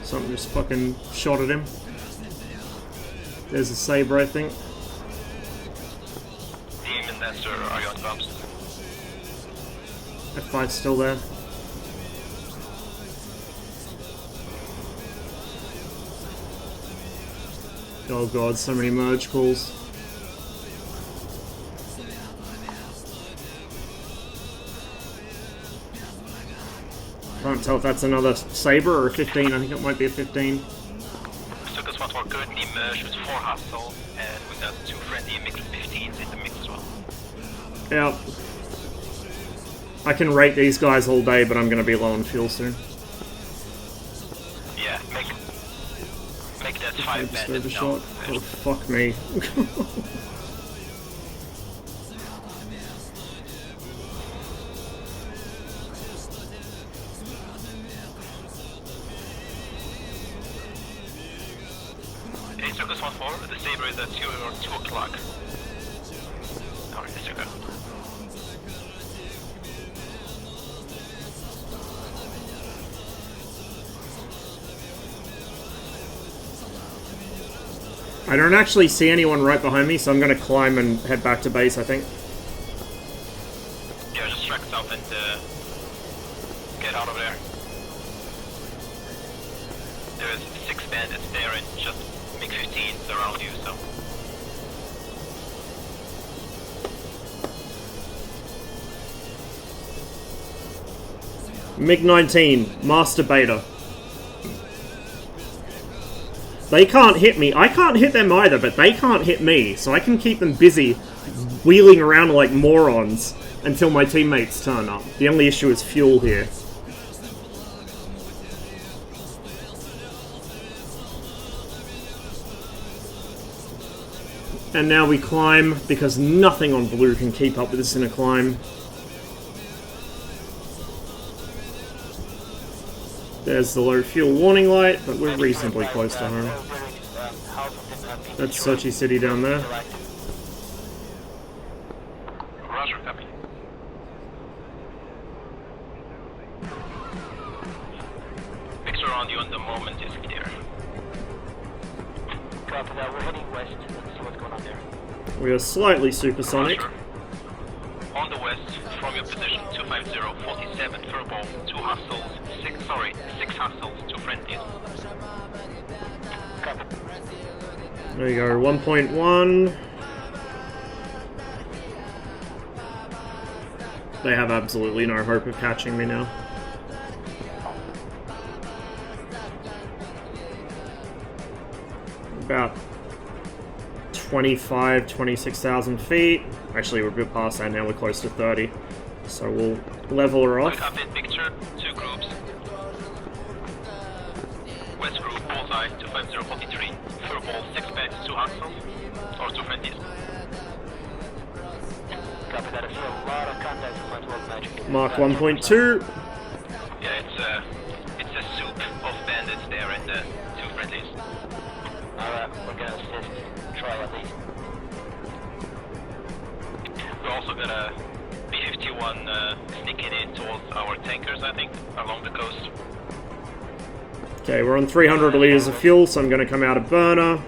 Something just fucking shot at him. There's a Saber, I think. Demon Dancer, are you on bumps? F5's still there. Oh god, so many merge calls. Can't tell if that's another Saber or a 15. I think it might be a 15. Circus 14 currently merged with 4 hostile, and we got 2 friendly MiG-15s in the mix as well. Yeah. I can rate these guys all day, but I'm gonna be low on fuel soon. Yeah, make that 5 bandits now. Shot. Oh, fuck me. Circus 1-4, the Sabre is at 2 o'clock. Alright, Circus. I don't actually see anyone right behind me, so I'm going to climb and head back to base, I think. Yeah, just track south and get out of there. There's 6 bandits there and just MiG-15s around you, so... MiG-19, Master Beta. They can't hit me. I can't hit them either, but they can't hit me, so I can keep them busy wheeling around like morons until my teammates turn up. The only issue is fuel here. And now we climb, because nothing on blue can keep up with us in a climb. There's the low fuel warning light, but we're reasonably close to home. That's Sochi City down there. Roger, copy. Picture around you on the moment is clear. Copy that, we're heading west. Let's see what's going on there. We are slightly supersonic. Roger. On the west, from your position, 250, 47, furball, 2 hostiles, 6 hostiles, 2 friendlies. Copy. There you go, 1.1. They have absolutely no hope of catching me now. About 26,000 feet. Actually, we're a bit past that now, we're close to 30. So we'll level her off. Copy picture, 2 groups. West group, bullseye, 250, 43. Furball, 6 beds, 2 hostiles, or 2 friendlies. Copy that, I see a lot of contacts in my 12 magic. Mark 1.2. Yeah, it's a soup of bandits there and 2 friendlies. Alright, we're gonna assist. Try at least. We're also gonna B-51 sneaking in towards our tankers, I think, along the coast. Okay, we're on 300 liters of fuel, so I'm going to come out of burner.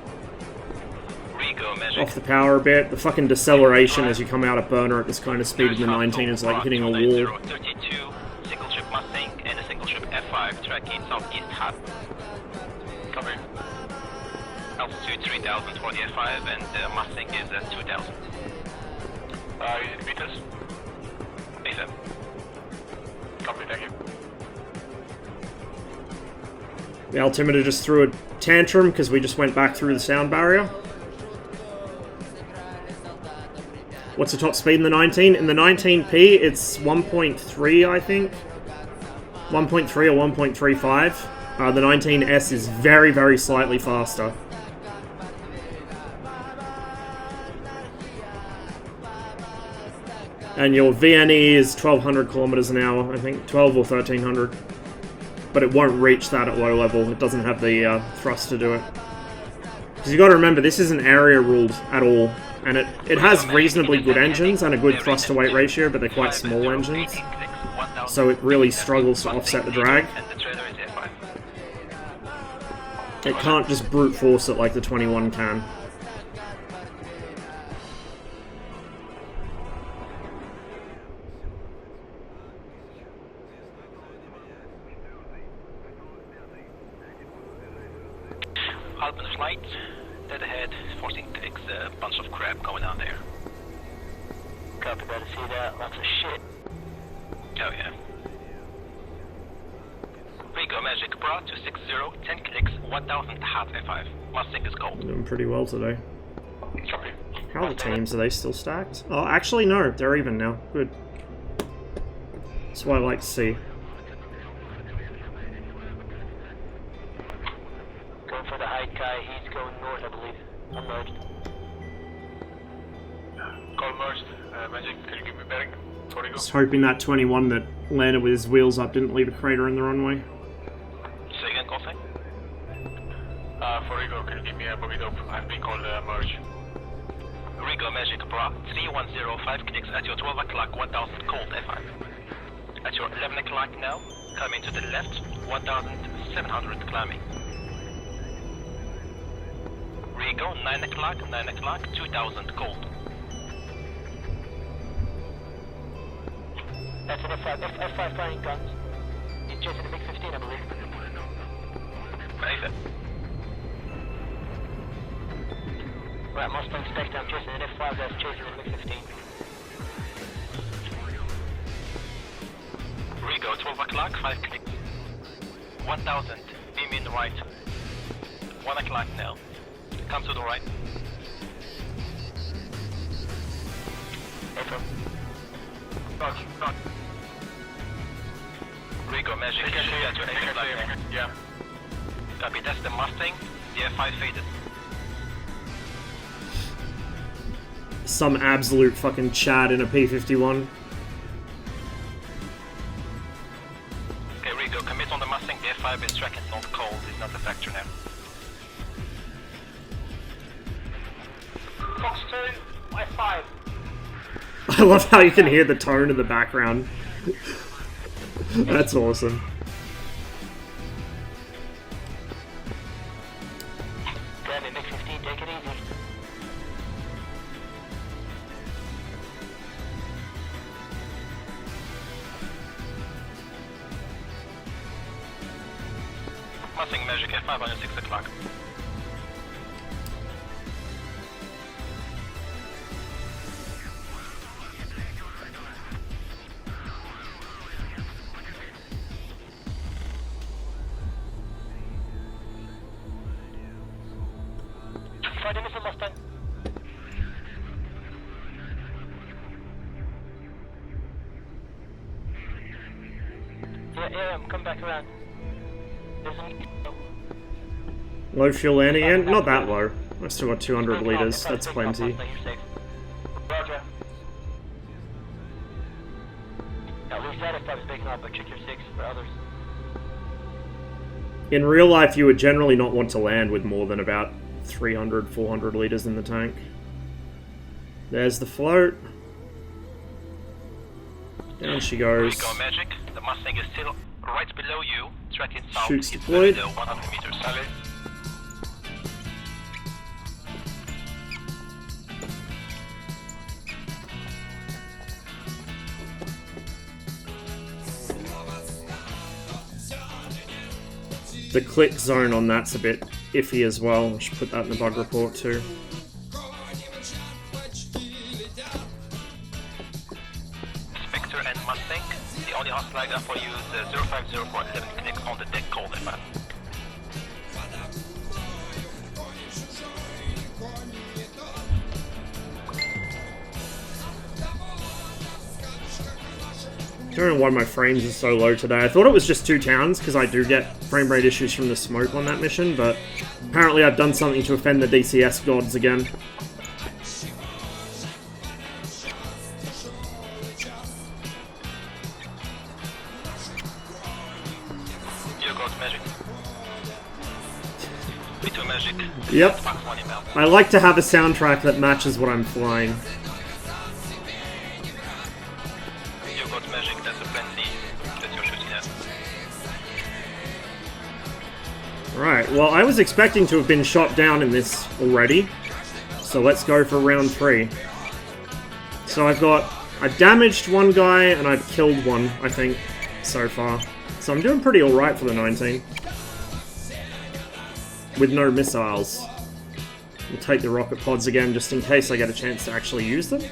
Rigo, magic. Off the power a bit. The fucking deceleration as you come out of burner at this kind of speed in the 19 is like hitting a wall. 32, single ship Mustang and a single ship F5 tracking southeast hub. Cover. Altitude 3000 for the F5 and the Mustang is at 2000. You beat us? ASAP. Copy, thank you. The altimeter just threw a tantrum because we just went back through the sound barrier. What's the top speed in the 19? In the 19P, it's 1.3, I think. 1.3 or 1.35. The 19S is very, very slightly faster. And your VNE is 1200 kilometers an hour, I think. 12 or 1300. But it won't reach that at low level. It doesn't have the thrust to do it. Because you got to remember, this isn't area ruled at all. And it has reasonably good engines and a good thrust to weight ratio, but they're quite small engines. So it really struggles to offset the drag. It can't just brute force it like the 21 can. Alpen flight, dead ahead, forcing takes a bunch of crap going on there. Copy that, I see that. Lots of shit. Oh yeah. Rigo Magic, Bra 260, 10 clicks, 1000 hot F5. Mustang is gold. Doing pretty well today. Copy. How are the teams? Are they still stacked? Oh, actually no, they're even now. Good. That's what I like to see. Going for the high Kai, he's going north, I believe. I'm merged. Call merged. Magic, can you give me bearing? Just hoping that 21 that landed with his wheels up didn't leave a crater in the runway. Say again, call sign? For Rigo, can you give me Burrito, I've been called merge. Rigo Magic Bra 3105 connects at your 12 o'clock 1000 cold F5. At your 11 o'clock now, coming to the left, 1700 climbing. Rigo 9 o'clock 2000 cold. That's an F5 firing guns. He's chasing the MiG-15, I believe. Right. Right, Mustang Spectre, I'm chasing an F5 that's chasing the MiG-15. Rigo, 12 o'clock, 5 clicks. 1000, beam in right. 1 o'clock now. Come to the right. Echo. Roger. Rigo, Magic, at your 8 o'clock now. Yeah. Copy, that's the Mustang. The F5 faded. Some absolute fucking Chad in a P-51. Okay, Rigo, commit on the Mustang. The F5 is tracking not cold. It's not a factor now. Fox 2, F5. I love how you can hear the tone in the background. That's awesome. Damn it, MiG-15, take it easy. Mustang Magic F5 on your 6 o'clock. Fighting missile Mustang. Yeah, come back around. There's Low fuel landing end? Not that low. I've still got 200 litres, that's plenty. Roger. At least that F5 is big enough, but check your 6 for others. In real life, you would generally not want to land with more than about 300, 400 litres in the tank. There's the float. Down she goes. Rigo Magic, the Mustang is still right below you, tracking south. Shoots It's deployed. below 100 meters. Solid. The click zone on that's a bit iffy as well. I should put that in the bug report too. Spectre and Mustang, the only hostile gun for you is 050411 connect on the deck cold F5. I don't know why my frames are so low today. I thought it was just 2 towns, because I do get frame rate issues from the smoke on that mission, but apparently I've done something to offend the DCS gods again. You got Magic. B2 Magic. Yep. Fox 1 inbound. I like to have a soundtrack that matches what I'm flying. You got Magic, that's a friendly that you're shooting at. Right, well I was expecting to have been shot down in this already, so let's go for round 3. So I've damaged one guy and I've killed one, I think, so far. So I'm doing pretty alright for the 19. With no missiles. We'll take the rocket pods again just in case I get a chance to actually use them.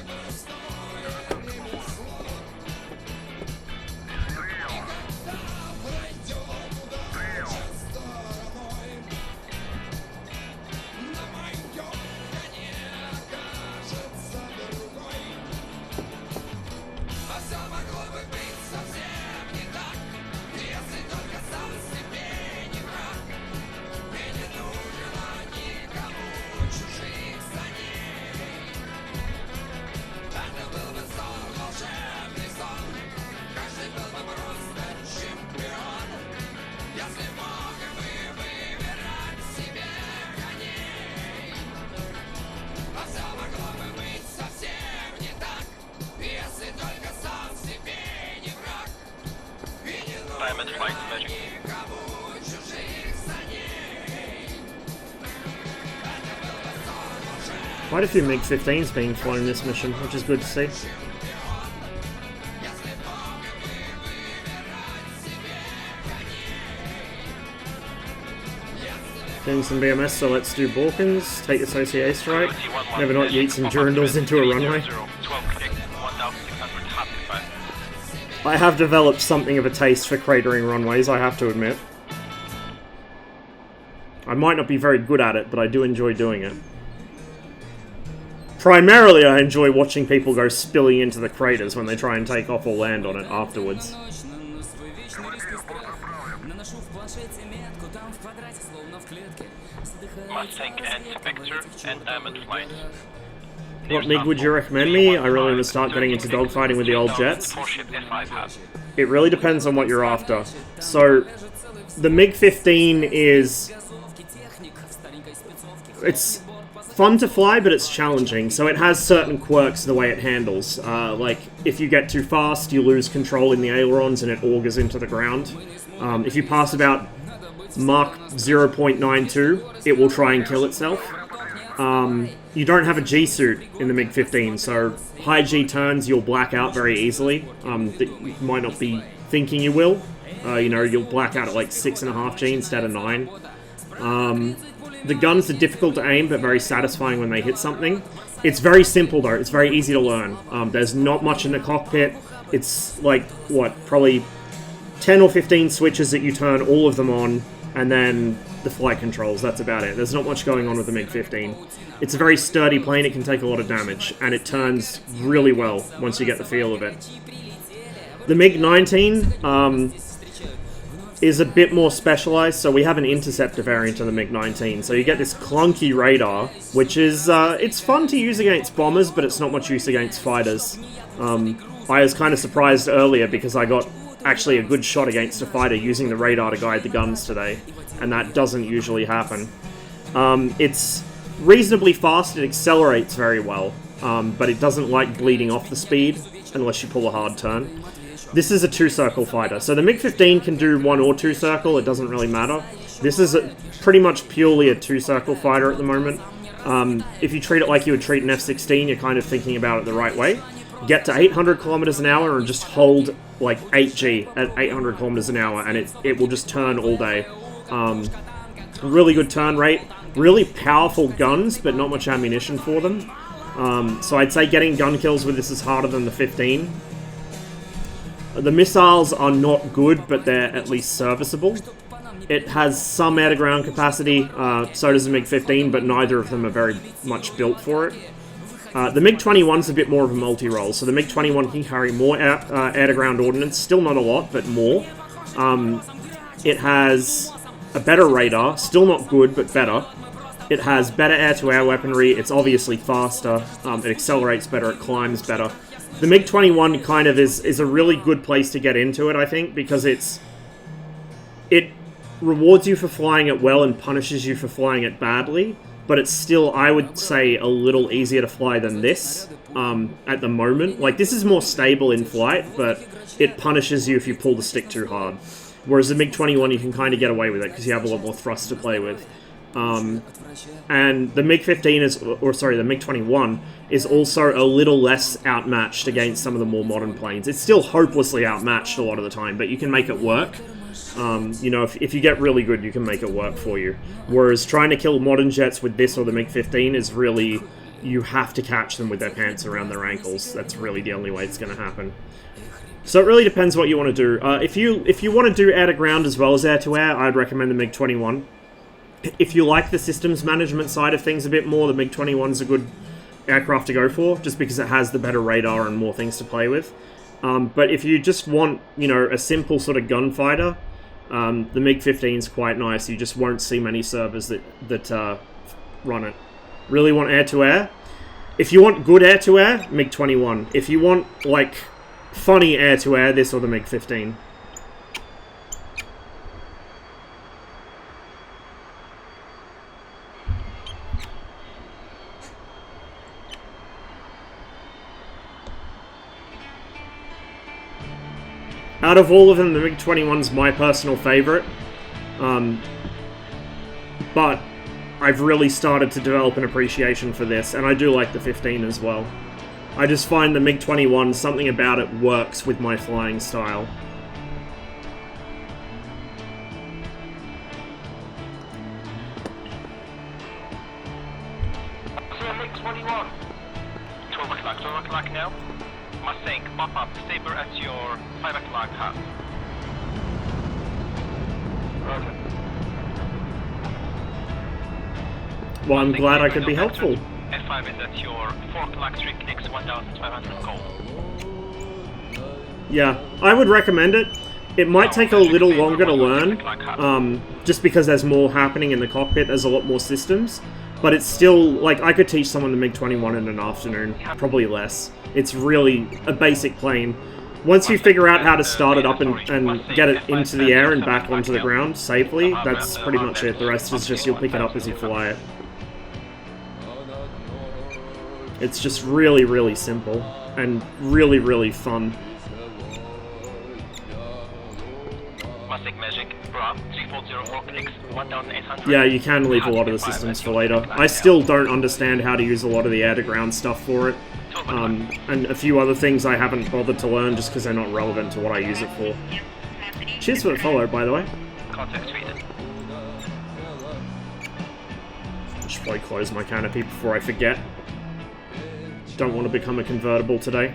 Quite a few MiG-15s being flown this mission, which is good to see. Getting some BMS, so let's do Balkans, take this OCA strike. Never not yeet some Durandals into a runway. I have developed something of a taste for cratering runways, I have to admit. I might not be very good at it, but I do enjoy doing it. Primarily, I enjoy watching people go spilling into the craters when they try and take off or land on it afterwards. Mustang and Spectre and Diamond Flight. What MiG would you recommend me? I really want to start getting into dogfighting with the old jets. It really depends on what you're after. So, the MiG-15 is... It's fun to fly, but it's challenging. So it has certain quirks the way it handles. Like, if you get too fast, you lose control in the ailerons and it augers into the ground. If you pass about Mach 0.92, it will try and kill itself. You don't have a G-suit in the MiG-15, so high G turns you'll black out very easily. That you might not be thinking you will. You know, you'll black out at like 6.5 G instead of 9. The guns are difficult to aim, but very satisfying when they hit something. It's very simple though, it's very easy to learn. There's not much in the cockpit. It's like, what, probably 10 or 15 switches that you turn all of them on, and then the flight controls, that's about it. There's not much going on with the MiG-15. It's a very sturdy plane, it can take a lot of damage, and it turns really well once you get the feel of it. The MiG-19 is a bit more specialized, so we have an interceptor variant of the MiG-19, so you get this clunky radar, which is, it's fun to use against bombers, but it's not much use against fighters. I was kind of surprised earlier because I got actually a good shot against a fighter using the radar to guide the guns today, and that doesn't usually happen. It's reasonably fast, it accelerates very well, but it doesn't like bleeding off the speed unless you pull a hard turn. This is a 2-circle fighter, so the MiG-15 can do 1 or 2 circle, it doesn't really matter. This is pretty much purely a 2-circle fighter at the moment. If you treat it like you would treat an F-16, you're kind of thinking about it the right way. Get to 800 kilometers an hour and just hold like 8G at 800 kilometers an hour, and it will just turn all day. Really good turn rate, really powerful guns, but not much ammunition for them. So I'd say getting gun kills with this is harder than the 15. The missiles are not good, but they're at least serviceable. It has some air-to-ground capacity, so does the MiG-15, but neither of them are very much built for it. The MiG-21's a bit more of a multi-role, so the MiG-21 can carry more air-to-ground ordnance, still not a lot, but more. It has a better radar, still not good, but better. It has better air-to-air weaponry, it's obviously faster, it accelerates better, it climbs better. The MiG-21 kind of is a really good place to get into it, I think, because it rewards you for flying it well and punishes you for flying it badly, but it's still, I would say, a little easier to fly than this at the moment. Like, this is more stable in flight, but it punishes you if you pull the stick too hard. Whereas the MiG-21, you can kind of get away with it because you have a lot more thrust to play with. And the MiG-15 is, or sorry, the MiG-21 is also a little less outmatched against some of the more modern planes. It's still hopelessly outmatched a lot of the time, but you can make it work. You know, if you get really good, you can make it work for you. Whereas trying to kill modern jets with this or the MiG-15 is really, you have to catch them with their pants around their ankles. That's really the only way it's going to happen. So it really depends what you want to do. If you want to do air-to-ground as well as air-to-air, I'd recommend the MiG-21. If you like the systems management side of things a bit more, the MiG-21's a good aircraft to go for, just because it has the better radar and more things to play with. But if you just want, you know, a simple sort of gunfighter, the MiG-15's quite nice. You just won't see many servers that run it. Really want air-to-air? If you want good air-to-air, MiG-21. If you want, like, funny air-to-air, this or the MiG-15. Out of all of them, the MiG-21's my personal favourite. But I've really started to develop an appreciation for this, and I do like the 15 as well. I just find the MiG-21, something about it works with my flying style. MiG-21. 12 o'clock now. Mustang, pop up, Saber at your 5 o'clock hub. Roger. Well, I'm glad I could be helpful. F5 is at your 4 o'clock, 3 clicks, 1,500 gold. Yeah, I would recommend it. It might take a little longer to learn, just because there's more happening in the cockpit, there's a lot more systems. But it's still, like, I could teach someone the MiG-21 in an afternoon, probably less. It's really a basic plane. Once you figure out how to start it up and get it into the air and back onto the ground safely, that's pretty much it. The rest is just you'll pick it up as you fly it. It's just really, really simple and really, really fun. Yeah, you can leave a lot of the systems for later. I still don't understand how to use a lot of the air-to-ground stuff for it. And a few other things I haven't bothered to learn just because they're not relevant to what I use it for. Cheers for the follow, by the way. I should probably close my canopy before I forget. Don't want to become a convertible today.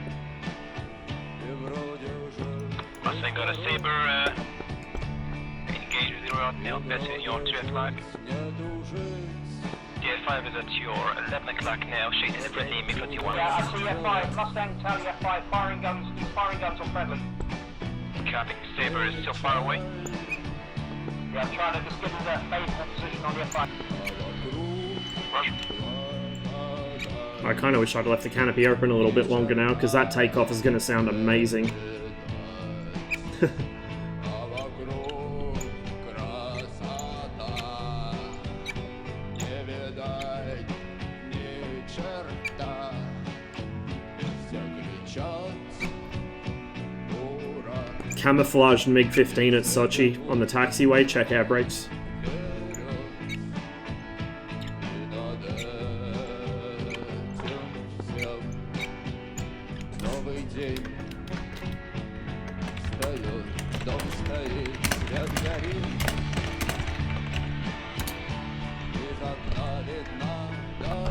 Mustang got a Saber, engage with your route now, that's in your 3 o'clock. The F5 is at your 11 o'clock now, shading the friendly MiG-21. Yeah, I see F5. Mustang, Charlie F5, firing guns on friendly. Copy, Saber is still far away. Yeah, I'm trying to just get in the favorable position on the F5. Roger. I kind of wish I'd left the canopy open a little bit longer now, because that takeoff is going to sound amazing. Camouflaged MiG-15 at Sochi on the taxiway, check air brakes.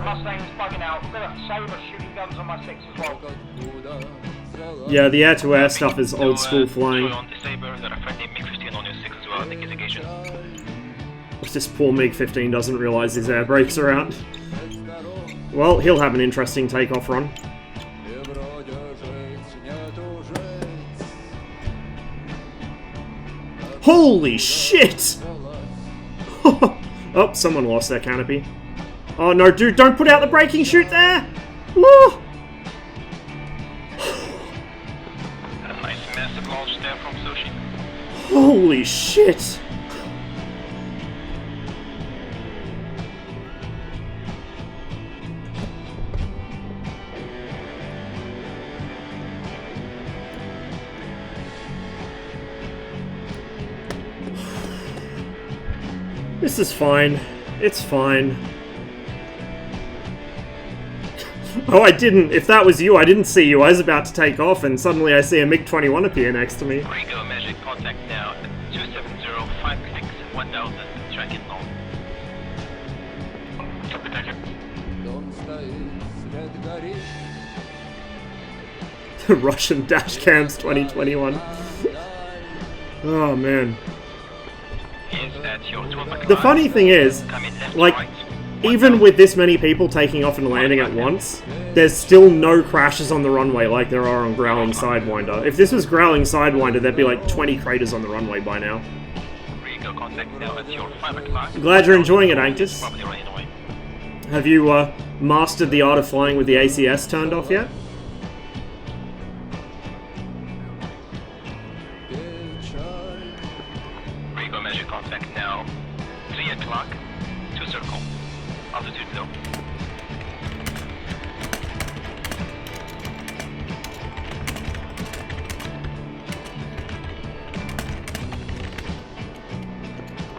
Mustang's bugging out. I've got a Saber shooting guns on my 6 as well. Yeah, the air-to-air stuff is old school flying. This poor MiG-15 doesn't realise his air brakes are out. Well, he'll have an interesting takeoff run. Holy shit! Oh, someone lost their canopy. Oh no, dude, don't put out the braking chute there! Woo! A nice massive launch there from Sochi. Holy shit! This is fine. It's fine. Oh, I didn't. If that was you, I didn't see you. I was about to take off, and suddenly I see a MiG-21 appear next to me. Rigo Magic, contact now. 2705 clicks, 1000, track it on. Copy, thank you. Russian dash cams 2021. Oh, man. The funny thing is, like, even with this many people taking off and landing at once, there's still no crashes on the runway like there are on Growling Sidewinder. If this was Growling Sidewinder, there'd be like 20 craters on the runway by now. Glad you're enjoying it, Anctus. Have you mastered the art of flying with the ACS turned off yet? Rigo Magic, contact now. 3 o'clock, 2 circle. Altitude low.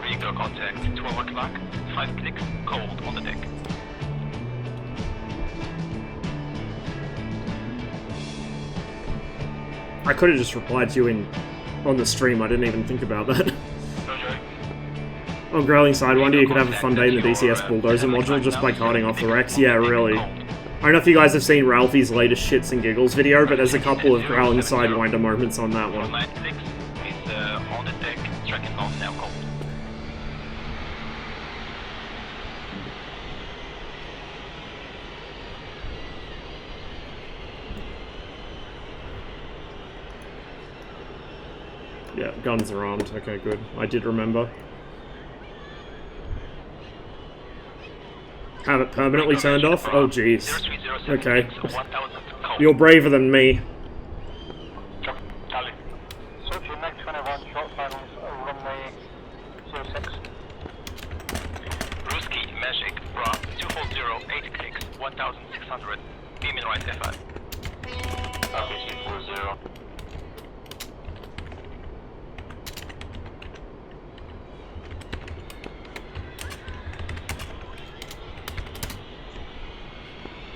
Rigo contact 12 o'clock, 5 clicks, cold. I could have just replied to you on the stream, I didn't even think about that. On Growling Sidewinder, you could have a fun day in the DCS Bulldozer module just by carting off the Rex. Yeah, really. I don't know if you guys have seen Ralphie's latest Shits and Giggles video, but there's a couple of Growling Sidewinder moments on that one. 96 is on the deck, tracking north now, cold. Yeah, guns are armed. Okay, good. I did remember. Have it permanently turned off? Oh, jeez. Okay. You're braver than me. Sophie, next 21, short finals, runway 06. Ruski, Magic, Bra, 240, 8 clicks, 1600, beam in right F5. Copy 240.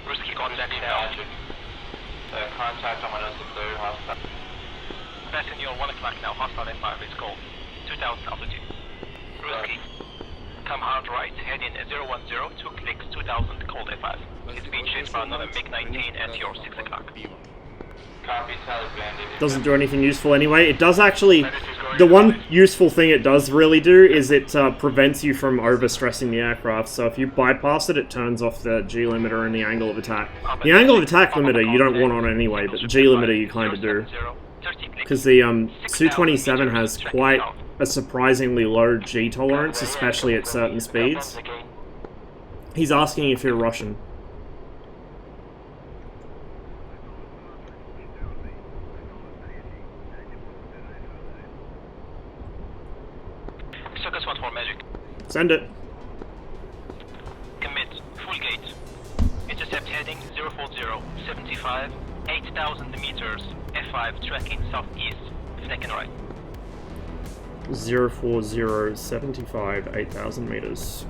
Ruski, contact now. Contact on my nose to clear, hostile. Passing your 1 o'clock now, hostile F5 is cold. 2000 altitude. Ruski, come hard right, head in 010, 2 clicks, 2000, cold F5. It's being chased by another MiG-19 at your 6 o'clock. Copy, Taliban. Doesn't do anything useful anyway. It does actually... The one useful thing it does really do is it prevents you from overstressing the aircraft. So if you bypass it, it turns off the G limiter and the angle of attack. The angle of attack limiter you don't want on anyway, but the G limiter you kind of do. Because the Su-27 has quite a surprisingly low G tolerance, especially at certain speeds. He's asking if you're Russian. Circus 14 Magic. Send it. Commit, full gate. Intercept heading 040, 75, 8,000 meters, F5 tracking southeast, flank and right. 040, 75, 8,000 meters.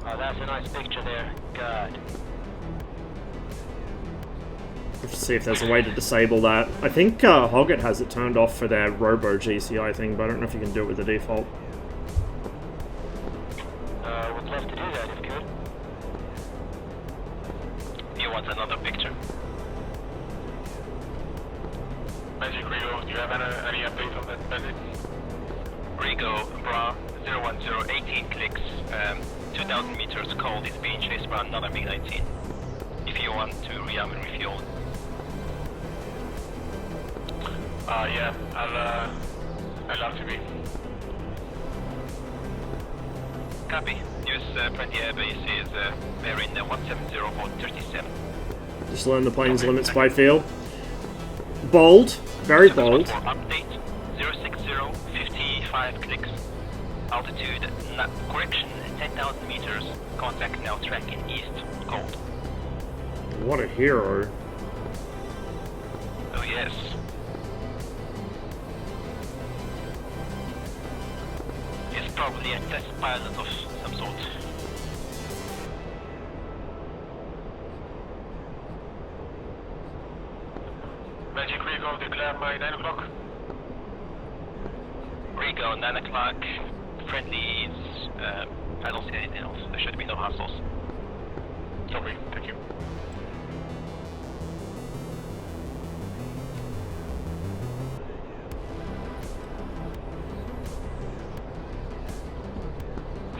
Oh, that's a nice picture there. God. Let's see if there's a way to disable that. I think Hoggett has it turned off for their Robo GCI thing, but I don't know if you can do it with the default. Would love to do that if you could. You want another picture? Magic Rigo, do you have any update on that Magic? Rigo, Bra, 010, 18 clicks, 2,000 meters cold, is being chased by another MiG-19. If you want to re-arm and refuel. Yeah, I'll have to be. Copy. Use Prenti Air Base is bearing 170-37. Just learn the plane's limits by feel. Bold. Very bold. Update 060, 55 clicks. Altitude, correction 10,000 meters. Contact now tracking east, cold. What a hero. Oh yes. He's probably a test pilot of some sort. Magic Rigo, declare by 9 o'clock. Rigo, 9 o'clock. Friendly is, I don't see anything else. There should be no hassles. Copy, thank you.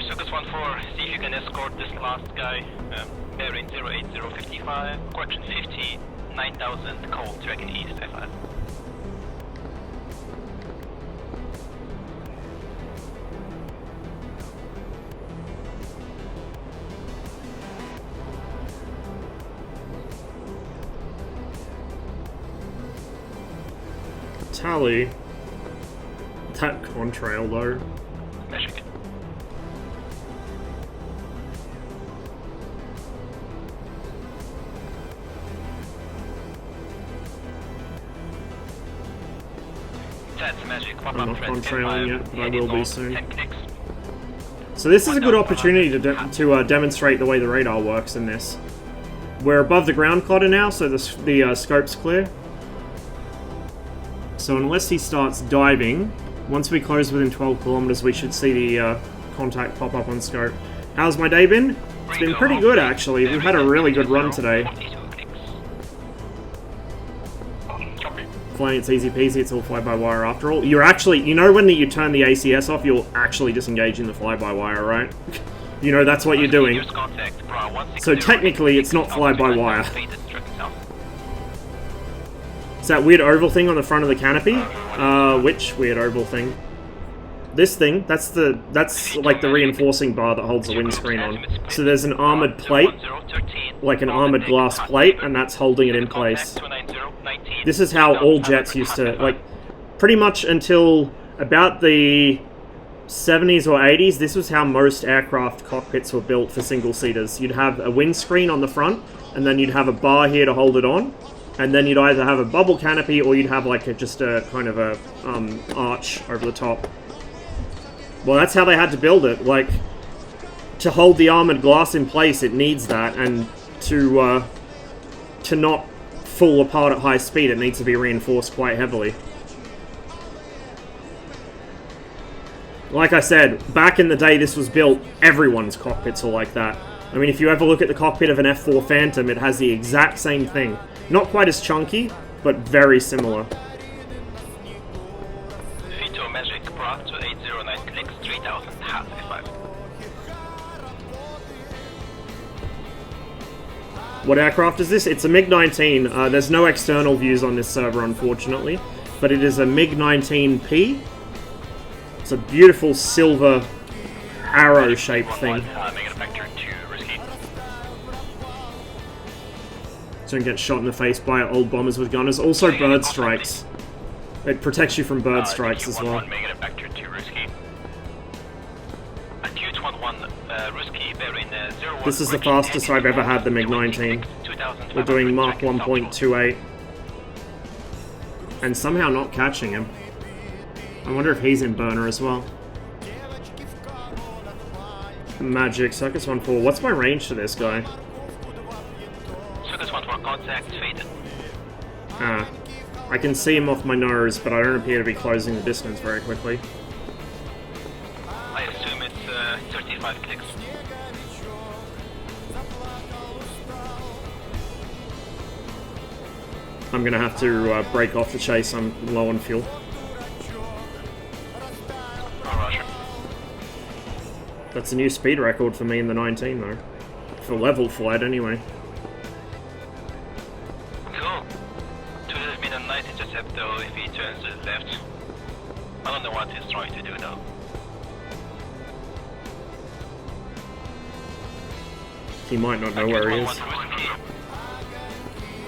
Circus 14, see if you can escort this last guy. Bearing 08055, correction 50, 9,000, cold, tracking east, F5. Tally. That contrail though. Michigan. That's Magic. I'm not contrailing yet, but I will be soon. 10 clicks. So this is a good opportunity to demonstrate the way the radar works in this. We're above the ground plotter now, so the scope's clear. So unless he starts diving, once we close within 12 kilometers, we should see the contact pop up on scope. How's my day been? It's been pretty good, actually. We've had a really good run today. Flying, it's easy peasy, it's all fly-by-wire after all. You're actually, you know when you turn the ACS off, you're actually disengaging the fly-by-wire, right? You know that's what you're doing. So technically, it's not fly-by-wire. It's that weird oval thing on the front of the canopy. Which weird oval thing? This thing, that's like the reinforcing bar that holds the windscreen on. So there's an armored plate, like an armored glass plate, and that's holding it in place. This is how all jets used to, like, pretty much until about the 70s or 80s, this was how most aircraft cockpits were built for single-seaters. You'd have a windscreen on the front, and then you'd have a bar here to hold it on, and then you'd either have a bubble canopy or you'd have like just a kind of a arch over the top. Well, that's how they had to build it. Like, to hold the armored glass in place, it needs that, and to not fall apart at high speed, it needs to be reinforced quite heavily. Like I said, back in the day this was built, everyone's cockpits are like that. I mean, if you ever look at the cockpit of an F4 Phantom, it has the exact same thing. Not quite as chunky, but very similar. Vito Magic brought to 809 clicks, 3000 half 5. What aircraft is this? It's a MiG-19. There's no external views on this server, unfortunately, but it is a MiG-19P. It's a beautiful silver arrow-shaped thing. Don't get shot in the face by old bombers with gunners. Also bird strikes. It protects you from bird strikes as well. This is the fastest I've ever had the MiG-19. We're doing Mach 1.28. And somehow not catching him. I wonder if he's in burner as well. Magic, Circus 1-4. What's my range to this guy? Circus 1-4, contact faded. Ah. I can see him off my nose, but I don't appear to be closing the distance very quickly. I assume it's 35 clicks. I'm gonna have to break off the chase. I'm low on fuel. That's a new speed record for me in the 19, though. For level flight, anyway. Cool. 2 minute 9 intercept, though, if he turns to the left. I don't know what he's trying to do, though. He might not know where he is.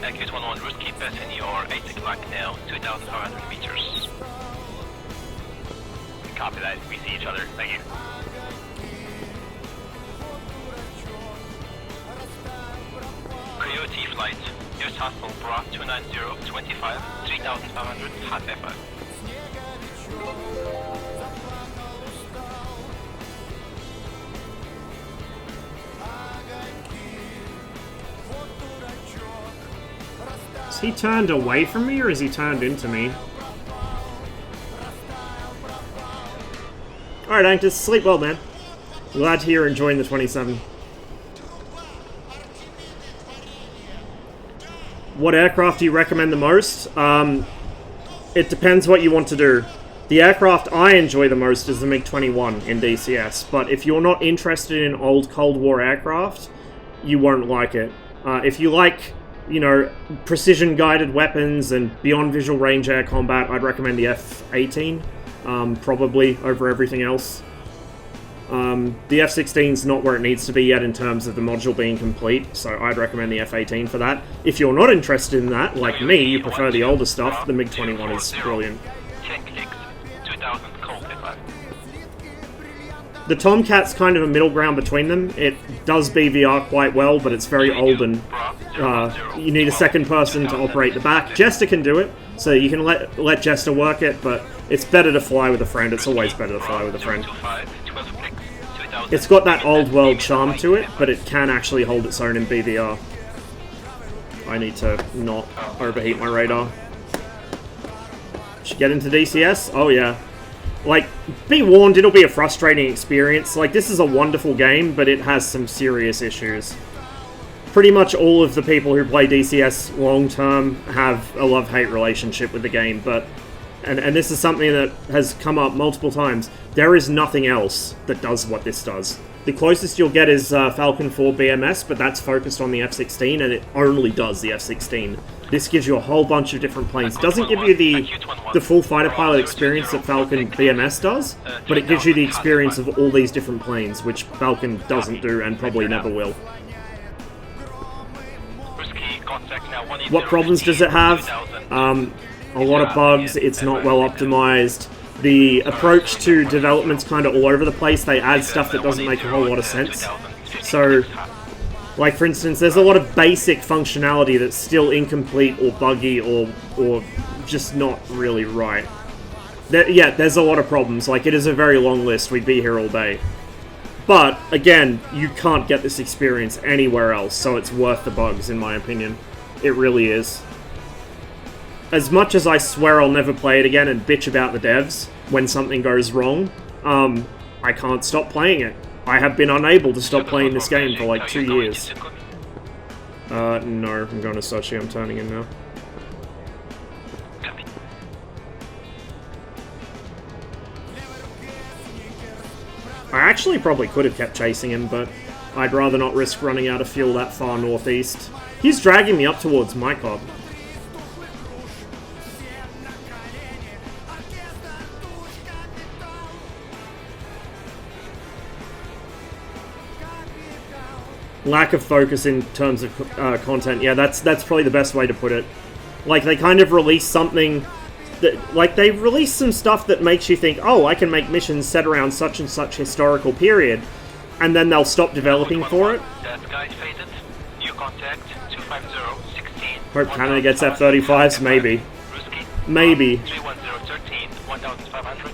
Accuse 1-1, Ruski passing your 8 o'clock now, 2,500 meters. Copy that, we see each other, thank you. Coyote flight, US Hospital brought 290, 25, 3,500, hot F5. Is he turned away from me, or is he turned into me? Alright, Anctus, sleep well, man. Glad to hear you're enjoying the 27. What aircraft do you recommend the most? It depends what you want to do. The aircraft I enjoy the most is the MiG-21 in DCS, but if you're not interested in old Cold War aircraft, you won't like it. If you like, you know, precision-guided weapons and beyond visual range air combat, I'd recommend the F-18, probably over everything else. The F-16's not where it needs to be yet in terms of the module being complete, so I'd recommend the F-18 for that. If you're not interested in that, like me, you prefer the older stuff, the MiG-21 is brilliant. 10 clicks, 2,000 cold F5. The Tomcat's kind of a middle ground between them. It does BVR quite well, but it's very old and you need a second person to operate the back. Jester can do it, so you can let Jester work it, but it's better to fly with a friend. It's always better to fly with a friend. It's got that old world charm to it, but it can actually hold its own in BVR. I need to not overheat my radar. Should get into DCS? Oh yeah. Like, be warned, it'll be a frustrating experience. Like, this is a wonderful game, but it has some serious issues. Pretty much all of the people who play DCS long-term have a love-hate relationship with the game, but... And this is something that has come up multiple times. There is nothing else that does what this does. The closest you'll get is Falcon 4 BMS, but that's focused on the F-16, and it only does the F-16. This gives you a whole bunch of different planes. It doesn't give you the full fighter pilot experience that Falcon BMS does, but it gives you the experience of all these different planes, which Falcon doesn't do and probably never will. What problems does it have? A lot of bugs, it's not well optimized. The approach to development's kind of all over the place. They add stuff that doesn't make a whole lot of sense. So, like for instance, there's a lot of basic functionality that's still incomplete or buggy or just not really right. Yeah, there's a lot of problems. Like, it is a very long list. We'd be here all day. But, again, you can't get this experience anywhere else, so it's worth the bugs, in my opinion. It really is. As much as I swear I'll never play it again and bitch about the devs when something goes wrong, I can't stop playing it. I have been unable to stop playing this game for like 2 years. No, I'm going to Sochi, I'm turning in now. I actually probably could have kept chasing him, but I'd rather not risk running out of fuel that far northeast. He's dragging me up towards Mycop. Lack of focus in terms of content. Yeah, that's probably the best way to put it. Like, they kind of release something that, like, they release some stuff that makes you think, oh, I can make missions set around such and such historical period, and then they'll stop developing for it. That guy faded. New contact 250 16. Hope Canada gets F-35s, maybe. Maybe. 31013 1500.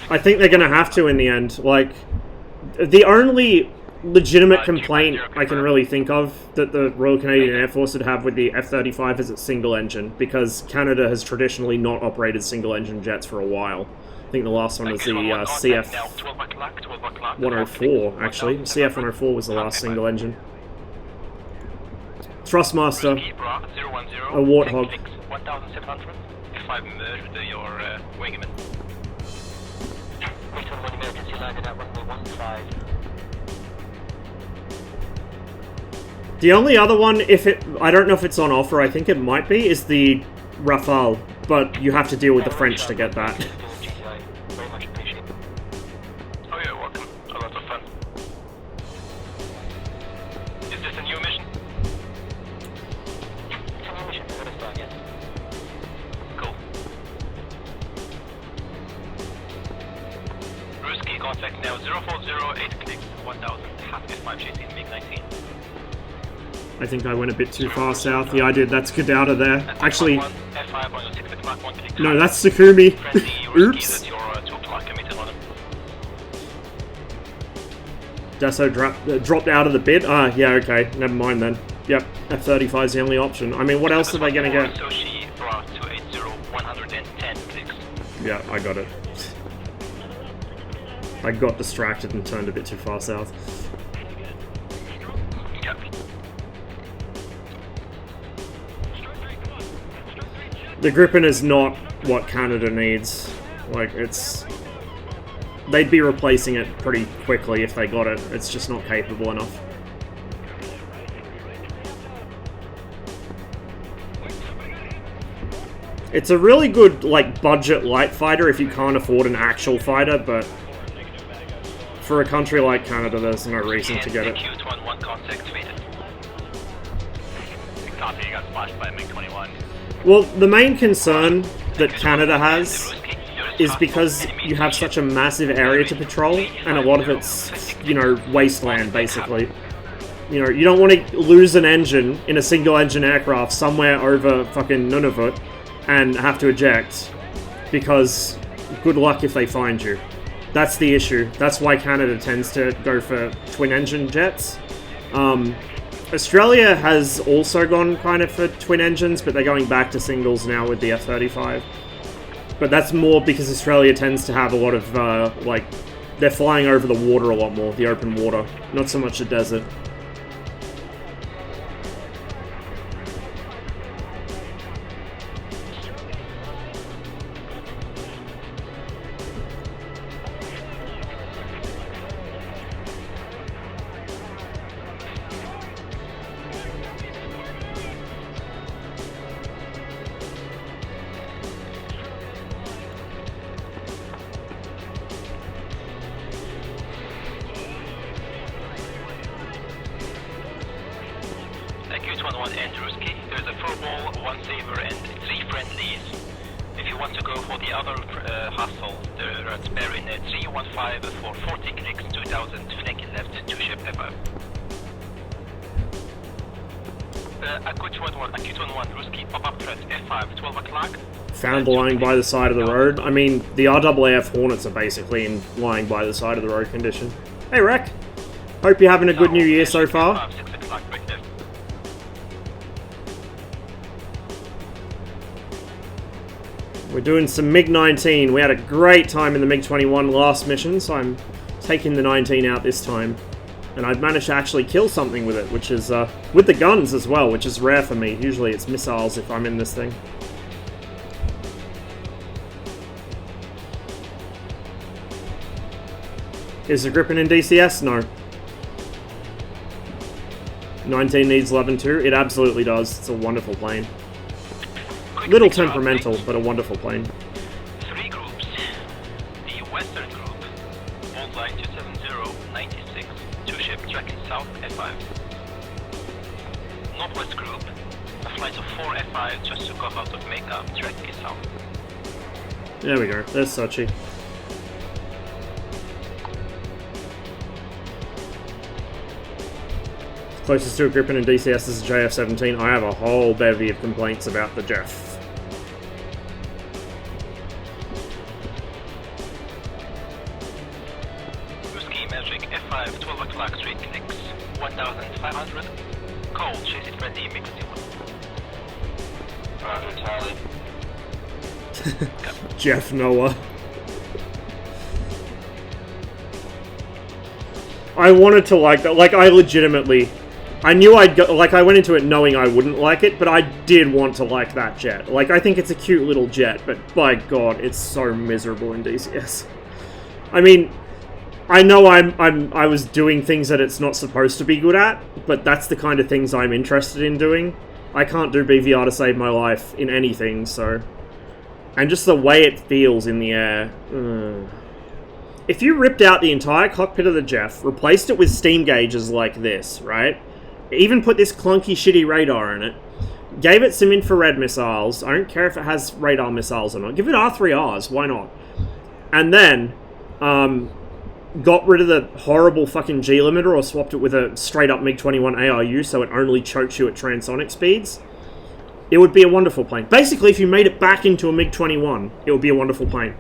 I think they're gonna have to in the end. Like, the only legitimate complaint I can really think of that the Royal Canadian Air Force would have with the F-35 is its single engine, because Canada has traditionally not operated single engine jets for a while. I think the last one was the CF-104, actually. CF-104 was the last single engine. Thrustmaster, a Warthog. 1700. If I merge with your wingman. Wait on one emergency landing at runway 15. The only other one, I don't know if it's on offer, I think it might be, is the Rafale, but you have to deal with the French to get that. Very much appreciated. Oh yeah, welcome. A lot of fun. Is this a new mission? It's a new mission for this time, yes. Cool. Ruski, contact now 0408 clicks 1000, half F5 chasing MiG-19. I think I went a bit too far south. Yeah, I did. That's Kadauda there. Actually, no, that's Sakumi. Oops. Deso dropped out of the bid. Ah, yeah, okay. Never mind then. Yep, F-35 is the only option. I mean, what else are they going to get? Yeah, I got it. I got distracted and turned a bit too far south. The Gripen is not what Canada needs. Like, they'd be replacing it pretty quickly if they got it. It's just not capable enough. It's a really good, like, budget light fighter if you can't afford an actual fighter, but for a country like Canada, there's no reason to get it. Well, the main concern that Canada has is because you have such a massive area to patrol, and a lot of it's, you know, wasteland, basically. You know, you don't want to lose an engine in a single-engine aircraft somewhere over fucking Nunavut and have to eject, because good luck if they find you. That's the issue. That's why Canada tends to go for twin-engine jets. Australia has also gone kind of for twin engines, but they're going back to singles now with the F-35. But that's more because Australia tends to have a lot of, like, they're flying over the water a lot more, the open water, not so much the desert. Found lying by the side of the road. I mean, the RAAF Hornets are basically in lying by the side of the road condition. Hey, Rek. Hope you're having a good new year so far. We're doing some MiG-19. We had a great time in the MiG-21 last mission, so I'm taking the 19 out this time. And I've managed to actually kill something with it, which is, with the guns as well, which is rare for me. Usually it's missiles if I'm in this thing. Is the Gripen in DCS? No. 19 needs love and 2. It absolutely does. It's a wonderful plane. Little temperamental, but a wonderful plane. 3 groups. The Western Group, Bold Line 270, 96, 2-ship tracking south F5. Northwest Group, a flight of 4 F5 just took off out of Mecca, tracking south. There we go. There's Sochi. Closest to a Gripen in DCS is a JF-17. I have a whole bevy of complaints about the Jeff. Ruski Magic F5, 12 o'clock, straight connects, 1,500. Cold, chase it friendly, mix 1. Roger, Charlie. Jeff Noah. I wanted to like that. Like, I legitimately... I knew I'd go, like, I went into it knowing I wouldn't like it, but I did want to like that jet. Like, I think it's a cute little jet, but by God, it's so miserable in DCS. I mean, I know I was doing things that it's not supposed to be good at, but that's the kind of things I'm interested in doing. I can't do BVR to save my life in anything, so... And just the way it feels in the air... If you ripped out the entire cockpit of the Jeff, replaced it with steam gauges like this, right? Even put this clunky, shitty radar in it, gave it some infrared missiles, I don't care if it has radar missiles or not, give it R3Rs, why not? And then, got rid of the horrible fucking G-limiter or swapped it with a straight-up MiG-21 ARU so it only chokes you at transonic speeds, it would be a wonderful plane. Basically, if you made it back into a MiG-21, it would be a wonderful plane.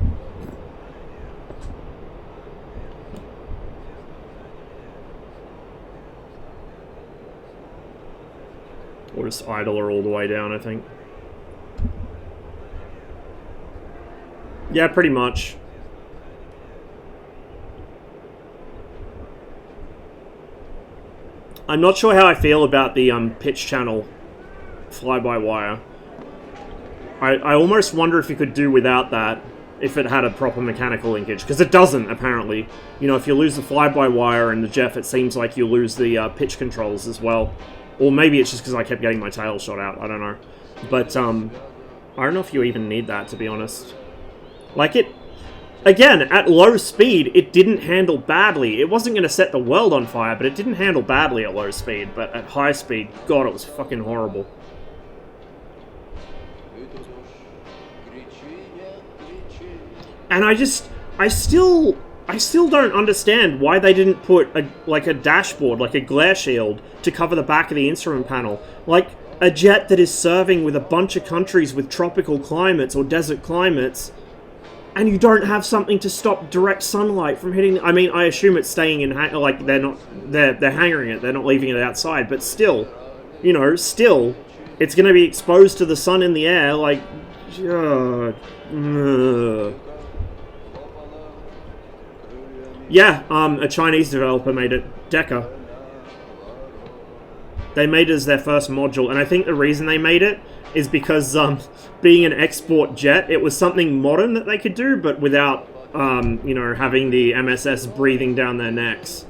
Or just idle her all the way down, I think. Yeah, pretty much. I'm not sure how I feel about the pitch channel fly-by-wire. I almost wonder if you could do without that, if it had a proper mechanical linkage. Because it doesn't, apparently. You know, if you lose the fly-by-wire and the Jeff, it seems like you lose the pitch controls as well. Or maybe it's just because I kept getting my tail shot out, I don't know. But, I don't know if you even need that, to be honest. Like, it... Again, at low speed, it didn't handle badly. It wasn't going to set the world on fire, but it didn't handle badly at low speed. But at high speed, God, it was fucking horrible. And I still don't understand why they didn't put a dashboard, like a glare shield, to cover the back of the instrument panel. Like, a jet that is serving with a bunch of countries with tropical climates or desert climates, and you don't have something to stop direct sunlight from hitting. I mean, I assume it's staying in like they're hanging it. They're not leaving it outside. But still, you know, it's going to be exposed to the sun in the air. Like, yeah. A Chinese developer made it. Deca. They made it as their first module, and I think the reason they made it is because, being an export jet, it was something modern that they could do, but without, you know, having the MSS breathing down their necks.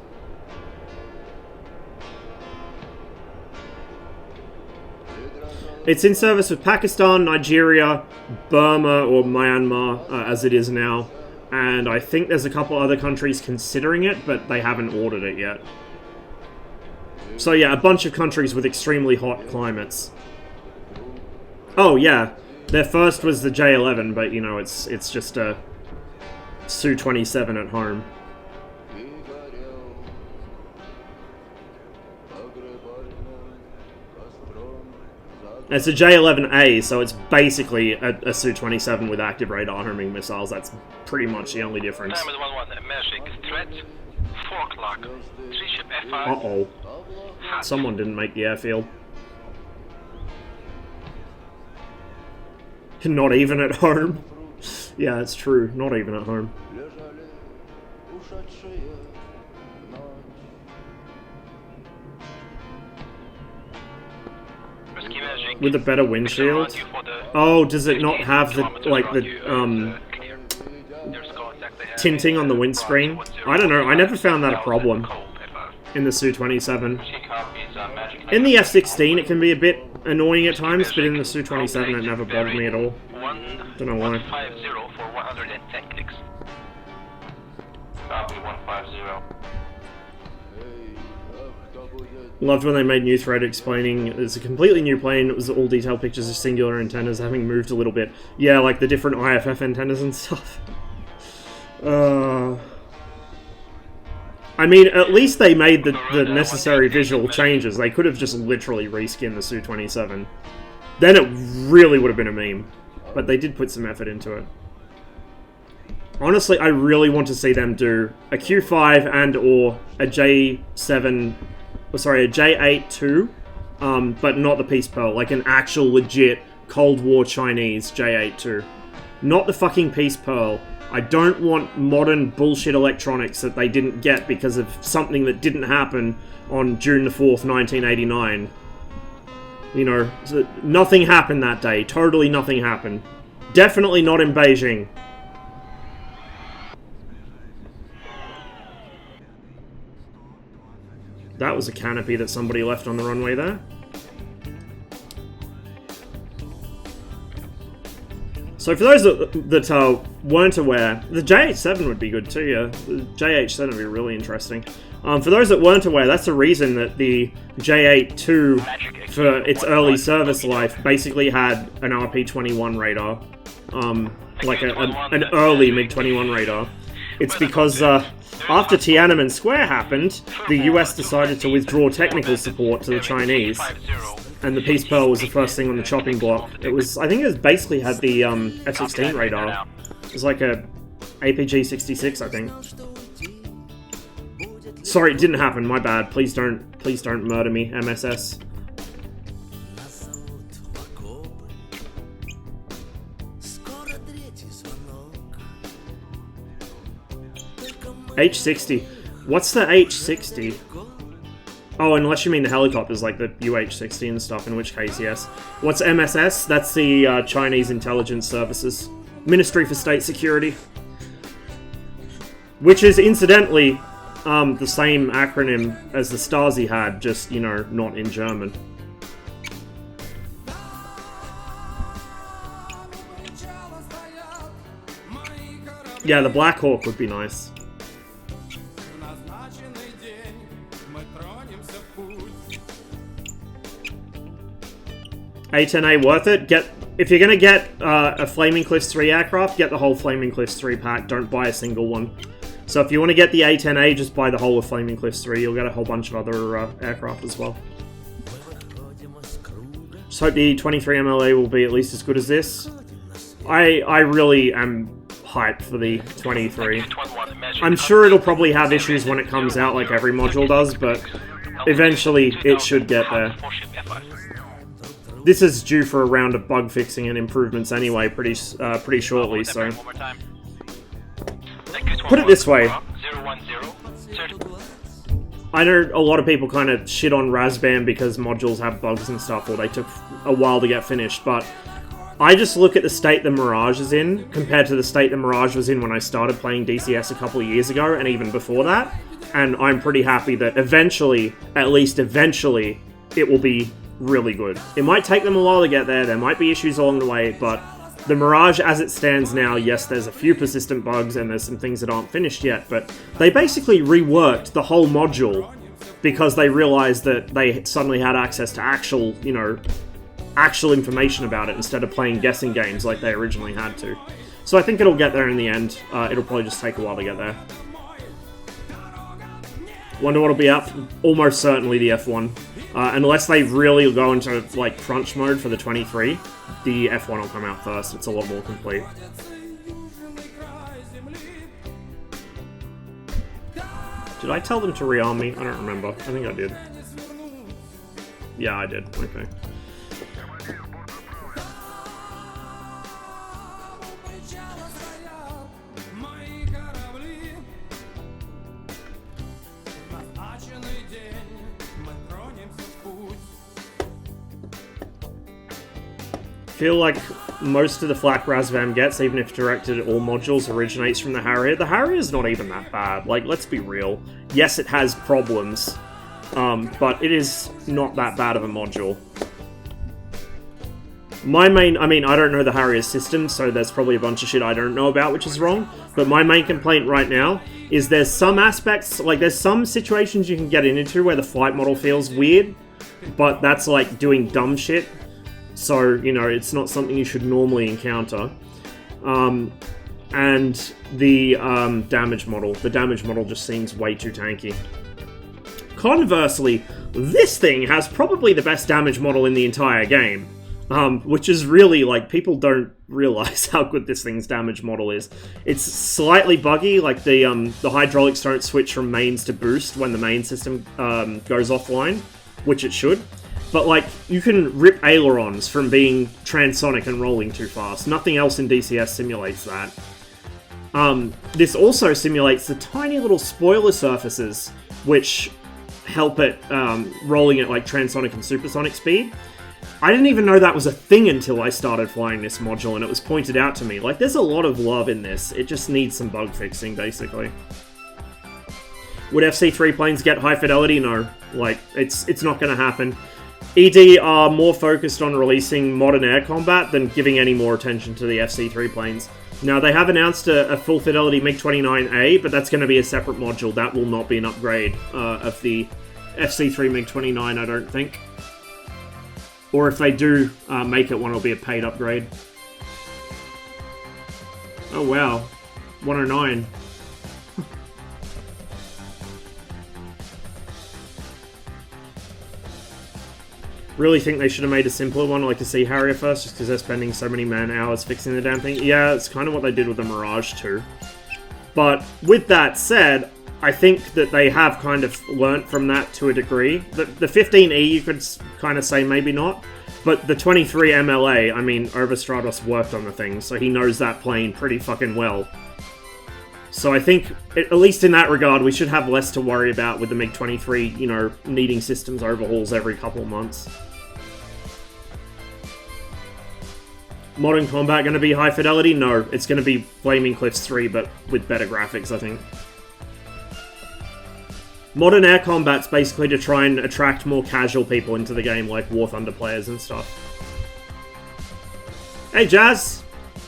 It's in service with Pakistan, Nigeria, Burma, or Myanmar, as it is now, and I think there's a couple other countries considering it, but they haven't ordered it yet. So yeah, a bunch of countries with extremely hot climates. Oh yeah, their first was the J-11, but you know, it's just a Su-27 at home. It's a J-11A, so it's basically a Su-27 with active radar homing missiles. That's pretty much the only difference. Time is 1-1, Magic, threat, 4 o'clock, 3-ship F5. Uh-oh. Someone didn't make the airfield. Not even at home. Yeah, it's true. Not even at home. With a better windshield? Oh, does it not have the, like, the, tinting on the windscreen? I don't know. I never found that a problem in the Su-27. In the F-16, it can be a bit annoying at times, but in the Su-27, it never bothered me at all. Don't know why. 150 for 110 clicks. Copy 150. Loved when they made new thread explaining it's a completely new plane. It was all detailed pictures of singular antennas having moved a little bit. Yeah, like the different IFF antennas and stuff. I mean, at least they made the necessary visual changes. They could have just literally reskinned the Su-27. Then it really would have been a meme. But they did put some effort into it. Honestly, I really want to see them do a Q5 and or a J7... Sorry, a J8-2, but not the Peace Pearl. Like an actual legit Cold War Chinese J8-2. Not the fucking Peace Pearl. I don't want modern bullshit electronics that they didn't get because of something that didn't happen on June the 4th, 1989. You know, so nothing happened that day. Totally nothing happened. Definitely not in Beijing. That was a canopy that somebody left on the runway there. So for those that weren't aware, the JH-7 would be good too, yeah. The JH-7 would be really interesting. For those that weren't aware, that's the reason that the J8-2, for its early service life, basically had an RP-21 radar. Like an early MiG-21 radar. It's because after Tiananmen Square happened, the US decided to withdraw technical support to the Chinese. And the Peace Pearl was the first thing on the chopping block. It was, I think it was basically had the F-16 radar. It was like a APG-66, I think. Sorry, it didn't happen, my bad. Please don't murder me, MSS. H-60. What's the H-60? Oh, unless you mean the helicopters, like the UH-60 and stuff, in which case, yes. What's MSS? That's the Chinese Intelligence Services. Ministry for State Security. Which is, incidentally, the same acronym as the Stasi had, just, you know, not in German. Yeah, the Black Hawk would be nice. A-10A worth it. If you're gonna get a Flaming Cliffs 3 aircraft, get the whole Flaming Cliffs 3 pack. Don't buy a single one. So if you want to get the A-10A, just buy the whole of Flaming Cliffs 3. You'll get a whole bunch of other aircraft as well. Just hope the 23 MLA will be at least as good as this. I really am hyped for the 23. I'm sure it'll probably have issues when it comes out, like every module does, but eventually it should get there. This is due for a round of bug fixing and improvements anyway, pretty shortly, so... Put it this way. I know a lot of people kind of shit on Razbam because modules have bugs and stuff, or they took a while to get finished, but I just look at the state the Mirage is in compared to the state the Mirage was in when I started playing DCS a couple of years ago, and even before that, and I'm pretty happy that eventually, at least eventually, it will be really good. It might take them a while to get there might be issues along the way, but the Mirage as it stands now, yes, there's a few persistent bugs and there's some things that aren't finished yet, but they basically reworked the whole module because they realized that they suddenly had access to actual, you know, actual information about it instead of playing guessing games like they originally had to. So I think it'll get there in the end. It'll probably just take a while to get there. Wonder what'll be up? Almost certainly the F1. Unless they really go into, like, crunch mode for the 23, the F1 will come out first. It's a lot more complete. Did I tell them to rearm me? I don't remember. I think I did. Yeah, I did. Okay. Feel like most of the flack Razbam gets, even if directed at all modules, originates from the Harrier. The Harrier's not even that bad. Like, let's be real. Yes, it has problems, but it is not that bad of a module. My main... I mean, I don't know the Harrier's system, so there's probably a bunch of shit I don't know about, which is wrong. But my main complaint right now is there's some aspects... Like, there's some situations you can get into where the flight model feels weird, but that's, like, doing dumb shit. So, you know, it's not something you should normally encounter. And the damage model. The damage model just seems way too tanky. Conversely, this thing has probably the best damage model in the entire game. Which is really, like, people don't realize how good this thing's damage model is. It's slightly buggy, like the hydraulics don't switch from mains to boost when the main system goes offline, which it should. But, like, you can rip ailerons from being transonic and rolling too fast. Nothing else in DCS simulates that. This also simulates the tiny little spoiler surfaces, which help it rolling at, like, transonic and supersonic speed. I didn't even know that was a thing until I started flying this module, and it was pointed out to me. Like, there's a lot of love in this. It just needs some bug fixing, basically. Would FC3 planes get high fidelity? No. Like, it's not going to happen. ED are more focused on releasing modern air combat than giving any more attention to the FC3 planes. Now, they have announced a full fidelity MiG-29A, but that's going to be a separate module. That will not be an upgrade of the FC3 MiG-29, I don't think. Or if they do make it one, it'll be a paid upgrade. Oh wow, 109. Really think they should have made a simpler one. I'd like to see Harrier first, just because they're spending so many man-hours fixing the damn thing. Yeah, it's kind of what they did with the Mirage too. But with that said, I think that they have kind of learnt from that to a degree. The 15E, you could kind of say maybe not. But the 23 MLA, I mean, Overstratos worked on the thing, so he knows that plane pretty fucking well. So I think, at least in that regard, we should have less to worry about with the MiG-23, you know, needing systems overhauls every couple of months. Modern combat going to be high fidelity? No, it's going to be Flaming Cliffs 3, but with better graphics, I think. Modern air combat's basically to try and attract more casual people into the game, like War Thunder players and stuff. Hey, Jazz!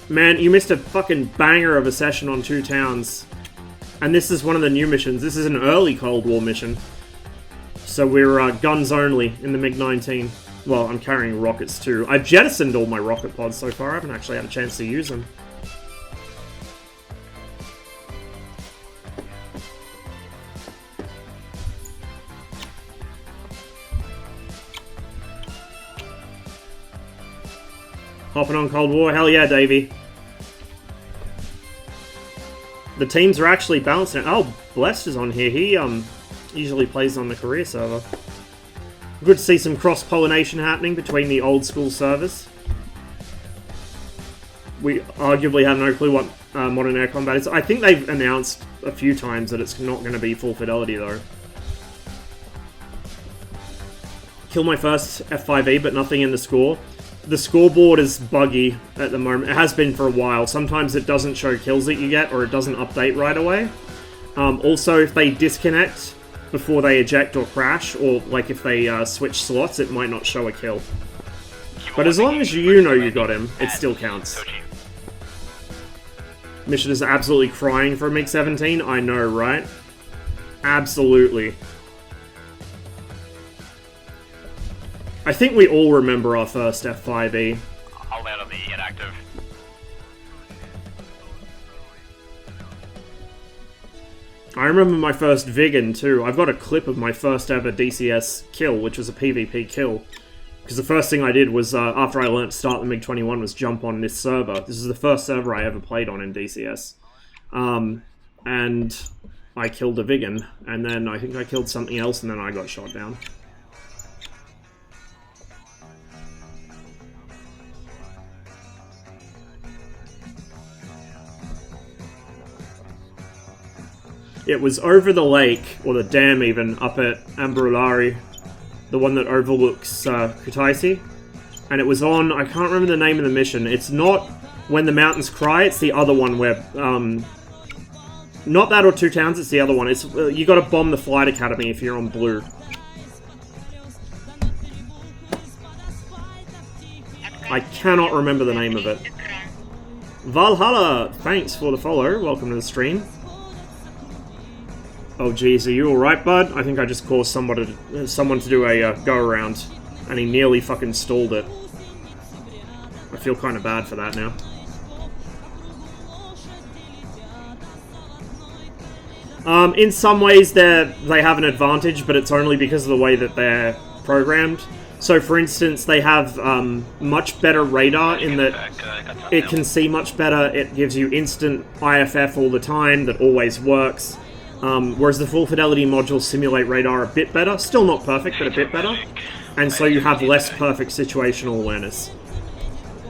Man, you missed a fucking banger of a session on 2 towns. And this is one of the new missions. This is an early Cold War mission. So we're guns only in the MiG-19. Well, I'm carrying rockets too. I've jettisoned all my rocket pods so far. I haven't actually had a chance to use them. Hopping on Cold War? Hell yeah, Davey. The teams are actually balancing. Oh, Blessed is on here. He usually plays on the career server. Good to see some cross-pollination happening between the old school servers. We arguably have no clue what Modern Air Combat is. I think they've announced a few times that it's not going to be full fidelity though. Kill my first F5E, but nothing in the score. The scoreboard is buggy at the moment. It has been for a while. Sometimes it doesn't show kills that you get, or it doesn't update right away. Also, if they disconnect before they eject or crash, or like if they switch slots, it might not show a kill. But as long as you know you got him, it still counts. Mission is absolutely crying for a MiG-17. I know, right? Absolutely. I think we all remember our first F5E. I'll land on the inactive. I remember my first Viggen too. I've got a clip of my first ever DCS kill, which was a PvP kill. Because the first thing I did was, after I learned to start the MiG-21, was jump on this server. This is the first server I ever played on in DCS. And I killed a Viggen, and then I think I killed something else, and then I got shot down. It was over the lake, or the dam even, up at Ambrulari, the one that overlooks Kutaisi. And it was on, I can't remember the name of the mission. It's not When the Mountains Cry, it's the other one where, not that or Two Towns, it's the other one. It's you gotta bomb the flight academy if you're on blue. I cannot remember the name of it. Valhalla, thanks for the follow. Welcome to the stream. Oh geez, are you alright, bud? I think I just caused someone to do a go-around, and he nearly fucking stalled it. I feel kind of bad for that now. In some ways they have an advantage, but it's only because of the way that they're programmed. So for instance, they have much better radar in that it can see much better, it gives you instant IFF all the time that always works. Whereas the full fidelity modules simulate radar a bit better, still not perfect, but a bit better, and so you have less perfect situational awareness.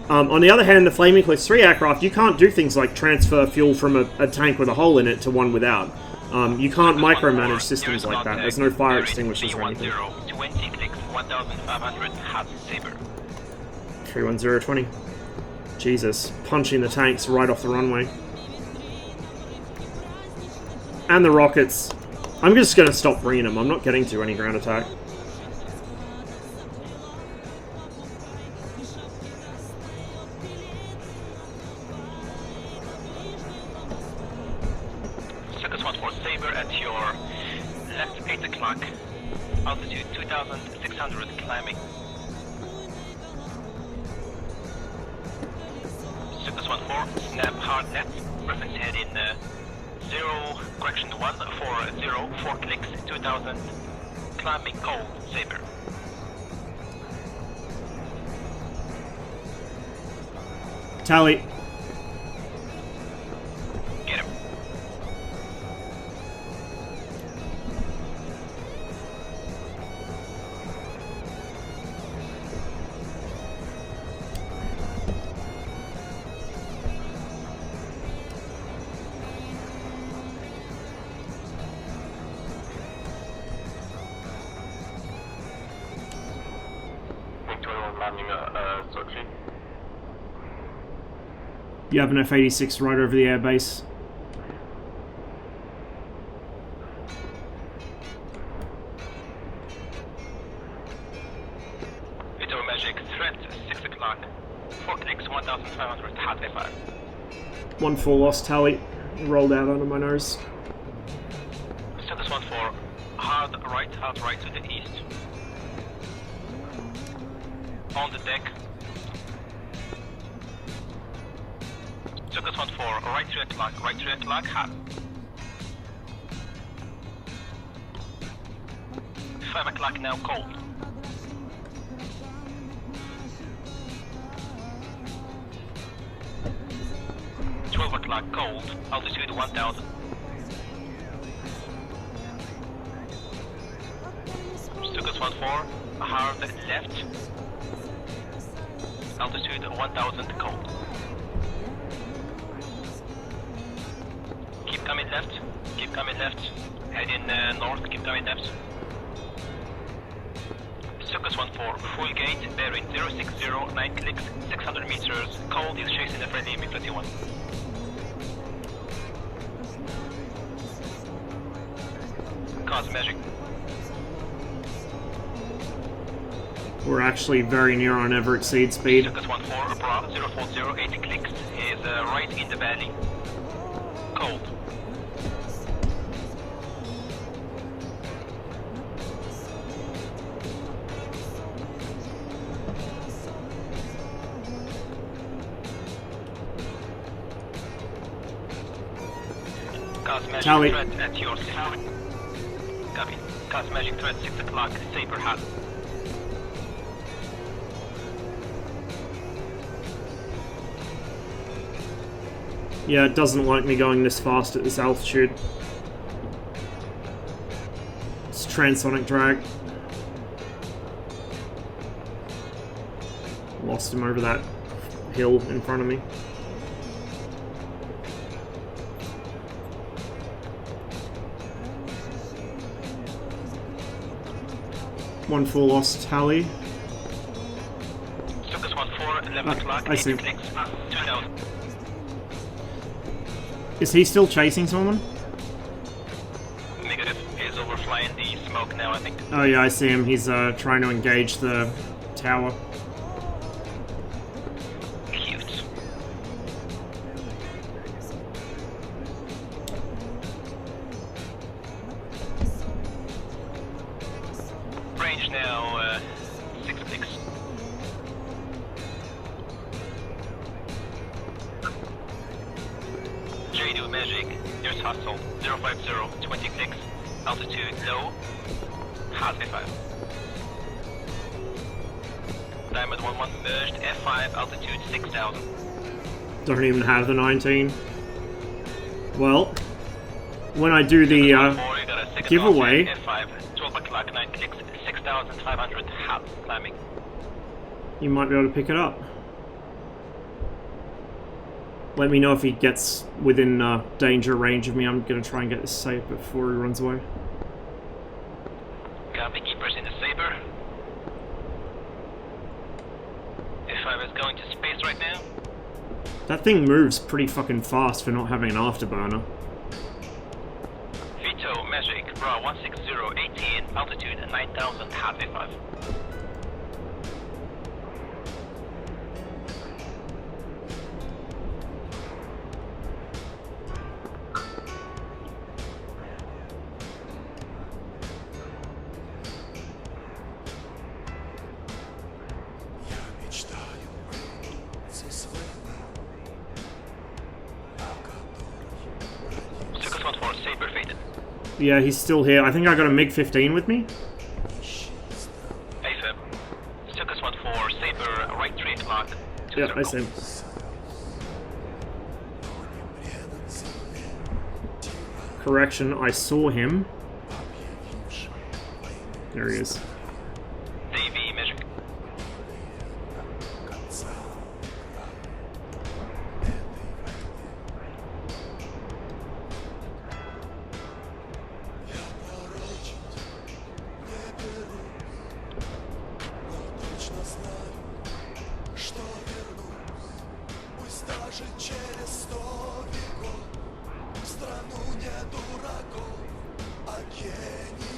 On the other hand, the Flaming Eclipse 3 aircraft, you can't do things like transfer fuel from a tank with a hole in it to one without. You can't micromanage systems like that, there's no fire extinguishers or anything. 31020. Jesus, punching the tanks right off the runway. And the rockets. I'm just going to stop bringing them. I'm not getting to any ground attack. Circus 14 Sabre at your left 8 o'clock. Altitude 2600 climbing. Circus 14, snap hard net. Reference head in 140, 4 clicks, 2000, climbing cold, Sabre. Tally. Get him. You have an F-86 right over the airbase. Vito Magic, threat 6 o'clock, 4 clicks, 1500, hot F5. 1-4 lost tally. Rolled out under my nose. Circus 14, hard right to the east. On the deck. Circus 14, right 3 o'clock, hot. 5 o'clock now, cold. o'clock, cold, altitude 1000. Stukas 14, hard left, altitude 1000, cold. Keep coming left, head in north, keep coming left. Stukas 14, full gate, bearing 060, 9 clicks, 600 meters, cold is chasing a friendly MiG-21. Cause magic. We're actually very near on ever exceed speed. Stukas 14, Bravo 040, 8 clicks, is right in the valley. Cold. Tally. Threat at your 6. Copy. Cast magic threat 6 o'clock, Saber hat. Yeah, it doesn't like me going this fast at this altitude. It's transonic drag. Lost him over that hill in front of me. One full lost tally. Stukas 14, 11 o'clock, I 8 see. clicks, 2000. Is he still chasing someone? Negative. He's overflying the smoke now, I think. Oh yeah, I see him. He's trying to engage the tower. Cute. Range now, 6 clicks. J2 magic, here's hostile, 050, 20 clicks, altitude low, Hazby 5. Diamond 11 merged, F5, altitude 6000. Don't even have the 19. Well, when I do the giveaway, F5, 12 o'clock, 9 clicks, 6500, half climbing. you might be able to pick it up. Let me know if he gets within danger range of me. I'm gonna try and get this safe before he runs away. Copy, keepers in the Saber. F5 is going to space right now. That thing moves pretty fucking fast for not having an afterburner. Vito, magic, Bra 160, 18, altitude 9000, half A5. Stukas 14, Saber faded. Yeah, he's still here. I think I got a MiG-15 with me. AFib. Stukas 14, Saber, right 3 o'clock. Yeah, I see him. Correction, I saw him. There he is. DV magic.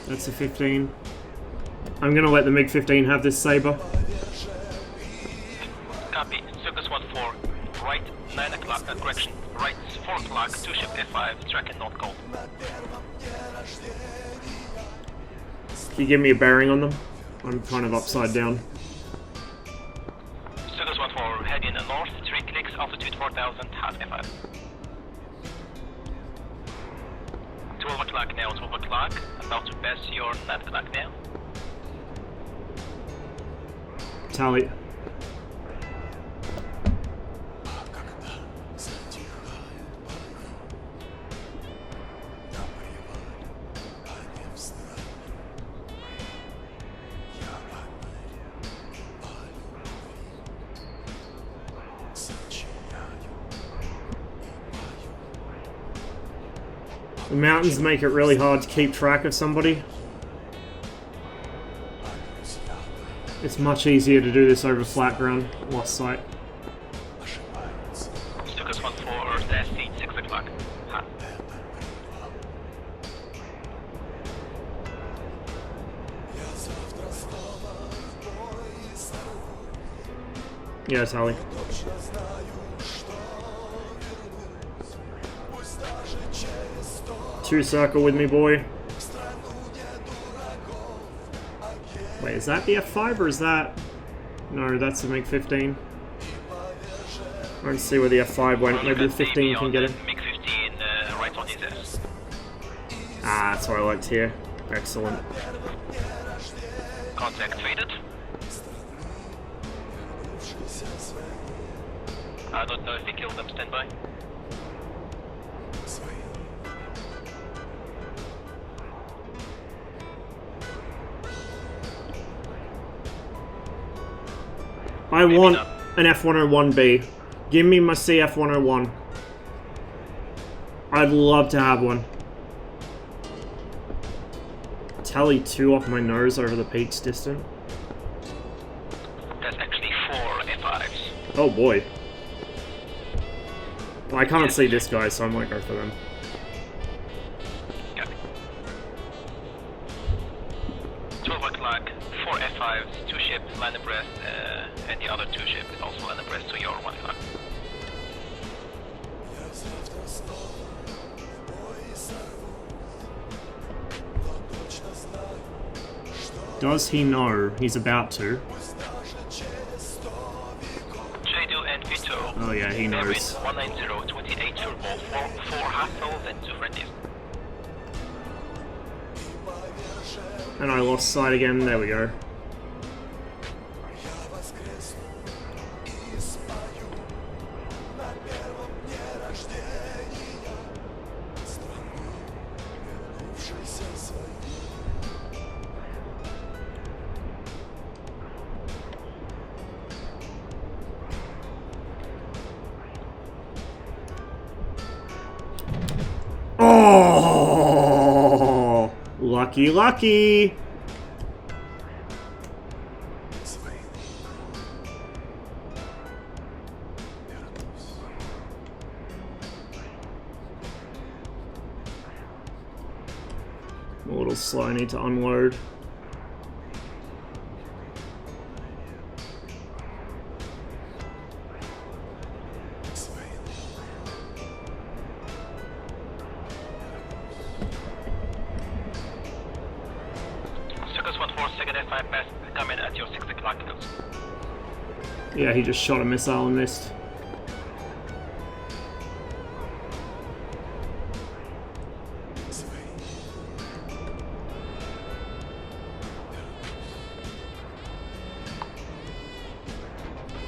That's a 15. I'm gonna let the MiG-15 have this Saber. Copy. Stukas 14, right 9 o'clock, correction. Right 4 o'clock, 2 ship F5, track and not cold. Can you give me a bearing on them? I'm kind of upside down. Stukas 14, heading north, 3 clicks, altitude 4000, half F5. 12 o'clock now, 12 o'clock, about to pass your 9 o'clock now. The mountains make it really hard to keep track of somebody. It's much easier to do this over flat ground. Lost sight. Stukas 1-4, Earth SC, 6 o'clock. Huh. Yeah, Sally. Two circle with me, boy. Wait, is that the F5 or is that... No, that's the MiG-15. Let's see where the F5 went. Maybe the 15 can get it. MiG-15 right on his ass. Ah, that's what I liked here. Excellent. Contact faded. I don't know if he killed them, stand by. I want an F-101B. Give me my CF-101. I'd love to have one. Tally 2 off my nose over the peaks distant. That's actually 4 F5s. Oh boy. Well, I can't see this guy, so I might go for them. Yeah. 12 o'clock, 4 F5s, 2 ships land abreast, and the other 2 ships also land abreast to your 1 o'clock. Does he know he's about to? J2 and Vito. Oh yeah, he knows. 190, 28 turbo, 4 hostiles and 2 friendlies. And I lost sight again, there we go. Oh, lucky, lucky. A little slow, I need to unload. Yeah, he just shot a missile and missed.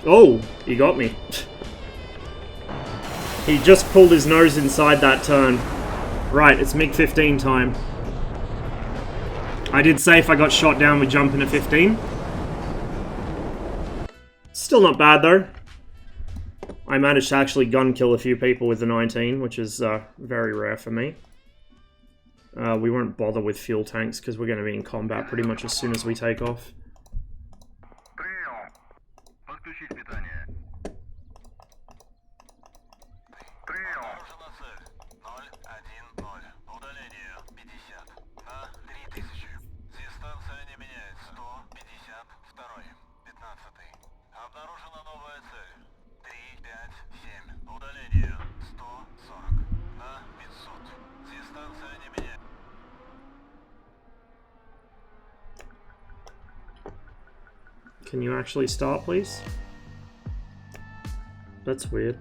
Oh, he got me. He just pulled his nose inside that turn. Right, it's MiG-15 time. I did say if I got shot down, we'd jump into 15. Still not bad though. I managed to actually gun kill a few people with the 19, which is very rare for me. We won't bother with fuel tanks because we're going to be in combat pretty much as soon as we take off. Can you actually start, please? That's weird.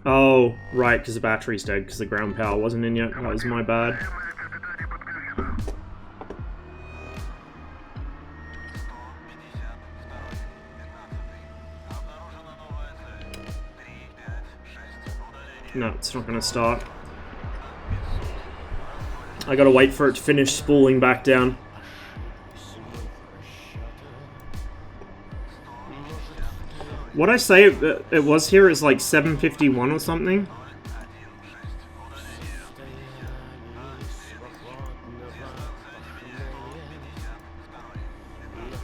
Oh, right, because the battery's dead, because the ground power wasn't in yet. That was my bad. No, it's not going to start. I gotta wait for it to finish spooling back down. What I say it was here is like 751 or something.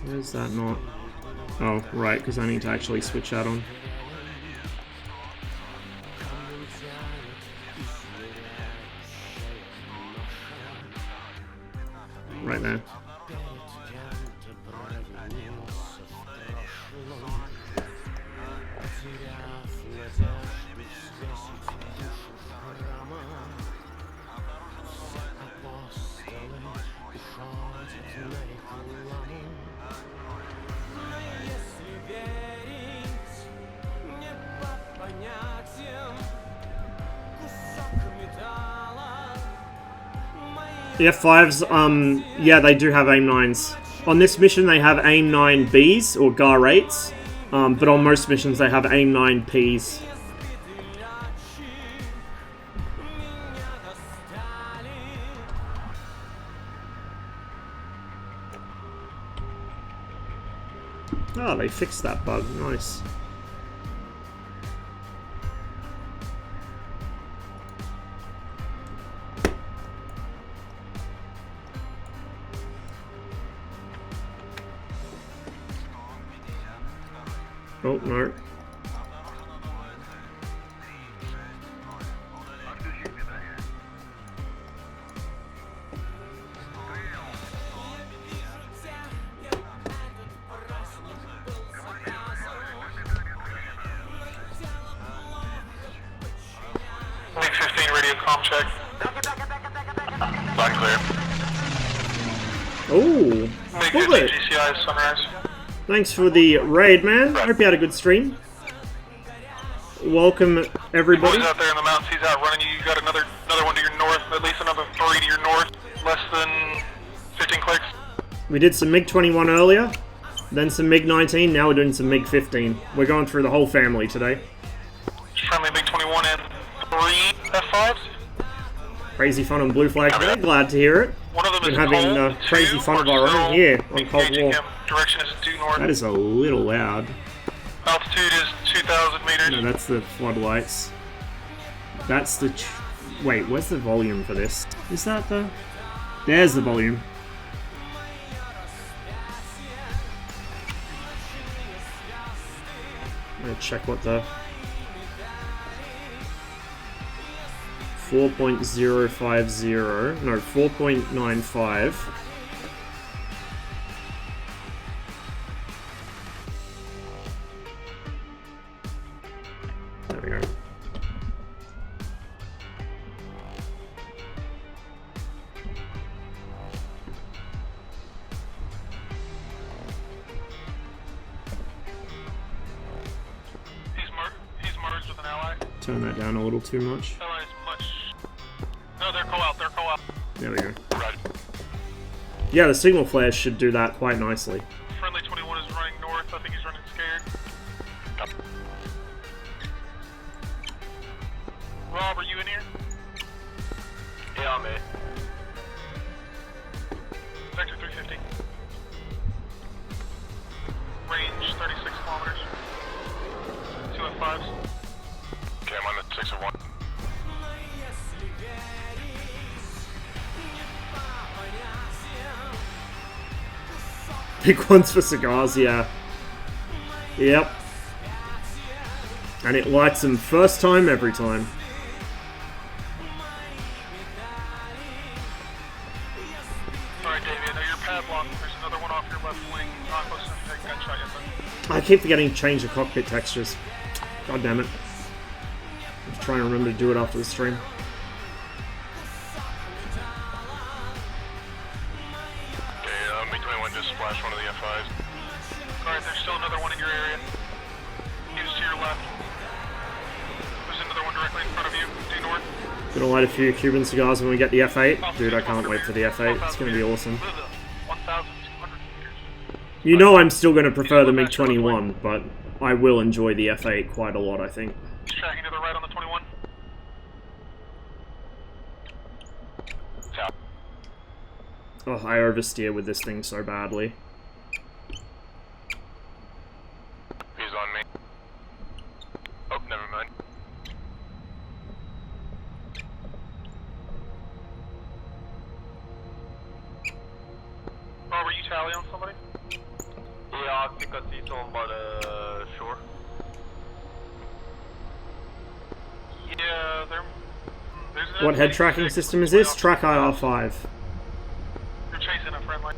Where's that not? Oh, right, because I need to actually switch that on. Right there. The F5s, yeah, they do have AIM 9s. On this mission, they have AIM 9Bs, or GAR 8s, but on most missions, they have AIM 9Ps. Oh, they fixed that bug. Nice. Oh, no. MiG-15 radio comm check. Loud and clear. Oh, bullet. GCI Sunrise. Thanks for the raid, man. I hope you had a good stream. Welcome, everybody. Boys out there in the mountains, he's out running you. You got another one to your north, at least another 3 to your north. Less than 15 clicks. We did some MiG-21 earlier, then some MiG-19, now we're doing some MiG-15. We're going through the whole family today. Friendly MiG-21 and 3 F5s. Crazy fun on Blue Flag Day, glad to hear it. One of them Been is having cold, crazy fun of our own here on Cold War. Direction is due north. That is a little loud. Altitude is 2,000 meters. No, that's the floodlights. That's the... Wait, where's the volume for this? Is that the... There's the volume. I'm gonna check what the... 4.050... No, 4.95. There we go. He's merged with an ally. Turn that down a little too much. Allies much... No, they're co-out, There we go. Right. Yeah, the signal flares should do that quite nicely. Friendly 21 is running north. I think he's running scared. Rob, are you in here? Yeah, I'm in. Vector 350. Range 36 kilometers. 2 F5s. Okay, I'm on the 6 of 1. Big ones for cigars, yeah. Yep. And it lights them first time, every time. Alright, Davey, I know you're padlocked. There's another one off your left wing. Not close enough to take a gunshot yet, but... I keep forgetting to change the cockpit textures. God damn it. I'm trying to remember to do it after the stream. Okay, MiG-21 just splashed one of the F5s. Alright, there's still another one in your area. He was to your left. There's another one directly in front of you, due north. Gonna light a few Cuban cigars when we get the F8. Dude, I can't wait for the F8. It's gonna be awesome. 1,200 meters. You know I'm still gonna prefer the MiG-21, but I will enjoy the F8 quite a lot, I think. He's tracking to the right on the 21. South. Oh, I oversteer with this thing so badly. He's on me. Oh, never mind. Rob, are you tally on somebody? Yeah, I think I see someone by the shore. Yeah, there's an What head tracking system is this? Track IR5. You're chasing a friendly.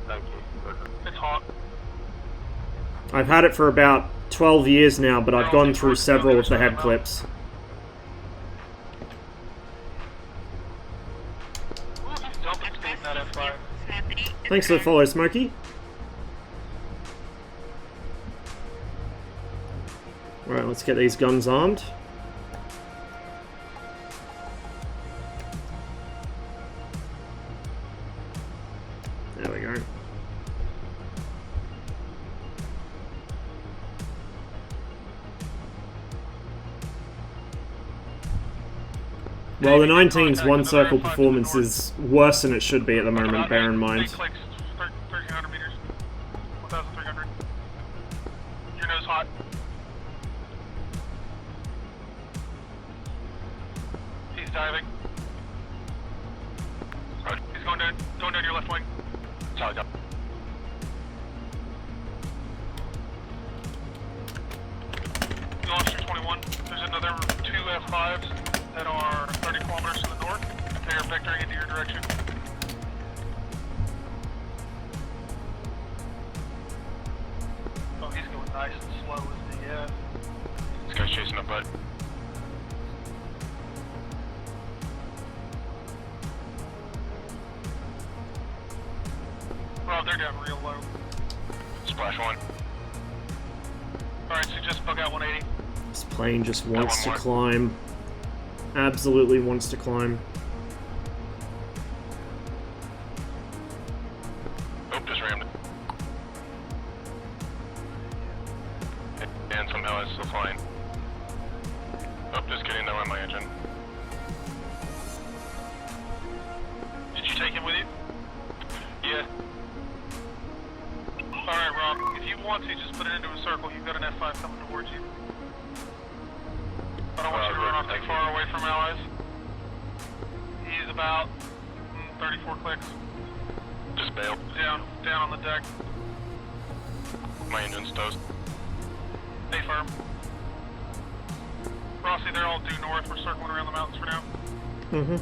Thank you. It's hot. I've had it for about 12 years now, but I've gone through several of the head clips. Dumping speed in that F5. Thanks for the follow, Smokey. Alright, let's get these guns armed. There we go. Well, the 19's one-circle performance is worse than it should be at the moment, bear in mind. 1,300 meters. 1,300. Your nose hot. He's diving. He's going down your left wing. Charge up. You lost your 21. There's another 2 F5s that are 30 kilometers to the north. They are vectoring into your direction. Oh, he's going nice and slow as the, This guy's chasing a bud. Oh, they're down real low. Splash one. Alright, so just bug out 180. This plane just wants to more. climb. Absolutely wants to climb. Oh, just rammed it. And somehow it's still flying. Oh, just kidding, no on my engine. Did you take him with you? Yeah. Alright, Rob, if you want to, just put it into a circle. You've got an F5 coming towards you. I don't want you to run off too far away from allies. He's about 34 clicks. Just bailed. Down on the deck. My engine's toast. Stay firm. Rossi, they're all due north. We're circling around the mountains for now. Mm-hmm.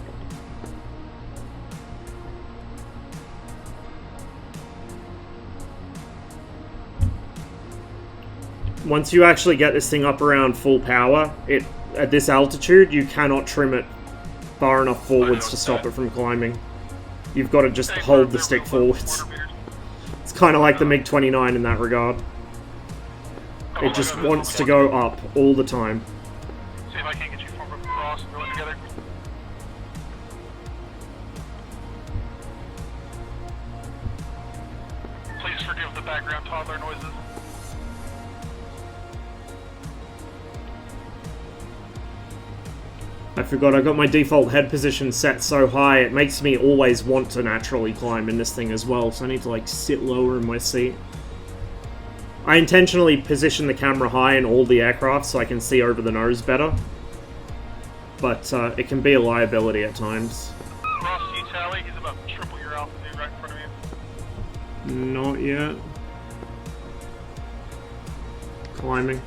Once you actually get this thing up around full power, at this altitude, you cannot trim it far enough forwards to stop it from climbing. You've got to just hold the stick forwards. It's kind of like the MiG-29 in that regard. It just wants to go up all the time. See if I can't get you from across and going together. Please forgive the background toddler noises. I forgot I got my default head position set so high, it makes me always want to naturally climb in this thing as well, so I need to like sit lower in my seat. I intentionally position the camera high in all the aircraft so I can see over the nose better, but it can be a liability at times. Ross, do you tally? He's about triple your altitude right in front of you. Not yet. Climbing.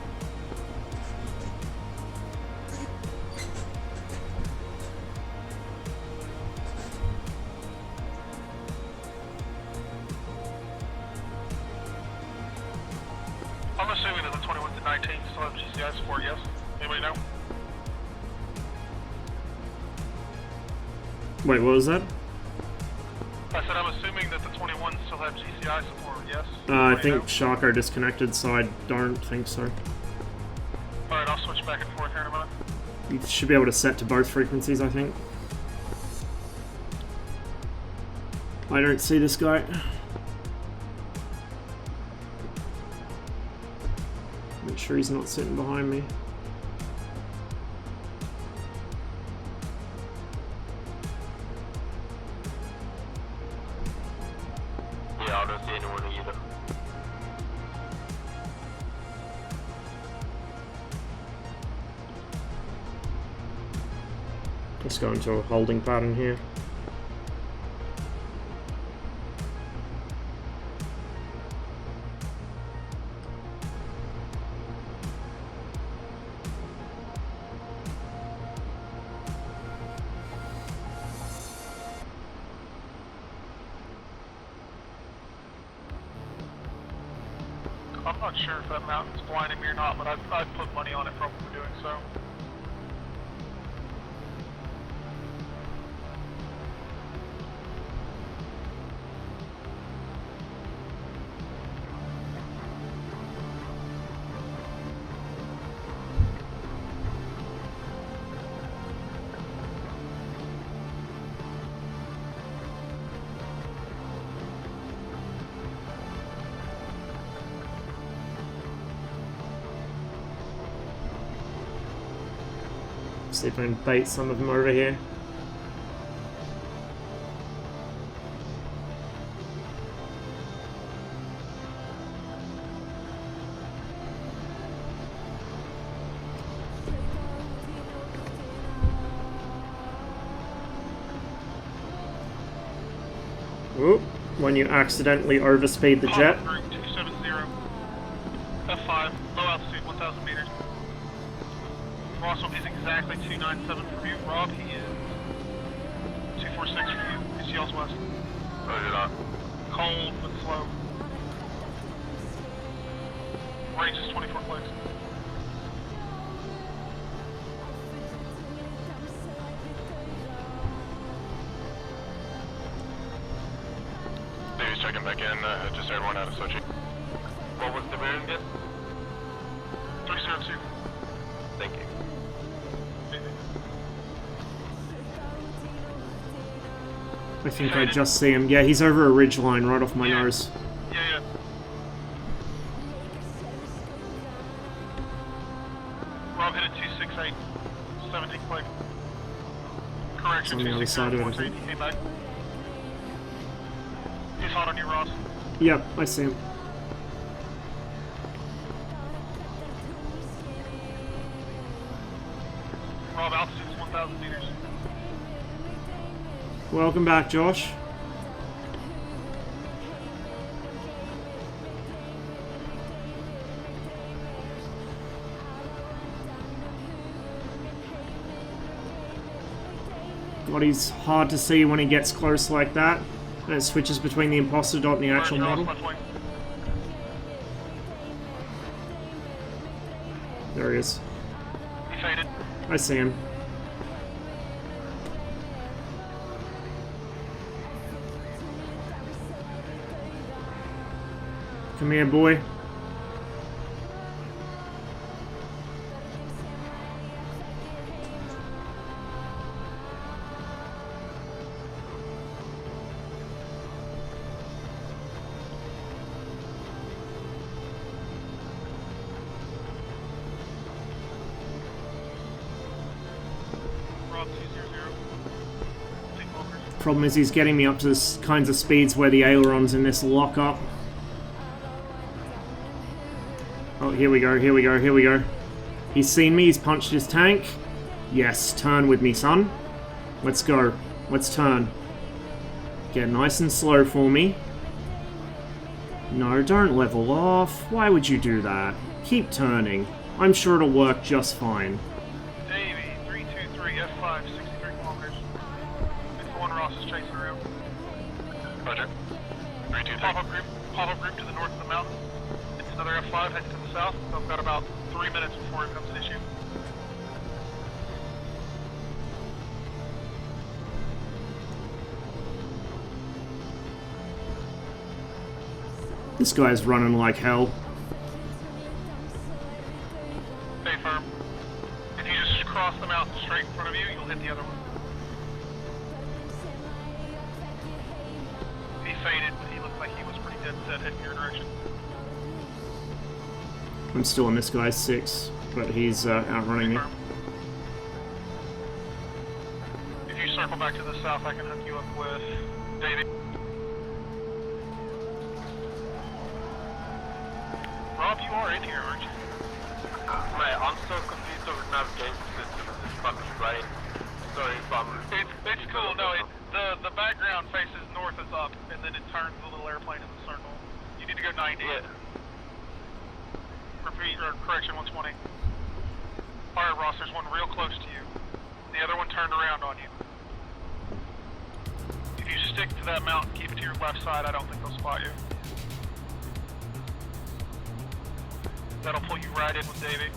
I'm assuming that the 21 to 19 still have GCI support, yes? Anybody know? Wait, what was that? I said I'm assuming that the 21 still have GCI support, yes? I Anybody think know? Sharko disconnected, so I don't think so. Alright, I'll switch back and forth here in a minute. You should be able to set to both frequencies, I think. I don't see this guy. Make sure he's not sitting behind me. Yeah, I don't see anyone either. Let's go into a holding pattern here. I'm not sure if that mountain's blinding me or not, but I'd put money on it probably doing so. See if I can bait some of them over here. Whoop, when you accidentally overspeed the jet. Group 270, F5, low altitude, 1,000 meters. Rossum is exactly 297 from you. Rob, he is 246 from you. He's yells west. Roger that. Cold but slow. Range is 24 clicks. Davies checking back in. Just heard one out of Sochi. What was the bearing again? 302. Thank you. I think I just see him. Yeah, he's over a ridge line right off my nose. Yeah. Rob hit at 268. 17 click. Correction, It's on the other side of it, I think. He came back. He's hot on you, Ross. Yep, I see him. Rob, altitude is 1,000 meters. Welcome back, Josh. God, he's hard to see when he gets close like that. And it switches between the imposter dot and the actual model. There he is. He faded. I see him. Come here, boy. Rob 200. Take over. Problem is he's getting me up to the kinds of speeds where the ailerons in this lock up. Oh, here we go. He's seen me, he's punched his tank. Yes, turn with me, son. Let's go. Let's turn. Get nice and slow for me. No, don't level off. Why would you do that? Keep turning. I'm sure it'll work just fine. Davey, 323, F5, 63 kilometers. It's the one Ross is chasing around. Roger. 323. Pop-up group to the north of the mountain. It's another F5 heading to the south. So I've got about 3 minutes before it becomes an issue. This guy's running like hell. Stay firm. If you just cross the mountain straight in front of you, you'll hit the other one. He faded, but he looked like he was pretty dead set heading your direction. I'm still on this guy's 6, but he's outrunning me. If you circle back to the south, I can hook you up with Davey. Rob, you are in here, aren't you? Mate, I'm so confused over navigation system of this fucking plane. Sorry if I'm... It's cool, no, the background faces north is up, and then it turns the little airplane in the circle. You need to go 90. Yeah. Repeat, or correction, 120. Alright, Ross, there's one real close to you. The other one turned around on you. If you stick to that mountain, keep it to your left side, I don't think they'll spot you. That'll pull you right in with Davey.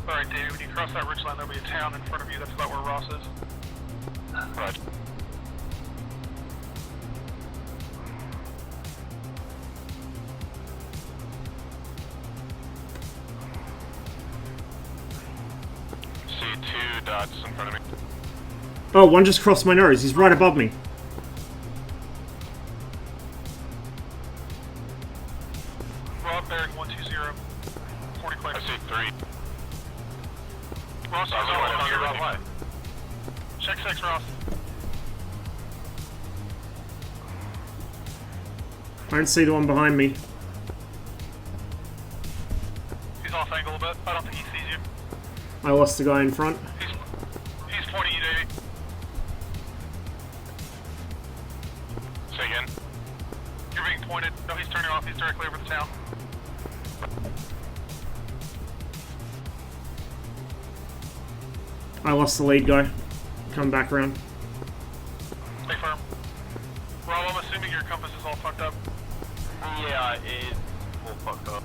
Alright, Davey, when you cross that ridge line, there'll be a town in front of you. That's about where Ross is. Right. See 2 dots in front of me. Oh, one just crossed my nose. He's right above me. Rob bearing 120. 40 clicks. I see 3. Ross is on your right line. Check 6, Ross. I don't see the one behind me. He's off angle a bit. I don't think he sees you. I lost the guy in front. He's pointing you, Davey. Say again. You're being pointed. No, he's turning off. He's directly over the town. I lost the lead guy. Come back around. Stay firm. Rob, I'm assuming your compass is all fucked up. Yeah, it is all fucked up.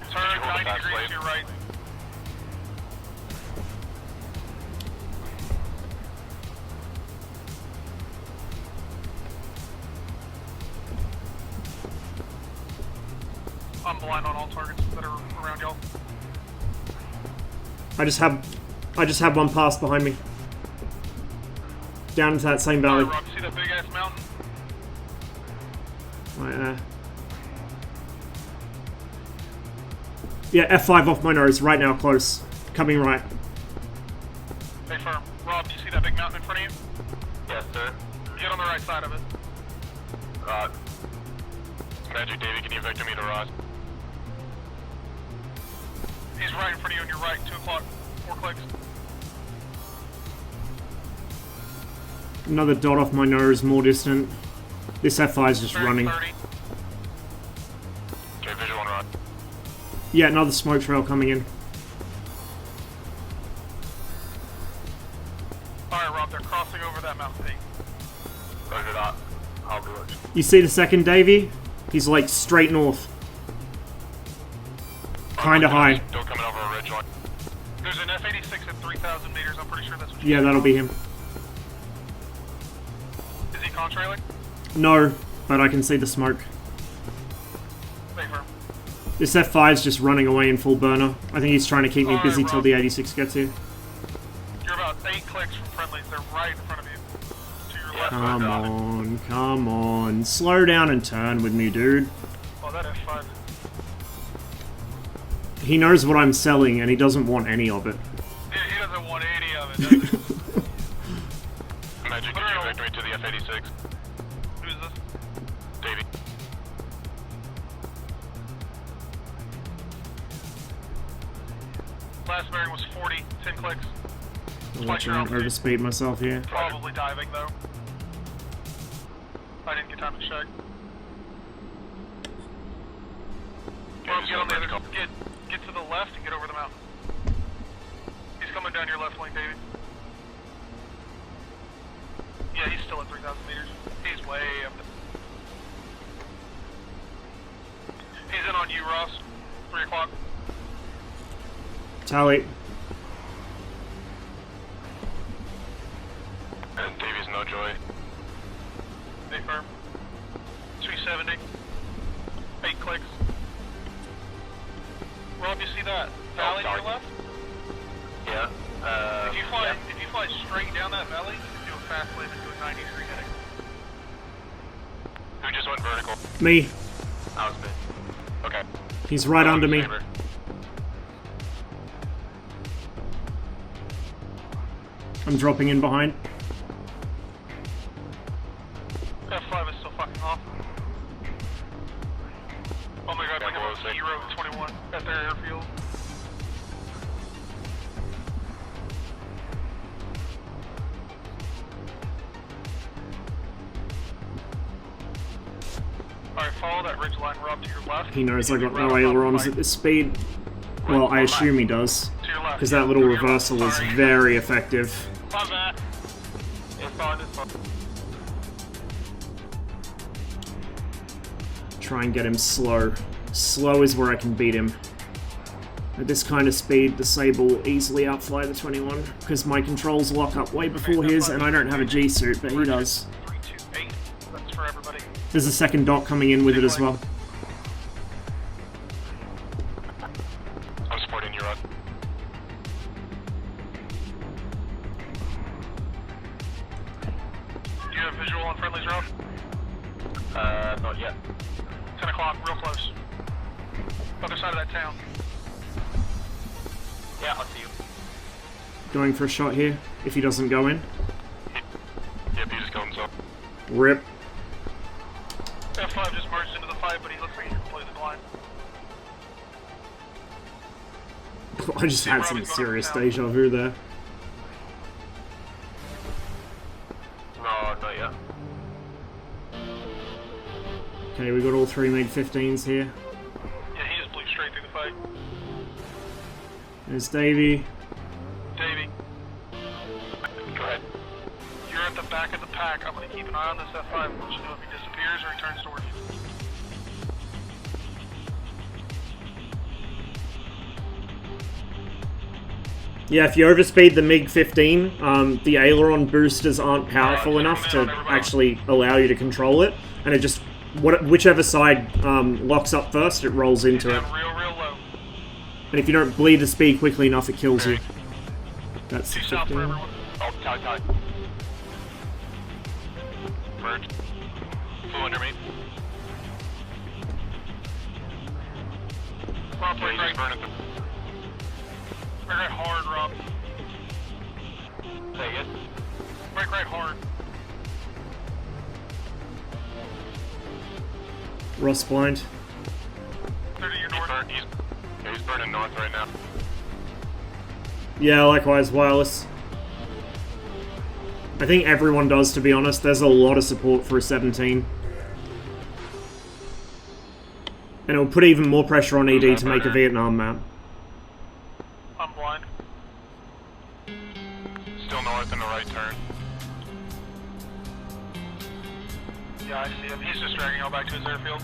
Turn 90 degrees to your right. I'm blind on all targets that are around y'all. I just have one pass behind me. Down into that same valley. Rob, see that big ass mountain? Right there. Yeah, F5 off my nose right now, close. Coming right. Stay firm. Rob, do you see that big mountain in front of you? Yes, sir. Get on the right side of it. Magic Davey, can you vector me to Ross? He's right in front of you on your right, 2 o'clock, 4 clicks. Another dot off my nose, more distant. This F5 is just Bearing running. 30. Okay, visual on Ross. Yeah, another smoke trail coming in. Alright, Rob, they're crossing over that mountain peak. Roger that. I'll do it. You see the second Davey? He's like straight north. Kinda high. Still coming over a ridge line. There's an F-86 at 3,000 meters. I'm pretty sure that's what you Yeah, that'll be him. Is he contrailing? No, but I can see the smoke. Stay firm. This F5's just running away in full burner. I think he's trying to keep me Alright, busy till Rob. the 86 gets here. You're about 8 clicks from friendlies. They're right in front of you. To your left. Come on, come on. Slow down and turn with me, dude. Oh, that F5. He knows what I'm selling and he doesn't want any of it. Yeah, he doesn't want any of it, does he? Magic, can you vector me to the F-86? Who's this? Davey. Last bearing was 40, 10 clicks. I'll let you overspeed myself here. Probably diving, though. I didn't get time to check. Rob, get on the other, get to the left and get over the mountain. He's coming down your left lane, Davey. Yeah, he's still at 3,000 meters. He's way up there. He's in on you, Ross. 3 o'clock. Tally. And Davey's no joy. Stay firm. 270. 8 clicks. Rob, you see that valley to your left? Yeah. If you fly straight down that valley, you can do a fast land and do a 90-degree heading. Who just went vertical? Me. That was me. Okay. He's right under me. Saber. I'm dropping in behind. F5 is still fucking off. Oh my god, like a Hero 21 at their airfield. Alright, follow that ridge line, Rob, to your left. He knows I got no ailerons at this speed. Well, I assume he does. Because that little reversal was very effective. Try and get him slow. Slow is where I can beat him. At this kind of speed, the Sable will easily outfly the 21, because my controls lock up way before his, and I don't have a G-suit, but he does. 328. That's for everybody. There's a second dock coming in with it as well. I'm supporting you, Rod. Do you have visual on friendlies, Rob? Not yet. 10 o'clock, real close. Other side of that town. Yeah, I'll see you. Going for a shot here, if he doesn't go in. Yep, he just comes up. Rip. F5 just merged into the fight, but he looks like he's completely blind. I just had some serious deja vu there. No, not yet. Okay, we got all three MiG-15s here. Yeah, he just blew straight through the fight. There's Davey. Davey. Go ahead. You're at the back of the pack. I'm going to keep an eye on this F5. Let you know if he disappears or he turns towards you. Yeah, if you overspeed the MiG-15, the aileron boosters aren't powerful enough to actually allow you to control it, and it just, whichever side locks up first, it rolls into it. Real low. And if you don't bleed the speed quickly enough, it kills you. That's the Two south for 15. everyone. Oh, tie. Merge. Flew under me. Rob, break right. Break right hard, Rob. Say again? Break right hard. Ross blind. 30 to your north. He's burning north right now. Yeah, likewise, wireless. I think everyone does, to be honest. There's a lot of support for a 17. And it'll put even more pressure on ED to make a Vietnam map. I'm blind. Still north in the right turn. Yeah, I see him. He's just dragging all back to his airfield.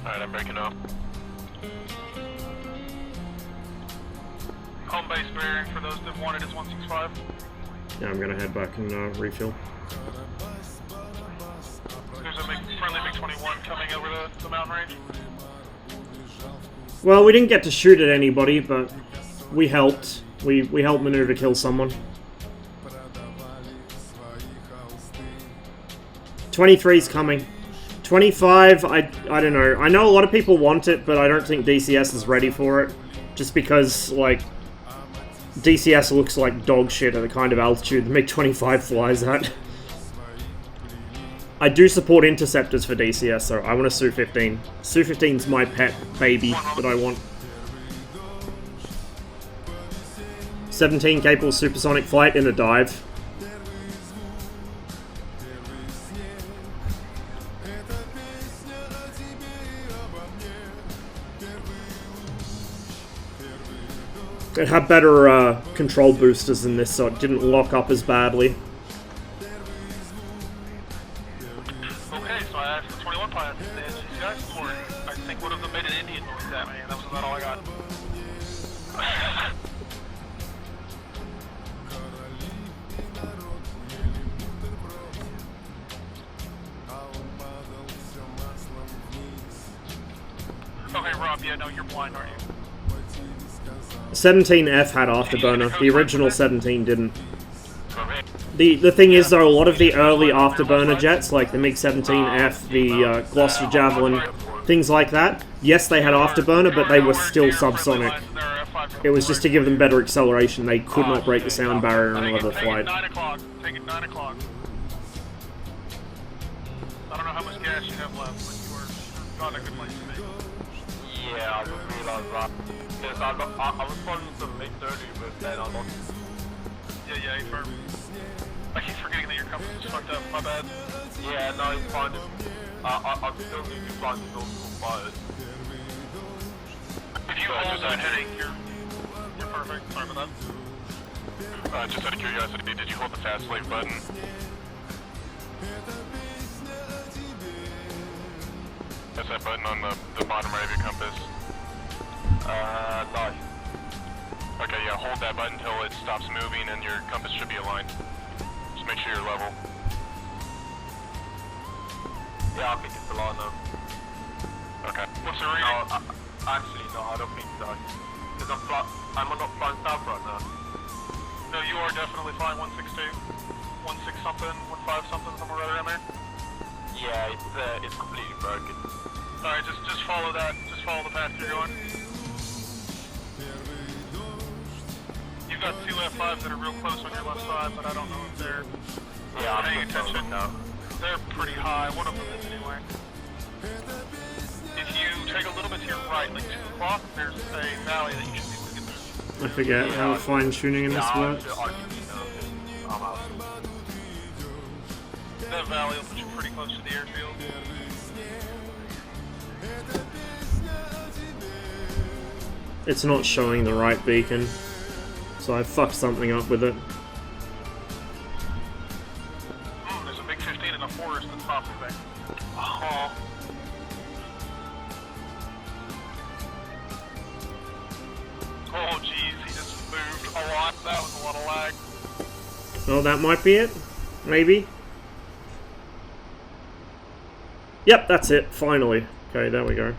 Alright, I'm breaking off. Home base bearing for those that wanted is 165. Yeah, I'm gonna head back and refill. There's a friendly MiG-21 coming over the mountain range. Well, we didn't get to shoot at anybody, but we helped. We helped maneuver kill someone. 23's coming. 25, I don't know. I know a lot of people want it, but I don't think DCS is ready for it. Just because, like, DCS looks like dog shit at the kind of altitude the MiG-25 flies at. I do support interceptors for DCS, so I want a Su-15. Su-15's my pet baby that I want. 17 capable supersonic flight in a dive. It had better control boosters than this, so it didn't lock up as badly. Okay, so I asked the 21 pilot if they had GCI support. I think one of them made an Indian noise at me, and that was about all I got. Okay, Rob, yeah, no, you're blind, aren't you? 17F had afterburner. The original 17 didn't. The thing is, though, a lot of the early afterburner jets, like the MiG-17F, the Gloucester Javelin, things like that, yes, they had afterburner, but they were still subsonic. It was just to give them better acceleration. They could not break the sound barrier on a level flight. 9 o'clock. Take it 9 o'clock. I don't know how much gas you have left, but you're not in a good place to be. Yeah, I just realized that. Because I was following some mix earlier, but then I lost. Yeah, firm. I keep forgetting that your compass is fucked up. My bad. Yeah, no, it's fine. I still need to find the multiple fires. If you hold that heading, you're perfect. Sorry about that. Just out of curiosity, did you hold the fast lane button? That's that button on the bottom right of your compass. No. Okay, yeah, hold that button until it stops moving and your compass should be aligned. Just make sure you're level. Yeah, I think it's aligned now. Okay. What's the reading? No, actually, no, I don't think so. Because I'm not flying south right now. No, you are definitely flying 162. 16 something, 15 something, somewhere right around there. Yeah, it's completely broken. Alright, just follow that. Just follow the path you're going. You've got two F5s that are real close on your left side, but I don't know if they're paying attention. They're pretty high. One of them is anyway. If you take a little bit to your right, like 2 o'clock, there's a valley that you should be able to get through. I forget how fine-tuning in this works. That valley will put you pretty close to the airfield. It's not showing the right beacon, so I fucked something up with it. There's a big 15 in the forest that's popping back. Oh jeez, he just moved a lot. That was a lot of lag. Well, that might be it. Maybe. Yep, that's it. Finally. Okay, there we go.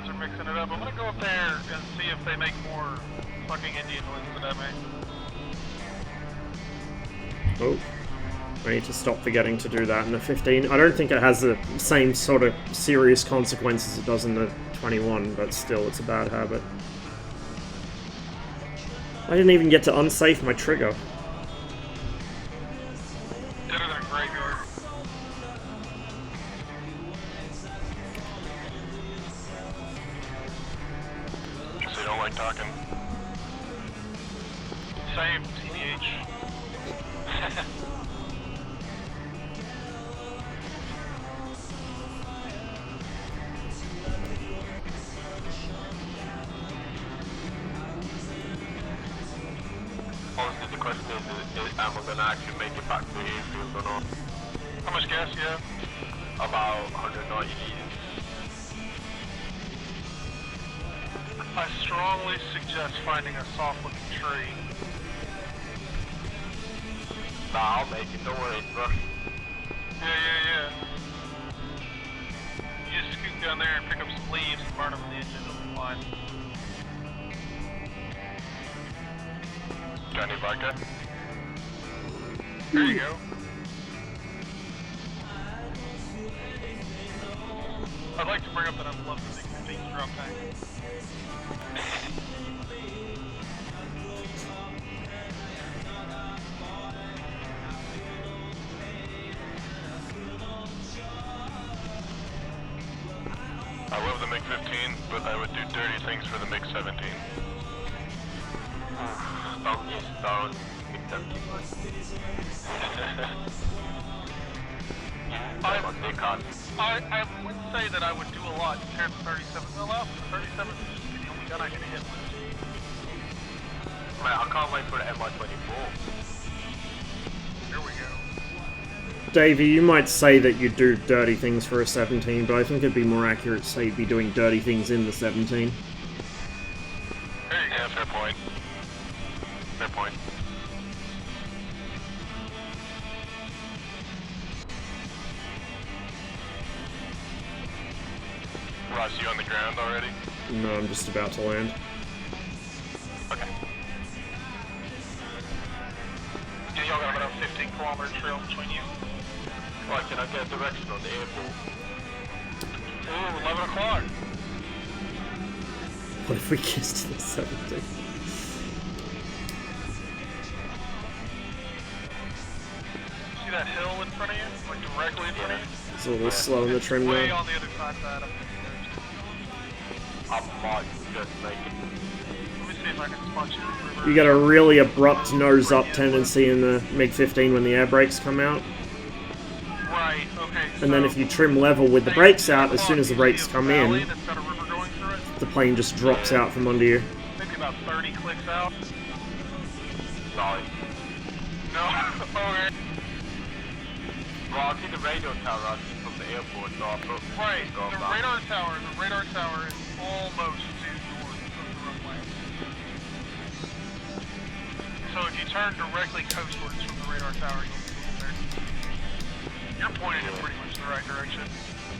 Are mixing it up. I'm gonna go up there and see if they make more fucking Indian noises than I make. Oh. I need to stop forgetting to do that in the 15. I don't think it has the same sort of serious consequences it does in the 21, but still, it's a bad habit. I didn't even get to unsafe my trigger. Did it in a graveyard. So you don't like talking? Same, TBH. Honestly, the question is am I going to actually make it back to the airfield or not? How much gas you have? About 190 liters. I strongly suggest finding a soft-looking tree. Nah, I'll make it, don't worry, bro. Yeah. You just scoot down there and pick up some leaves and burn them in the engine, it'll be fine. Got any vodka? There you go. I'd like to bring up that I love the big 15 drum tank. I love the MiG-15, but I would do dirty things for the MiG-17. Don't MiG-17. I would say that I would do a lot to tear the 37 mil out, but the 37 is just the only gun I can hit with. Man, I can't wait for the MI-24. Here we go. Davey, you might say that you do dirty things for a 17, but I think it'd be more accurate to say you'd be doing dirty things in the 17. Yeah, fair point. Fair point. Ross, you on the ground already? No, I'm just about to land. Okay. Yeah, y'all got about a 15-kilometer trail between you. Right, can I get a direction on the airport? Ooh, 11 o'clock. What if we kissed the 17? See that hill in front of you? Like directly in front of you? It's a little slow in the trim Way now. on the other side of that. I might just make it. Let me see if I can spot you. You got a really abrupt nose-up tendency in the MiG-15 when the air brakes come out. Right, okay. And then if you trim level with the brakes out, as soon as the brakes come in, the plane just drops out from under you. Maybe about 30 clicks out. No. No? Okay. Well, I see the radio tower I see from the airport, so I'll put Right, the radar tower is almost due north of the runway. So if you turn directly coastwards from the radar tower, you'll be there. You're pointed in pretty much the right direction.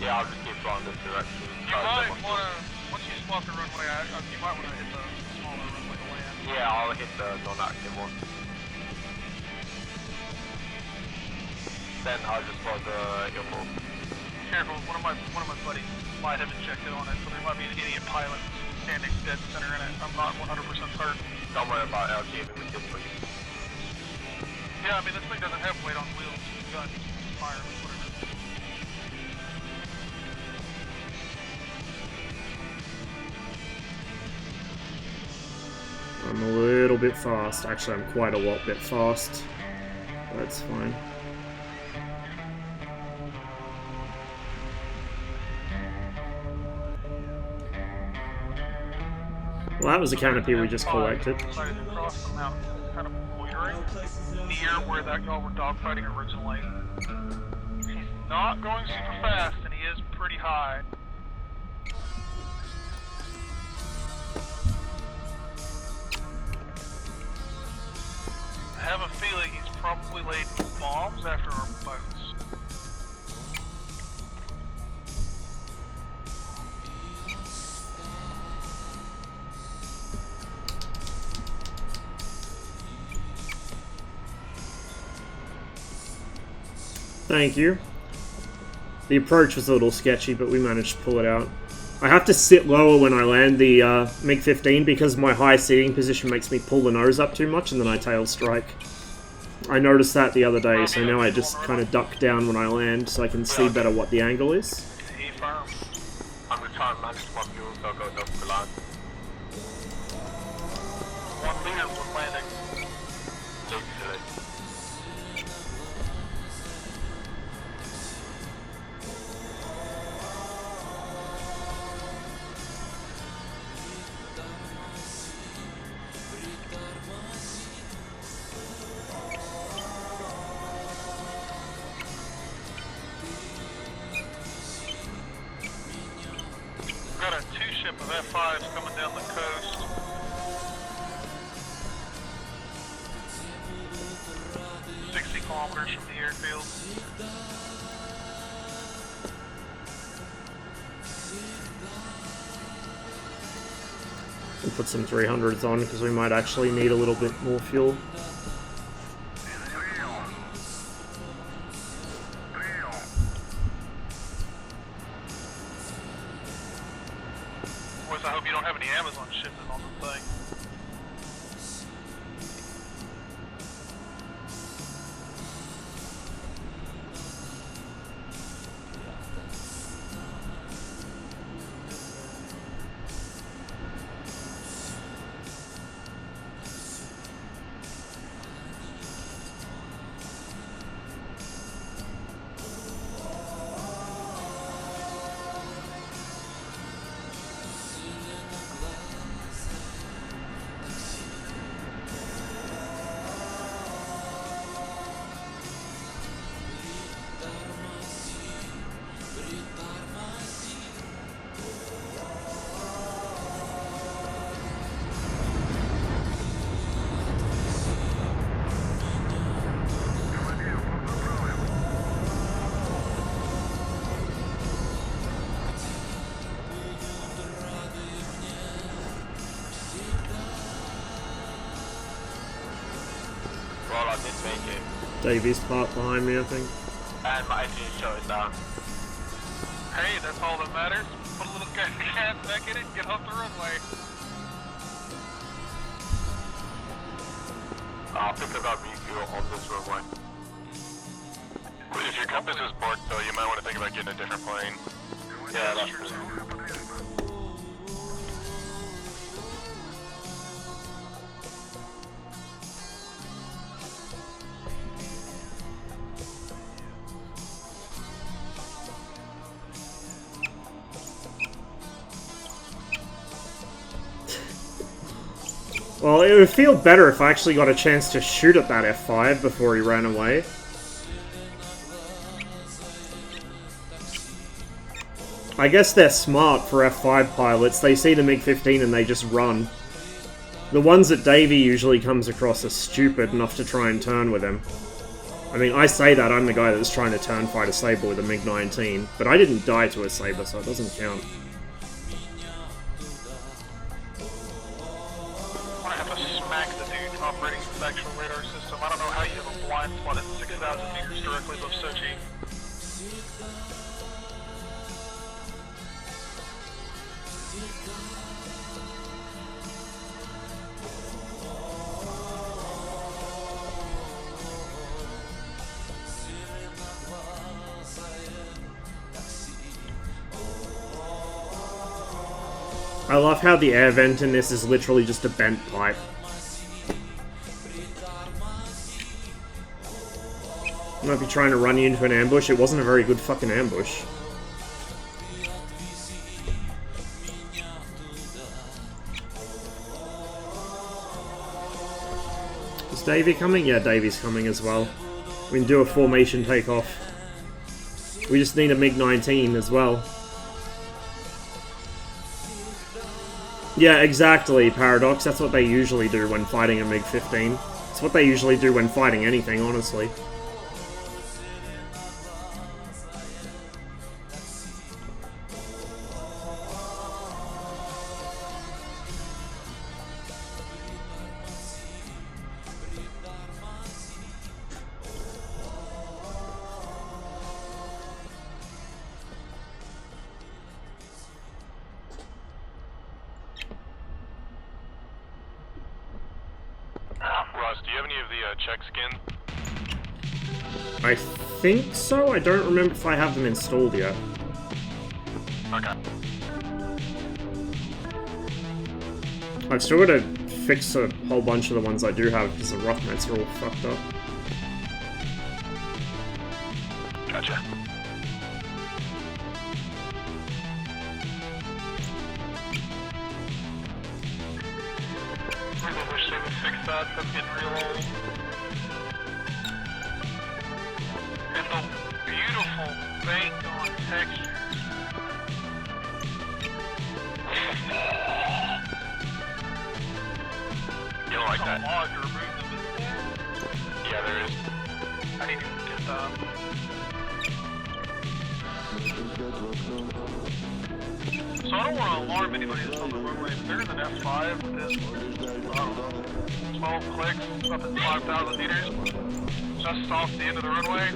Yeah, I'll just keep going this direction. You might want to, once you swap the runway, you might want to hit the smaller runway to land. Yeah, I'll hit the non-active one. Then I'll just plug the airport. Careful, one of my buddies might have injected on it, so there might be an idiot pilot standing dead center in it. I'm not 100% certain. Don't worry about it, I'll give it with this for you. Yeah, I mean, this thing doesn't have weight on wheels. Gun, fire, whatever. I'm a little bit fast. Actually, I'm quite a lot bit fast. That's fine. Well, that was a canopy we just collected. Decided to cross the mountain, kind of loitering near where that y'all were dogfighting originally. He's not going super fast, and he is pretty high. I have a feeling he's probably laid bombs after our boats. Thank you. The approach was a little sketchy, but we managed to pull it out. I have to sit lower when I land the MiG-15 because my high seating position makes me pull the nose up too much and then I tail strike. I noticed that the other day, so now I just kind of duck down when I land so I can see better what the angle is. I'm going to try and manage my fuel so I'll go up the line. 1 liter was landing. Got a 2-ship of F5s coming down the coast. Kilometers from the airfield. We'll put some 300s on because we might actually need a little bit more fuel. Boys, I hope you don't have any Amazon shipment on the thing. Davies parked behind me, I think. And my IC shut down. Hey, that's all that matters. Put a little gas back in it and get off the runway. I'll think about refuel on this runway. If your compass is borked, though, you might want to think about getting a different plane. Yeah, that's true. Well, it would feel better if I actually got a chance to shoot at that F5 before he ran away. I guess they're smart for F5 pilots. They see the MiG-15 and they just run. The ones that Davey usually comes across are stupid enough to try and turn with him. I mean, I say that, I'm the guy that's trying to turn fight a Sabre with a MiG-19, but I didn't die to a Sabre, so it doesn't count. I have to smack the dude operating the actual radar system. I don't know how you have a blind spot at 6,000 meters directly above Sochi. I love how the air vent in this is literally just a bent pipe. I might be trying to run you into an ambush. It wasn't a very good fucking ambush. Is Davey coming? Yeah, Davey's coming as well. We can do a formation takeoff. We just need a MiG-19 as well. Yeah, exactly, Paradox. That's what they usually do when fighting a MiG-15. It's what they usually do when fighting anything, honestly. Ross, do you have any of the check skins? I think so? I don't remember if I have them installed yet. Okay. I've still got to fix a whole bunch of the ones I do have because the roughnecks are all fucked up. Gotcha. I wish they would fix that. That's getting real old. And the beautiful baked on texture. You don't like that? There's a log to remove them, isn't there? Yeah, there is. I need to get that. So I don't want to alarm anybody that's on the runway, but there's an F5 with this, I don't know, 12 clicks up at 5,000 meters, just off the end of the runway.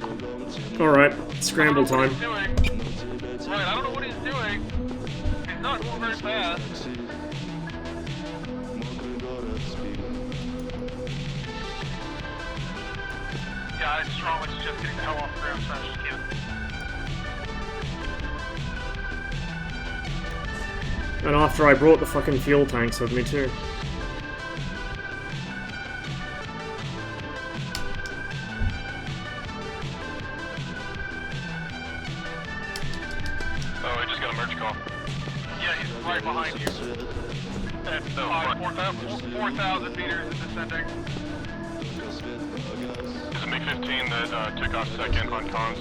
Alright, scramble time. Right, I don't know what he's doing. He's not going very fast. Yeah, I'd strongly suggest getting the hell off the ground as fast as you can. And after I brought the fucking fuel tanks with me too. Oh, I just got a merge call. Yeah, he's right behind you. At 4,000 meters and descending. There's a MiG-15 that took off second on comms.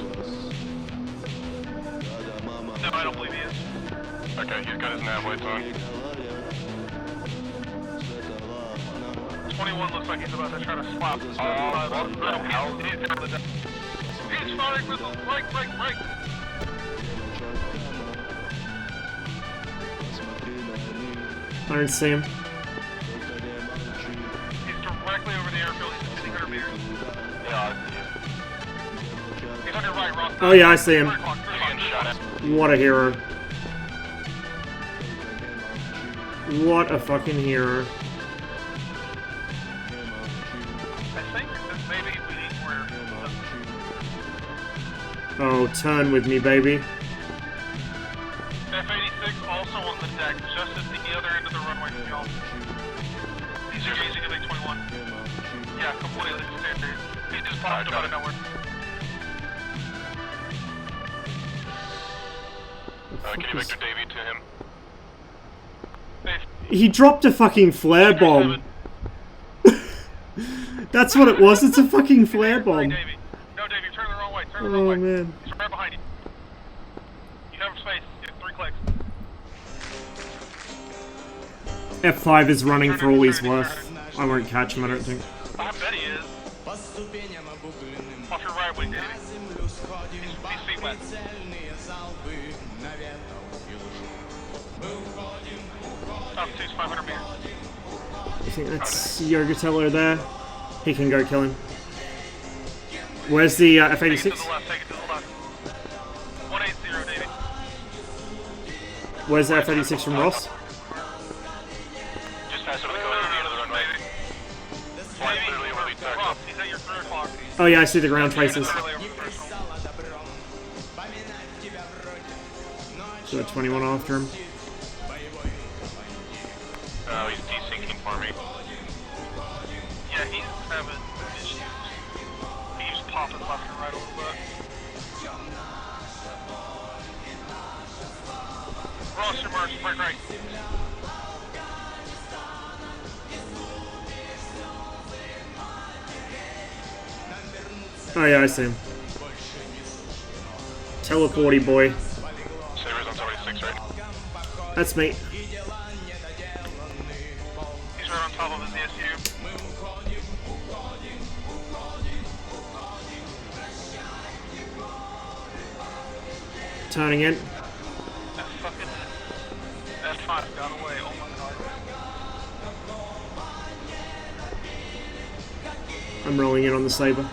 No, I don't believe he is. Okay, he's got his nav lights on. 21 looks like he's about to try to slap the side. What the hell? He's firing missiles. Right. I don't see him. He's directly over the airfield. He's 1,500 meters. Yeah, I see He's on your right, Ross. Oh yeah, I see him. 3 o'clock, 3 o'clock. Getting shot at. What a hero. What a fucking hero. I think that maybe we need where. Oh, turn with me, baby. F-86 also on the deck, just at the other end of the runway from y'all. He's engaging at 821. Yeah, completely standard. He just popped up out of nowhere. Can you Victor Davey to him? He dropped a fucking flare bomb. That's what it was, it's a fucking flare bomb. No, Davey, turn the wrong way, turn the Oh wrong way. man. He's right behind you. You have space, you have 3 clicks. F5 is running for all he's worth. I won't catch him, I don't think. I bet he is. Off your right wing, Davey. He's feet wet. Altitude's 500 meters. I think that's Yogatello there. He can go kill him. Where's the F-86? Take it to the left, take it to the left. 180, Davey. Where's the F-86 from Ross? Just pass over the code at the end of the runway. Flying literally over the taxi. Ross, he's at your 3 o'clock. Oh yeah, I see the ground traces. Literally over the first one. So 21 after him. Oh, he's desyncing for me. Yeah, he's having issues. He's popping left and right a little bit. Ross, your marks, break right. Oh yeah, I see him. Teleporty boy. Saber's on 76 right now. That's me. He's right on top of his ESU. Turning in. That fucking F5 got away, oh my god. I'm rolling in on the Saber.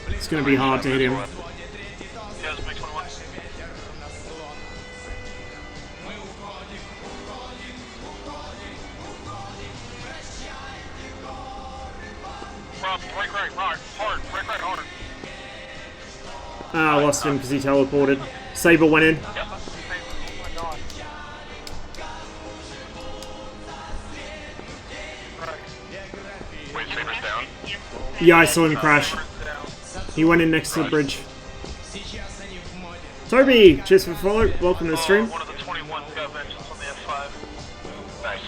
It's gonna be hard to hit him. Yeah, it's MiG 21. Rob, break right, hard, break right, hard. Ah, I lost him because he teleported. Saber went in. Yep, oh my god. Wait, Saber's down? Yeah, I saw him crash. He went in next to the bridge. Toby, cheers for follow. Welcome to the stream. One of the 21's got vengeance on the F5. Nice.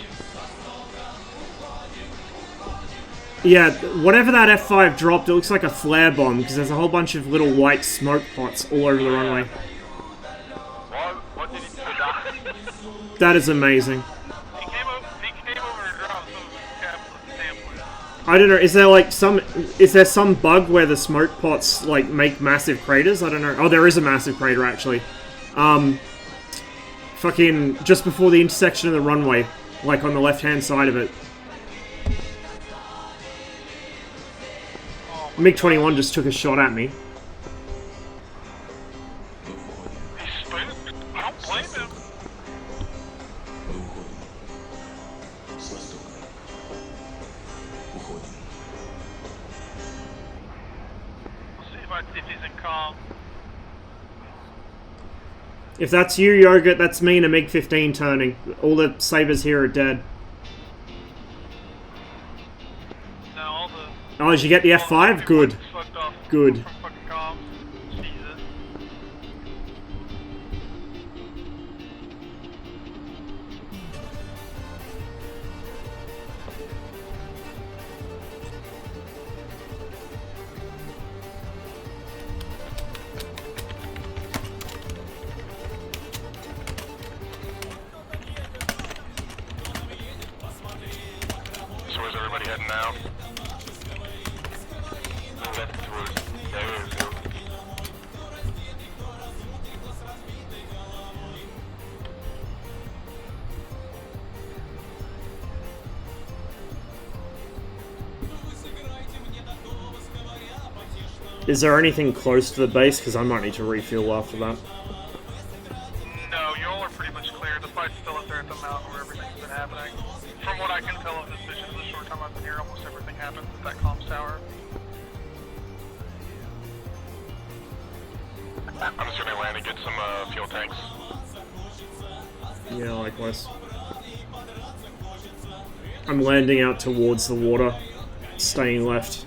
Yeah, whatever that F5 dropped, it looks like a flare bomb because there's a whole bunch of little white smoke pots all over the runway. What did he do? That is amazing. He came over and dropped some caps with samples. I don't know, is there some bug where the smoke pots like make massive craters? I don't know. Oh, there is a massive crater actually. Fucking just before the intersection of the runway, like on the left-hand side of it. MiG-21 just took a shot at me. He's spooked. I don't blame him. Let's see if he's in calm. If that's you, Yogurt, that's me and a MiG-15 turning. All the Sabres here are dead. No, all the... Oh, did you get the F5? Good. Fucked off Good. from fucking comms. Jesus. So where's everybody heading now? Is there anything close to the base? Because I might need to refuel after that. No, you all are pretty much clear. The fight's still up there at the mountain where everything's been happening. From what I can tell of this mission, in the short time I've been here, almost everything happened at that comms tower. I'm just gonna land and get some fuel tanks. Yeah, likewise. I'm landing out towards the water, staying left.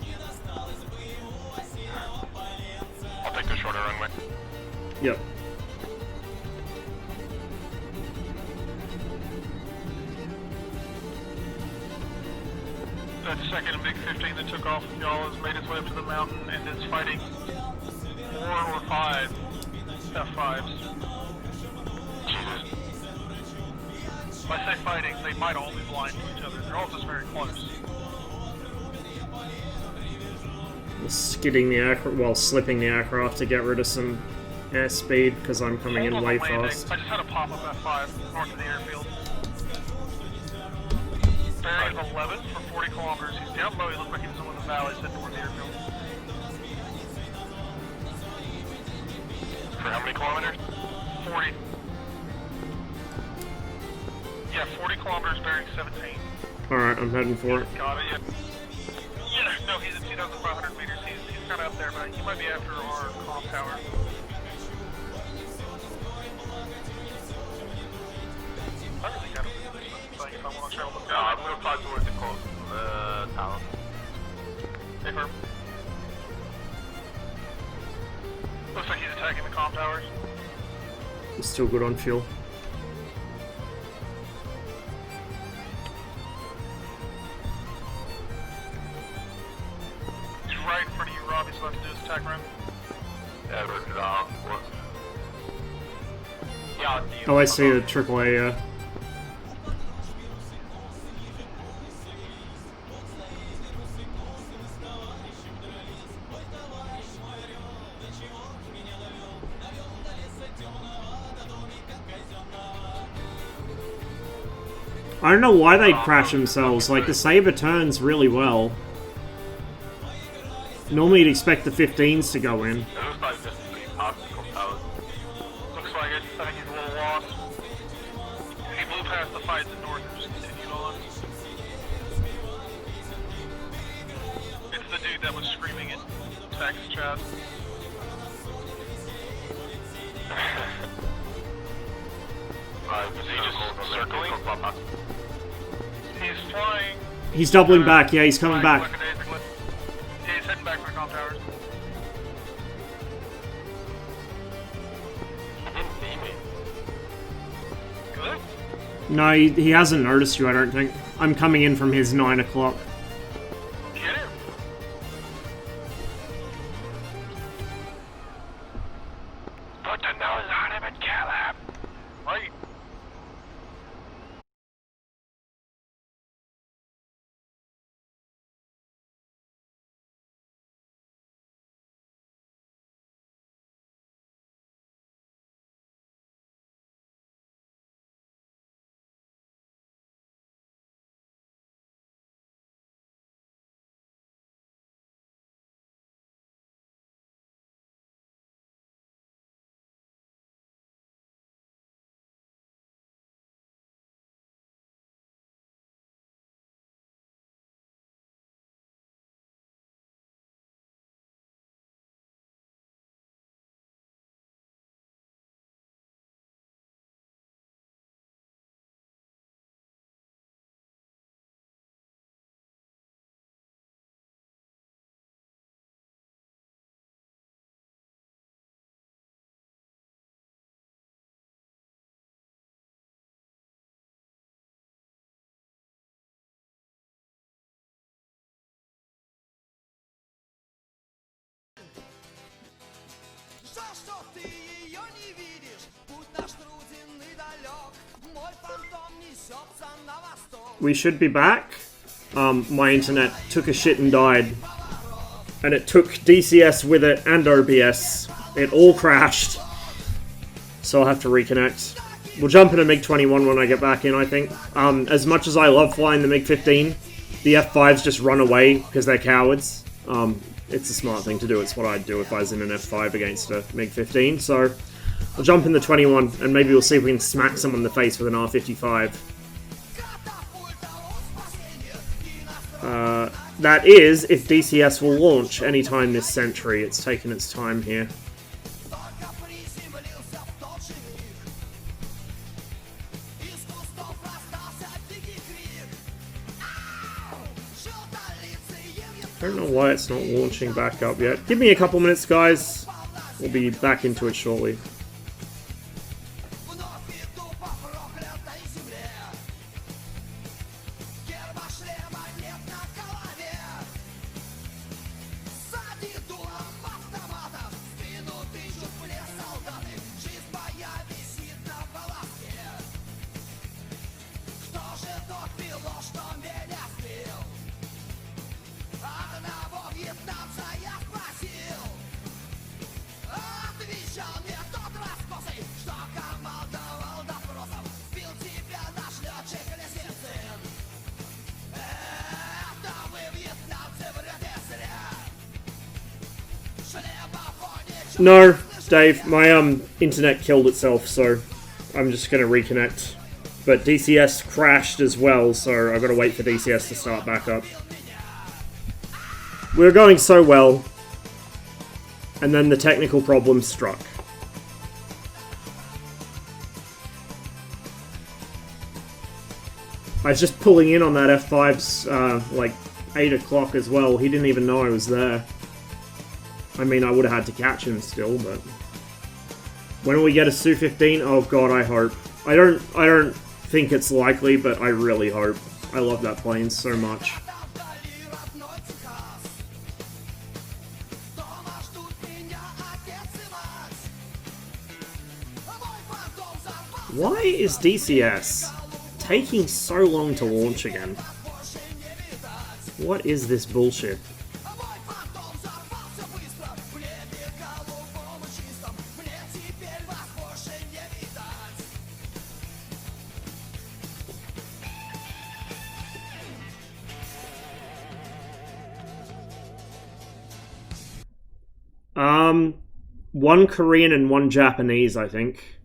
I'll take the shorter runway. Yep. That second MiG-15 that took off with y'all has made its way up to the mountain and is fighting 4 or 5 F-5s. Jesus. When I say fighting, they might all be blind to each other. They're all just very close. Skidding the aircraft, well, slipping the aircraft to get rid of some airspeed because I'm coming in way fast. I just had a pop-up F-5 north of the airfield. Bearing is 11 for 40 kilometers. He's down low. He looked like he was in one of the valleys heading toward the airfield. For how many kilometers? 40. Yeah, 40 kilometers bearing 17. Alright, I'm heading for it. Got it, yeah. Yeah, no, he's at 2,500 meters. He's kind of up there, but he might be after our comm tower. I really got to do this thing if I want to travel the I'm going to fly towards the tower. Hey, Herb. Looks like he's attacking the comm towers. I'm still good on fuel. He's right in front of you, Rob. He's about to do his attack run. Yeah, but what? Yeah, Oh, I see the AAA, yeah. I don't know why they'd crash themselves, like the Sabre turns really well. Normally you'd expect the 15s to go in. It looks like just 3 obstacle towers. Looks like it. I think he's a little lost. He blew past the fights in north and just continued on. It's the dude that was screaming in text chat. Is he just circling? He's flying. He's doubling back, yeah, he's coming back. Yeah, he's heading back for the comm towers. He didn't see me. Good? No, he hasn't noticed you, I don't think. I'm coming in from his 9 o'clock. Get him. Put the nose on him and kill him. Right. We should be back. My internet took a shit and died. And it took DCS with it and OBS. It all crashed. So I'll have to reconnect. We'll jump in a MiG-21 when I get back in, I think. As much as I love flying the MiG-15, the F-5s just run away because they're cowards. it's a smart thing to do. It's what I'd do if I was in an F5 against a MiG-15. So I'll jump in the 21, and maybe we'll see if we can smack someone in the face with an R-55. That is, if DCS will launch anytime this century. It's taken its time here. I don't know why it's not launching back up yet. Give me a couple minutes, guys. We'll be back into it shortly. No, Dave, my internet killed itself, so I'm just going to reconnect. But DCS crashed as well, so I've got to wait for DCS to start back up. We were going so well, and then the technical problem struck. I was just pulling in on that F5's like 8 o'clock as well. He didn't even know I was there. I mean, I would have had to catch him still, but when will we get a Su-15? Oh god, I hope. I don't think it's likely, but I really hope. I love that plane so much. Why is DCS taking so long to launch again? What is this bullshit? One Korean and one Japanese, I think.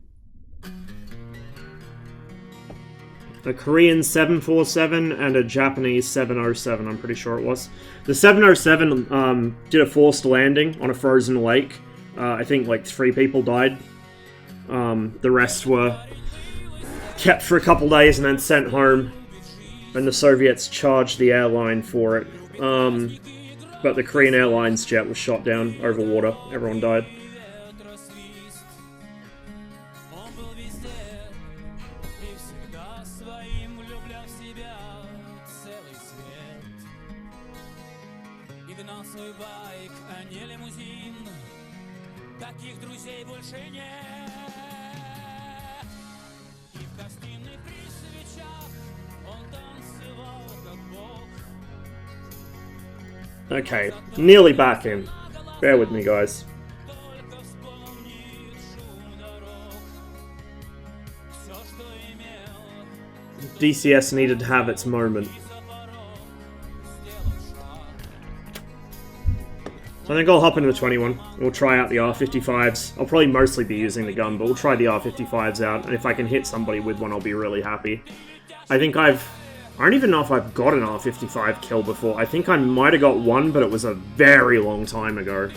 A Korean 747 and a Japanese 707, I'm pretty sure it was. The 707 did a forced landing on a frozen lake. I think like 3 people died. The rest were kept for a couple days and then sent home. And the Soviets charged the airline for it. But the Korean Airlines jet was shot down over water. Everyone died. Okay, nearly back in. Bear with me, guys. DCS needed to have its moment. So I think I'll hop into the 21. We'll try out the R-55s. I'll probably mostly be using the gun, but we'll try the R-55s out. And if I can hit somebody with one, I'll be really happy. I don't even know if I've got an R-55 kill before. I think I might have got one, but it was a very long time ago.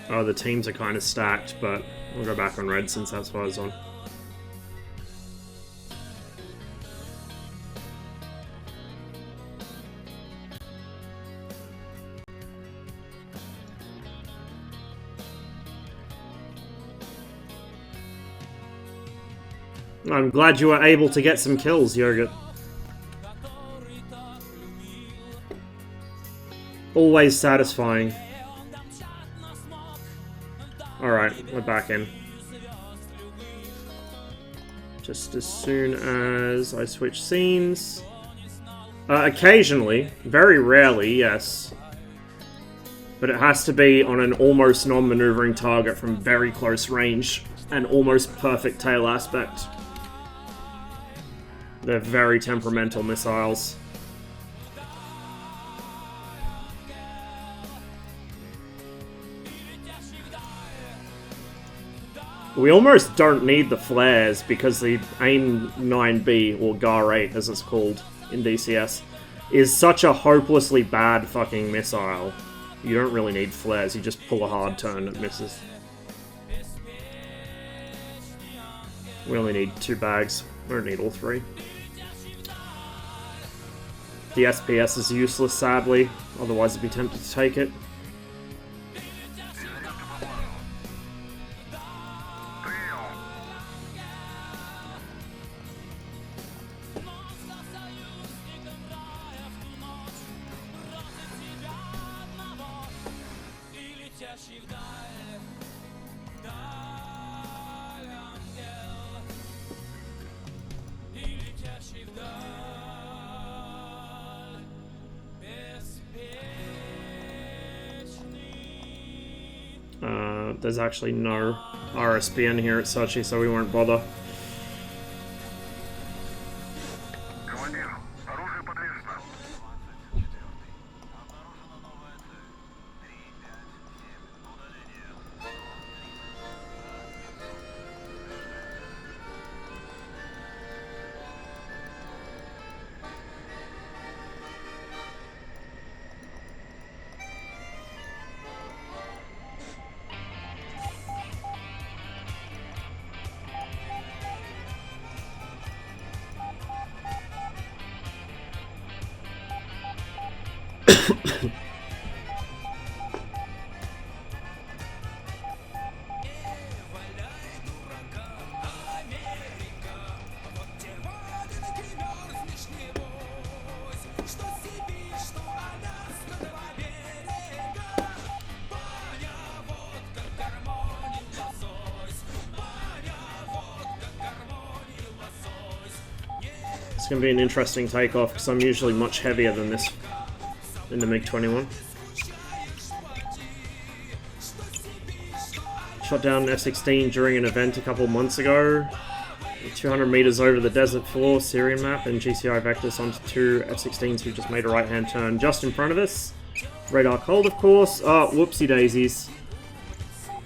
Oh, the teams are kind of stacked, but I'll go back on red since that's what I was on. I'm glad you were able to get some kills, Yogurt. Always satisfying. Alright, we're back in. Just as soon as I switch scenes. Occasionally, very rarely, yes. But it has to be on an almost non-maneuvering target from very close range and almost perfect tail aspect. They're very temperamental missiles. We almost don't need the flares because the AIM-9B, or GAR-8 as it's called in DCS, is such a hopelessly bad fucking missile. You don't really need flares, you just pull a hard turn and it misses. We only need 2 bags, we don't need all 3. The SPS is useless, sadly, otherwise I'd be tempted to take it. There's actually no RSBN here at Sochi, so we won't bother. It's going to be an interesting takeoff because I'm usually much heavier than this in the MiG-21. Shot down an F-16 during an event a couple of months ago. 200 meters over the desert floor, Syrian map, and GCI vectors onto 2 F-16s who just made a right-hand turn just in front of us. Radar cold, of course. Oh, whoopsie daisies.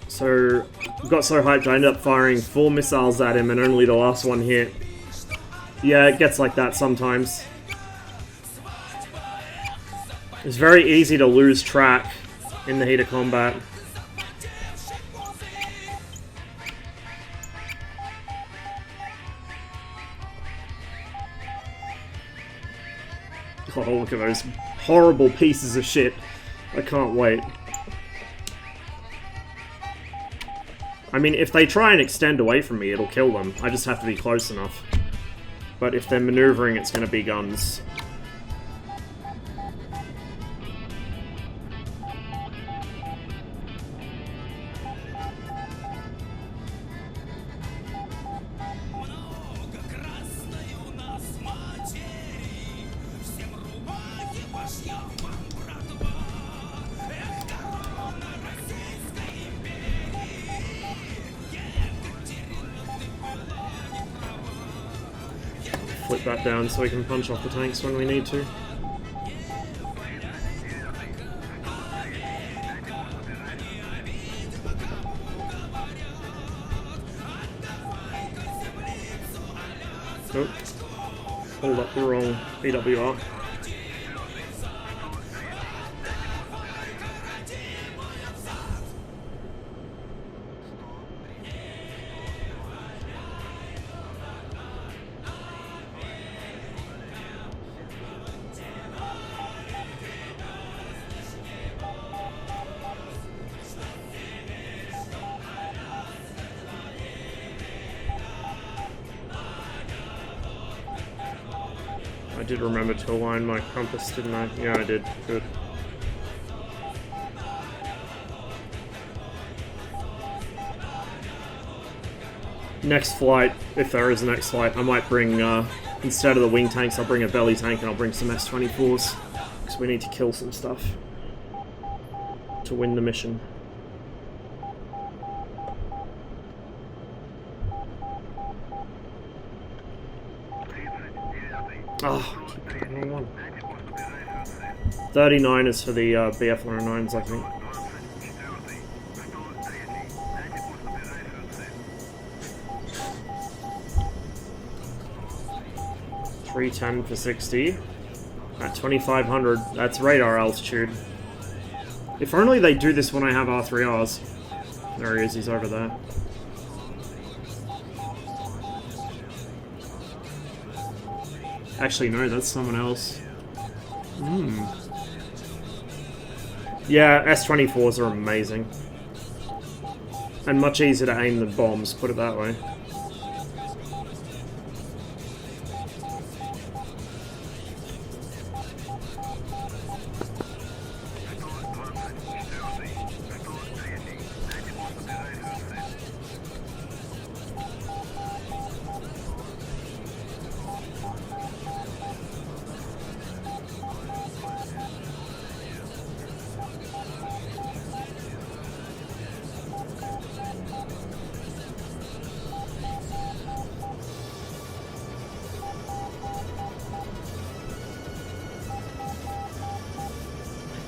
So, got so hyped I ended up firing 4 missiles at him and only the last one hit. Yeah, it gets like that sometimes. It's very easy to lose track in the heat of combat. Oh, look at those horrible pieces of shit. I can't wait. I mean, if they try and extend away from me, it'll kill them. I just have to be close enough. But if they're maneuvering, it's going to be guns. Flip that down so we can punch off the tanks when we need to. Nope. Hold up the wrong BWR. I did remember to align my compass, didn't I? Yeah, I did. Good. Next flight, if there is a next flight, I might bring, instead of the wing tanks, I'll bring a belly tank and I'll bring some S-24s. Because we need to kill some stuff. to win the mission. Oh, 39 is for the BF-109s, I think. .310 for 60. At 2,500, that's radar altitude. If only they do this when I have R3Rs. There he is, he's over there. Actually, no, that's someone else. Yeah, S-24s are amazing. And much easier to aim than bombs, put it that way.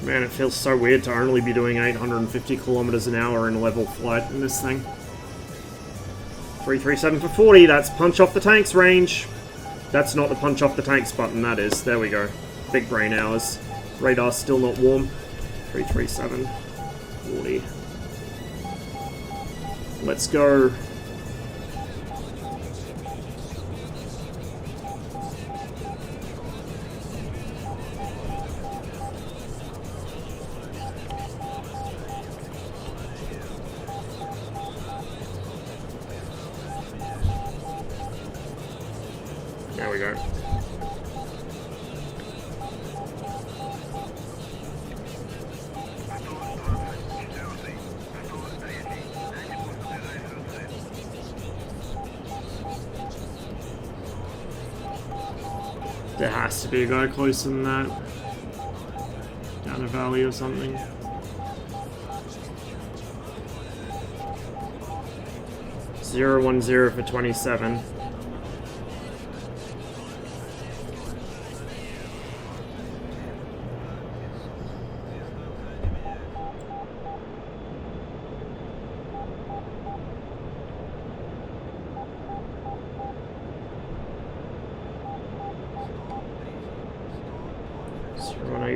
Man, it feels so weird to only be doing 850 kilometers an hour in level flight in this thing. 337 for 40, that's punch off the tanks range. That's not the punch off the tanks button, that is. There we go. Big brain hours. Radar's still not warm. 337, 40. Let's go. There we go. There has to be a guy closer than that. Down a valley or something. .010 for 27.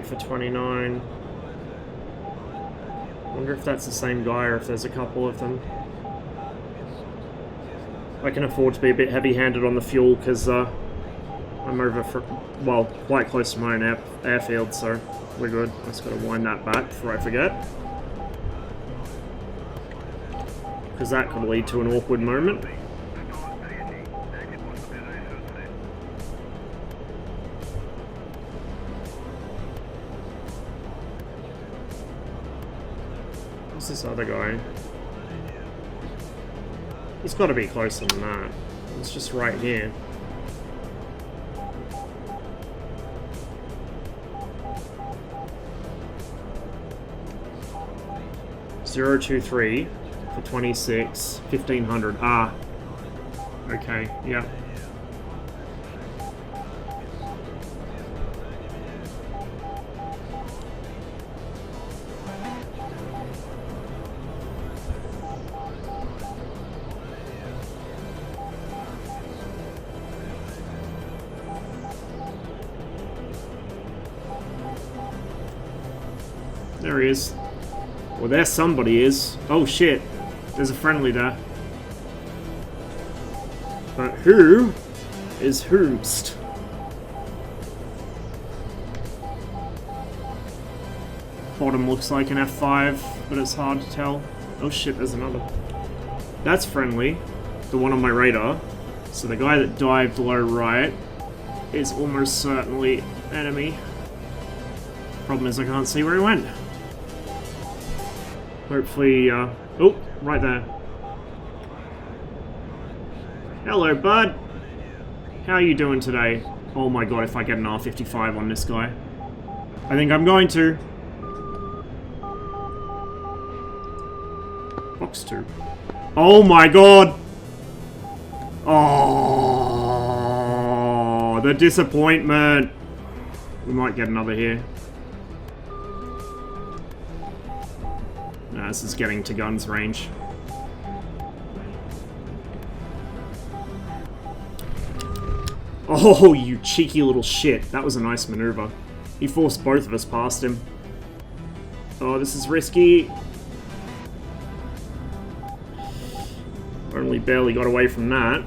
For 29. Wonder if that's the same guy or if there's a couple of them. I can afford to be a bit heavy-handed on the fuel because I'm over, well, quite close to my own airfield, so we're good. I just got to wind that back before I forget. Because that could lead to an awkward moment. This other guy. He's got to be closer than that. It's just right here. .023 for 26, 1500. Ah. Okay, yeah. There he is. Well, there somebody is. Oh shit. There's a friendly there. But who is whomst? Bottom looks like an F5, but it's hard to tell. Oh shit, there's another. That's friendly. The one on my radar. So the guy that dived low right is almost certainly enemy. Problem is I can't see where he went. Hopefully, oh, right there. Hello, bud. How are you doing today? Oh my god, if I get an R55 on this guy. I think I'm going to. Fox 2. Oh my god! Oh, the disappointment. We might get another here. Nah, this is getting to guns range. Oh, you cheeky little shit. That was a nice maneuver. He forced both of us past him. Oh, this is risky. Only barely got away from that.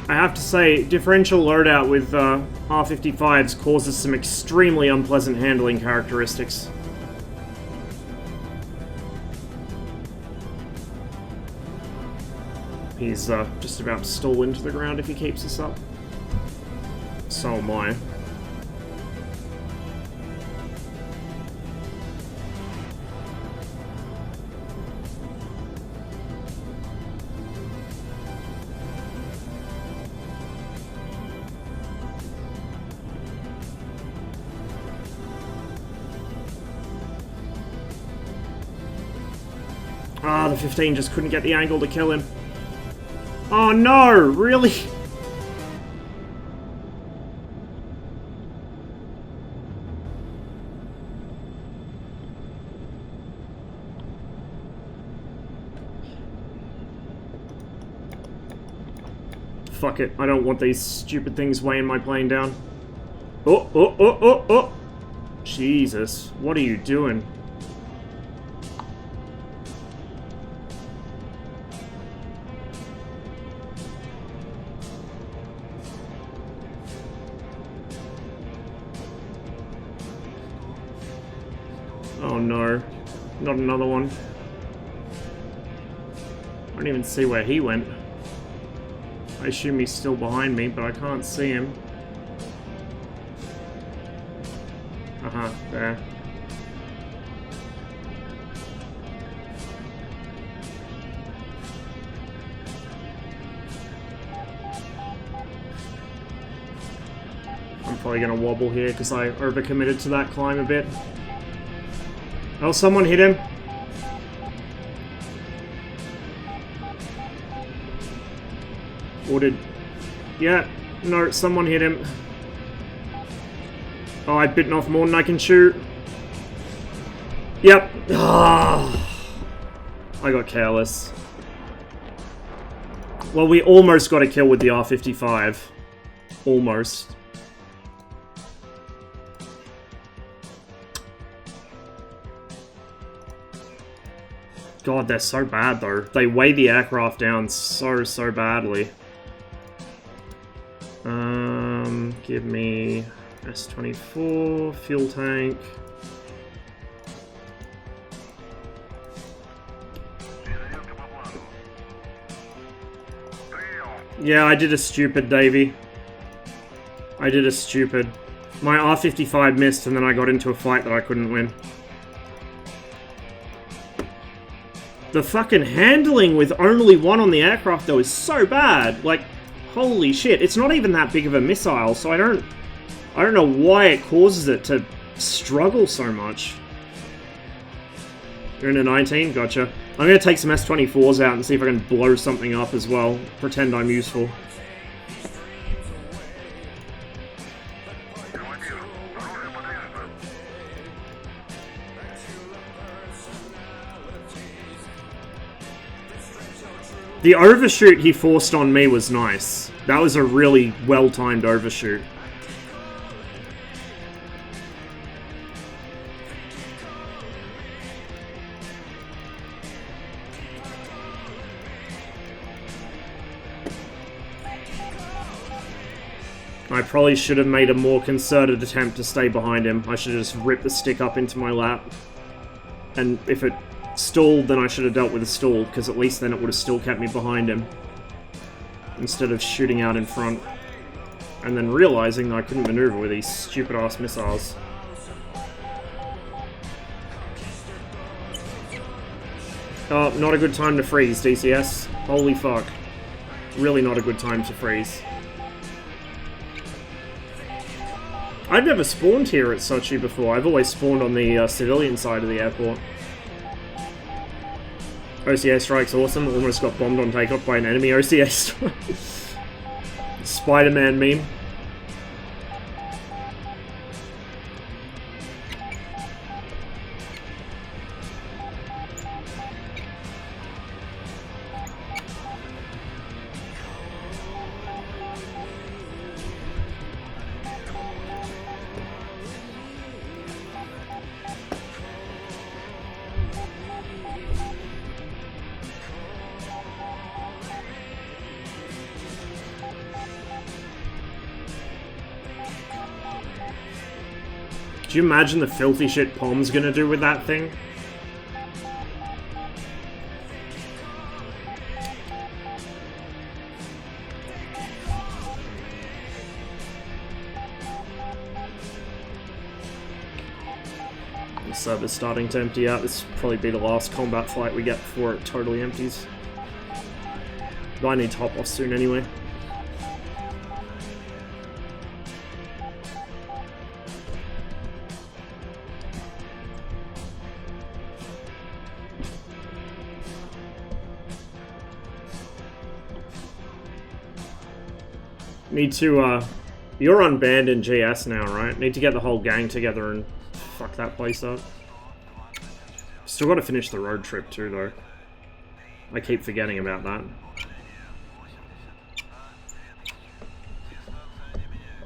I have to say, differential loadout with R55s causes some extremely unpleasant handling characteristics. He's just about to stall into the ground if he keeps this up. So am I. Ah, the 15 just couldn't get the angle to kill him. Oh no, really? Fuck it, I don't want these stupid things weighing my plane down. Oh, oh, oh, oh, oh! Jesus, what are you doing? Oh no, not another one. I don't even see where he went. I assume he's still behind me, but I can't see him. There. I'm probably gonna wobble here because I overcommitted to that climb a bit. Oh, someone hit him. Or did... Yeah, no, someone hit him. Oh, I've bitten off more than I can chew. Yep. Ah, I got careless. Well, we almost got a kill with the R55. Almost. God, they're so bad, though. They weigh the aircraft down so badly. Give me S-24, fuel tank. Yeah, I did a stupid, Davey. I did a stupid. My R-55 missed, and then I got into a fight that I couldn't win. The fucking handling with only one on the aircraft, though, is so bad. Like, holy shit. It's not even that big of a missile, so I don't know why it causes it to struggle so much. You're in a 19? Gotcha. I'm gonna take some S-24s out and see if I can blow something up as well. Pretend I'm useful. The overshoot he forced on me was nice. That was a really well-timed overshoot. I probably should have made a more concerted attempt to stay behind him. I should have just ripped the stick up into my lap. And if it stalled, then I should have dealt with a stall, because at least then it would have still kept me behind him. Instead of shooting out in front. And then realizing that I couldn't maneuver with these stupid-ass missiles. Oh, not a good time to freeze, DCS. Holy fuck. Really not a good time to freeze. I've never spawned here at Sochi before. I've always spawned on the civilian side of the airport. OCA strike's awesome. Almost got bombed on takeoff by an enemy OCA strike. Spider-Man meme. Do you imagine the filthy shit Pom's gonna do with that thing? The sub is starting to empty out. This will probably be the last combat flight we get before it totally empties. But I need to hop off soon anyway. Need to, you're unbanned in GS now, right? Need to get the whole gang together and fuck that place up. Still gotta finish the road trip too, though. I keep forgetting about that.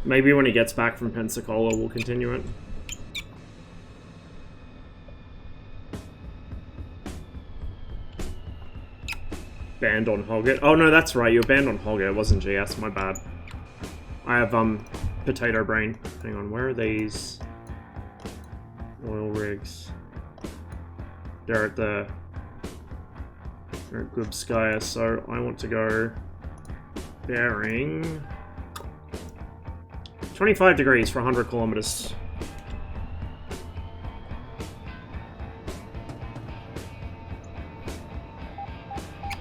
Maybe when he gets back from Pensacola, we'll continue it. Banned on Hogget. Oh no, that's right, you were banned on Hogget, it wasn't GS, my bad. I have, potato brain. Hang on, where are these oil rigs? They're at Gubskaya, so I want to go bearing 25 degrees for 100 kilometers.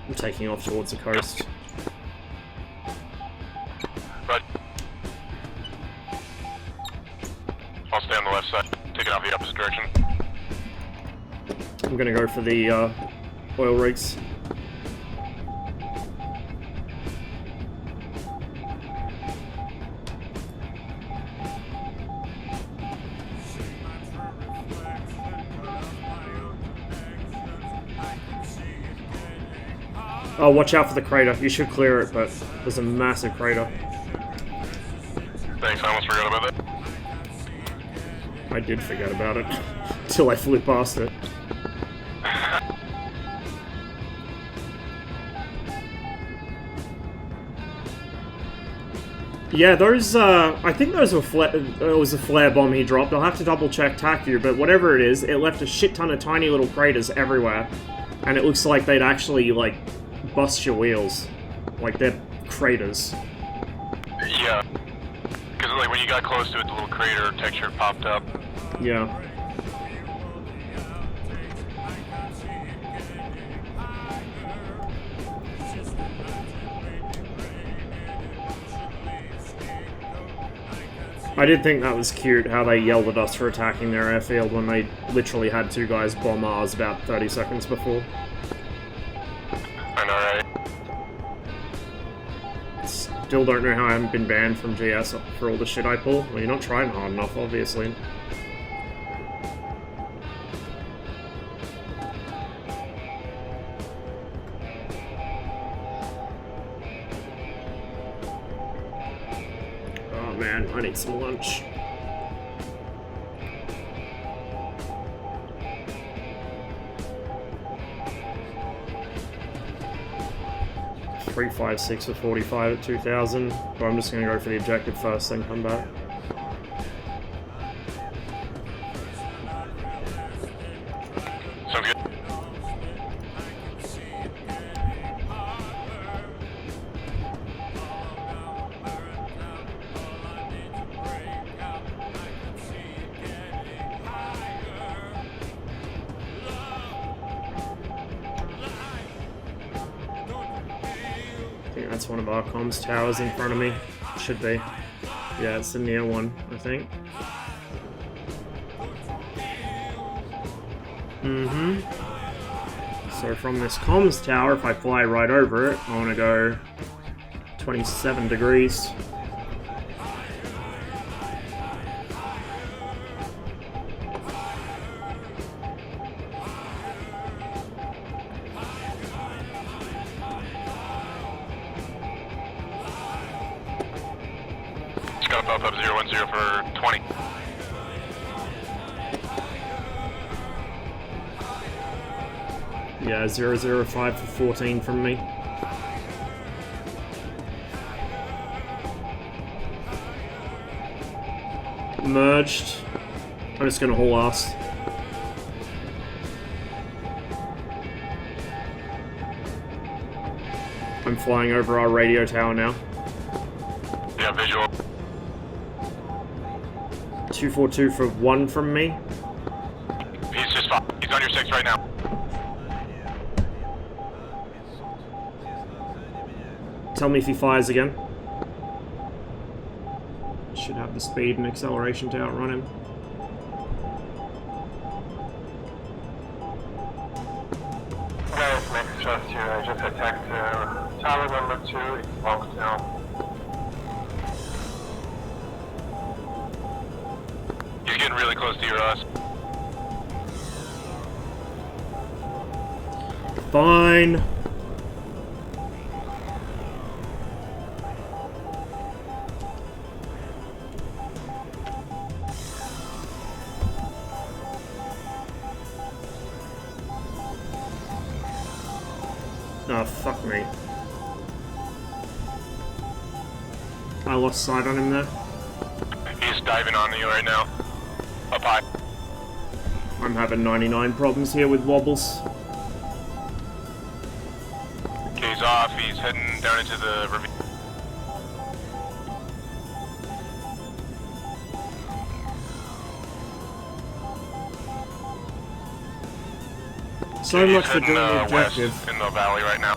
I'm taking off towards the coast. I'll stay on the left side, taking out the opposite direction. I'm gonna go for the oil rigs. Oh, watch out for the crater. You should clear it, but there's a massive crater. Thanks, I almost forgot about that. I did forget about it, till I flew past it. Yeah, those, I think those were it was a flare bomb he dropped. I'll have to double check TACU, but whatever it is, it left a shit ton of tiny little craters everywhere. And it looks like they'd actually, like, bust your wheels. Like, they're craters. Yeah. Because, like, when you got close to it, the little crater texture popped up. Yeah. I did think that was cute, how they yelled at us for attacking their airfield when they literally had two guys bomb ours about 30 seconds before. I know, right? Still don't know how I haven't been banned from GS for all the shit I pull. Well, you're not trying hard enough, obviously. Oh man, I need some lunch. .356 for 45 at 2,000, but I'm just going to go for the objective first, then come back. Sounds good. That's one of our comms towers in front of me. Should be. Yeah, it's the near one, I think. So from this comms tower, if I fly right over it, I want to go 27 degrees. Just got a bump up 010 for 20. Yeah, 005 for 14 from me. Merged. I'm just gonna haul ass. I'm flying over our radio tower now. Yeah, visual. 242 for 1 from me. He's just fine. He's on your 6 right now. Tell me if he fires again. Should have the speed and acceleration to outrun him. Guys, next trust here. I just attacked tower number 2. It's locked now. He's getting really close to your us. Fine. Oh, fuck me. I lost sight on him there. He's diving on you right now. Up high. I'm having 99 problems here with wobbles. Okay, he's off. He's heading down into the ravine. So much He's for heading doing the west objective. in the valley right now.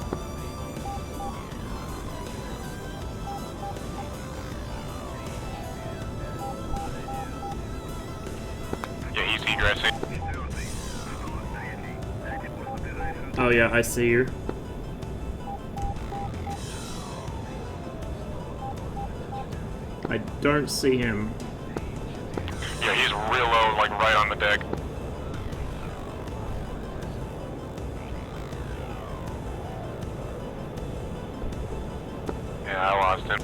Yeah, he's egressing. Oh yeah, I see you. I don't see him. Yeah, he's real low, like right on the deck. Yeah, I lost him.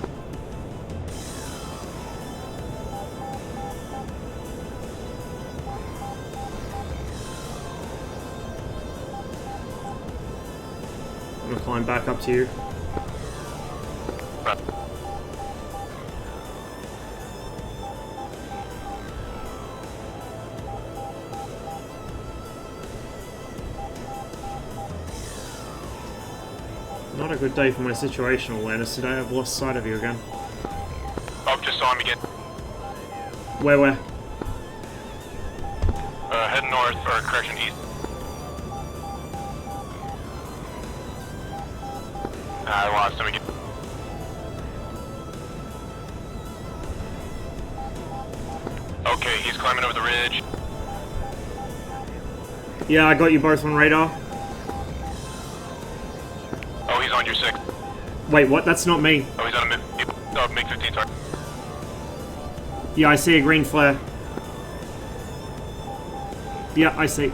I'm gonna climb back up to you. Right. Not a good day for my situational awareness today. I've lost sight of you again. Oh, just saw him again. Where? Head north, or correction, east. I lost him again. Okay, he's climbing over the ridge. Yeah, I got you both on radar. Oh, he's on your 6. Wait, what? That's not me. Oh, he's on a MiG-15 target. Yeah, I see a green flare. Yeah, I see.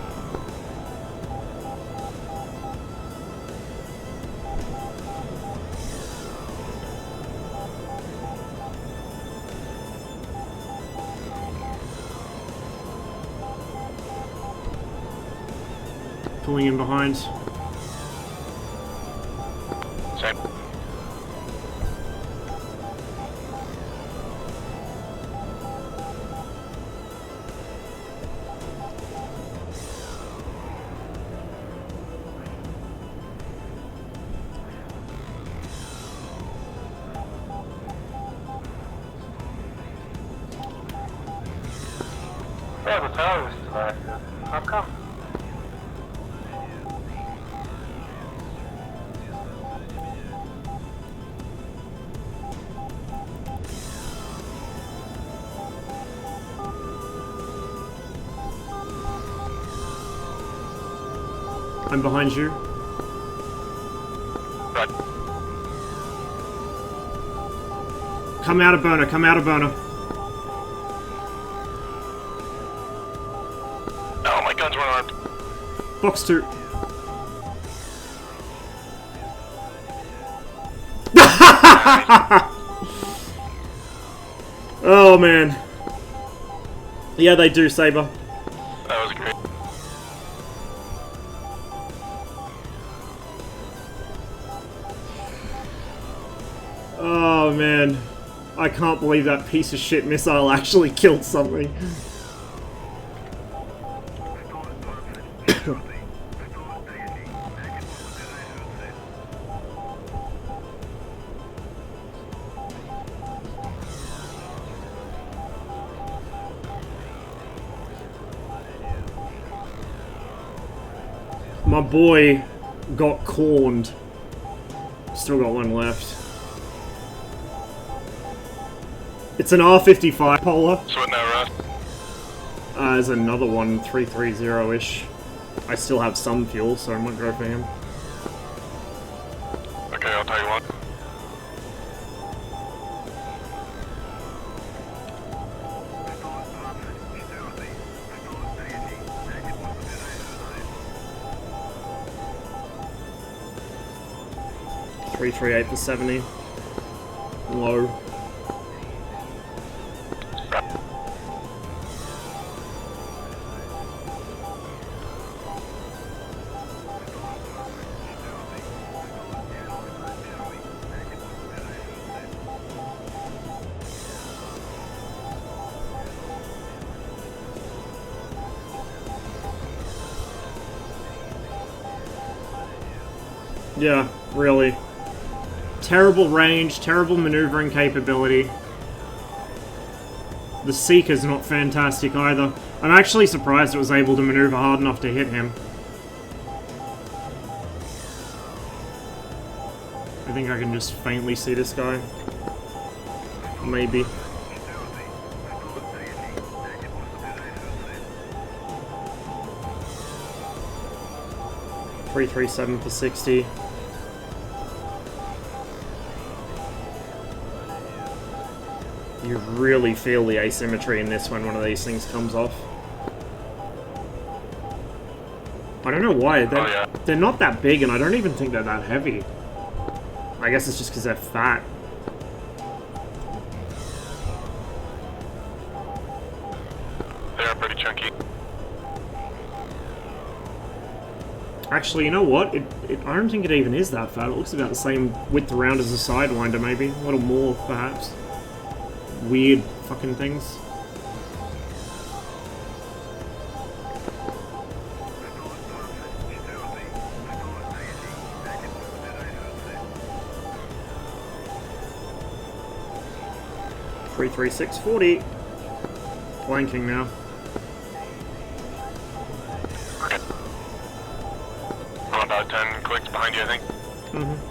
Pulling in behind. Same. Yeah, the tower is still active. How come? I'm behind you. Right. Come out of burner, come out of burner. Oh, my guns weren't armed. Box 2. Oh man. Yeah, they do, Saber. That was great. Oh man. I can't believe that piece of shit missile actually killed something. My boy got corned. Still got one left. It's an R55 Polar. So what now, Russ? There's another one, 330-ish. I still have some fuel, so I might go for him. Okay, I'll tell you what. .338 for 70. Low. Yeah, really. Terrible range, terrible maneuvering capability. The Seeker's not fantastic either. I'm actually surprised it was able to maneuver hard enough to hit him. I think I can just faintly see this guy. Maybe. .337 for 60. You really feel the asymmetry in this when one of these things comes off. I don't know why. They're not that big, and I don't even think they're that heavy. I guess it's just because they're fat. They are pretty chunky. Actually, you know what? I don't think it even is that fat. It looks about the same width around as a Sidewinder, maybe. A little more, perhaps. Weird fucking things. .33640. Flanking now. I'm about 10 clicks behind you, I think. Mm-hmm.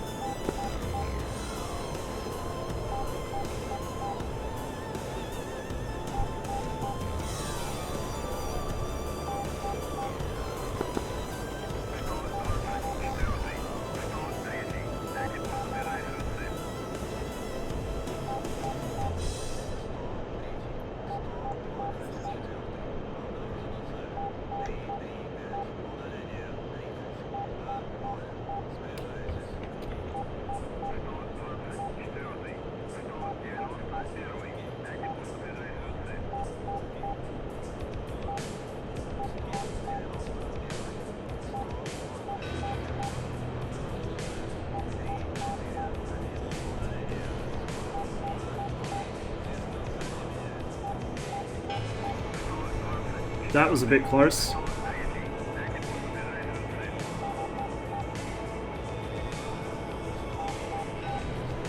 That was a bit close.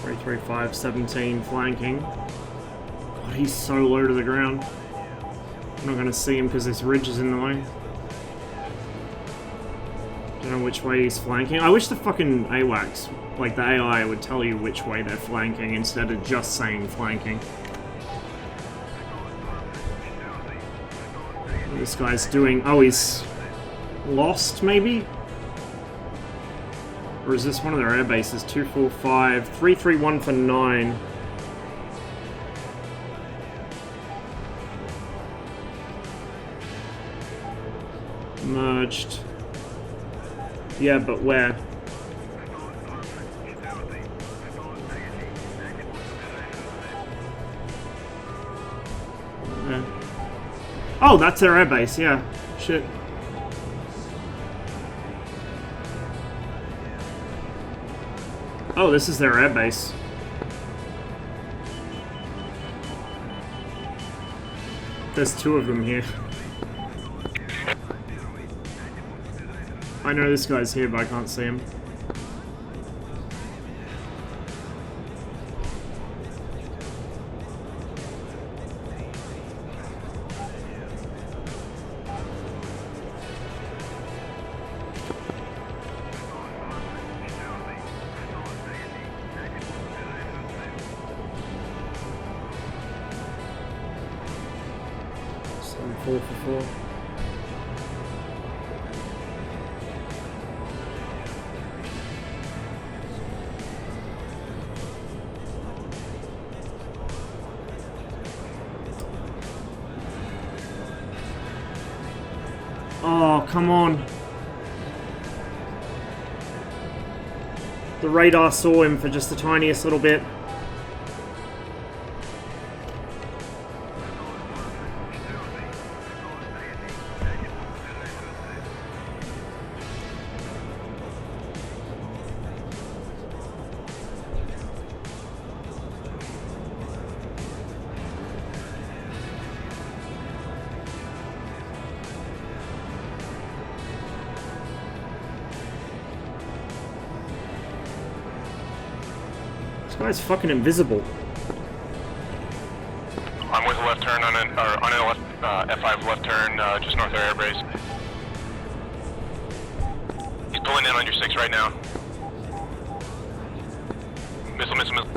.335-17 flanking. God, he's so low to the ground. I'm not going to see him because this ridge is in the way. Don't know which way he's flanking. I wish the fucking AWACS, like the AI, would tell you which way they're flanking instead of just saying flanking. This guy's doing... Oh, he's lost, maybe? Or is this one of their air bases? 245, 331 for 9. Merged. Yeah, but where? Oh, that's their airbase, yeah. Shit. Oh, this is their airbase. There's 2 of them here. I know this guy's here, but I can't see him. So 4 for 4. Oh, come on. The radar saw him for just the tiniest little bit. This guy's fucking invisible. I'm with a left turn on an left, F5 left turn, just north of air base. He's pulling in on your 6 right now. Missile, missile, missile.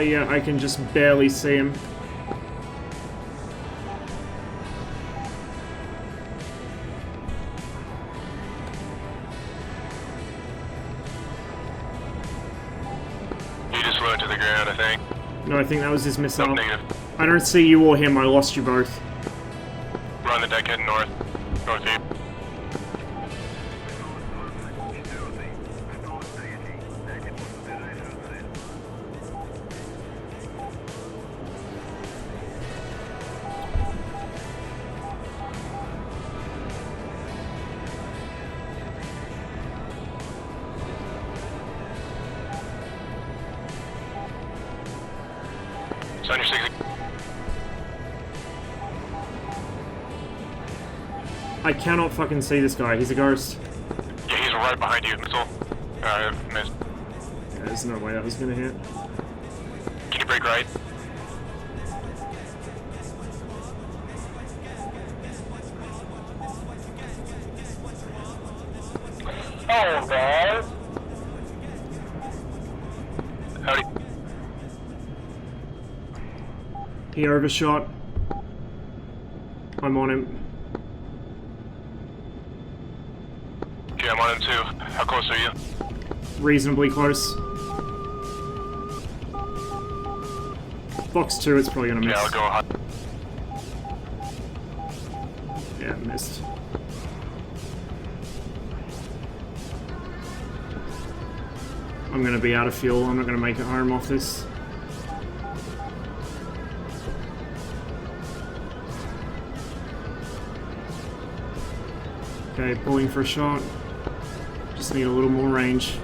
Yeah, I can just barely see him. He just flew into the ground, I think. No, I think that was his missile. Negative. I don't see you or him, I lost you both. We're on the deck heading north. Northeast. It's on your 60. I cannot fucking see this guy, he's a ghost. Yeah, he's right behind you, missile. Missed. Yeah, there's no way that was gonna hit. Can you break right? Oh, guys. Howdy. He overshot. I'm on him. Okay, I'm on him too. How close are you? Reasonably close. Box 2, it's probably gonna miss. Yeah, I'll go hot. Yeah, missed. I'm gonna be out of fuel, I'm not gonna make it home off this. Okay, pulling for a shot. Just need a little more range.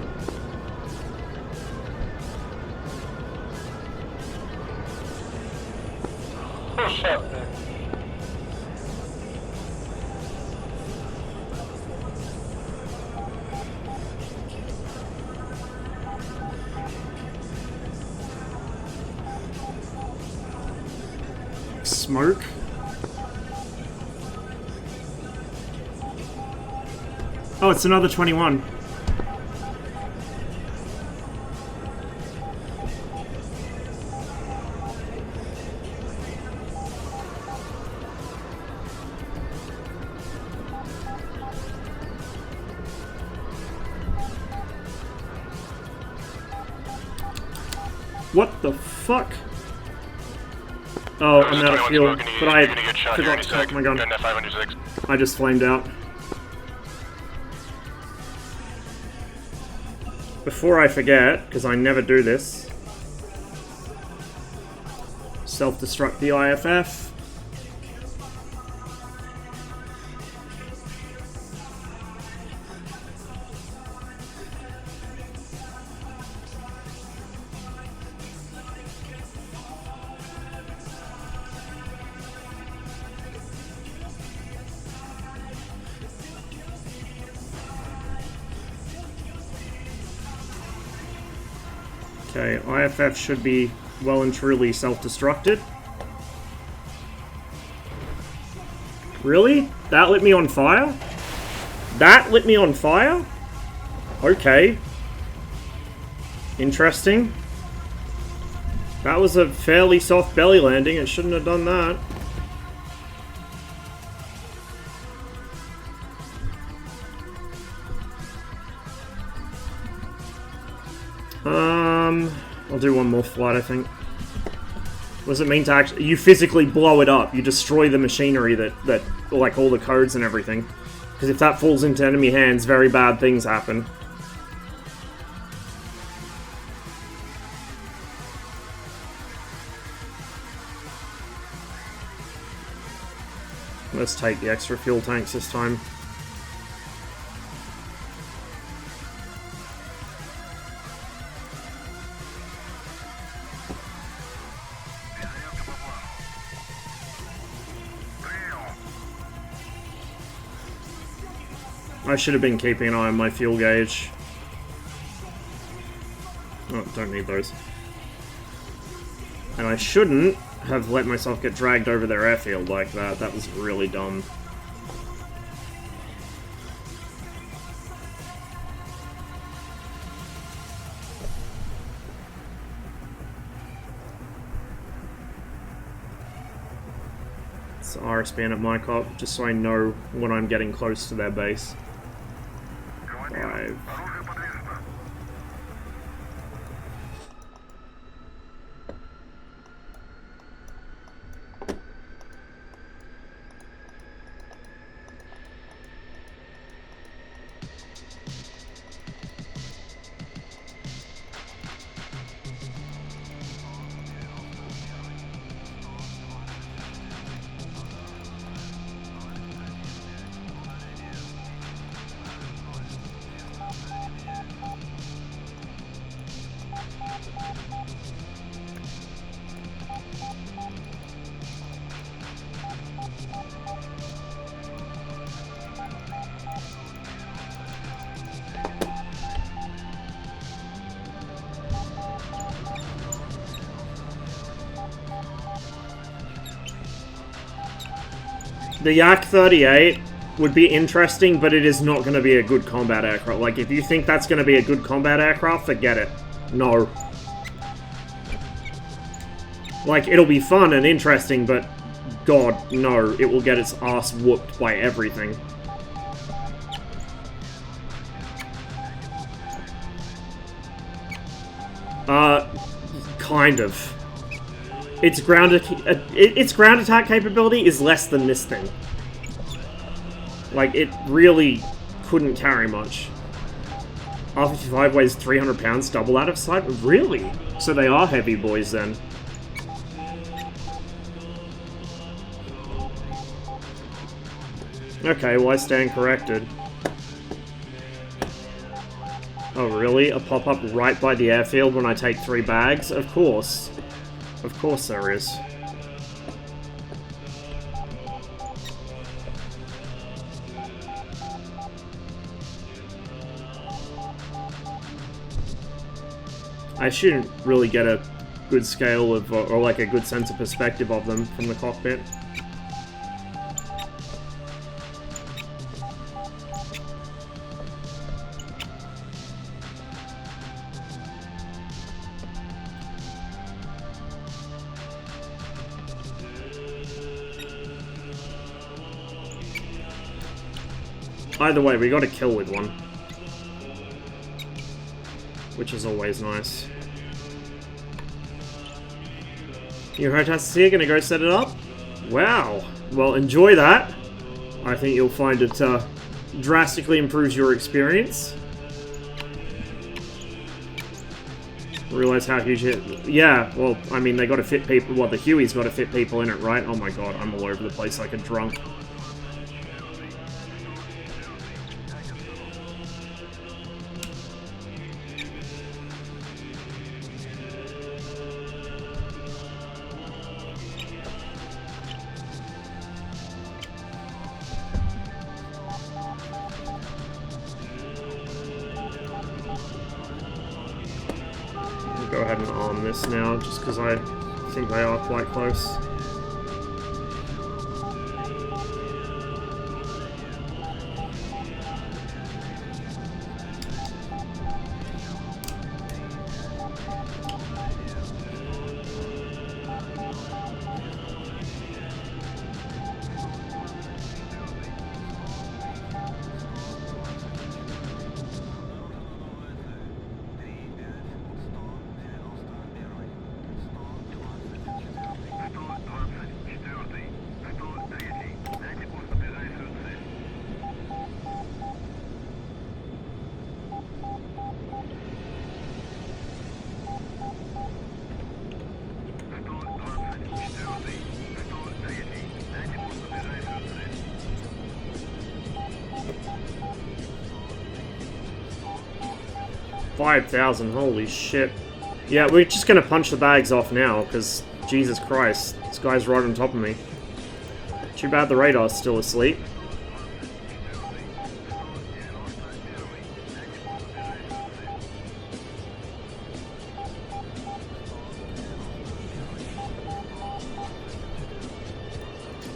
Oh, shit, man. Smoke. Oh, it's another 21. What the fuck? Oh, I'm out of fuel, but I forgot to cock my gun. I just flamed out. Before I forget, because I never do this, self-destruct the IFF. Okay, IFF should be well and truly self-destructed. Really? That lit me on fire? That lit me on fire? Okay. Interesting. That was a fairly soft belly landing. It shouldn't have done that. I'll do one more flight, I think. What does it mean to actually... You physically blow it up. You destroy the machinery that like, all the codes and everything. Because if that falls into enemy hands, very bad things happen. Let's take the extra fuel tanks this time. I should have been keeping an eye on my fuel gauge. Oh, don't need those. And I shouldn't have let myself get dragged over their airfield like that. That was really dumb. It's RSBN at my cop, just so I know when I'm getting close to their base. 5. The Yak-38 would be interesting, but it is not going to be a good combat aircraft. Like, if you think that's going to be a good combat aircraft, forget it. No. Like, it'll be fun and interesting, but God, no. It will get its ass whooped by everything. Kind of. Its ground attack capability is less than this thing. Like, it really couldn't carry much. R-55 weighs 300 pounds, double out of sight? Really? So they are heavy boys then. Okay, well I stand corrected. Oh really? A pop-up right by the airfield when I take 3 bags? Of course. Of course there is. I shouldn't really get a good scale of, or like a good sense of perspective of them from the cockpit. Either way, we got a kill with one. Which is always nice. Your hostess here, gonna go set it up? Wow. Well, enjoy that. I think you'll find it drastically improves your experience. Realize how huge it... Yeah, well, I mean, they gotta fit people... Well, the Huey's gotta fit people in it, right? Oh my god, I'm all over the place like a drunk. Go ahead and arm this now, just because I think they are quite close. $5,000, holy shit. Yeah, we're just gonna punch the bags off now, because Jesus Christ, this guy's right on top of me. Too bad the radar's still asleep.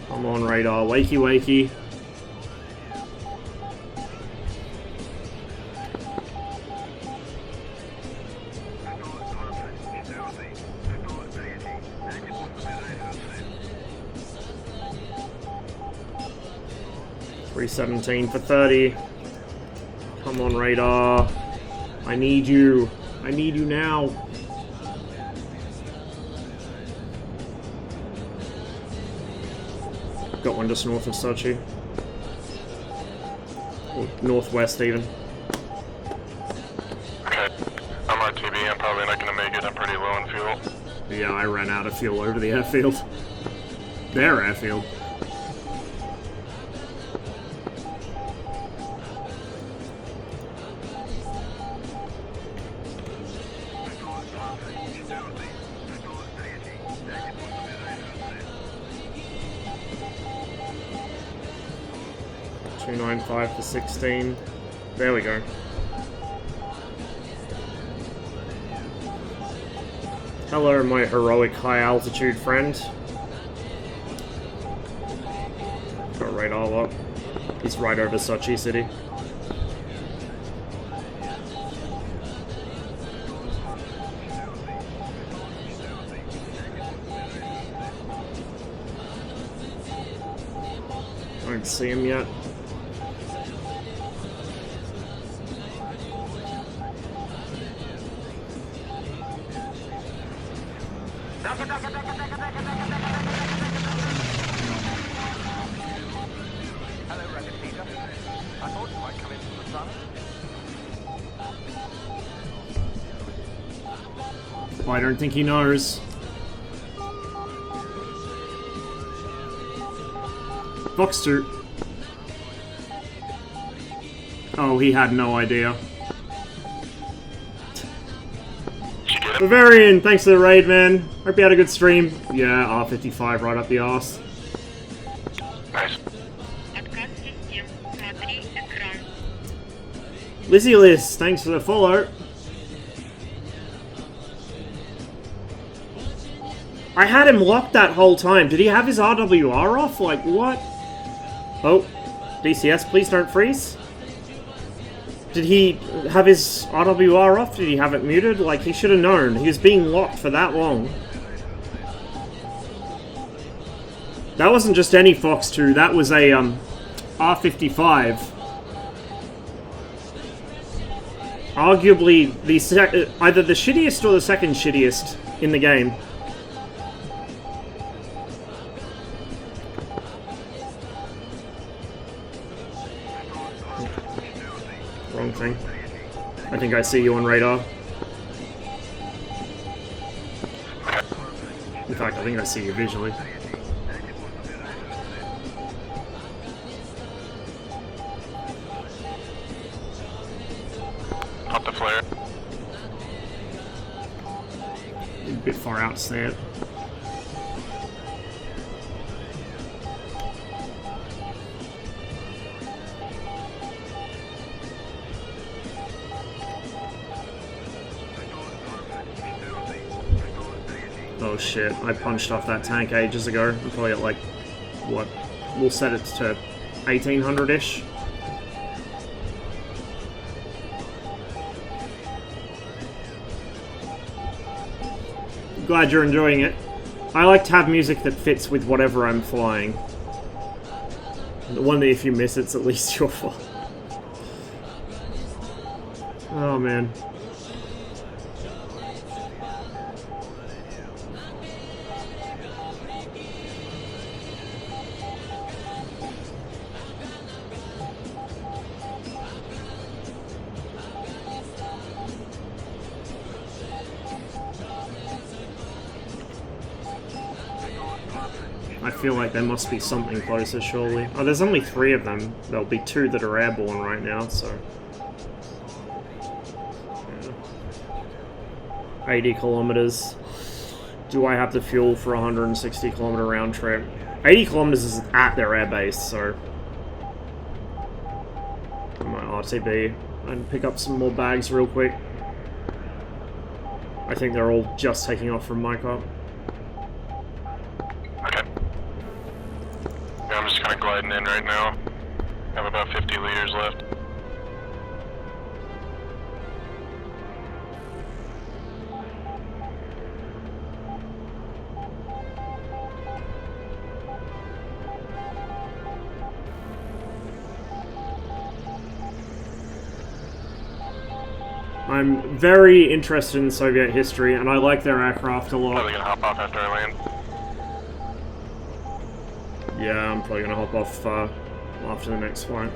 Come on, radar, wakey wakey. $317 for 30. Come on, radar. I need you. I need you now. Got one just north of Sochi. Or northwest, even. Okay. I'm RTB. I'm probably not going to make it. I'm pretty low in fuel. Yeah, I ran out of fuel over the airfield. Their airfield. $295 for 16. There we go. Hello, my heroic high-altitude friend. Got radar up. He's right over Sochi City. Don't see him yet. Well, I don't think he knows. Fox 2. Oh, he had no idea. Bavarian, thanks for the raid, man. Hope you had a good stream. Yeah, R55 right up the arse. Nice. Lizzie Liz, thanks for the follow. I had him locked that whole time. Did he have his RWR off? Like, what? Oh, DCS, please don't freeze. Did he have his RWR off? Did he have it muted? Like, he should have known. He was being locked for that long. That wasn't just any Fox 2. That was a, R55. Arguably, either the shittiest or the second shittiest in the game. something. I think I see you on radar. In fact, I think I see you visually. Pop the flare. A bit far out to see it. Oh shit, I punched off that tank ages ago. I'm probably at like, what? We'll set it to 1800-ish. Glad you're enjoying it. I like to have music that fits with whatever I'm flying. The one that if you miss it's at least your fault. Oh man. I feel like there must be something closer, surely. Oh, there's only 3 of them. There'll be 2 that are airborne right now, so... Yeah. 80 kilometers. Do I have the fuel for a 160 kilometer round trip? 80 kilometers is at their airbase, so... I might RTB and pick up some more bags real quick. I think they're all just taking off from my cop. I'm just kind of gliding in right now. Have about 50 liters left. I'm very interested in Soviet history, and I like their aircraft a lot. Probably gonna hop off after I land. Yeah, I'm probably gonna hop off after the next flight.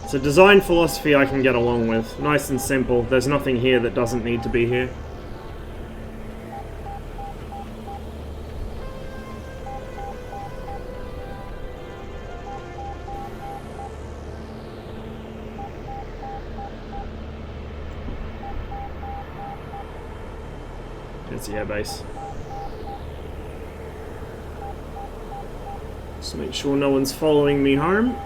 It's a design philosophy I can get along with. Nice and simple. There's nothing here that doesn't need to be here. It's the airbase. Just make sure no one's following me home.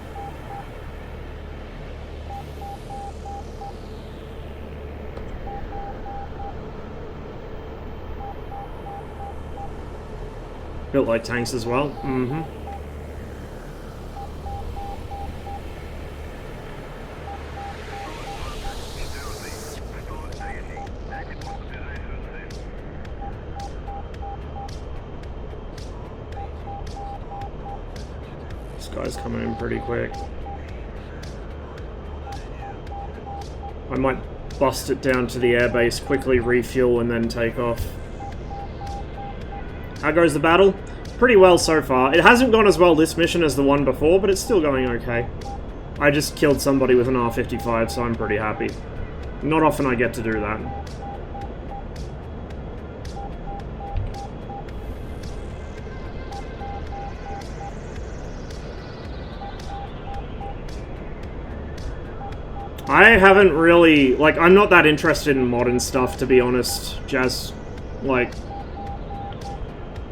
Built like tanks as well. Mm-hmm. Guy's coming in pretty quick. I might bust it down to the airbase, quickly refuel, and then take off. How goes the battle? Pretty well so far. It hasn't gone as well this mission as the one before, but it's still going okay. I just killed somebody with an R-55, so I'm pretty happy. Not often I get to do that. I haven't really, like, I'm not that interested in modern stuff, to be honest, Jazz. Like,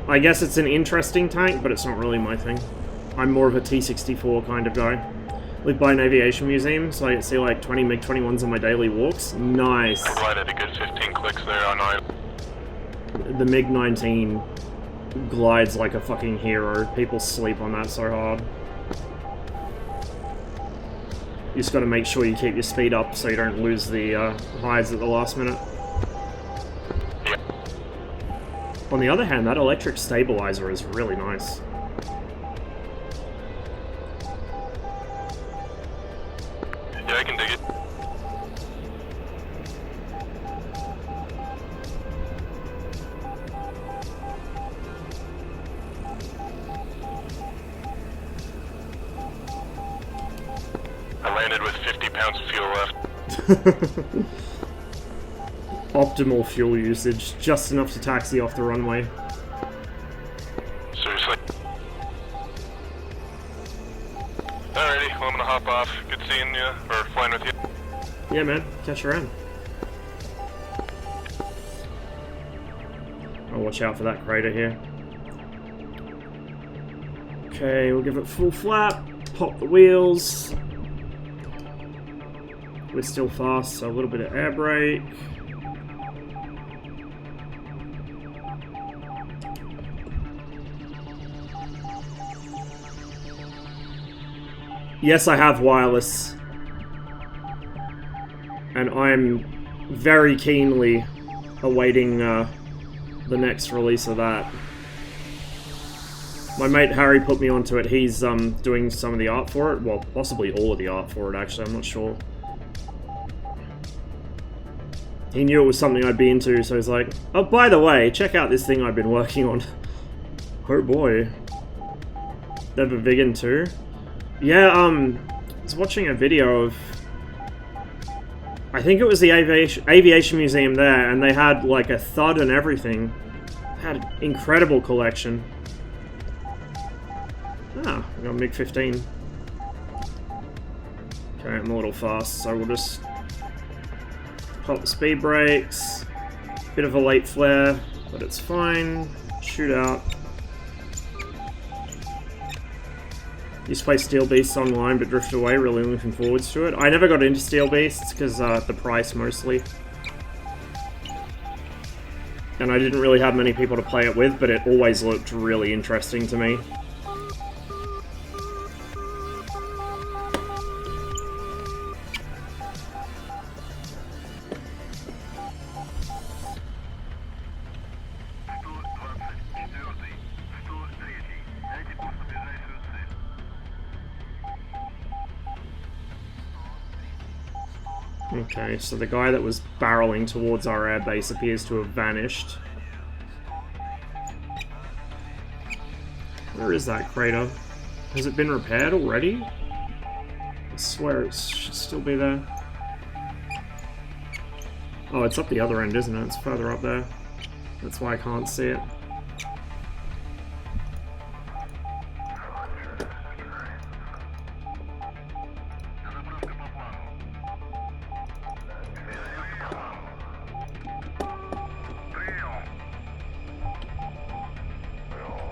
I guess it's an interesting tank, but it's not really my thing. I'm more of a T-64 kind of guy. Live by an aviation museum, so I see like 20 MiG-21s on my daily walks. Nice. I'm glad I did a good 15 clicks there on I. The MiG-19 glides like a fucking hero. People sleep on that so hard. You just gotta make sure you keep your speed up so you don't lose the highs at the last minute. Yeah. On the other hand, that electric stabilizer is really nice. Yeah, I can dig it. landed with 50 pounds of fuel left. Optimal fuel usage, just enough to taxi off the runway. Seriously. Alrighty, well, I'm gonna hop off. Good seeing you, or flying with you. Yeah, man. Catch you around. I'll watch out for that crater here. Okay, we'll give it full flap. Pop the wheels. We're still fast, so a little bit of air brake. Yes, I have wireless. And I'm very keenly awaiting the next release of that. My mate Harry put me onto it. He's doing some of the art for it. Well, possibly all of the art for it, actually. I'm not sure. He knew it was something I'd be into, so he's like, oh, by the way, check out this thing I've been working on. Oh boy. Never Vegan 2? Yeah, I was watching a video of... I think it was the aviation museum there, and they had like a Thud and everything. Had an incredible collection. Ah, we got a MiG-15. Okay, I'm a little fast, so we'll just pop the speed brakes. Bit of a late flare, but it's fine. Shoot out. Used to play Steel Beasts online, but drifted away, really looking forwards to it. I never got into Steel Beasts, because the price mostly. And I didn't really have many people to play it with, but it always looked really interesting to me. Okay, so the guy that was barreling towards our airbase appears to have vanished. Where is that crater? Has it been repaired already? I swear it should still be there. Oh, it's up the other end, isn't it? It's further up there. That's why I can't see it.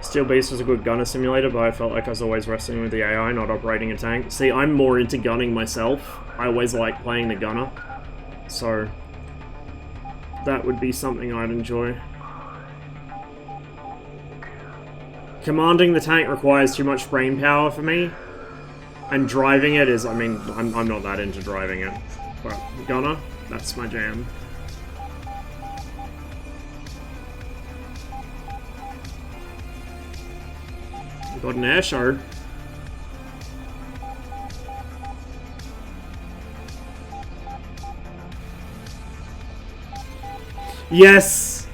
Steel Beast was a good gunner simulator, but I felt like I was always wrestling with the AI, not operating a tank. See, I'm more into gunning myself. I always like playing the gunner. So, that would be something I'd enjoy. Commanding the tank requires too much brain power for me. And driving it is, I mean, I'm not that into driving it. But gunner, that's my jam. Got an air shard. Yes!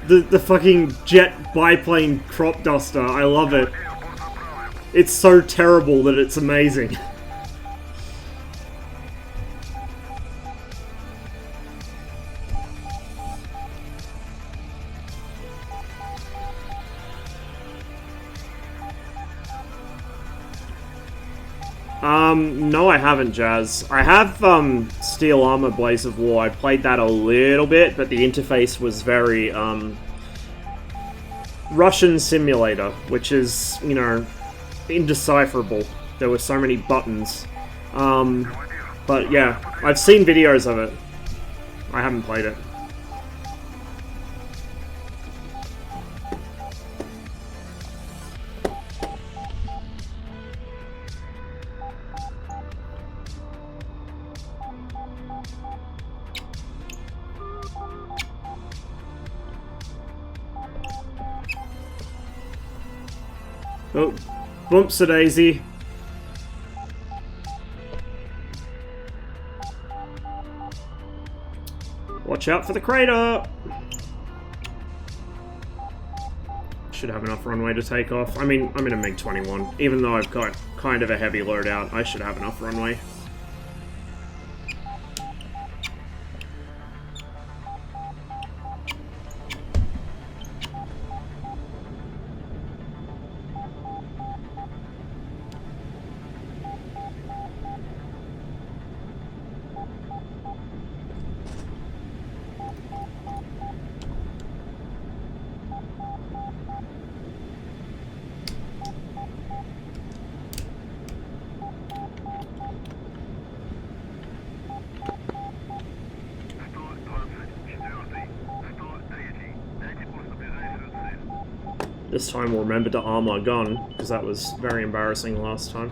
The fucking jet biplane crop duster. I love it. It's so terrible that it's amazing. No, I haven't, Jazz. I have, Steel Armor Blaze of War. I played that a little bit, but the interface was very, Russian simulator, which is, you know, indecipherable. There were so many buttons. But yeah, I've seen videos of it. I haven't played it. Oh, bumps-a-daisy. Watch out for the crater! Should have enough runway to take off. I mean, I'm in a MiG-21. Even though I've got kind of a heavy loadout, I should have enough runway. This time we'll remember to arm our gun, because that was very embarrassing last time.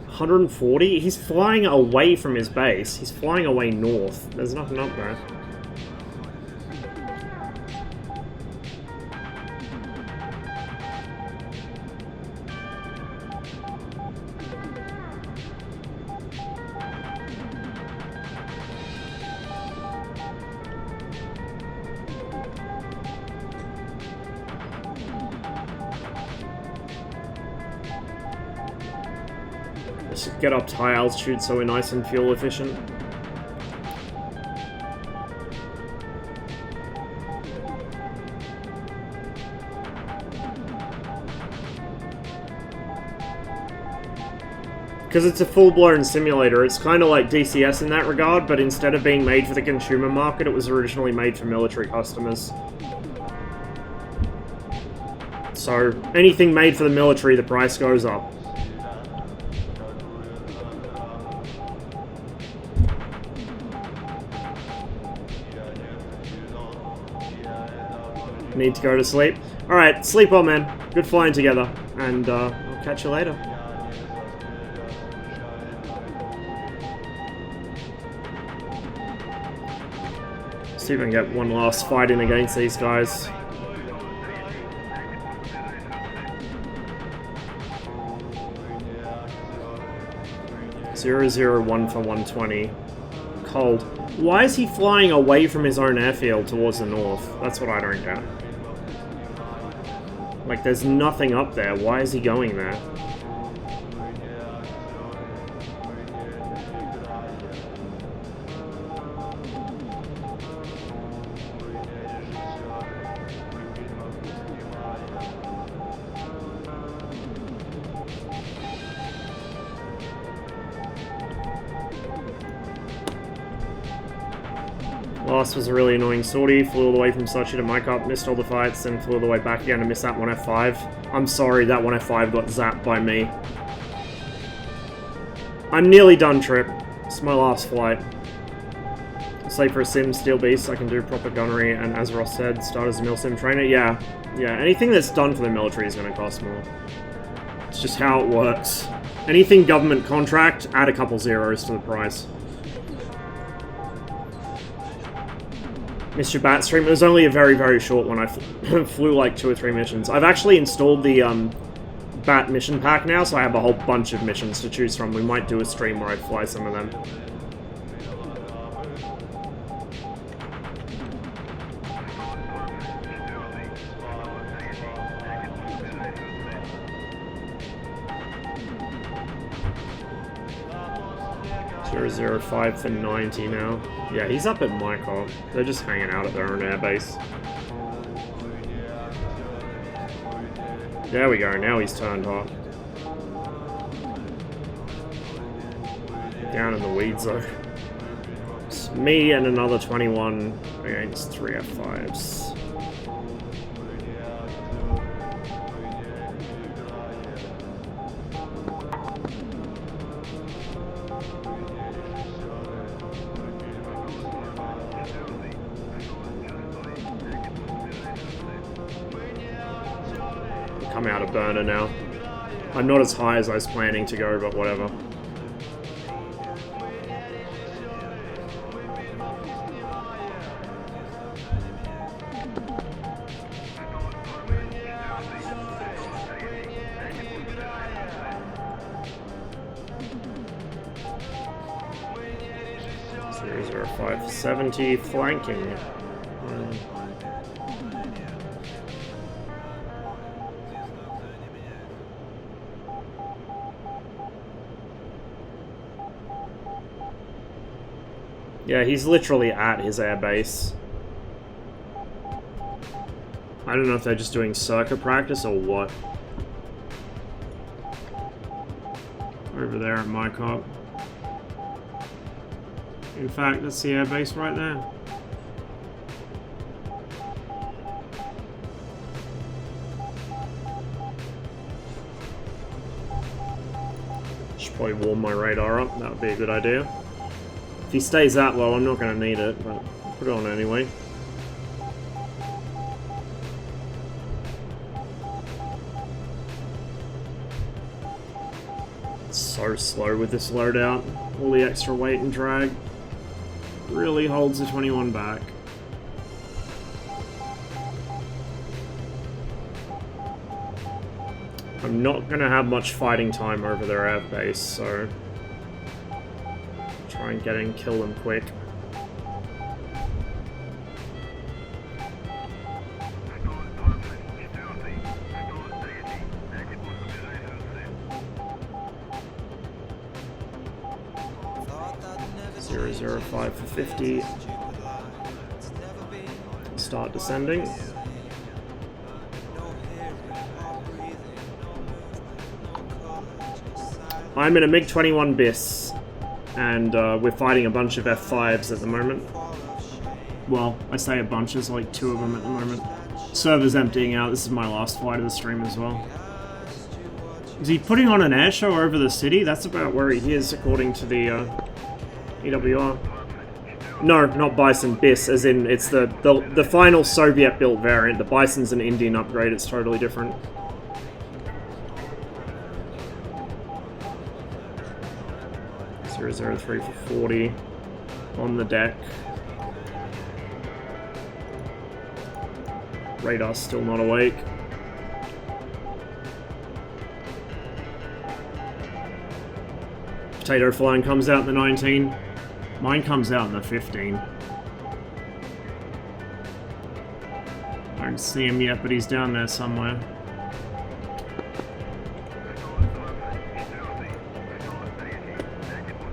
140? He's flying away from his base. He's flying away north. There's nothing up there. Get up to high altitude so we're nice and fuel efficient. Because it's a full-blown simulator, it's kind of like DCS in that regard, but instead of being made for the consumer market, it was originally made for military customers. So, anything made for the military, the price goes up. Need to go to sleep. Alright, sleep well, man. Good flying together. And I'll catch you later. See if I can get one last fight in against these guys. .001 for 120. Cold. Why is he flying away from his own airfield towards the north? That's what I don't get. Like, there's nothing up there. Why is he going there? Last was a really annoying sortie, flew all the way from Sochi to Micop, missed all the fights, then flew all the way back again and missed that 1F5. I'm sorry, that 1F5 got zapped by me. I'm nearly done, Trip. It's my last flight. Slave for a sim, Steel Beast, I can do proper gunnery, and as Ross said, start as a mil sim trainer. Yeah, anything that's done for the military is going to cost more. It's just how it works. Anything government contract, add a couple zeros to the price. Mr. Bat stream, it was only a very, very short one. I flew like 2 or 3 missions. I've actually installed the Bat mission pack now, so I have a whole bunch of missions to choose from. We might do a stream where I fly some of them. .005 for 90 now. Yeah, he's up at Micop. They're just hanging out at their own airbase. There we go, now he's turned hot. Down in the weeds though. It's me and another 21 against 3 F5s. I'm out of burner now. I'm not as high as I was planning to go, but whatever. .005 70 flanking. Yeah, he's literally at his airbase. I don't know if they're just doing circuit practice or what. Over there at Micop. In fact, that's the airbase right there. Should probably warm my radar up, that would be a good idea. If he stays that low, I'm not going to need it, but I'll put it on anyway. So slow with this loadout. All the extra weight and drag really holds the 21 back. I'm not going to have much fighting time over their air base, so try and get in, kill them quick. .005 for 50. Start descending. I'm in a MiG-21 BIS, and we're fighting a bunch of F5s at the moment. Well, I say a bunch, there's like 2 of them at the moment. Server's emptying out, this is my last flight of the stream as well. Is he putting on an air show over the city? That's about where he is, according to the EWR. No, not Bison, BIS, as in it's the final Soviet-built variant. The Bison's an Indian upgrade, it's totally different. .003 for 40 on the deck. Radar's still not awake. Potato flying comes out in the 19. Mine comes out in the 15. Don't see him yet, but he's down there somewhere.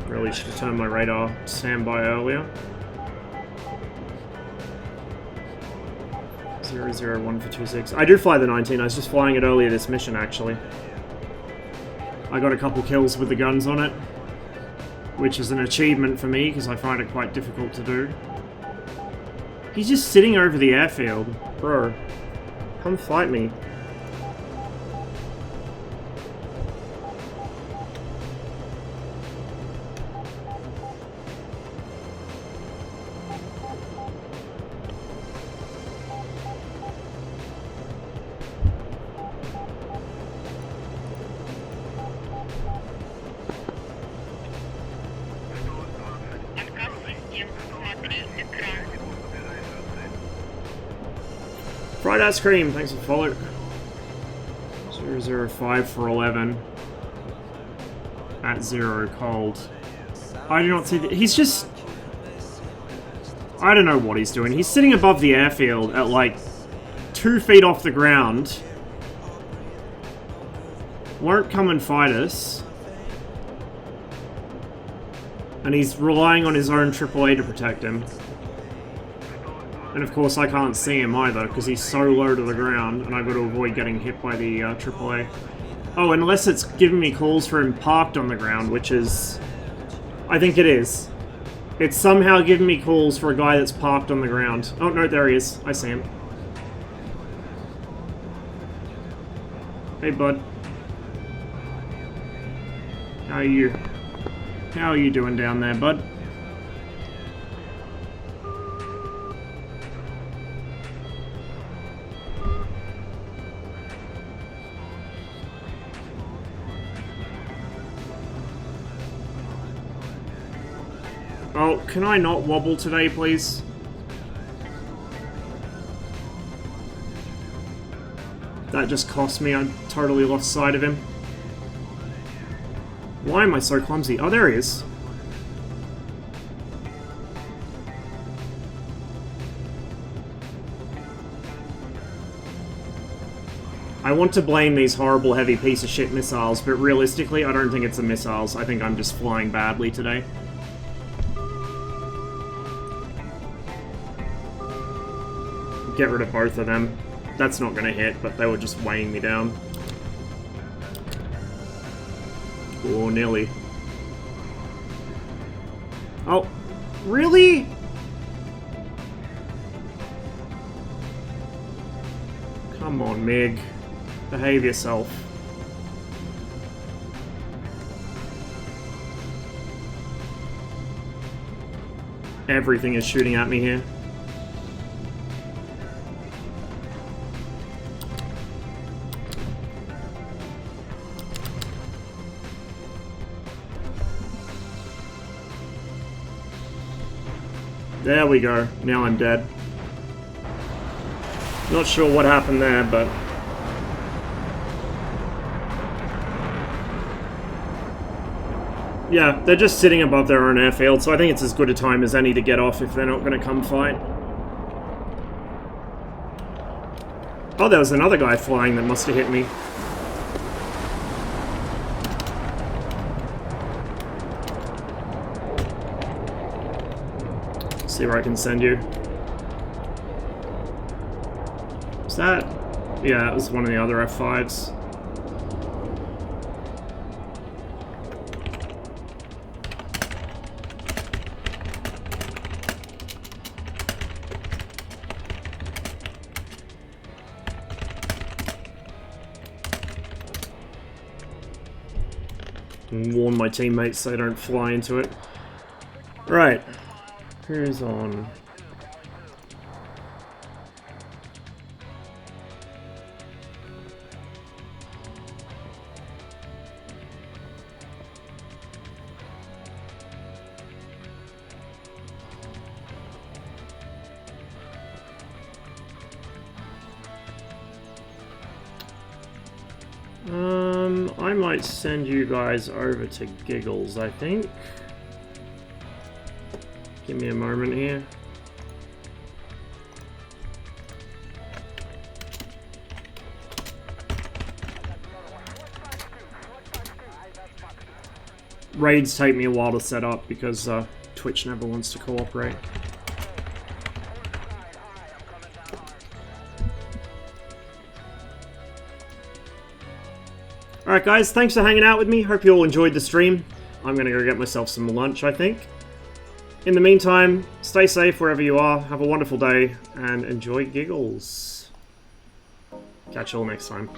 Really should have turned my radar standby earlier. 001 for 26. I do fly the 19. I was just flying it earlier this mission, actually. I got a couple kills with the guns on it, which is an achievement for me because I find it quite difficult to do. He's just sitting over the airfield. Bro, come fight me. Fried ice cream, thanks for follow. 005 for 11. At 0 cold. I do not see he's just... I don't know what he's doing. He's sitting above the airfield at like 2 feet off the ground. Won't come and fight us. And he's relying on his own AAA to protect him. And of course I can't see him either, because he's so low to the ground, and I've got to avoid getting hit by the AAA. Oh, unless it's giving me calls for him parked on the ground, which is... I think it is. It's somehow giving me calls for a guy that's parked on the ground. Oh, no, there he is. I see him. Hey, bud. How are you? How are you doing down there, bud? Oh, can I not wobble today, please? That just cost me. I totally lost sight of him. Why am I so clumsy? Oh, there he is. I want to blame these horrible heavy piece of shit missiles, but realistically, I don't think it's the missiles. I think I'm just flying badly today. Get rid of both of them. That's not going to hit, but they were just weighing me down. Oh, nearly. Oh, really? Come on, MiG. Behave yourself. Everything is shooting at me here. There we go. Now I'm dead. Not sure what happened there, but... yeah, they're just sitting above their own airfield, so I think it's as good a time as any to get off if they're not going to come fight. Oh, there was another guy flying that must have hit me. See where I can send you. Was that? Yeah, it was one of the other F5s. And warn my teammates so they don't fly into it. Right. Who's on? I might send you guys over to Giggles, I think. Give me a moment here. Raids take me a while to set up because Twitch never wants to cooperate. Alright guys, thanks for hanging out with me. Hope you all enjoyed the stream. I'm gonna go get myself some lunch, I think. In the meantime, stay safe wherever you are, have a wonderful day, and enjoy Giggles. Catch you all next time.